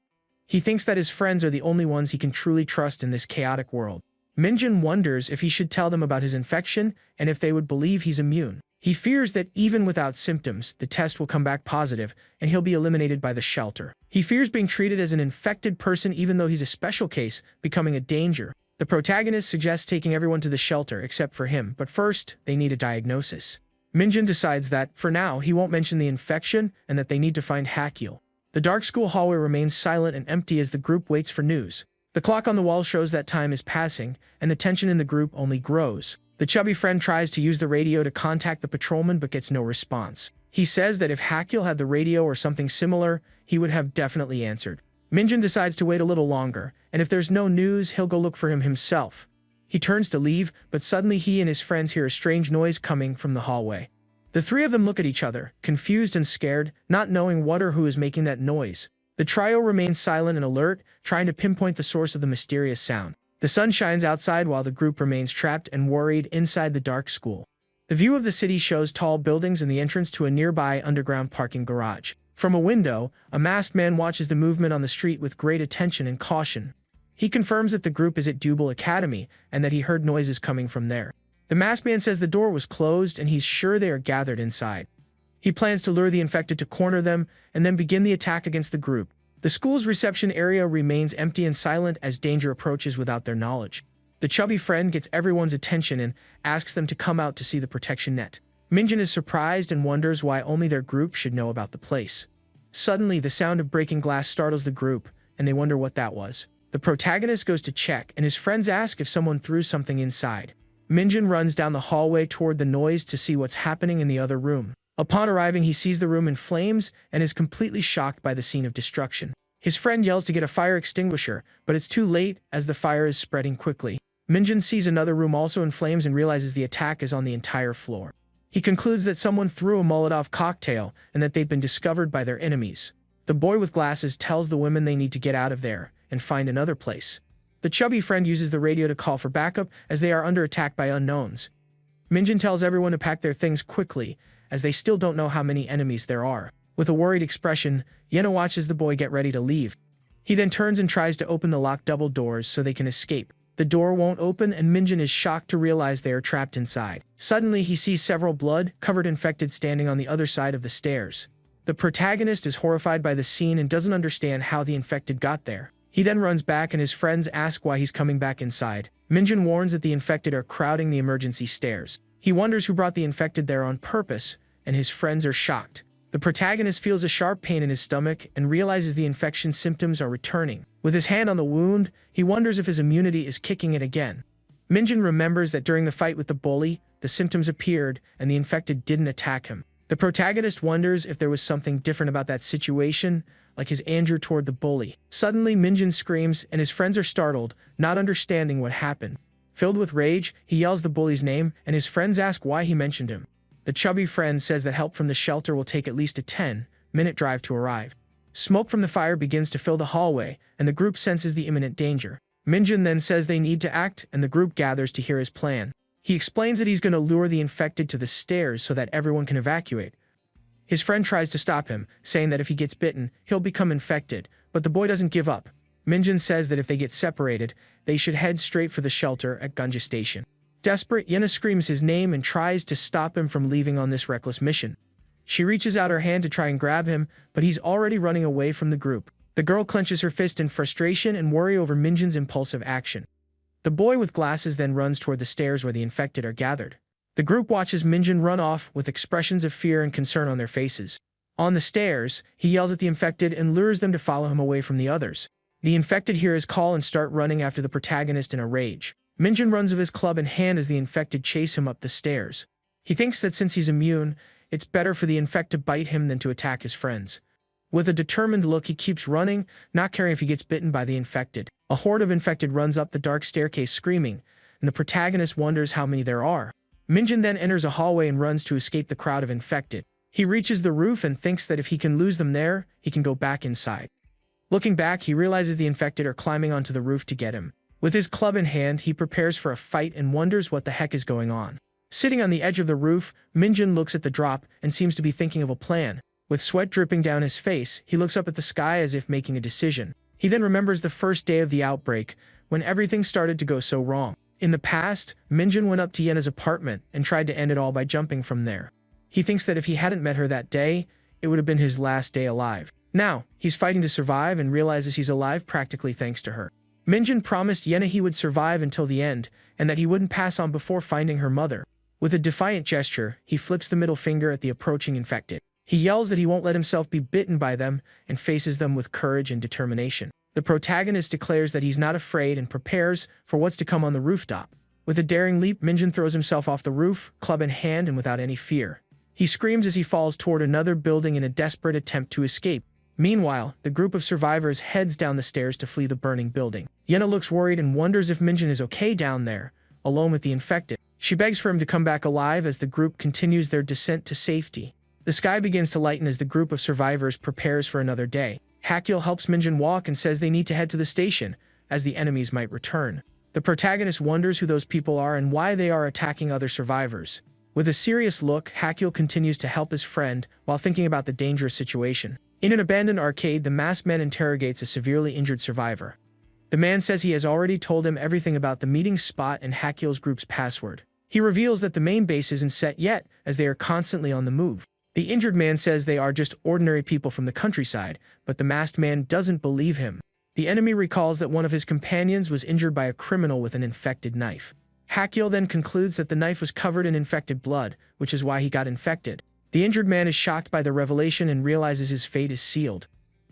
He thinks that his friends are the only ones he can truly trust in this chaotic world. Minjun wonders if he should tell them about his infection and if they would believe he's immune. He fears that even without symptoms, the test will come back positive, and he'll be eliminated by the shelter. He fears being treated as an infected person even though he's a special case, becoming a danger. The protagonist suggests taking everyone to the shelter except for him, but first, they need a diagnosis. Minjun decides that, for now, he won't mention the infection and that they need to find Hakyul. The dark school hallway remains silent and empty as the group waits for news. The clock on the wall shows that time is passing, and the tension in the group only grows. The chubby friend tries to use the radio to contact the patrolman but gets no response. He says that if Hakyul had the radio or something similar, he would have definitely answered. Minjun decides to wait a little longer, and if there's no news, he'll go look for him himself. He turns to leave, but suddenly he and his friends hear a strange noise coming from the hallway. The three of them look at each other, confused and scared, not knowing what or who is making that noise. The trio remains silent and alert, trying to pinpoint the source of the mysterious sound. The sun shines outside while the group remains trapped and worried inside the dark school. The view of the city shows tall buildings and the entrance to a nearby underground parking garage. From a window, a masked man watches the movement on the street with great attention and caution. He confirms that the group is at Double Academy and that he heard noises coming from there. The masked man says the door was closed and he's sure they are gathered inside. He plans to lure the infected to corner them and then begin the attack against the group. The school's reception area remains empty and silent as danger approaches without their knowledge. The chubby friend gets everyone's attention and asks them to come out to see the protection net. Minjun is surprised and wonders why only their group should know about the place. Suddenly, the sound of breaking glass startles the group, and they wonder what that was. The protagonist goes to check, and his friends ask if someone threw something inside. Minjun runs down the hallway toward the noise to see what's happening in the other room. Upon arriving, he sees the room in flames and is completely shocked by the scene of destruction. His friend yells to get a fire extinguisher, but it's too late as the fire is spreading quickly. Minjun sees another room also in flames and realizes the attack is on the entire floor. He concludes that someone threw a Molotov cocktail and that they've been discovered by their enemies. The boy with glasses tells the women they need to get out of there and find another place. The chubby friend uses the radio to call for backup as they are under attack by unknowns. Minjun tells everyone to pack their things quickly as they still don't know how many enemies there are. With a worried expression, Yena watches the boy get ready to leave. He then turns and tries to open the locked double doors so they can escape. The door won't open and Minjun is shocked to realize they are trapped inside. Suddenly, he sees several blood-covered infected standing on the other side of the stairs. The protagonist is horrified by the scene and doesn't understand how the infected got there. He then runs back and his friends ask why he's coming back inside. Minjun warns that the infected are crowding the emergency stairs. He wonders who brought the infected there on purpose, and his friends are shocked. The protagonist feels a sharp pain in his stomach and realizes the infection symptoms are returning. With his hand on the wound, he wonders if his immunity is kicking in again. Minjun remembers that during the fight with the bully, the symptoms appeared and the infected didn't attack him. The protagonist wonders if there was something different about that situation, like his anger toward the bully. Suddenly, Minjun screams and his friends are startled, not understanding what happened. Filled with rage, he yells the bully's name and his friends ask why he mentioned him. The chubby friend says that help from the shelter will take at least a 10-minute drive to arrive. Smoke from the fire begins to fill the hallway, and the group senses the imminent danger. Minjun then says they need to act, and the group gathers to hear his plan. He explains that he's going to lure the infected to the stairs so that everyone can evacuate. His friend tries to stop him, saying that if he gets bitten, he'll become infected, but the boy doesn't give up. Minjun says that if they get separated, they should head straight for the shelter at Gunja Station. Desperate, Yena screams his name and tries to stop him from leaving on this reckless mission. She reaches out her hand to try and grab him, but he's already running away from the group. The girl clenches her fist in frustration and worry over Minjun's impulsive action. The boy with glasses then runs toward the stairs where the infected are gathered. The group watches Minjun run off with expressions of fear and concern on their faces. On the stairs, he yells at the infected and lures them to follow him away from the others. The infected hear his call and start running after the protagonist in a rage. Minjun runs with his club in hand as the infected chase him up the stairs. He thinks that since he's immune, it's better for the infect to bite him than to attack his friends. With a determined look, he keeps running, not caring if he gets bitten by the infected. A horde of infected runs up the dark staircase screaming, and the protagonist wonders how many there are. Minjun then enters a hallway and runs to escape the crowd of infected. He reaches the roof and thinks that if he can lose them there, he can go back inside. Looking back, he realizes the infected are climbing onto the roof to get him. With his club in hand, he prepares for a fight and wonders what the heck is going on. Sitting on the edge of the roof, Minjun looks at the drop and seems to be thinking of a plan. With sweat dripping down his face, he looks up at the sky as if making a decision. He then remembers the first day of the outbreak, when everything started to go so wrong. In the past, Minjun went up to Yena's apartment and tried to end it all by jumping from there. He thinks that if he hadn't met her that day, it would have been his last day alive. Now, he's fighting to survive and realizes he's alive practically thanks to her. Minjun promised Yena he would survive until the end, and that he wouldn't pass on before finding her mother. With a defiant gesture, he flicks the middle finger at the approaching infected. He yells that he won't let himself be bitten by them and faces them with courage and determination. The protagonist declares that he's not afraid and prepares for what's to come on the rooftop. With a daring leap, Minjun throws himself off the roof, club in hand and without any fear. He screams as he falls toward another building in a desperate attempt to escape. Meanwhile, the group of survivors heads down the stairs to flee the burning building. Yena looks worried and wonders if Minjun is okay down there, alone with the infected. She begs for him to come back alive as the group continues their descent to safety. The sky begins to lighten as the group of survivors prepares for another day. Hakyul helps Minjun walk and says they need to head to the station, as the enemies might return. The protagonist wonders who those people are and why they are attacking other survivors. With a serious look, Hakyul continues to help his friend while thinking about the dangerous situation. In an abandoned arcade, the masked man interrogates a severely injured survivor. The man says he has already told him everything about the meeting spot and Hakyul's group's password. He reveals that the main base isn't set yet, as they are constantly on the move. The injured man says they are just ordinary people from the countryside, but the masked man doesn't believe him. The enemy recalls that one of his companions was injured by a criminal with an infected knife. Hakyul then concludes that the knife was covered in infected blood, which is why he got infected. The injured man is shocked by the revelation and realizes his fate is sealed.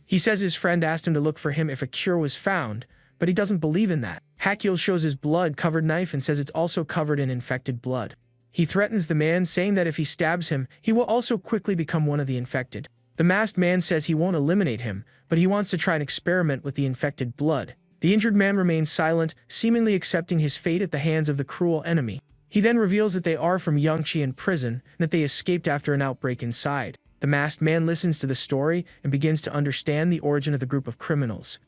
He says his friend asked him to look for him if a cure was found, but he doesn't believe in that. Hakyul shows his blood-covered knife and says it's also covered in infected blood. He threatens the man, saying that if he stabs him, he will also quickly become one of the infected. The masked man says he won't eliminate him, but he wants to try an experiment with the infected blood. The injured man remains silent, seemingly accepting his fate at the hands of the cruel enemy. He then reveals that they are from Yangqian prison and that they escaped after an outbreak inside. The masked man listens to the story and begins to understand the origin of the group of criminals.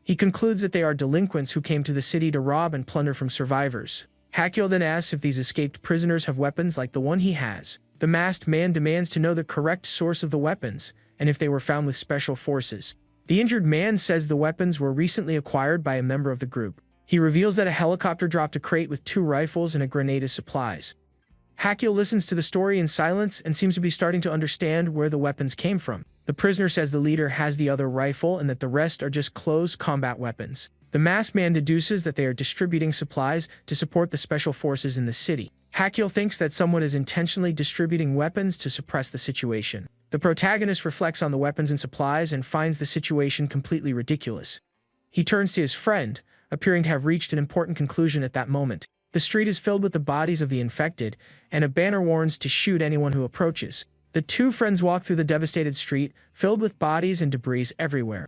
He concludes that they are delinquents who came to the city to rob and plunder from survivors. Hakyul then asks if these escaped prisoners have weapons like the one he has. The masked man demands to know the correct source of the weapons, and if they were found with special forces. The injured man says the weapons were recently acquired by a member of the group. He reveals that a helicopter dropped a crate with 2 rifles and a grenade as supplies. Hakyul listens to the story in silence and seems to be starting to understand where the weapons came from. The prisoner says the leader has the other rifle and that the rest are just close combat weapons. The masked man deduces that they are distributing supplies to support the special forces in the city. Hakyul thinks that someone is intentionally distributing weapons to suppress the situation. The protagonist reflects on the weapons and supplies and finds the situation completely ridiculous. He turns to his friend, appearing to have reached an important conclusion at that moment. The street is filled with the bodies of the infected, and a banner warns to shoot anyone who approaches. The two friends walk through the devastated street, filled with bodies and debris everywhere.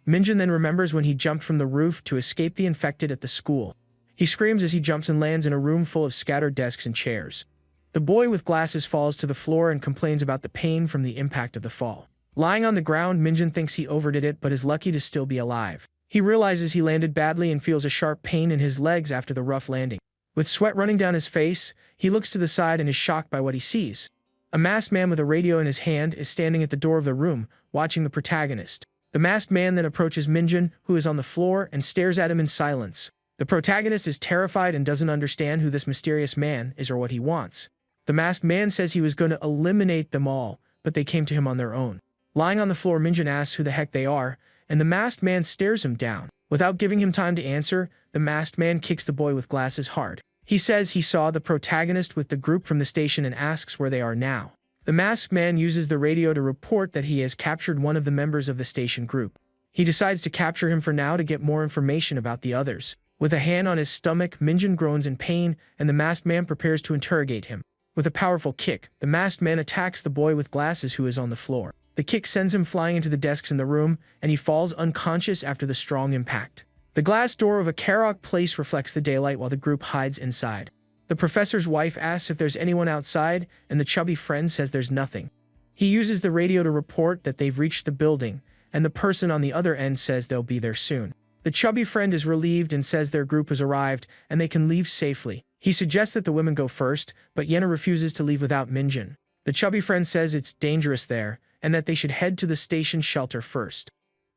Minjun then remembers when he jumped from the roof to escape the infected at the school. He screams as he jumps and lands in a room full of scattered desks and chairs. The boy with glasses falls to the floor and complains about the pain from the impact of the fall. Lying on the ground, Minjun thinks he overdid it but is lucky to still be alive. He realizes he landed badly and feels a sharp pain in his legs after the rough landing. With sweat running down his face, he looks to the side and is shocked by what he sees. A masked man with a radio in his hand is standing at the door of the room, watching the protagonist. The masked man then approaches Minjun, who is on the floor, and stares at him in silence. The protagonist is terrified and doesn't understand who this mysterious man is or what he wants. The masked man says he was going to eliminate them all, but they came to him on their own. Lying on the floor, Minjun asks who the heck they are, and the masked man stares him down. Without giving him time to answer, the masked man kicks the boy with glasses hard. He says he saw the protagonist with the group from the station and asks where they are now. The masked man uses the radio to report that he has captured one of the members of the station group. He decides to capture him for now to get more information about the others. With a hand on his stomach, Minjun groans in pain, and the masked man prepares to interrogate him. With a powerful kick, the masked man attacks the boy with glasses who is on the floor. The kick sends him flying into the desks in the room, and he falls unconscious after the strong impact. The glass door of a karaoke place reflects the daylight while the group hides inside. The professor's wife asks if there's anyone outside, and the chubby friend says there's nothing. He uses the radio to report that they've reached the building, and the person on the other end says they'll be there soon. The chubby friend is relieved and says their group has arrived, and they can leave safely. He suggests that the women go first, but Yena refuses to leave without Minjun. The chubby friend says it's dangerous there, and that they should head to the station shelter first.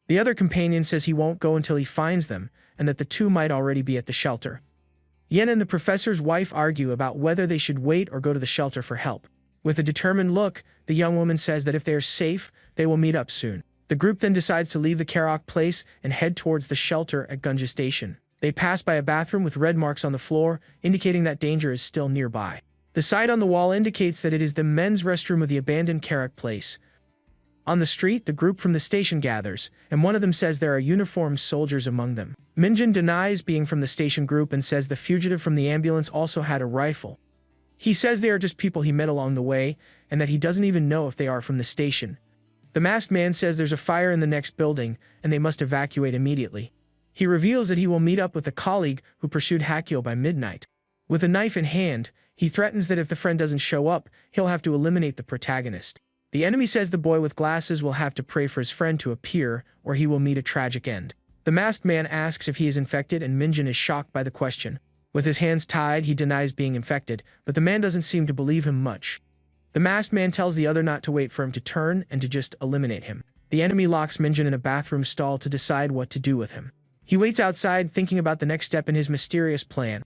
The other companion says he won't go until he finds them, and that the two might already be at the shelter. Yen and the professor's wife argue about whether they should wait or go to the shelter for help. With a determined look, the young woman says that if they are safe, they will meet up soon. The group then decides to leave the karaoke place and head towards the shelter at Gunja Station. They pass by a bathroom with red marks on the floor, indicating that danger is still nearby. The sign on the wall indicates that it is the men's restroom of the abandoned karaoke place. On the street, the group from the station gathers, and one of them says there are uniformed soldiers among them. Minjun denies being from the station group and says the fugitive from the ambulance also had a rifle. He says they are just people he met along the way, and that he doesn't even know if they are from the station. The masked man says there's a fire in the next building, and they must evacuate immediately. He reveals that he will meet up with a colleague who pursued Hakio by midnight. With a knife in hand, he threatens that if the friend doesn't show up, he'll have to eliminate the protagonist. The enemy says the boy with glasses will have to pray for his friend to appear, or he will meet a tragic end. The masked man asks if he is infected, and Minjun is shocked by the question. With his hands tied, he denies being infected, but the man doesn't seem to believe him much. The masked man tells the other not to wait for him to turn and to just eliminate him. The enemy locks Minjun in a bathroom stall to decide what to do with him. He waits outside, thinking about the next step in his mysterious plan.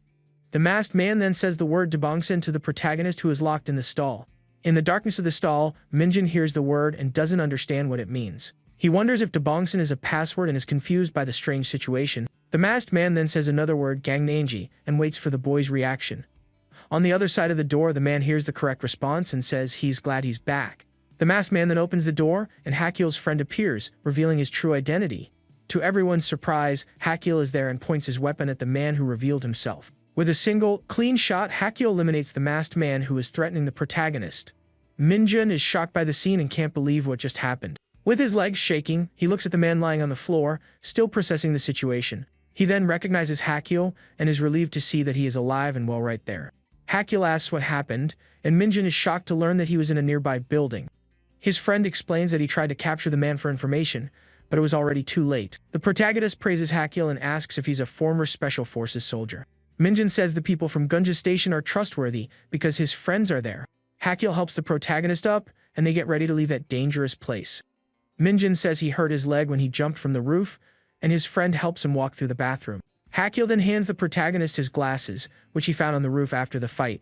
The masked man then says the word Debongsen to the protagonist who is locked in the stall. In the darkness of the stall, Minjun hears the word and doesn't understand what it means. He wonders if Debongsen is a password and is confused by the strange situation. The masked man then says another word, Gangnanji, and waits for the boy's reaction. On the other side of the door, the man hears the correct response and says he's glad he's back. The masked man then opens the door, and Hakil's friend appears, revealing his true identity. To everyone's surprise, Hakil is there and points his weapon at the man who revealed himself. With a single, clean shot, Hakil eliminates the masked man who is threatening the protagonist. Minjun is shocked by the scene and can't believe what just happened. With his legs shaking, he looks at the man lying on the floor, still processing the situation. He then recognizes Hakil and is relieved to see that he is alive and well right there. Hakil asks what happened, and Minjun is shocked to learn that he was in a nearby building. His friend explains that he tried to capture the man for information, but it was already too late. The protagonist praises Hakil and asks if he's a former Special Forces soldier. Minjun says the people from Gunja Station are trustworthy because his friends are there. Hakil helps the protagonist up, and they get ready to leave that dangerous place. Minjun says he hurt his leg when he jumped from the roof, and his friend helps him walk through the bathroom. Hakil then hands the protagonist his glasses, which he found on the roof after the fight.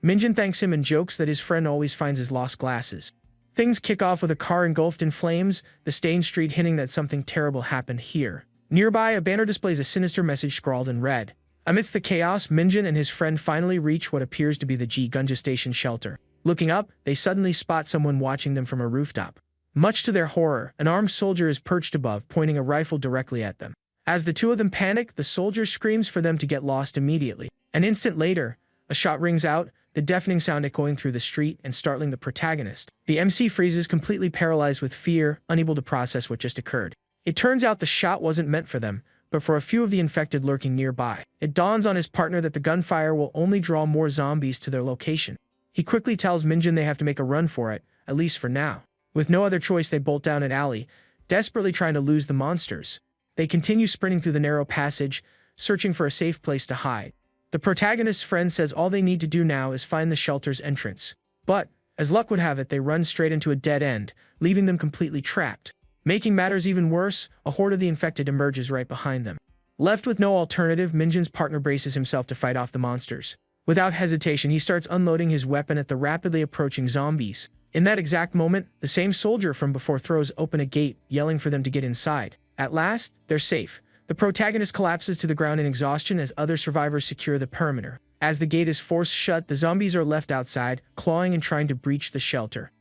Minjun thanks him and jokes that his friend always finds his lost glasses. Things kick off with a car engulfed in flames, the stained street hinting that something terrible happened here. Nearby, a banner displays a sinister message scrawled in red. Amidst the chaos, Minjun and his friend finally reach what appears to be the Gunja Station shelter. Looking up, they suddenly spot someone watching them from a rooftop. Much to their horror, an armed soldier is perched above, pointing a rifle directly at them. As the two of them panic, the soldier screams for them to get lost immediately. An instant later, a shot rings out, the deafening sound echoing through the street and startling the protagonist. The MC freezes, completely paralyzed with fear, unable to process what just occurred. It turns out the shot wasn't meant for them, but for a few of the infected lurking nearby. It dawns on his partner that the gunfire will only draw more zombies to their location. He quickly tells Minjun they have to make a run for it, at least for now. With no other choice, they bolt down an alley, desperately trying to lose the monsters. They continue sprinting through the narrow passage, searching for a safe place to hide. The protagonist's friend says all they need to do now is find the shelter's entrance. But, as luck would have it, they run straight into a dead end, leaving them completely trapped. Making matters even worse, a horde of the infected emerges right behind them. Left with no alternative, Minjun's partner braces himself to fight off the monsters. Without hesitation, he starts unloading his weapon at the rapidly approaching zombies. In that exact moment, the same soldier from before throws open a gate, yelling for them to get inside. At last, they're safe. The protagonist collapses to the ground in exhaustion as other survivors secure the perimeter. As the gate is forced shut, the zombies are left outside, clawing and trying to breach the shelter.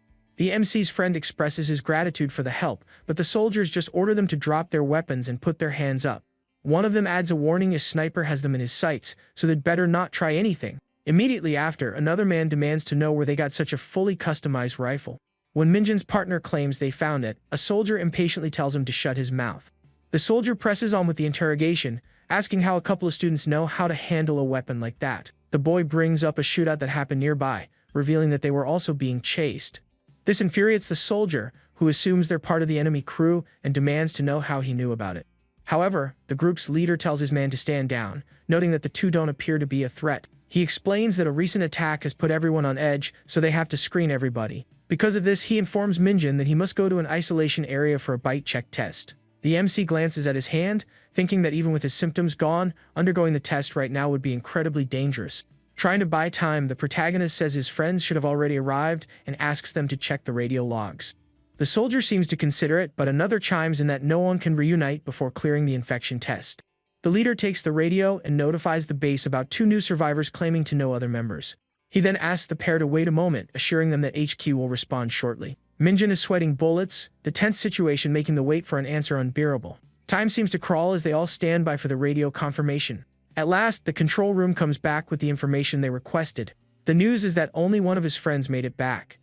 The MC's friend expresses his gratitude for the help, but the soldiers just order them to drop their weapons and put their hands up. One of them adds a warning: a sniper has them in his sights, so they'd better not try anything. Immediately after, another man demands to know where they got such a fully customized rifle. When Minjun's partner claims they found it, a soldier impatiently tells him to shut his mouth. The soldier presses on with the interrogation, asking how a couple of students know how to handle a weapon like that. The boy brings up a shootout that happened nearby, revealing that they were also being chased. This infuriates the soldier, who assumes they're part of the enemy crew and demands to know how he knew about it. However, the group's leader tells his man to stand down, noting that the two don't appear to be a threat. He explains that a recent attack has put everyone on edge, so they have to screen everybody. Because of this, he informs Minjun that he must go to an isolation area for a bite check test. The MC glances at his hand, thinking that even with his symptoms gone, undergoing the test right now would be incredibly dangerous. Trying to buy time, the protagonist says his friends should have already arrived and asks them to check the radio logs. The soldier seems to consider it, but another chimes in that no one can reunite before clearing the infection test. The leader takes the radio and notifies the base about 2 new survivors claiming to know other members. He then asks the pair to wait a moment, assuring them that HQ will respond shortly. Minjun is sweating bullets, the tense situation making the wait for an answer unbearable. Time seems to crawl as they all stand by for the radio confirmation. At last, the control room comes back with the information they requested. The news is that only one of his friends made it back.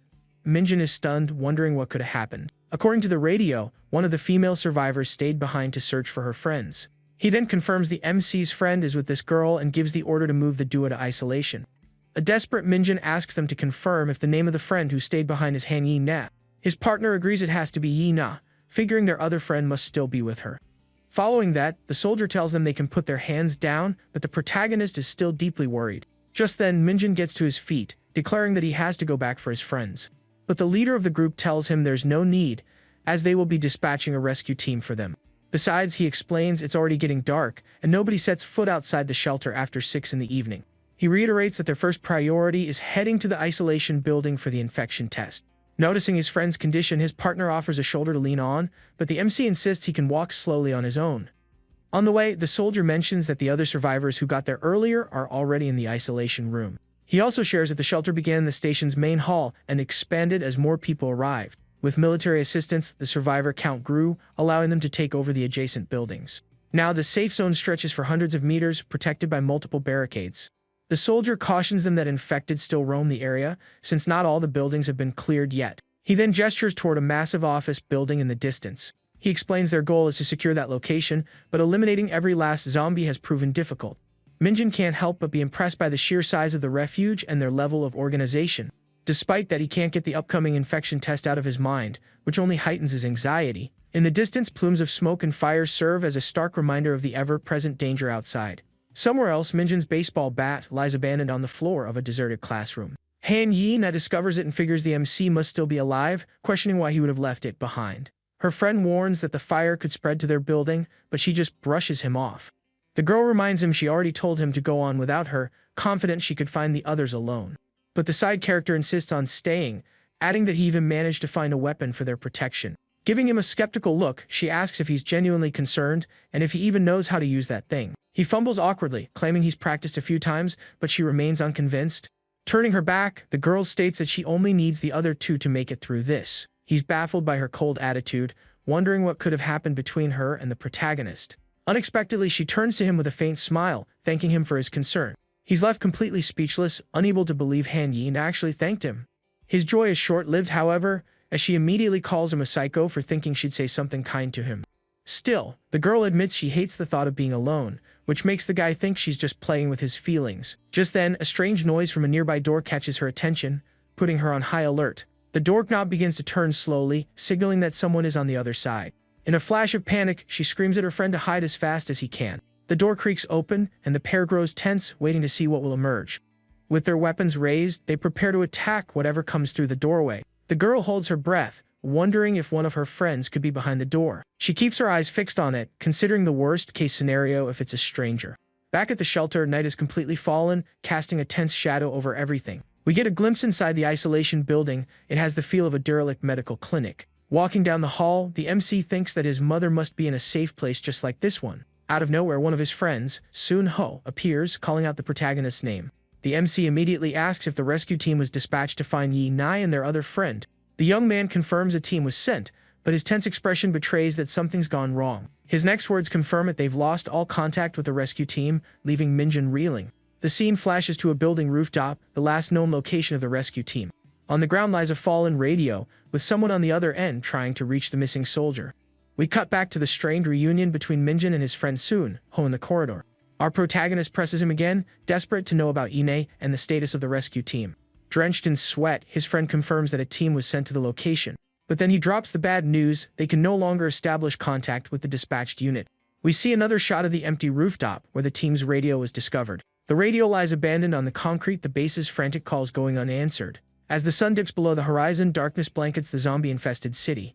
Minjun is stunned, wondering what could have happened. According to the radio, one of the female survivors stayed behind to search for her friends. He then confirms the MC's friend is with this girl and gives the order to move the duo to isolation. A desperate Minjun asks them to confirm if the name of the friend who stayed behind is Han Yi Na. His partner agrees it has to be Yi Na, figuring their other friend must still be with her. Following that, the soldier tells them they can put their hands down, but the protagonist is still deeply worried. Just then, Minjun gets to his feet, declaring that he has to go back for his friends. But the leader of the group tells him there's no need, as they will be dispatching a rescue team for them. Besides, he explains it's already getting dark, and nobody sets foot outside the shelter after 6 in the evening. He reiterates that their first priority is heading to the isolation building for the infection test. Noticing his friend's condition, his partner offers a shoulder to lean on, but the MC insists he can walk slowly on his own. On the way, the soldier mentions that the other survivors who got there earlier are already in the isolation room. He also shares that the shelter began in the station's main hall and expanded as more people arrived. With military assistance, the survivor count grew, allowing them to take over the adjacent buildings. Now the safe zone stretches for hundreds of meters, protected by multiple barricades. The soldier cautions them that infected still roam the area, since not all the buildings have been cleared yet. He then gestures toward a massive office building in the distance. He explains their goal is to secure that location, but eliminating every last zombie has proven difficult. Minjun can't help but be impressed by the sheer size of the refuge and their level of organization. Despite that, he can't get the upcoming infection test out of his mind, which only heightens his anxiety. In the distance, plumes of smoke and fire serve as a stark reminder of the ever-present danger outside. Somewhere else, Minjun's baseball bat lies abandoned on the floor of a deserted classroom. Han Yi Na discovers it and figures the MC must still be alive, questioning why he would have left it behind. Her friend warns that the fire could spread to their building, but she just brushes him off. The girl reminds him she already told him to go on without her, confident she could find the others alone. But the side character insists on staying, adding that he even managed to find a weapon for their protection. Giving him a skeptical look, she asks if he's genuinely concerned and if he even knows how to use that thing. He fumbles awkwardly, claiming he's practiced a few times, but she remains unconvinced. Turning her back, the girl states that she only needs the other two to make it through this. He's baffled by her cold attitude, wondering what could have happened between her and the protagonist. Unexpectedly, she turns to him with a faint smile, thanking him for his concern. He's left completely speechless, unable to believe Han Yi actually thanked him. His joy is short-lived, however, as she immediately calls him a psycho for thinking she'd say something kind to him. Still, the girl admits she hates the thought of being alone, which makes the guy think she's just playing with his feelings. Just then, a strange noise from a nearby door catches her attention, putting her on high alert. The doorknob begins to turn slowly, signaling that someone is on the other side. In a flash of panic, she screams at her friend to hide as fast as he can. The door creaks open, and the pair grows tense, waiting to see what will emerge. With their weapons raised, they prepare to attack whatever comes through the doorway. The girl holds her breath, wondering if one of her friends could be behind the door. She keeps her eyes fixed on it, considering the worst-case scenario if it's a stranger. Back at the shelter, night has completely fallen, casting a tense shadow over everything. We get a glimpse inside the isolation building. It has the feel of a derelict medical clinic. Walking down the hall, the MC thinks that his mother must be in a safe place just like this one. Out of nowhere, one of his friends, Sun Ho, appears, calling out the protagonist's name. The MC immediately asks if the rescue team was dispatched to find Yi Nai and their other friend. The young man confirms a team was sent, but his tense expression betrays that something's gone wrong. His next words confirm that they've lost all contact with the rescue team, leaving Minjun reeling. The scene flashes to a building rooftop, the last known location of the rescue team. On the ground lies a fallen radio, with someone on the other end trying to reach the missing soldier. We cut back to the strained reunion between Minjun and his friend Soon, Ho in the corridor. Our protagonist presses him again, desperate to know about Ine and the status of the rescue team. Drenched in sweat, his friend confirms that a team was sent to the location. But then he drops the bad news: they can no longer establish contact with the dispatched unit. We see another shot of the empty rooftop, where the team's radio was discovered. The radio lies abandoned on the concrete, the base's frantic calls going unanswered. As the sun dips below the horizon, darkness blankets the zombie-infested city.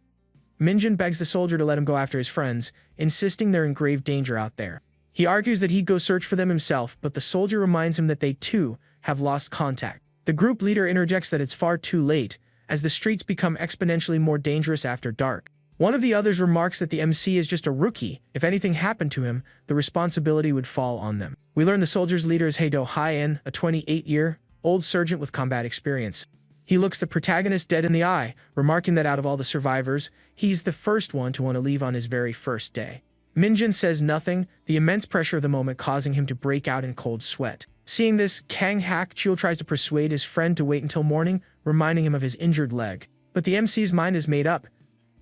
Minjun begs the soldier to let him go after his friends, insisting they're in grave danger out there. He argues that he'd go search for them himself, but the soldier reminds him that they, too, have lost contact. The group leader interjects that it's far too late, as the streets become exponentially more dangerous after dark. One of the others remarks that the MC is just a rookie. If anything happened to him, the responsibility would fall on them. We learn the soldier's leader is Hae-do Hyen, a 28-year-old sergeant with combat experience. He looks the protagonist dead in the eye, remarking that out of all the survivors, he's the first one to want to leave on his very first day. Minjun says nothing, the immense pressure of the moment causing him to break out in cold sweat. Seeing this, Kang Hak-cheol tries to persuade his friend to wait until morning, reminding him of his injured leg. But the MC's mind is made up.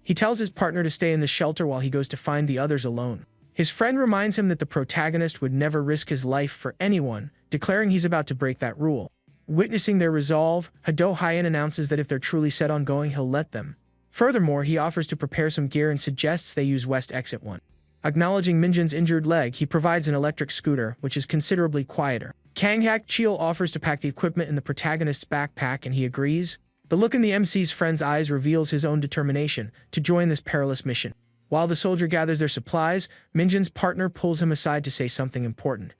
He tells his partner to stay in the shelter while he goes to find the others alone. His friend reminds him that the protagonist would never risk his life for anyone, declaring he's about to break that rule. Witnessing their resolve, Hae-do Hyen announces that if they're truly set on going, he'll let them. Furthermore, he offers to prepare some gear and suggests they use West Exit 1. Acknowledging Minjun's injured leg, he provides an electric scooter, which is considerably quieter. Kang Hak-cheol offers to pack the equipment in the protagonist's backpack, and he agrees. The look in the MC's friend's eyes reveals his own determination to join this perilous mission. While the soldier gathers their supplies, Minjun's partner pulls him aside to say something important.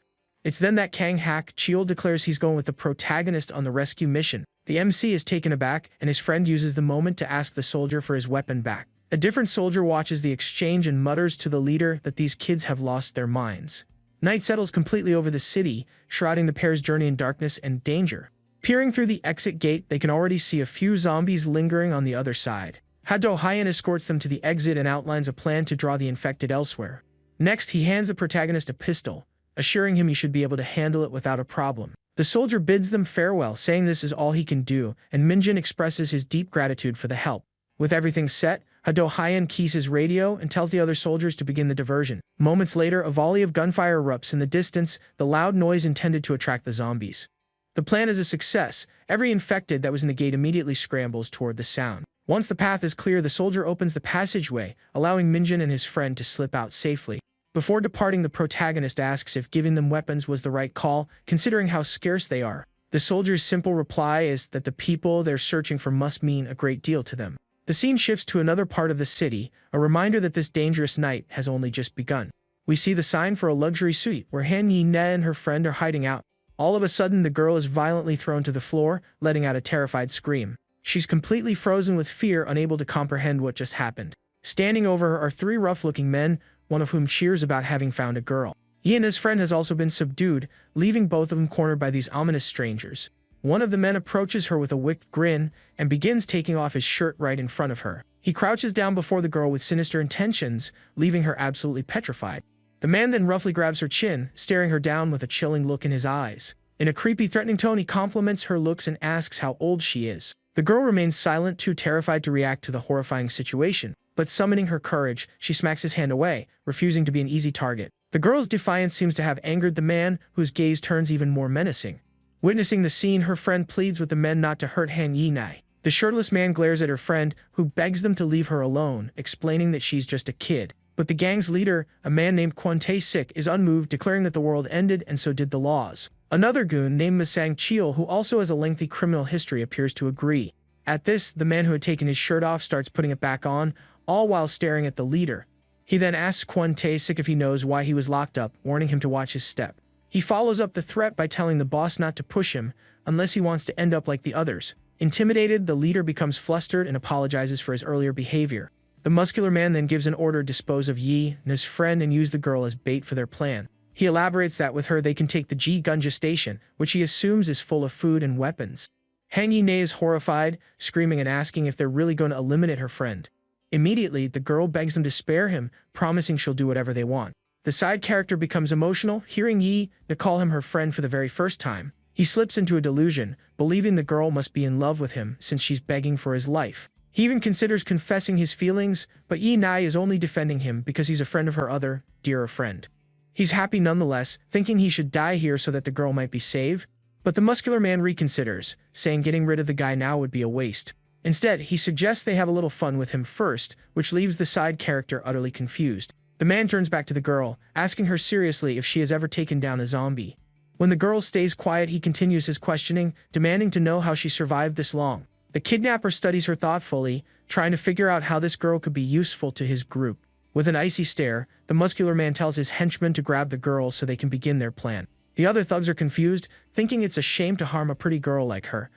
It's then that Kang Hak-cheol declares he's going with the protagonist on the rescue mission. The MC is taken aback, and his friend uses the moment to ask the soldier for his weapon back. A different soldier watches the exchange and mutters to the leader that these kids have lost their minds. Night settles completely over the city, shrouding the pair's journey in darkness and danger. Peering through the exit gate, they can already see a few zombies lingering on the other side. Hae-do Hyen escorts them to the exit and outlines a plan to draw the infected elsewhere. Next, he hands the protagonist a pistol, assuring him he should be able to handle it without a problem. The soldier bids them farewell, saying this is all he can do, and Minjun expresses his deep gratitude for the help. With everything set, Hae-do Hyen keys his radio and tells the other soldiers to begin the diversion. Moments later, a volley of gunfire erupts in the distance, the loud noise intended to attract the zombies. The plan is a success. Every infected that was in the gate immediately scrambles toward the sound. Once the path is clear, the soldier opens the passageway, allowing Minjun and his friend to slip out safely. Before departing, the protagonist asks if giving them weapons was the right call, considering how scarce they are. The soldier's simple reply is that the people they're searching for must mean a great deal to them. The scene shifts to another part of the city, a reminder that this dangerous night has only just begun. We see the sign for a luxury suite, where Han Yi-ne and her friend are hiding out. All of a sudden, the girl is violently thrown to the floor, letting out a terrified scream. She's completely frozen with fear, unable to comprehend what just happened. Standing over her are three rough-looking men, one of whom cheers about having found a girl. Yi and his friend has also been subdued, leaving both of them cornered by these ominous strangers. One of the men approaches her with a wicked grin and begins taking off his shirt right in front of her. He crouches down before the girl with sinister intentions, leaving her absolutely petrified. The man then roughly grabs her chin, staring her down with a chilling look in his eyes. In a creepy, threatening tone, he compliments her looks and asks how old she is. The girl remains silent, too terrified to react to the horrifying situation. But summoning her courage, she smacks his hand away, refusing to be an easy target. The girl's defiance seems to have angered the man, whose gaze turns even more menacing. Witnessing the scene, her friend pleads with the men not to hurt Han Yi-ne. The shirtless man glares at her friend, who begs them to leave her alone, explaining that she's just a kid. But the gang's leader, a man named Kwon Tae-sik, is unmoved, declaring that the world ended and so did the laws. Another goon named Sang-cheol, who also has a lengthy criminal history, appears to agree. At this, the man who had taken his shirt off starts putting it back on, all while staring at the leader. He then asks Kwon Tae-sik if he knows why he was locked up, warning him to watch his step. He follows up the threat by telling the boss not to push him, unless he wants to end up like the others. Intimidated, the leader becomes flustered and apologizes for his earlier behavior. The muscular man then gives an order to dispose of Yi and his friend and use the girl as bait for their plan. He elaborates that with her they can take the G-Gunja station, which he assumes is full of food and weapons. Hang Yi is horrified, screaming and asking if they're really going to eliminate her friend. Immediately, the girl begs them to spare him, promising she'll do whatever they want. The side character becomes emotional, hearing Yi call him her friend for the very first time. He slips into a delusion, believing the girl must be in love with him since she's begging for his life. He even considers confessing his feelings, but Yi is only defending him because he's a friend of her other, dearer friend. He's happy nonetheless, thinking he should die here so that the girl might be saved. But the muscular man reconsiders, saying getting rid of the guy now would be a waste. Instead, he suggests they have a little fun with him first, which leaves the side character utterly confused. The man turns back to the girl, asking her seriously if she has ever taken down a zombie. When the girl stays quiet, he continues his questioning, demanding to know how she survived this long. The kidnapper studies her thoughtfully, trying to figure out how this girl could be useful to his group. With an icy stare, the muscular man tells his henchmen to grab the girl so they can begin their plan. The other thugs are confused, thinking it's a shame to harm a pretty girl like her.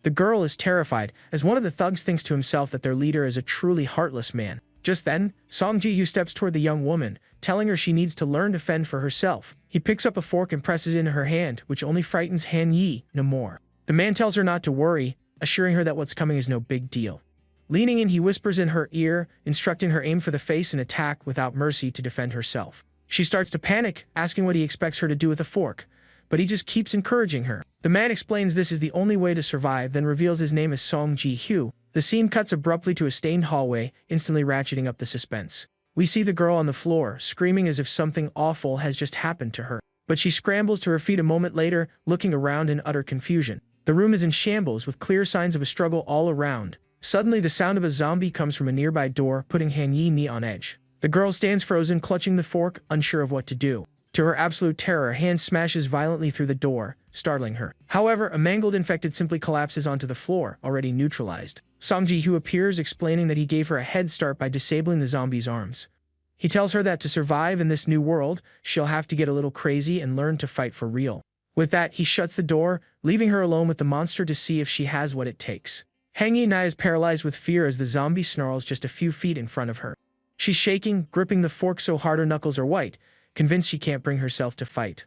The girl is terrified, as one of the thugs thinks to himself that their leader is a truly heartless man. Just then, Song-ji steps toward the young woman, telling her she needs to learn to fend for herself. He picks up a fork and presses it in her hand, which only frightens Han Yi no more. The man tells her not to worry, assuring her that what's coming is no big deal. Leaning in, he whispers in her ear, instructing her aim for the face and attack without mercy to defend herself. She starts to panic, asking what he expects her to do with a fork, but he just keeps encouraging her. The man explains this is the only way to survive, then reveals his name is Song Ji-hyo. The scene cuts abruptly to a stained hallway, instantly ratcheting up the suspense. We see the girl on the floor, screaming as if something awful has just happened to her. But she scrambles to her feet a moment later, looking around in utter confusion. The room is in shambles, with clear signs of a struggle all around. Suddenly, the sound of a zombie comes from a nearby door, putting Han Yi on edge. The girl stands frozen, clutching the fork, unsure of what to do. To her absolute terror, a hand smashes violently through the door, startling her. However, a mangled infected simply collapses onto the floor, already neutralized. Song Ji-hyo appears, explaining that he gave her a head start by disabling the zombie's arms. He tells her that to survive in this new world, she'll have to get a little crazy and learn to fight for real. With that, he shuts the door, leaving her alone with the monster to see if she has what it takes. Hang Yi is paralyzed with fear as the zombie snarls just a few feet in front of her. She's shaking, gripping the fork so hard her knuckles are white, convinced she can't bring herself to fight.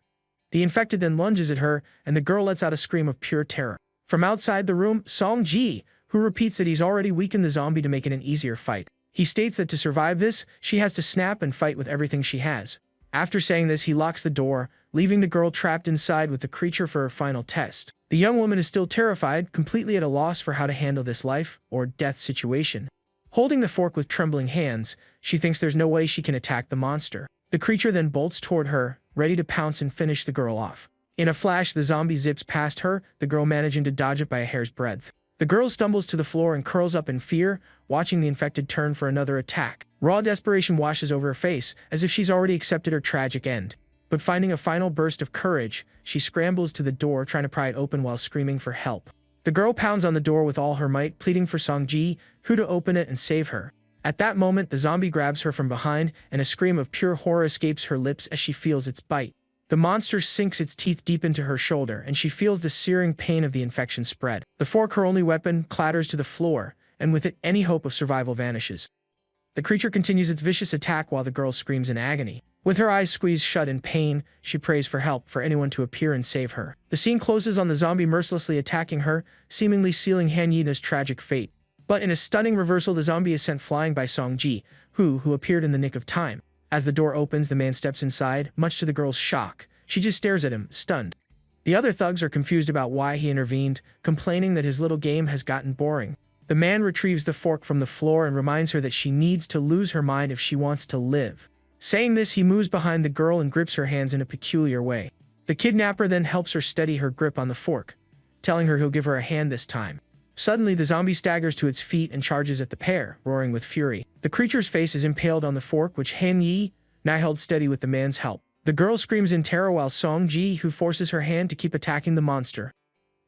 The infected then lunges at her, and the girl lets out a scream of pure terror. From outside the room, Song Ji, who repeats that he's already weakened the zombie to make it an easier fight. He states that to survive this, she has to snap and fight with everything she has. After saying this, he locks the door, leaving the girl trapped inside with the creature for her final test. The young woman is still terrified, completely at a loss for how to handle this life or death situation. Holding the fork with trembling hands, she thinks there's no way she can attack the monster. The creature then bolts toward her, ready to pounce and finish the girl off. In a flash, the zombie zips past her, the girl managing to dodge it by a hair's breadth. The girl stumbles to the floor and curls up in fear, watching the infected turn for another attack. Raw desperation washes over her face, as if she's already accepted her tragic end. But finding a final burst of courage, she scrambles to the door, trying to pry it open while screaming for help. The girl pounds on the door with all her might, pleading for Song-ji, who to open it and save her. At that moment, the zombie grabs her from behind, and a scream of pure horror escapes her lips as she feels its bite. The monster sinks its teeth deep into her shoulder, and she feels the searing pain of the infection spread. The fork, her only weapon, clatters to the floor, and with it, any hope of survival vanishes. The creature continues its vicious attack while the girl screams in agony. With her eyes squeezed shut in pain, she prays for help, for anyone to appear and save her. The scene closes on the zombie mercilessly attacking her, seemingly sealing Han Yi's tragic fate. But in a stunning reversal, the zombie is sent flying by Song-ji, who appeared in the nick of time. As the door opens, the man steps inside, much to the girl's shock. She just stares at him, stunned. The other thugs are confused about why he intervened, complaining that his little game has gotten boring. The man retrieves the fork from the floor and reminds her that she needs to lose her mind if she wants to live. Saying this, he moves behind the girl and grips her hands in a peculiar way. The kidnapper then helps her steady her grip on the fork, telling her he'll give her a hand this time. Suddenly, the zombie staggers to its feet and charges at the pair, roaring with fury. The creature's face is impaled on the fork, which Han Yi now held steady with the man's help. The girl screams in terror while Song-ji, who forces her hand to keep attacking the monster.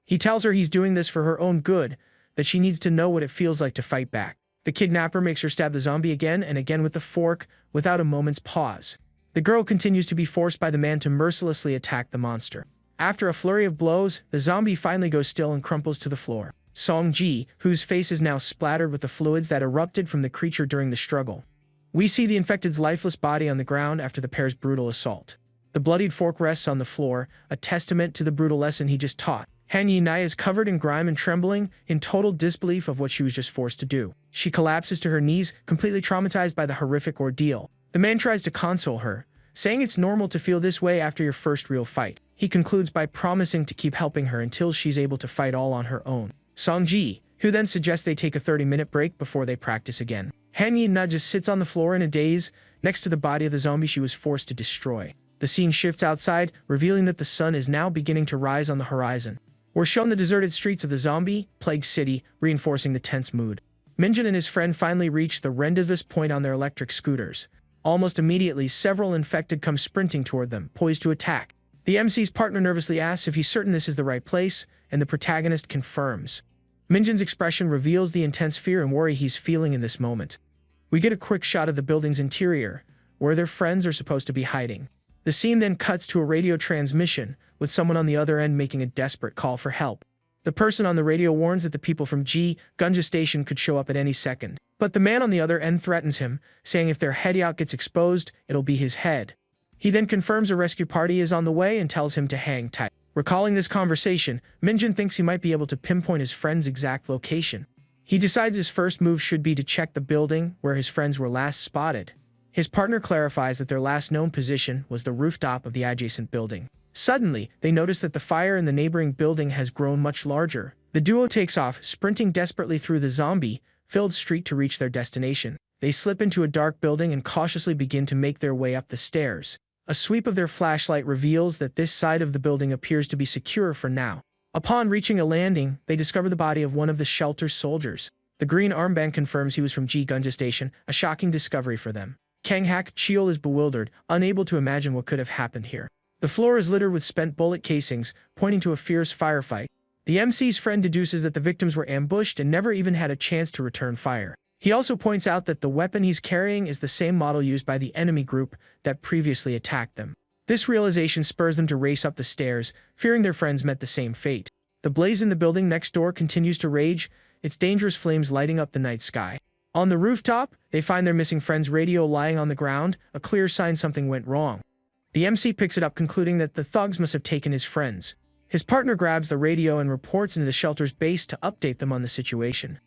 He tells her he's doing this for her own good, that she needs to know what it feels like to fight back. The kidnapper makes her stab the zombie again and again with the fork, without a moment's pause. The girl continues to be forced by the man to mercilessly attack the monster. After a flurry of blows, the zombie finally goes still and crumples to the floor. Song-ji, whose face is now splattered with the fluids that erupted from the creature during the struggle. We see the infected's lifeless body on the ground after the pair's brutal assault. The bloodied fork rests on the floor, a testament to the brutal lesson he just taught. Han Yi-nai is covered in grime and trembling, in total disbelief of what she was just forced to do. She collapses to her knees, completely traumatized by the horrific ordeal. The man tries to console her, saying it's normal to feel this way after your first real fight. He concludes by promising to keep helping her until she's able to fight all on her own. Song-ji, who then suggests they take a 30-minute break before they practice again. Han Yi-na just sits on the floor in a daze, next to the body of the zombie she was forced to destroy. The scene shifts outside, revealing that the sun is now beginning to rise on the horizon. We're shown the deserted streets of the zombie-plagued city, reinforcing the tense mood. Minjun and his friend finally reach the rendezvous point on their electric scooters. Almost immediately, several infected come sprinting toward them, poised to attack. The MC's partner nervously asks if he's certain this is the right place, and the protagonist confirms. Minjun's expression reveals the intense fear and worry he's feeling in this moment. We get a quick shot of the building's interior, where their friends are supposed to be hiding. The scene then cuts to a radio transmission, with someone on the other end making a desperate call for help. The person on the radio warns that the people from Gunja Station could show up at any second. But the man on the other end threatens him, saying if their hideout gets exposed, it'll be his head. He then confirms a rescue party is on the way and tells him to hang tight. Recalling this conversation, Minjun thinks he might be able to pinpoint his friend's exact location. He decides his first move should be to check the building where his friends were last spotted. His partner clarifies that their last known position was the rooftop of the adjacent building. Suddenly, they notice that the fire in the neighboring building has grown much larger. The duo takes off, sprinting desperately through the zombie-filled street to reach their destination. They slip into a dark building and cautiously begin to make their way up the stairs. A sweep of their flashlight reveals that this side of the building appears to be secure for now. Upon reaching a landing, they discover the body of one of the shelter's soldiers. The green armband confirms he was from Gunja Station, a shocking discovery for them. Kang Hak-cheol is bewildered, unable to imagine what could have happened here. The floor is littered with spent bullet casings, pointing to a fierce firefight. The MC's friend deduces that the victims were ambushed and never even had a chance to return fire. He also points out that the weapon he's carrying is the same model used by the enemy group that previously attacked them. This realization spurs them to race up the stairs, fearing their friends met the same fate. The blaze in the building next door continues to rage, its dangerous flames lighting up the night sky. On the rooftop, they find their missing friend's radio lying on the ground, a clear sign something went wrong. The MC picks it up, concluding that the thugs must have taken his friends. His partner grabs the radio and reports into the shelter's base to update them on the situation.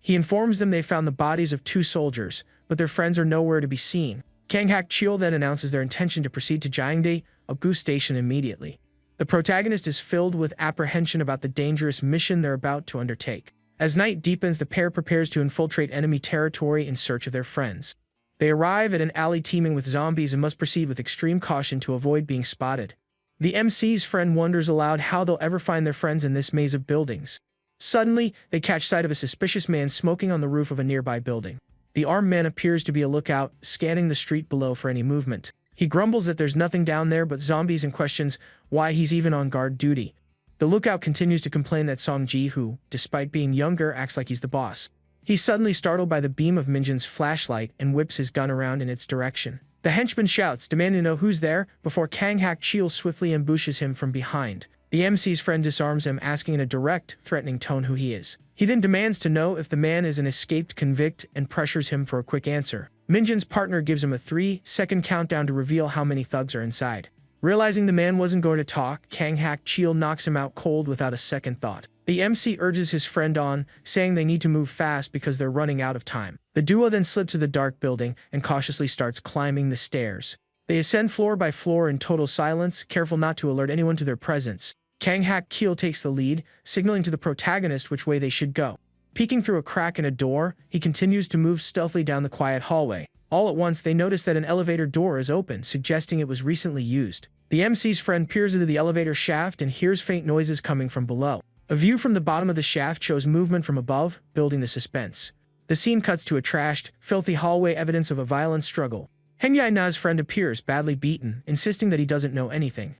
He informs them they found the bodies of 2 soldiers, but their friends are nowhere to be seen. Kang Hak-cheol then announces their intention to proceed to Jangdae, Gu Station immediately. The protagonist is filled with apprehension about the dangerous mission they're about to undertake. As night deepens, the pair prepares to infiltrate enemy territory in search of their friends. They arrive at an alley teeming with zombies and must proceed with extreme caution to avoid being spotted. The MC's friend wonders aloud how they'll ever find their friends in this maze of buildings. Suddenly, they catch sight of a suspicious man smoking on the roof of a nearby building. The armed man appears to be a lookout, scanning the street below for any movement. He grumbles that there's nothing down there but zombies and questions why he's even on guard duty. The lookout continues to complain that Song-ji, who, despite being younger, acts like he's the boss. He's suddenly startled by the beam of Minjun's flashlight and whips his gun around in its direction. The henchman shouts, demanding to know who's there, before Kang Hak-cheol swiftly ambushes him from behind. The MC's friend disarms him, asking in a direct, threatening tone who he is. He then demands to know if the man is an escaped convict and pressures him for a quick answer. Minjun's partner gives him a 3-second countdown to reveal how many thugs are inside. Realizing the man wasn't going to talk, Kang Hak-cheol knocks him out cold without a second thought. The MC urges his friend on, saying they need to move fast because they're running out of time. The duo then slips to the dark building and cautiously starts climbing the stairs. They ascend floor by floor in total silence, careful not to alert anyone to their presence. Kang Hak-cheol takes the lead, signaling to the protagonist which way they should go. Peeking through a crack in a door, he continues to move stealthily down the quiet hallway. All at once, they notice that an elevator door is open, suggesting it was recently used. The MC's friend peers into the elevator shaft and hears faint noises coming from below. A view from the bottom of the shaft shows movement from above, building the suspense. The scene cuts to a trashed, filthy hallway, evidence of a violent struggle. Han Yi-na's friend appears, badly beaten, insisting that he doesn't know anything.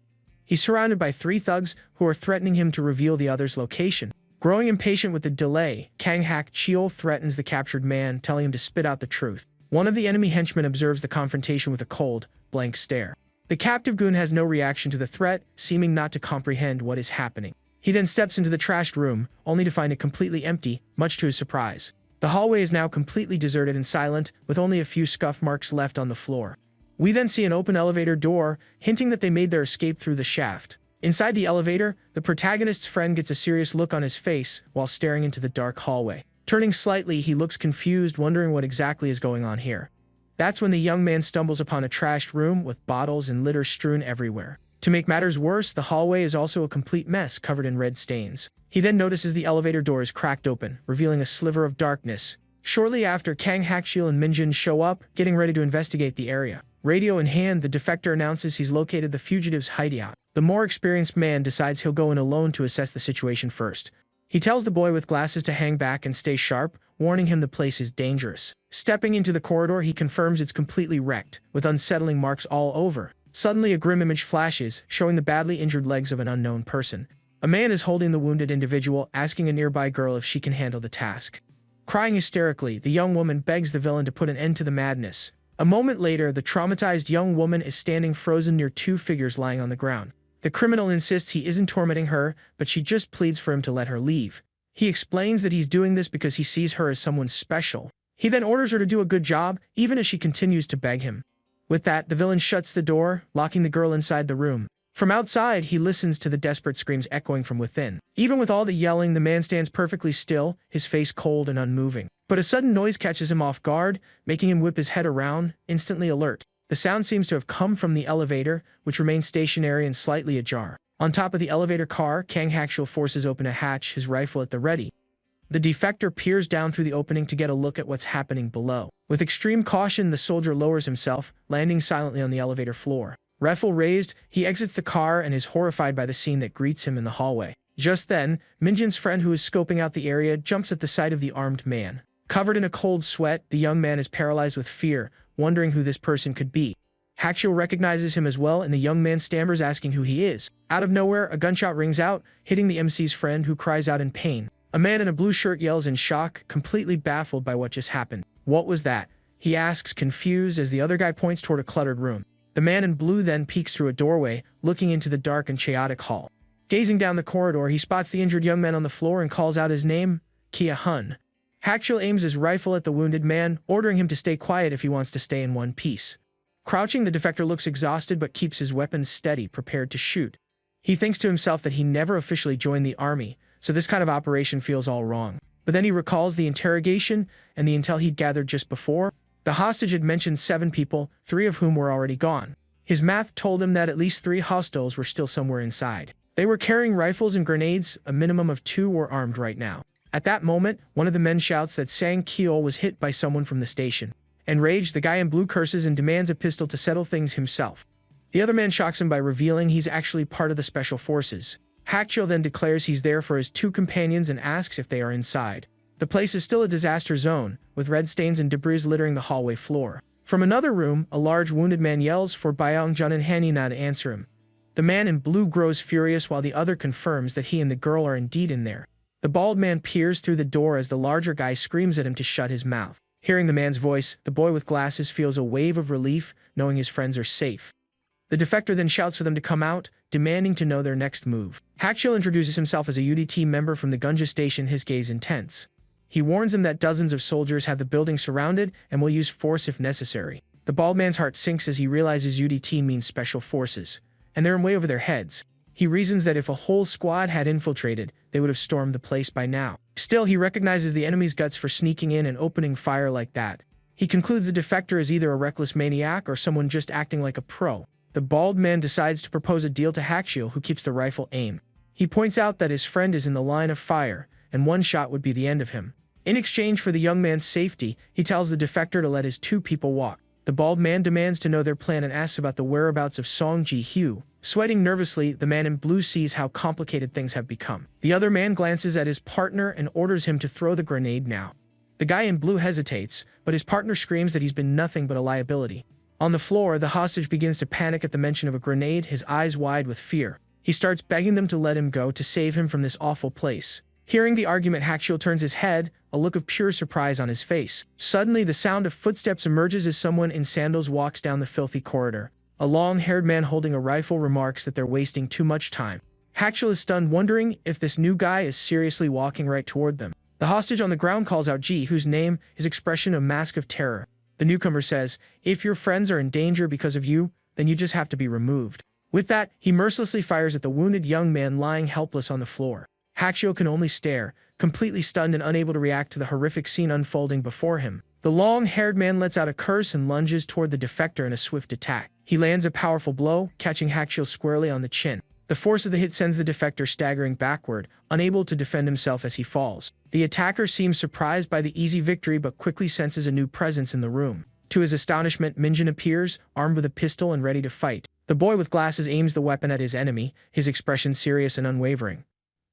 He's surrounded by 3 thugs who are threatening him to reveal the other's location. Growing impatient with the delay, Kang Hak-cheol threatens the captured man, telling him to spit out the truth. One of the enemy henchmen observes the confrontation with a cold, blank stare. The captive goon has no reaction to the threat, seeming not to comprehend what is happening. He then steps into the trashed room, only to find it completely empty, much to his surprise. The hallway is now completely deserted and silent, with only a few scuff marks left on the floor. We then see an open elevator door, hinting that they made their escape through the shaft. Inside the elevator, the protagonist's friend gets a serious look on his face while staring into the dark hallway. Turning slightly, he looks confused, wondering what exactly is going on here. That's when the young man stumbles upon a trashed room with bottles and litter strewn everywhere. To make matters worse, the hallway is also a complete mess covered in red stains. He then notices the elevator door is cracked open, revealing a sliver of darkness. Shortly after, Kang Hakshil and Minjun show up, getting ready to investigate the area. Radio in hand, the defector announces he's located the fugitive's hideout. The more experienced man decides he'll go in alone to assess the situation first. He tells the boy with glasses to hang back and stay sharp, warning him the place is dangerous. Stepping into the corridor, he confirms it's completely wrecked, with unsettling marks all over. Suddenly, a grim image flashes, showing the badly injured legs of an unknown person. A man is holding the wounded individual, asking a nearby girl if she can handle the task. Crying hysterically, the young woman begs the villain to put an end to the madness. A moment later, the traumatized young woman is standing frozen near two figures lying on the ground. The criminal insists he isn't tormenting her, but she just pleads for him to let her leave. He explains that he's doing this because he sees her as someone special. He then orders her to do a good job, even as she continues to beg him. With that, the villain shuts the door, locking the girl inside the room. From outside, he listens to the desperate screams echoing from within. Even with all the yelling, the man stands perfectly still, his face cold and unmoving. But a sudden noise catches him off guard, making him whip his head around, instantly alert. The sound seems to have come from the elevator, which remains stationary and slightly ajar. On top of the elevator car, Kang Hakshil forces open a hatch, his rifle at the ready. The defector peers down through the opening to get a look at what's happening below. With extreme caution, the soldier lowers himself, landing silently on the elevator floor. Rifle raised, he exits the car and is horrified by the scene that greets him in the hallway. Just then, Minjun's friend, who is scoping out the area, jumps at the sight of the armed man. Covered in a cold sweat, the young man is paralyzed with fear, wondering who this person could be. Hakshil recognizes him as well, and the young man stammers, asking who he is. Out of nowhere, a gunshot rings out, hitting the MC's friend, who cries out in pain. A man in a blue shirt yells in shock, completely baffled by what just happened. "What was that?" he asks, confused, as the other guy points toward a cluttered room. The man in blue then peeks through a doorway, looking into the dark and chaotic hall. Gazing down the corridor, he spots the injured young man on the floor and calls out his name, Kia Hun. Hakshil aims his rifle at the wounded man, ordering him to stay quiet if he wants to stay in one piece. Crouching, the defector looks exhausted but keeps his weapons steady, prepared to shoot. He thinks to himself that he never officially joined the army, so this kind of operation feels all wrong. But then he recalls the interrogation and the intel he'd gathered just before. The hostage had mentioned 7 people, 3 of whom were already gone. His math told him that at least 3 hostiles were still somewhere inside. They were carrying rifles and grenades, a minimum of 2 were armed right now. At that moment, one of the men shouts that Sang Keol was hit by someone from the station. Enraged, the guy in blue curses and demands a pistol to settle things himself. The other man shocks him by revealing he's actually part of the special forces. Hakshil then declares he's there for his 2 companions and asks if they are inside. The place is still a disaster zone, with red stains and debris littering the hallway floor. From another room, a large wounded man yells for Byong-jun and Hanina to answer him. The man in blue grows furious while the other confirms that he and the girl are indeed in there. The bald man peers through the door as the larger guy screams at him to shut his mouth. Hearing the man's voice, the boy with glasses feels a wave of relief, knowing his friends are safe. The defector then shouts for them to come out, demanding to know their next move. Hakshil introduces himself as a UDT member from the Gunja station, his gaze intense. He warns him that dozens of soldiers have the building surrounded and will use force if necessary. The bald man's heart sinks as he realizes UDT means special forces, and they're in way over their heads. He reasons that if a whole squad had infiltrated, they would have stormed the place by now. Still, he recognizes the enemy's guts for sneaking in and opening fire like that. He concludes the defector is either a reckless maniac or someone just acting like a pro. The bald man decides to propose a deal to Hakshil, who keeps the rifle aimed. He points out that his friend is in the line of fire, and one shot would be the end of him. In exchange for the young man's safety, he tells the defector to let his 2 people walk. The bald man demands to know their plan and asks about the whereabouts of Song Ji-hyo. Sweating nervously, the man in blue sees how complicated things have become. The other man glances at his partner and orders him to throw the grenade now. The guy in blue hesitates, but his partner screams that he's been nothing but a liability. On the floor, the hostage begins to panic at the mention of a grenade, his eyes wide with fear. He starts begging them to let him go to save him from this awful place. Hearing the argument, Hakshil turns his head, a look of pure surprise on his face. Suddenly, the sound of footsteps emerges as someone in sandals walks down the filthy corridor. A long-haired man holding a rifle remarks that they're wasting too much time. Hakshil is stunned, wondering if this new guy is seriously walking right toward them. The hostage on the ground calls out Ji, whose name is expression a mask of terror. The newcomer says, "If your friends are in danger because of you, then you just have to be removed." With that, he mercilessly fires at the wounded young man lying helpless on the floor. Hakuho can only stare, completely stunned and unable to react to the horrific scene unfolding before him. The long-haired man lets out a curse and lunges toward the defector in a swift attack. He lands a powerful blow, catching Hakuho squarely on the chin. The force of the hit sends the defector staggering backward, unable to defend himself as he falls. The attacker seems surprised by the easy victory but quickly senses a new presence in the room. To his astonishment, Minjun appears, armed with a pistol and ready to fight. The boy with glasses aims the weapon at his enemy, his expression serious and unwavering.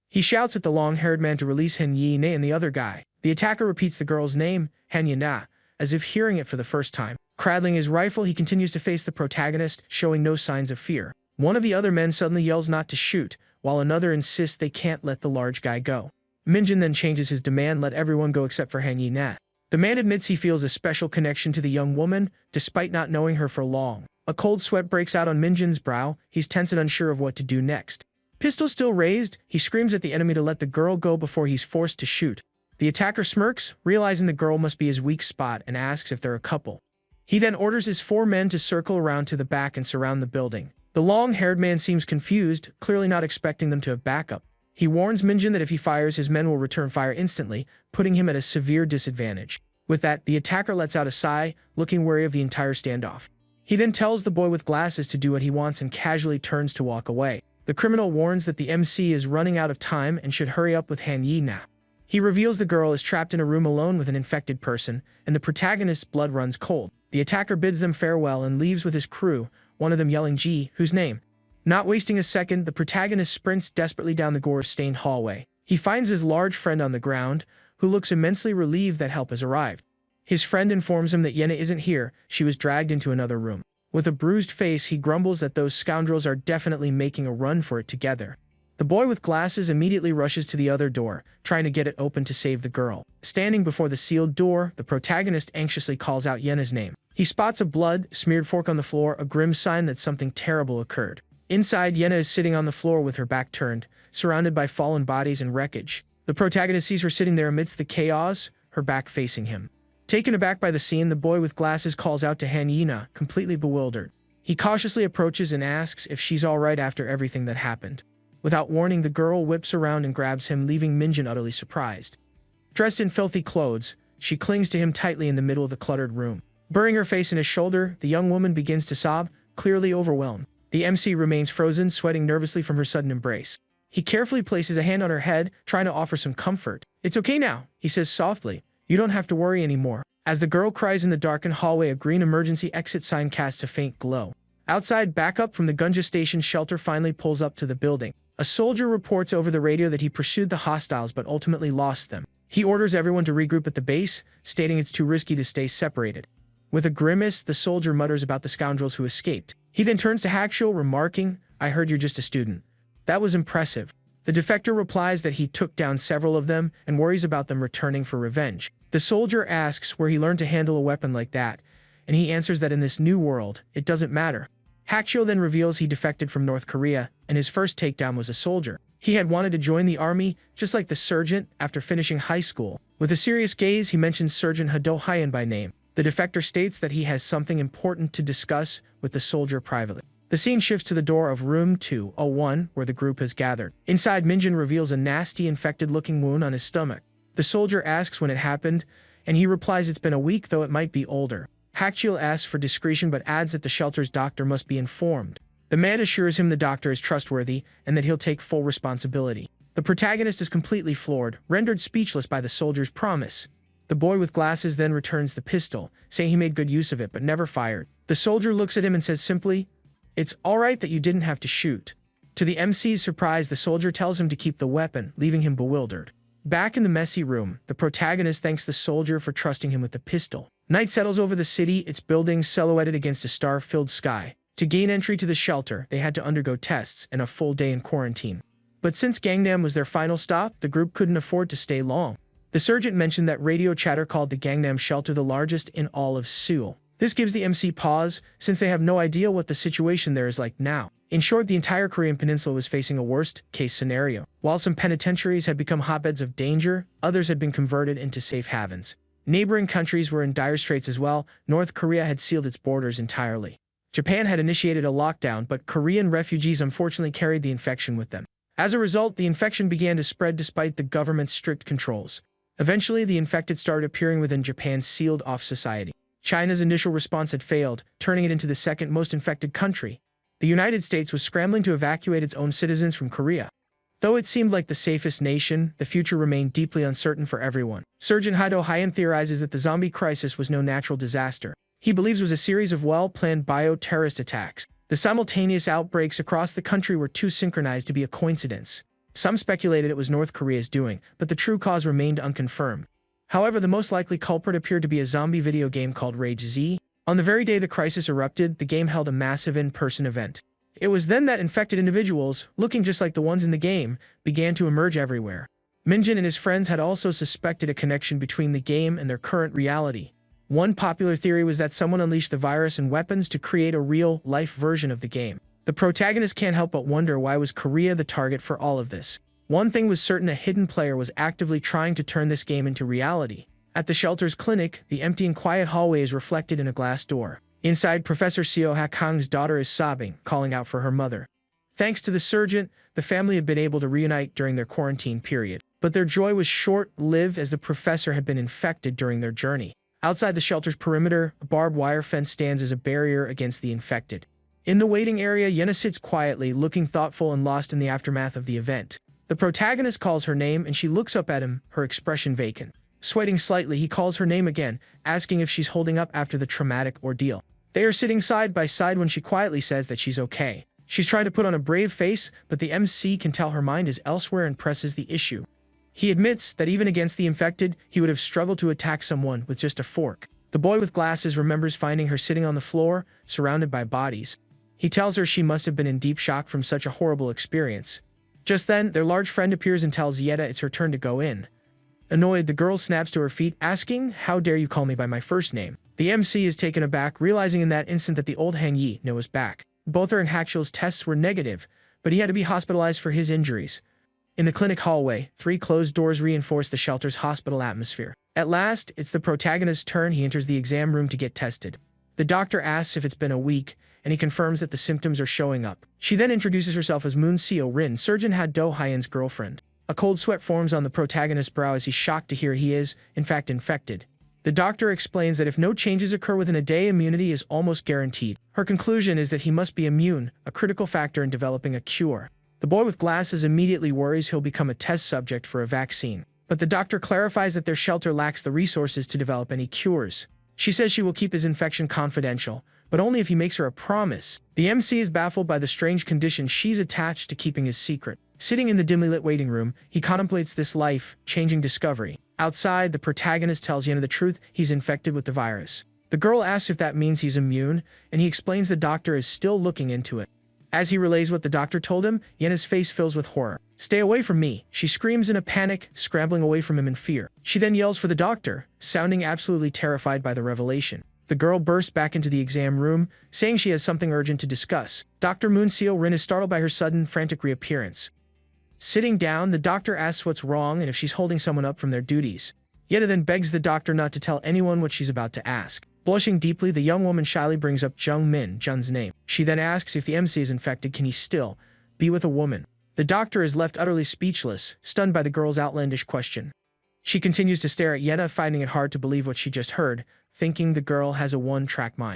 He shouts at the long-haired man to release Hanyina and the other guy. The attacker repeats the girl's name, Hanyina, as if hearing it for the first time. Cradling his rifle, he continues to face the protagonist, showing no signs of fear. One of the other men suddenly yells not to shoot, while another insists they can't let the large guy go. Minjun then changes his demand, let everyone go except for Hanyina. The man admits he feels a special connection to the young woman, despite not knowing her for long. A cold sweat breaks out on Minjun's brow. He's tense and unsure of what to do next. Pistol still raised, he screams at the enemy to let the girl go before he's forced to shoot. The attacker smirks, realizing the girl must be his weak spot, and asks if they're a couple. He then orders his 4 men to circle around to the back and surround the building. The long-haired man seems confused, clearly not expecting them to have backup. He warns Minjun that if he fires, his men will return fire instantly, putting him at a severe disadvantage. With that, the attacker lets out a sigh, looking wary of the entire standoff. He then tells the boy with glasses to do what he wants and casually turns to walk away. The criminal warns that the MC is running out of time and should hurry up with Hanyina. He reveals the girl is trapped in a room alone with an infected person, and the protagonist's blood runs cold. The attacker bids them farewell and leaves with his crew, one of them yelling G, whose name. Not wasting a second, the protagonist sprints desperately down the gore-stained hallway. He finds his large friend on the ground, who looks immensely relieved that help has arrived. His friend informs him that Yena isn't here, she was dragged into another room. With a bruised face, he grumbles that those scoundrels are definitely making a run for it together. The boy with glasses immediately rushes to the other door, trying to get it open to save the girl. Standing before the sealed door, the protagonist anxiously calls out Yena's name. He spots a blood-smeared fork on the floor, a grim sign that something terrible occurred. Inside, Yena is sitting on the floor with her back turned, surrounded by fallen bodies and wreckage. The protagonist sees her sitting there amidst the chaos, her back facing him. Taken aback by the scene, the boy with glasses calls out to Hanyina, completely bewildered. He cautiously approaches and asks if she's alright after everything that happened. Without warning, the girl whips around and grabs him, leaving Minjun utterly surprised. Dressed in filthy clothes, she clings to him tightly in the middle of the cluttered room. Burying her face in his shoulder, the young woman begins to sob, clearly overwhelmed. The MC remains frozen, sweating nervously from her sudden embrace. He carefully places a hand on her head, trying to offer some comfort. "It's okay now," he says softly. "You don't have to worry anymore." As the girl cries in the darkened hallway, a green emergency exit sign casts a faint glow. Outside, backup from the Gunja station shelter finally pulls up to the building. A soldier reports over the radio that he pursued the hostiles but ultimately lost them. He orders everyone to regroup at the base, stating it's too risky to stay separated. With a grimace, the soldier mutters about the scoundrels who escaped. He then turns to Hakuho, remarking, "I heard you're just a student. That was impressive." The defector replies that he took down several of them and worries about them returning for revenge. The soldier asks where he learned to handle a weapon like that, and he answers that in this new world, it doesn't matter. Hakuho then reveals he defected from North Korea, and his first takedown was a soldier. He had wanted to join the army, just like the sergeant, after finishing high school. With a serious gaze, he mentions Sergeant Hado Hyan by name. The defector states that he has something important to discuss with the soldier privately. The scene shifts to the door of room 201, where the group has gathered. Inside, Minjun reveals a nasty, infected-looking wound on his stomach. The soldier asks when it happened, and he replies it's been a week, though it might be older. Hakuho asks for discretion but adds that the shelter's doctor must be informed. The man assures him the doctor is trustworthy and that he'll take full responsibility. The protagonist is completely floored, rendered speechless by the soldier's promise. The boy with glasses then returns the pistol, saying he made good use of it but never fired. The soldier looks at him and says simply, "It's alright that you didn't have to shoot." To the MC's surprise, the soldier tells him to keep the weapon, leaving him bewildered. Back in the messy room, the protagonist thanks the soldier for trusting him with the pistol. Night settles over the city, its buildings silhouetted against a star-filled sky. To gain entry to the shelter, they had to undergo tests and a full day in quarantine. But since Gangnam was their final stop, the group couldn't afford to stay long. The sergeant mentioned that radio chatter called the Gangnam shelter the largest in all of Seoul. This gives the MC pause, since they have no idea what the situation there is like now. In short, the entire Korean peninsula was facing a worst-case scenario. While some penitentiaries had become hotbeds of danger, others had been converted into safe havens. Neighboring countries were in dire straits as well. North Korea had sealed its borders entirely. Japan had initiated a lockdown, but Korean refugees unfortunately carried the infection with them. As a result, the infection began to spread despite the government's strict controls. Eventually, the infected started appearing within Japan's sealed-off society. China's initial response had failed, turning it into the second most infected country. The United States was scrambling to evacuate its own citizens from Korea. Though it seemed like the safest nation, the future remained deeply uncertain for everyone. Surgeon Haido Hyan theorizes that the zombie crisis was no natural disaster. He believes it was a series of well-planned bio-terrorist attacks. The simultaneous outbreaks across the country were too synchronized to be a coincidence. Some speculated it was North Korea's doing, but the true cause remained unconfirmed. However, the most likely culprit appeared to be a zombie video game called Rage Z. On the very day the crisis erupted, the game held a massive in-person event. It was then that infected individuals, looking just like the ones in the game, began to emerge everywhere. Minjin and his friends had also suspected a connection between the game and their current reality. One popular theory was that someone unleashed the virus and weapons to create a real-life version of the game. The protagonist can't help but wonder why was Korea the target for all of this. One thing was certain: a hidden player was actively trying to turn this game into reality. At the shelter's clinic, the empty and quiet hallway is reflected in a glass door. Inside, Professor Seo Ha-kang's daughter is sobbing, calling out for her mother. Thanks to the surgeon, the family had been able to reunite during their quarantine period. But their joy was short-lived as the professor had been infected during their journey. Outside the shelter's perimeter, a barbed wire fence stands as a barrier against the infected. In the waiting area, Yena sits quietly, looking thoughtful and lost in the aftermath of the event. The protagonist calls her name and she looks up at him, her expression vacant. Sweating slightly, he calls her name again, asking if she's holding up after the traumatic ordeal. They are sitting side by side when she quietly says that she's okay. She's trying to put on a brave face, but the MC can tell her mind is elsewhere and presses the issue. He admits that even against the infected, he would have struggled to attack someone with just a fork. The boy with glasses remembers finding her sitting on the floor, surrounded by bodies. He tells her she must have been in deep shock from such a horrible experience. Just then, their large friend appears and tells Yeda it's her turn to go in. Annoyed, the girl snaps to her feet, asking, "How dare you call me by my first name?" The MC is taken aback, realizing in that instant that the old Hang Yi was back. Both her and Hakshil's tests were negative, but he had to be hospitalized for his injuries. In the clinic hallway, 3 closed doors reinforce the shelter's hospital atmosphere. At last, it's the protagonist's turn. He enters the exam room to get tested. The doctor asks if it's been a week, and he confirms that the symptoms are showing up. She then introduces herself as Moon Seo Rin, Surgeon Haido Hyan's girlfriend. A cold sweat forms on the protagonist's brow as he's shocked to hear he is, in fact, infected. The doctor explains that if no changes occur within a day, immunity is almost guaranteed. Her conclusion is that he must be immune, a critical factor in developing a cure. The boy with glasses immediately worries he'll become a test subject for a vaccine. But the doctor clarifies that their shelter lacks the resources to develop any cures. She says she will keep his infection confidential, but only if he makes her a promise. The MC is baffled by the strange condition she's attached to keeping his secret. Sitting in the dimly lit waiting room, he contemplates this life-changing discovery. Outside, the protagonist tells Yena the truth: he's infected with the virus. The girl asks if that means he's immune, and he explains the doctor is still looking into it. As he relays what the doctor told him, Yena's face fills with horror. "Stay away from me," she screams in a panic, scrambling away from him in fear. She then yells for the doctor, sounding absolutely terrified by the revelation. The girl bursts back into the exam room, saying she has something urgent to discuss. Dr. Moon Seo Rin is startled by her sudden, frantic reappearance. Sitting down, the doctor asks what's wrong and if she's holding someone up from their duties. Yena then begs the doctor not to tell anyone what she's about to ask. Blushing deeply, the young woman shyly brings up Jun's name. She then asks if the MC is infected, can he still be with a woman? The doctor is left utterly speechless, stunned by the girl's outlandish question. She continues to stare at Yena, finding it hard to believe what she just heard, thinking the girl has a one-track mind.